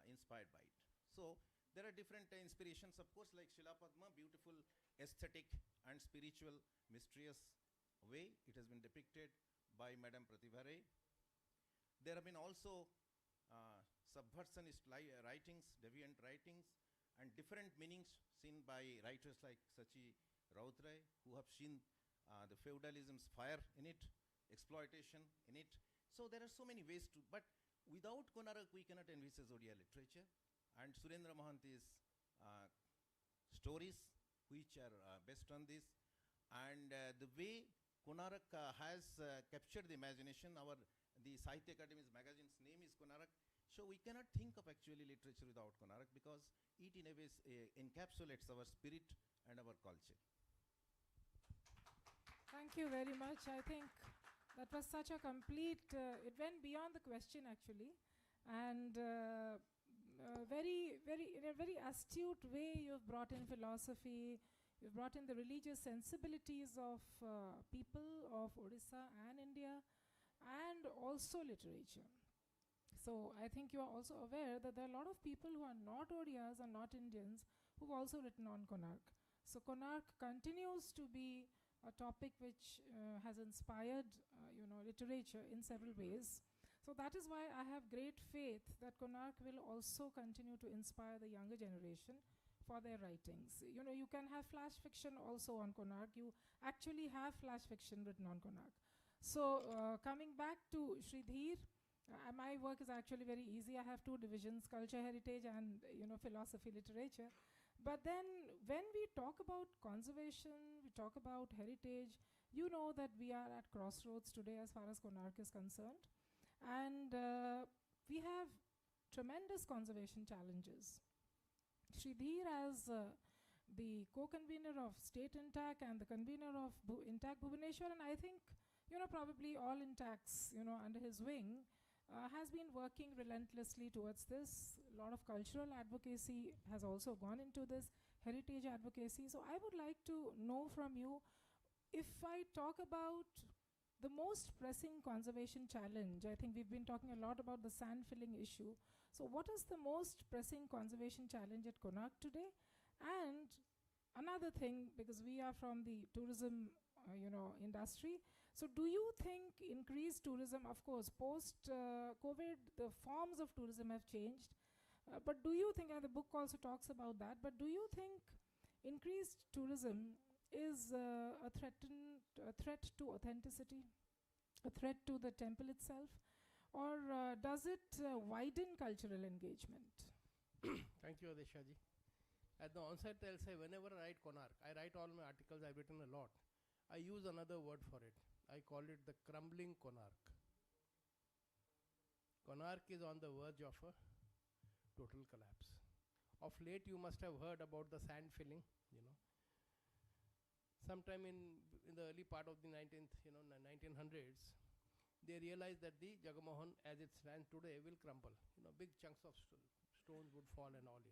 inspired by it. So there are different inspirations, of course, like Shila Padma, beautiful aesthetic and spiritual, mysterious way. It has been depicted by Madam Pratibha Ray. There have been also subversionist writings, deviant writings, and different meanings seen by writers like Sachi Rautray, who have seen the feudalism's fire in it, exploitation in it. So there are so many ways to, but without Konarak we cannot envisage Odia literature. And Surendra Mohanty's stories, which are based on this, and the way Konarak has captured the imagination. The Sahitya Academy's magazine's name is Konarak. So we cannot think of actually literature without Konarak, because it in a way encapsulates our spirit and our culture. Thank you very much. I think that was such a complete, it went beyond the question actually, and in a very astute way you've brought in philosophy, you've brought in the religious sensibilities of people of Odisha and India. and also literature. So I think you are also aware that there are a lot of people who are not Odias and not Indians who've also written on Konark. So Konark continues to be a topic which has inspired literature in several ways. So that is why I have great faith that Konark will also continue to inspire the younger generation for their writings. You can have flash fiction also on Konark. You actually have flash fiction written on Konark. So coming back to Sridhir, my work is actually very easy. I have two divisions, culture, heritage, and philosophy, literature. But then when we talk about conservation, we talk about heritage, you know that we are at crossroads today as far as Konark is concerned. And we have tremendous conservation challenges. Sridhir, as the co-convener of State Intac and the convener of Intac Bhubaneswar, and I think, probably all Intacs, under his wing, has been working relentlessly towards this. A lot of cultural advocacy has also gone into this, heritage advocacy. So I would like to know from you, if I talk about the most pressing conservation challenge, I think we've been talking a lot about the sand filling issue. So what is the most pressing conservation challenge at Konark today? And another thing, because we are from the tourism industry, so do you think increased tourism, of course, post-COVID, the forms of tourism have changed, but do you think, and the book also talks about that, but do you think increased tourism is a threat to authenticity, a threat to the temple itself, or does it widen cultural engagement? Thank you, Adeshaji. At the onset, I'll say whenever I write Konark, I write all my articles, I've written a lot. I use another word for it. I call it the crumbling Konark. Konark is on the verge of a total collapse. Of late, you must have heard about the sand filling, Sometime in the early part of the 1900s, they realized that the Jagamohan, as it stands today, will crumble. Big chunks of stones would fall and all,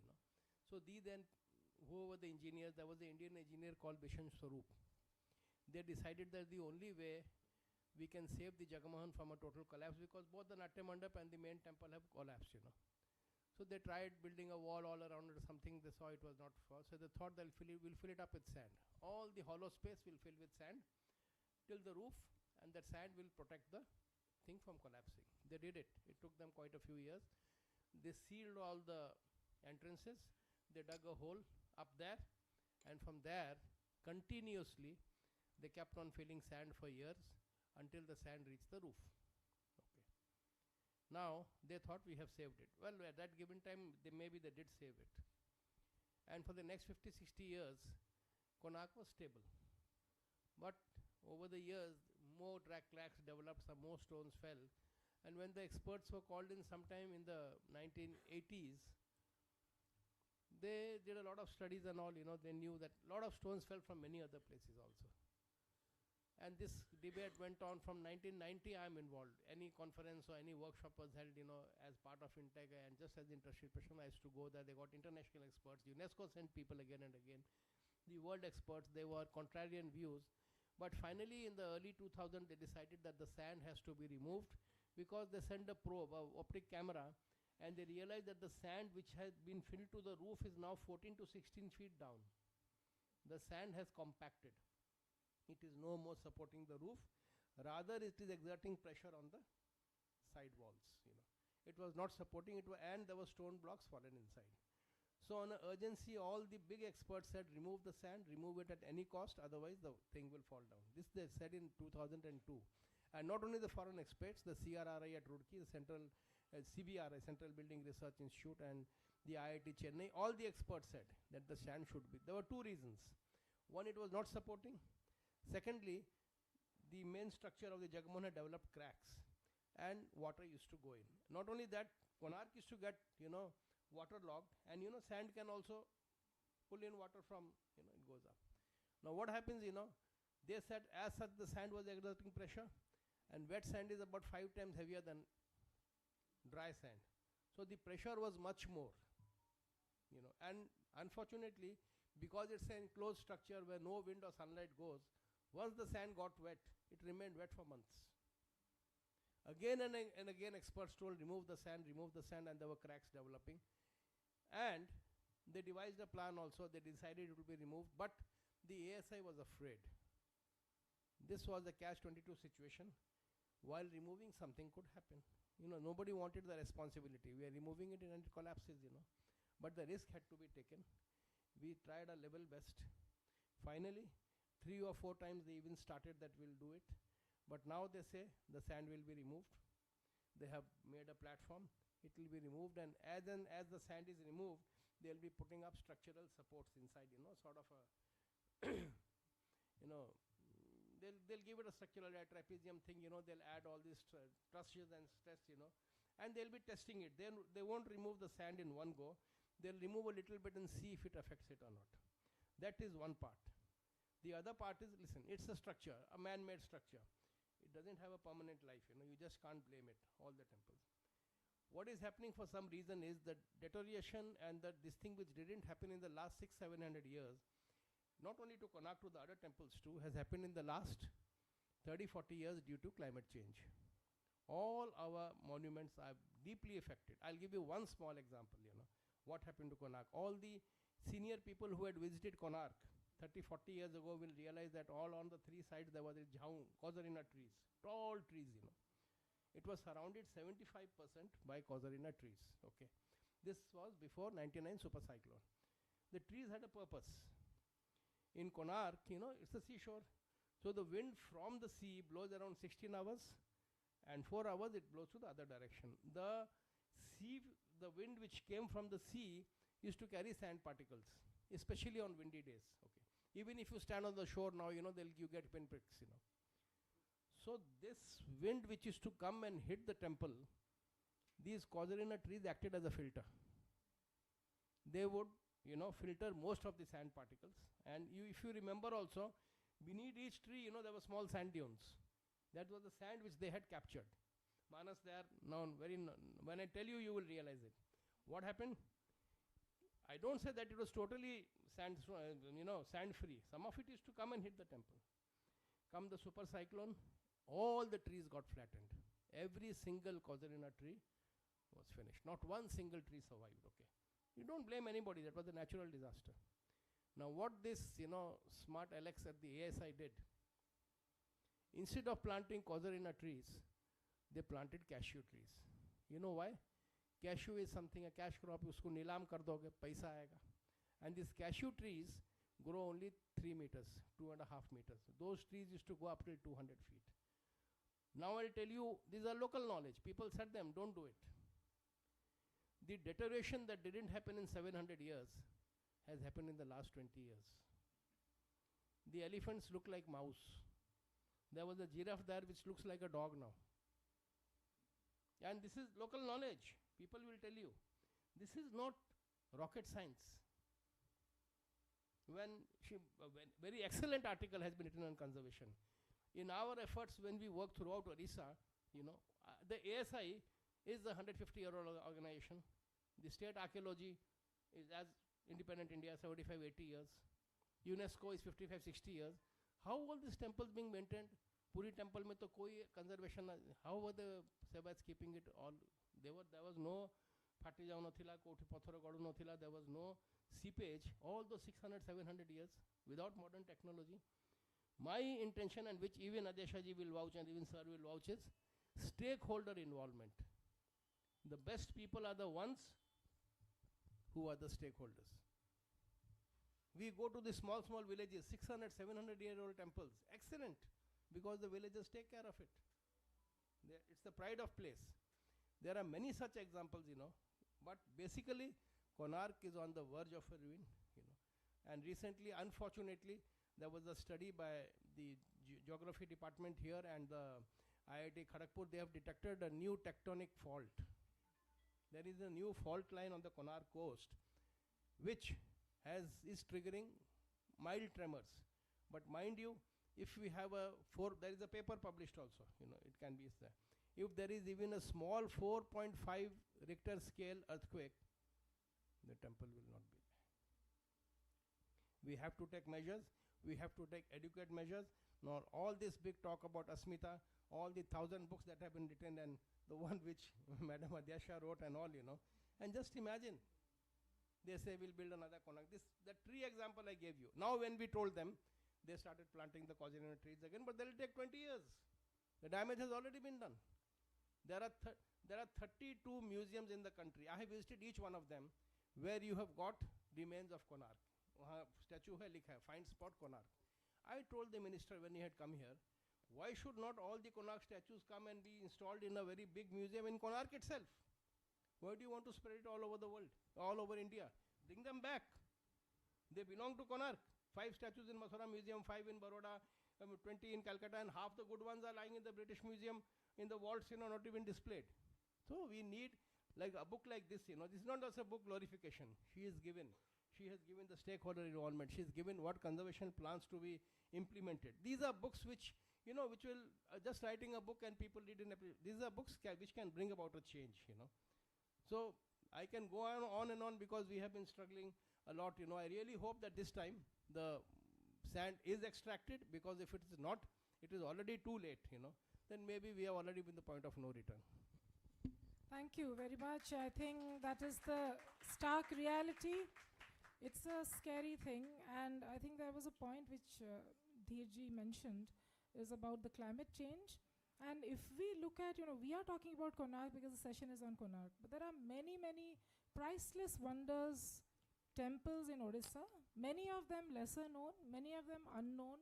So who were the engineers? There was an Indian engineer called Bishan Swarup. They decided that the only way we can save the Jagamohan from a total collapse, because both the Natya Mandap and the main temple have collapsed, So they tried building a wall all around it or something. They saw it was not for. So they thought we'll fill it up with sand. All the hollow space will fill with sand till the roof, and that sand will protect the thing from collapsing. They did it. It took them quite a few years. They sealed all the entrances. They dug a hole up there, and from there, continuously, they kept on filling sand for years until the sand reached the roof. Now, they thought we have saved it. Well, at that given time, maybe they did save it. And for the next 50, 60 years, Konark was stable. But over the years, more cracks developed, some more stones fell. And when the experts were called in sometime in the 1980s, they did a lot of studies and all, they knew that a lot of stones fell from many other places also. And this debate went on from 1990. I'm involved. Any conference or any workshop was held, as part of Integ, and just as interested person, I used to go there. They got international experts. UNESCO sent people again and again. The world experts, they were contrarian views. But finally, in the early 2000s, they decided that the sand has to be removed, because they sent a probe, a optic camera, and they realized that the sand which had been filled to the roof is now 14 to 16 feet down. The sand has compacted. It is no more supporting the roof. Rather, it is exerting pressure on the side walls. It was not supporting it, and there were stone blocks fallen inside. So on an urgency, all the big experts said, remove the sand, remove it at any cost, otherwise the thing will fall down. This they said in 2002. And not only the foreign experts, the CRRI at Roorkee, the Central CBRI, Central Building Research Institute, and the IIT Chennai, all the experts said that the sand should be. There were two reasons. One, it was not supporting. Secondly, the main structure of the Jagamohan had developed cracks, and water used to go in. Not only that, Konark used to get, waterlogged, and sand can also pull in water from, it goes up. Now what happens, they said as such the sand was exerting pressure, and wet sand is about 5 times heavier than dry sand. So the pressure was much more, and unfortunately, because it's an enclosed structure where no wind or sunlight goes, once the sand got wet, it remained wet for months. Again and again, experts told remove the sand, and there were cracks developing. And they devised a plan also. They decided it will be removed, but the ASI was afraid. This was a catch-22 situation. While removing, something could happen. Nobody wanted the responsibility. We are removing it and it collapses, But the risk had to be taken. We tried our level best. Finally, 3 or 4 times they even started that we'll do it. But now they say the sand will be removed. They have made a platform. It will be removed, and as the sand is removed, they'll be putting up structural supports inside, sort of a, they'll give it a structural trapezium thing, they'll add all these trusses and stress, and they'll be testing it. They won't remove the sand in one go. They'll remove a little bit and see if it affects it or not. That is one part. The other part is, listen, it's a structure, a man-made structure. It doesn't have a permanent life, you just can't blame it, all the temples. What is happening for some reason is that deterioration and this thing which didn't happen in the last 600-700 years, not only to Konark, to the other temples too, has happened in the last 30-40 years due to climate change. All our monuments are deeply affected. I'll give you one small example, what happened to Konark. All the senior people who had visited Konark 30-40 years ago will realize that all on the 3 sides there were the casuarina trees, tall trees, It was surrounded 75% by casuarina trees, okay. This was before 99 super cyclone. The trees had a purpose. In Konark, it's a seashore. So the wind from the sea blows around 16 hours, and 4 hours it blows to the other direction. The wind which came from the sea used to carry sand particles, especially on windy days, okay. Even if you stand on the shore now, you get pinpricks, So this wind which used to come and hit the temple, these casuarina trees acted as a filter. They would, filter most of the sand particles. And if you remember also, beneath each tree, there were small sand dunes. That was the sand which they had captured. Manas, they are known when I tell you, you will realize it. What happened? I don't say that it was totally sand-free. Some of it used to come and hit the temple. Come the super cyclone, all the trees got flattened. Every single casuarina tree was finished. Not one single tree survived, okay. You don't blame anybody, that was a natural disaster. Now what this, smart Alex at the ASI did, instead of planting casuarina trees, they planted cashew trees. You know why? Cashew is something, a cash crop, usko nilam kar doge, paisa aega. And these cashew trees grow only 3 meters, 2.5 meters. Those trees used to go up till 200 feet. Now I'll tell you, these are local knowledge. People said them, don't do it. The deterioration that didn't happen in 700 years has happened in the last 20 years. The elephants look like mouse. There was a giraffe there which looks like a dog now. And this is local knowledge. People will tell you. This is not rocket science. Very excellent article has been written on conservation. In our efforts, when we work throughout Orissa, the ASI is a 150-year-old organization. The state archaeology is as independent India, 75-80 years. UNESCO is 55-60 years. How were these temples being maintained? Puri temple mein to koi conservation. How were the Sebas keeping it all? There was no phati jao nathila, koti pathor gadu nathila. There was no seepage. All those 600, 700 years without modern technology. My intention, and which even Adeshaji will vouch and even Sir will vouch, is stakeholder involvement. The best people are the ones who are the stakeholders. We go to the small villages, 600, 700-year-old temples. Excellent, because the villagers take care of it. It's the pride of place. There are many such examples, but basically, Konark is on the verge of a ruin, And recently, unfortunately, there was a study by the geography department here and the IIT Kharagpur. They have detected a new tectonic fault. There is a new fault line on the Konark coast, which is triggering mild tremors. But mind you, if we have there is a paper published also, it can be there. If there is even a small 4.5 Richter scale earthquake, the temple will not be there. We have to take measures. We have to take adequate measures. nor all this big talk about Asmita, all the 1,000 books that have been written, and the one which Madam Adyasha wrote and all, And just imagine, they say we'll build another Konark. The tree example I gave you. Now when we told them, they started planting the causeway trees again, but that will take 20 years. The damage has already been done. There are 32 museums in the country. I have visited each one of them where you have got remains of Konark. Statue hai likha hai, find spot Konark. I told the minister when he had come here, why should not all the Konark statues come and be installed in a very big museum in Konark itself? Why do you want to spread it all over the world, all over India? Bring them back. They belong to Konark. 5 statues in Mathura Museum, 5 in Baroda, 20 in Calcutta, and half the good ones are lying in the British Museum in the vaults, not even displayed. So we need like a book like this, This is not just a book glorification. She has given the stakeholder involvement. She has given what conservation plans to be implemented. These are books which will just writing a book and people read in. These are books which can bring about a change, So I can go on and on because we have been struggling a lot, I really hope that this time the sand is extracted, because if it is not, it is already too late, then maybe we have already been the point of no return. Thank you very much. I think that is the stark reality. It's a scary thing, and I think there was a point which Dheerji mentioned is about the climate change. And if we look at, we are talking about Konark because the session is on Konark, but there are many, many priceless wonders, temples in Odisha, many of them lesser known, many of them unknown.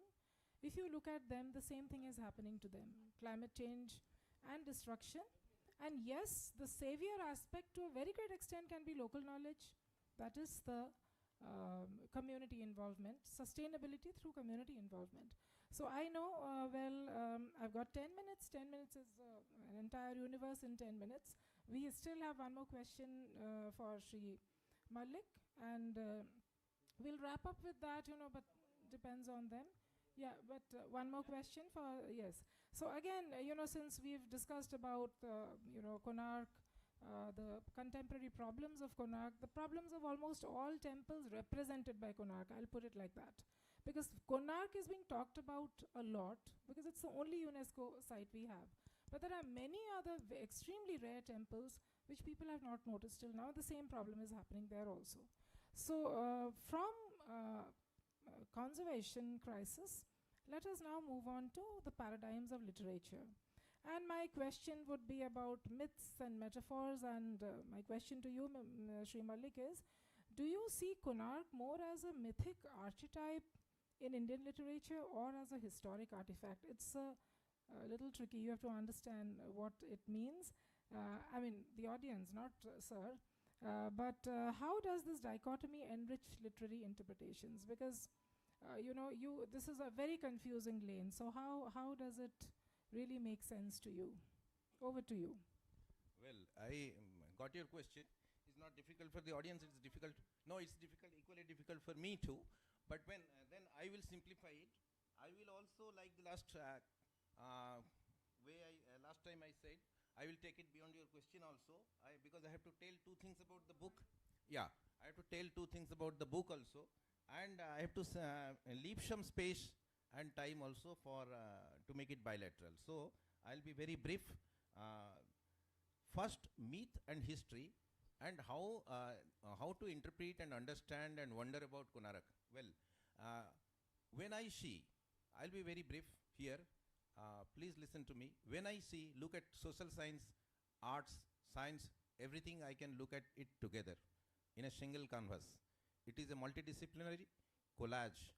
If you look at them, the same thing is happening to them, climate change and destruction. And yes, the savior aspect to a very great extent can be local knowledge. That is the community involvement, sustainability through community involvement. So I know, I've got 10 minutes. 10 minutes is an entire universe in 10 minutes. We still have one more question for Sri Malik, and we'll wrap up with that, but depends on them. Yeah, but one more question for, yes. So again, since we've discussed about, Konark, the contemporary problems of Konark, the problems of almost all temples represented by Konark, I'll put it like that. Because Konark is being talked about a lot, because it's the only UNESCO site we have. But there are many other extremely rare temples which people have not noticed till now. The same problem is happening there also. So from conservation crisis, let us now move on to the paradigms of literature. And my question would be about myths and metaphors, and my question to you, Sri Malik, is, do you see Konark more as a mythic archetype in Indian literature or as a historic artifact? It's a little tricky. You have to understand what it means. I mean, the audience, not sir. But how does this dichotomy enrich literary interpretations? Because, this is a very confusing lane. So how does it really make sense to you? Over to you. Well, I got your question. It's not difficult for the audience. It's difficult. No, it's difficult, equally difficult for me too. But when then I will simplify it. I will also, like the last last time I said, I will take it beyond your question also, because I have to tell 2 things about the book. Yeah, I have to tell 2 things about the book also, and I have to leave some space and time also for to make it bilateral. So I'll be very brief. First, myth and history, and how to interpret and understand and wonder about Konark. Well, when I see, I'll be very brief here. Please listen to me. When I see, look at social science, arts, science, everything, I can look at it together in a single canvas. It is a multidisciplinary collage.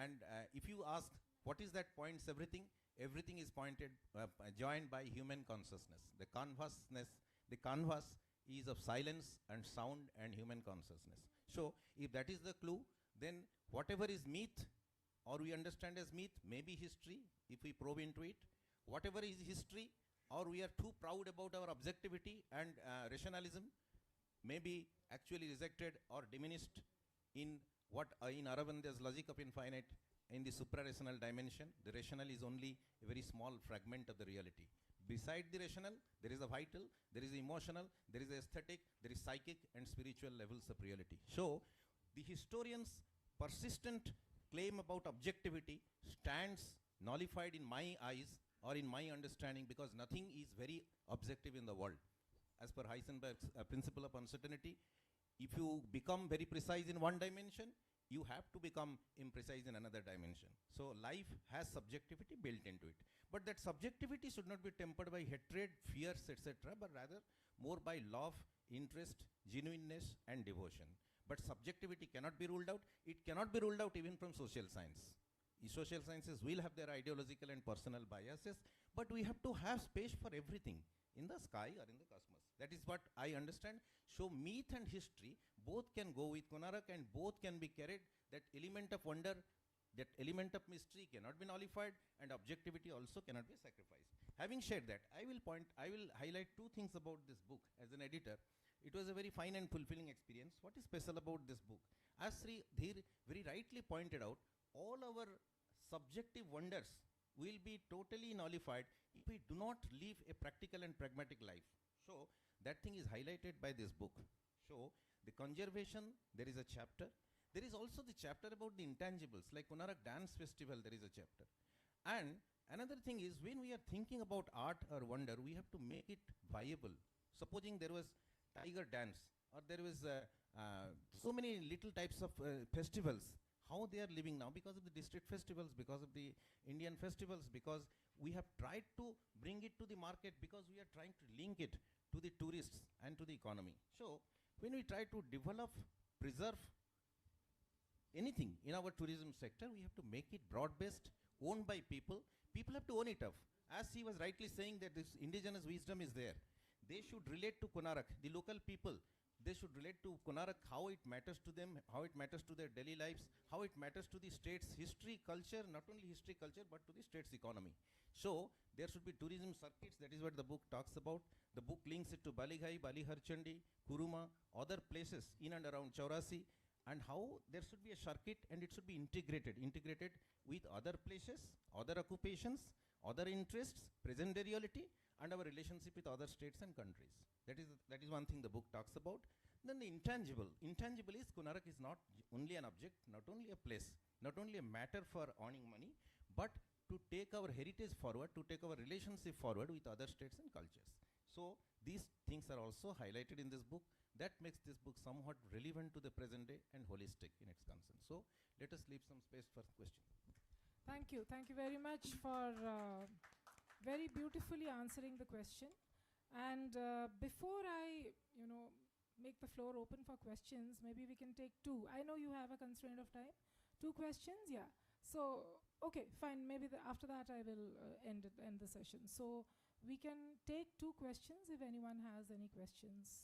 And if you ask, what is that points everything? Everything is joined by human consciousness. The canvas is of silence and sound and human consciousness. So if that is the clue, then whatever is myth, or we understand as myth, maybe history, if we probe into it. Whatever is history, or we are too proud about our objectivity and rationalism, may be actually rejected or diminished in what in Aurobindo's logic of infinite, in the suprarational dimension. The rational is only a very small fragment of the reality. Beside the rational, there is a vital, there is emotional, there is aesthetic, there is psychic and spiritual levels of reality. So the historian's persistent claim about objectivity stands nullified in my eyes or in my understanding, because nothing is very objective in the world. As per Heisenberg's principle of uncertainty, if you become very precise in one dimension, you have to become imprecise in another dimension. So life has subjectivity built into it. But that subjectivity should not be tempered by hatred, fears, etc., but rather more by love, interest, genuineness, and devotion. But subjectivity cannot be ruled out. It cannot be ruled out even from social science. Social sciences will have their ideological and personal biases, but we have to have space for everything in the sky or in the cosmos. That is what I understand. So myth and history both can go with Konark, and both can be carried. That element of wonder, that element of mystery cannot be nullified, and objectivity also cannot be sacrificed. Having said that, I will highlight two things about this book. As an editor, it was a very fine and fulfilling experience. What is special about this book? As Sri Dhir very rightly pointed out, all our subjective wonders will be totally nullified if we do not live a practical and pragmatic life. So that thing is highlighted by this book. So the conservation, there is a chapter. There is also the chapter about the intangibles, like Konark Dance Festival, there is a chapter. And another thing is, when we are thinking about art or wonder, we have to make it viable. Supposing there was tiger dance, or there was so many little types of festivals, how they are living now because of the district festivals, because of the Indian festivals, because we have tried to bring it to the market, because we are trying to link it to the tourists and to the economy. So when we try to develop, preserve anything in our tourism sector, we have to make it broad-based, owned by people. People have to own it up. As he was rightly saying that this indigenous wisdom is there. They should relate to Konark, the local people. They should relate to Konark, how it matters to them, how it matters to their daily lives, how it matters to the state's history, culture, not only history, culture, but to the state's economy. So there should be tourism circuits. That is what the book talks about. The book links it to Balighai, Baliharchandi, Kuruma, other places in and around Chaurasi, and how there should be a circuit, and it should be integrated with other places, other occupations, other interests, present day reality, and our relationship with other states and countries. That is one thing the book talks about. Then the intangible. Intangible is Konark is not only an object, not only a place, not only a matter for earning money, but to take our heritage forward, to take our relationship forward with other states and cultures. So these things are also highlighted in this book. That makes this book somewhat relevant to the present day and holistic in its concern. So let us leave some space for questions. Thank you. Thank you very much for very beautifully answering the question. And before I, make the floor open for questions, maybe we can take two. I know you have a constraint of time. Two questions, yeah. So, okay, fine. Maybe after that I will end the session. So we can take two questions if anyone has any questions.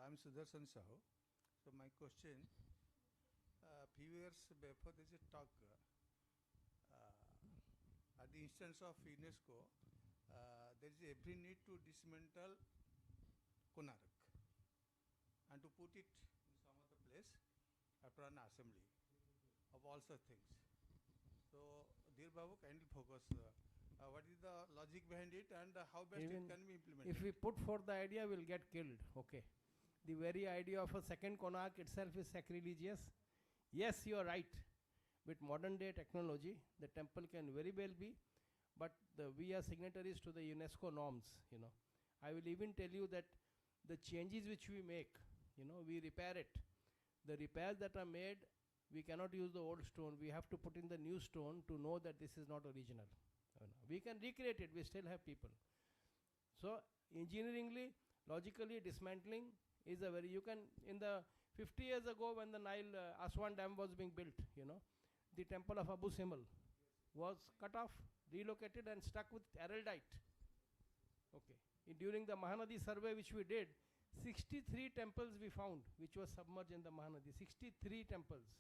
I'm Sudarshan Sahu. So my question, few years before there is a talk at the instance of UNESCO, there is every need to dismantle Konark and to put it in some other place after an assembly of all such things. So, dear Babu, kindly focus. What is the logic behind it, and how best it can be implemented? If we put forth the idea, we'll get killed. Okay. The very idea of a second Konark itself is sacrilegious. Yes, you are right. With modern day technology, the temple can very well be, but we are signatories to the UNESCO norms. I will even tell you that the changes which we make, we repair it. The repairs that are made, we cannot use the old stone. We have to put in the new stone to know that this is not original. We can recreate it. We still have people. So engineeringly, logically, dismantling is a very, in the 50 years ago when the Nile Aswan Dam was being built, the temple of Abu Simbel was cut off, relocated and stuck with araldite. Okay. During the Mahanadi survey which we did, 63 temples we found which was submerged in the Mahanadi, 63 temples.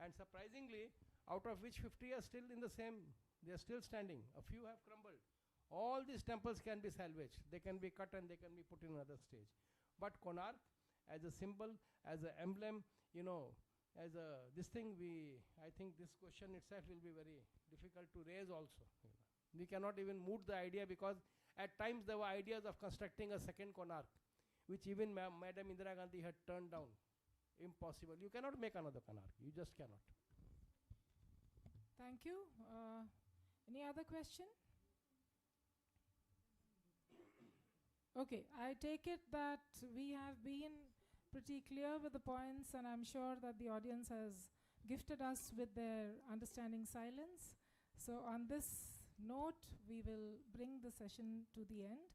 And surprisingly, out of which 50 are still in the same, they are still standing. A few have crumbled. All these temples can be salvaged. They can be cut and they can be put in another stage. But Konark, as a symbol, as an emblem, you know, as a this thing, I think this question itself will be very difficult to raise also. You know. We cannot even moot the idea, because at times there were ideas of constructing a second Konark, which even Madam Indira Gandhi had turned down. Impossible. You cannot make another Konark. You just cannot. Thank you. Any other question? Okay, I take it that we have been pretty clear with the points, and I'm sure that the audience has gifted us with their understanding silence. So on this note, we will bring the session to the end.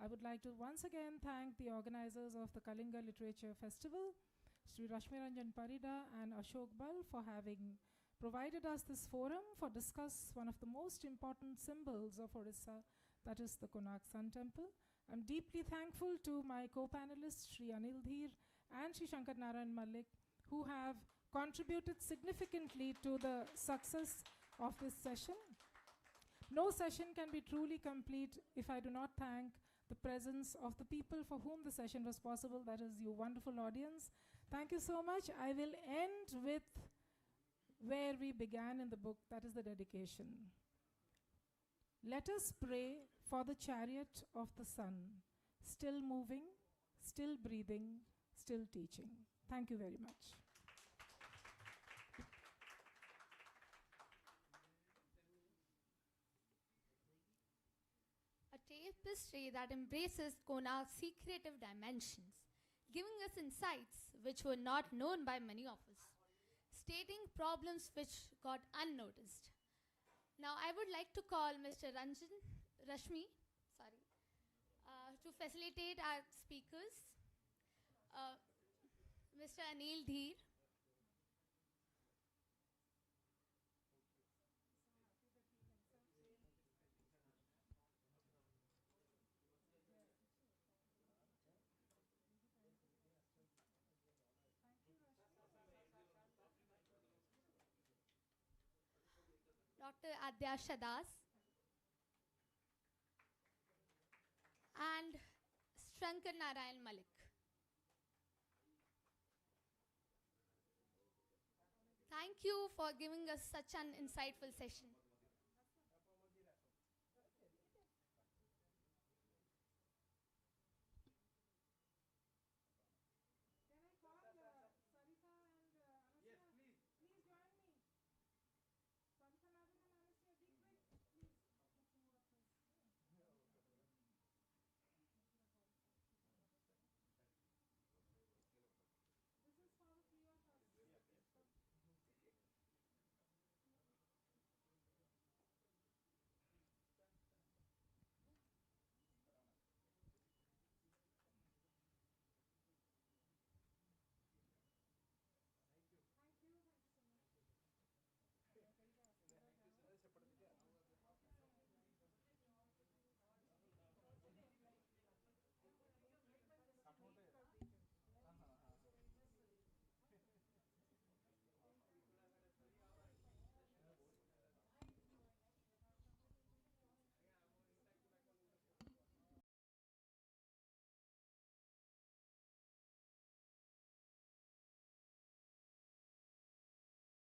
I would like to once again thank the organizers of the Kalinga Literature Festival, Sri Rashmiranjan Parida and Ashok Bal, for having provided us this forum for discuss one of the most important symbols of Orissa, that is the Konark Sun Temple. I'm deeply thankful to my co-panelists, Sri Anil Dheer and Sri Shankar Narayan Malik, who have contributed significantly to the success of this session. No session can be truly complete if I do not thank the presence of the people for whom the session was possible, that is you wonderful audience. Thank you so much. I will end with where we began in the book, that is the dedication. Let us pray for the chariot of the sun, still moving, still breathing, still teaching. Thank you very much. A tapestry that embraces Konark's secretive dimensions, giving us insights which were not known by many of us, stating problems which got unnoticed. Now I would like to call Mr. Rashmi, to facilitate our speakers, Mr. Anil Dheer, Dr. Adyasha Das, and Shankar Narayan Malik. Thank you for giving us such an insightful session.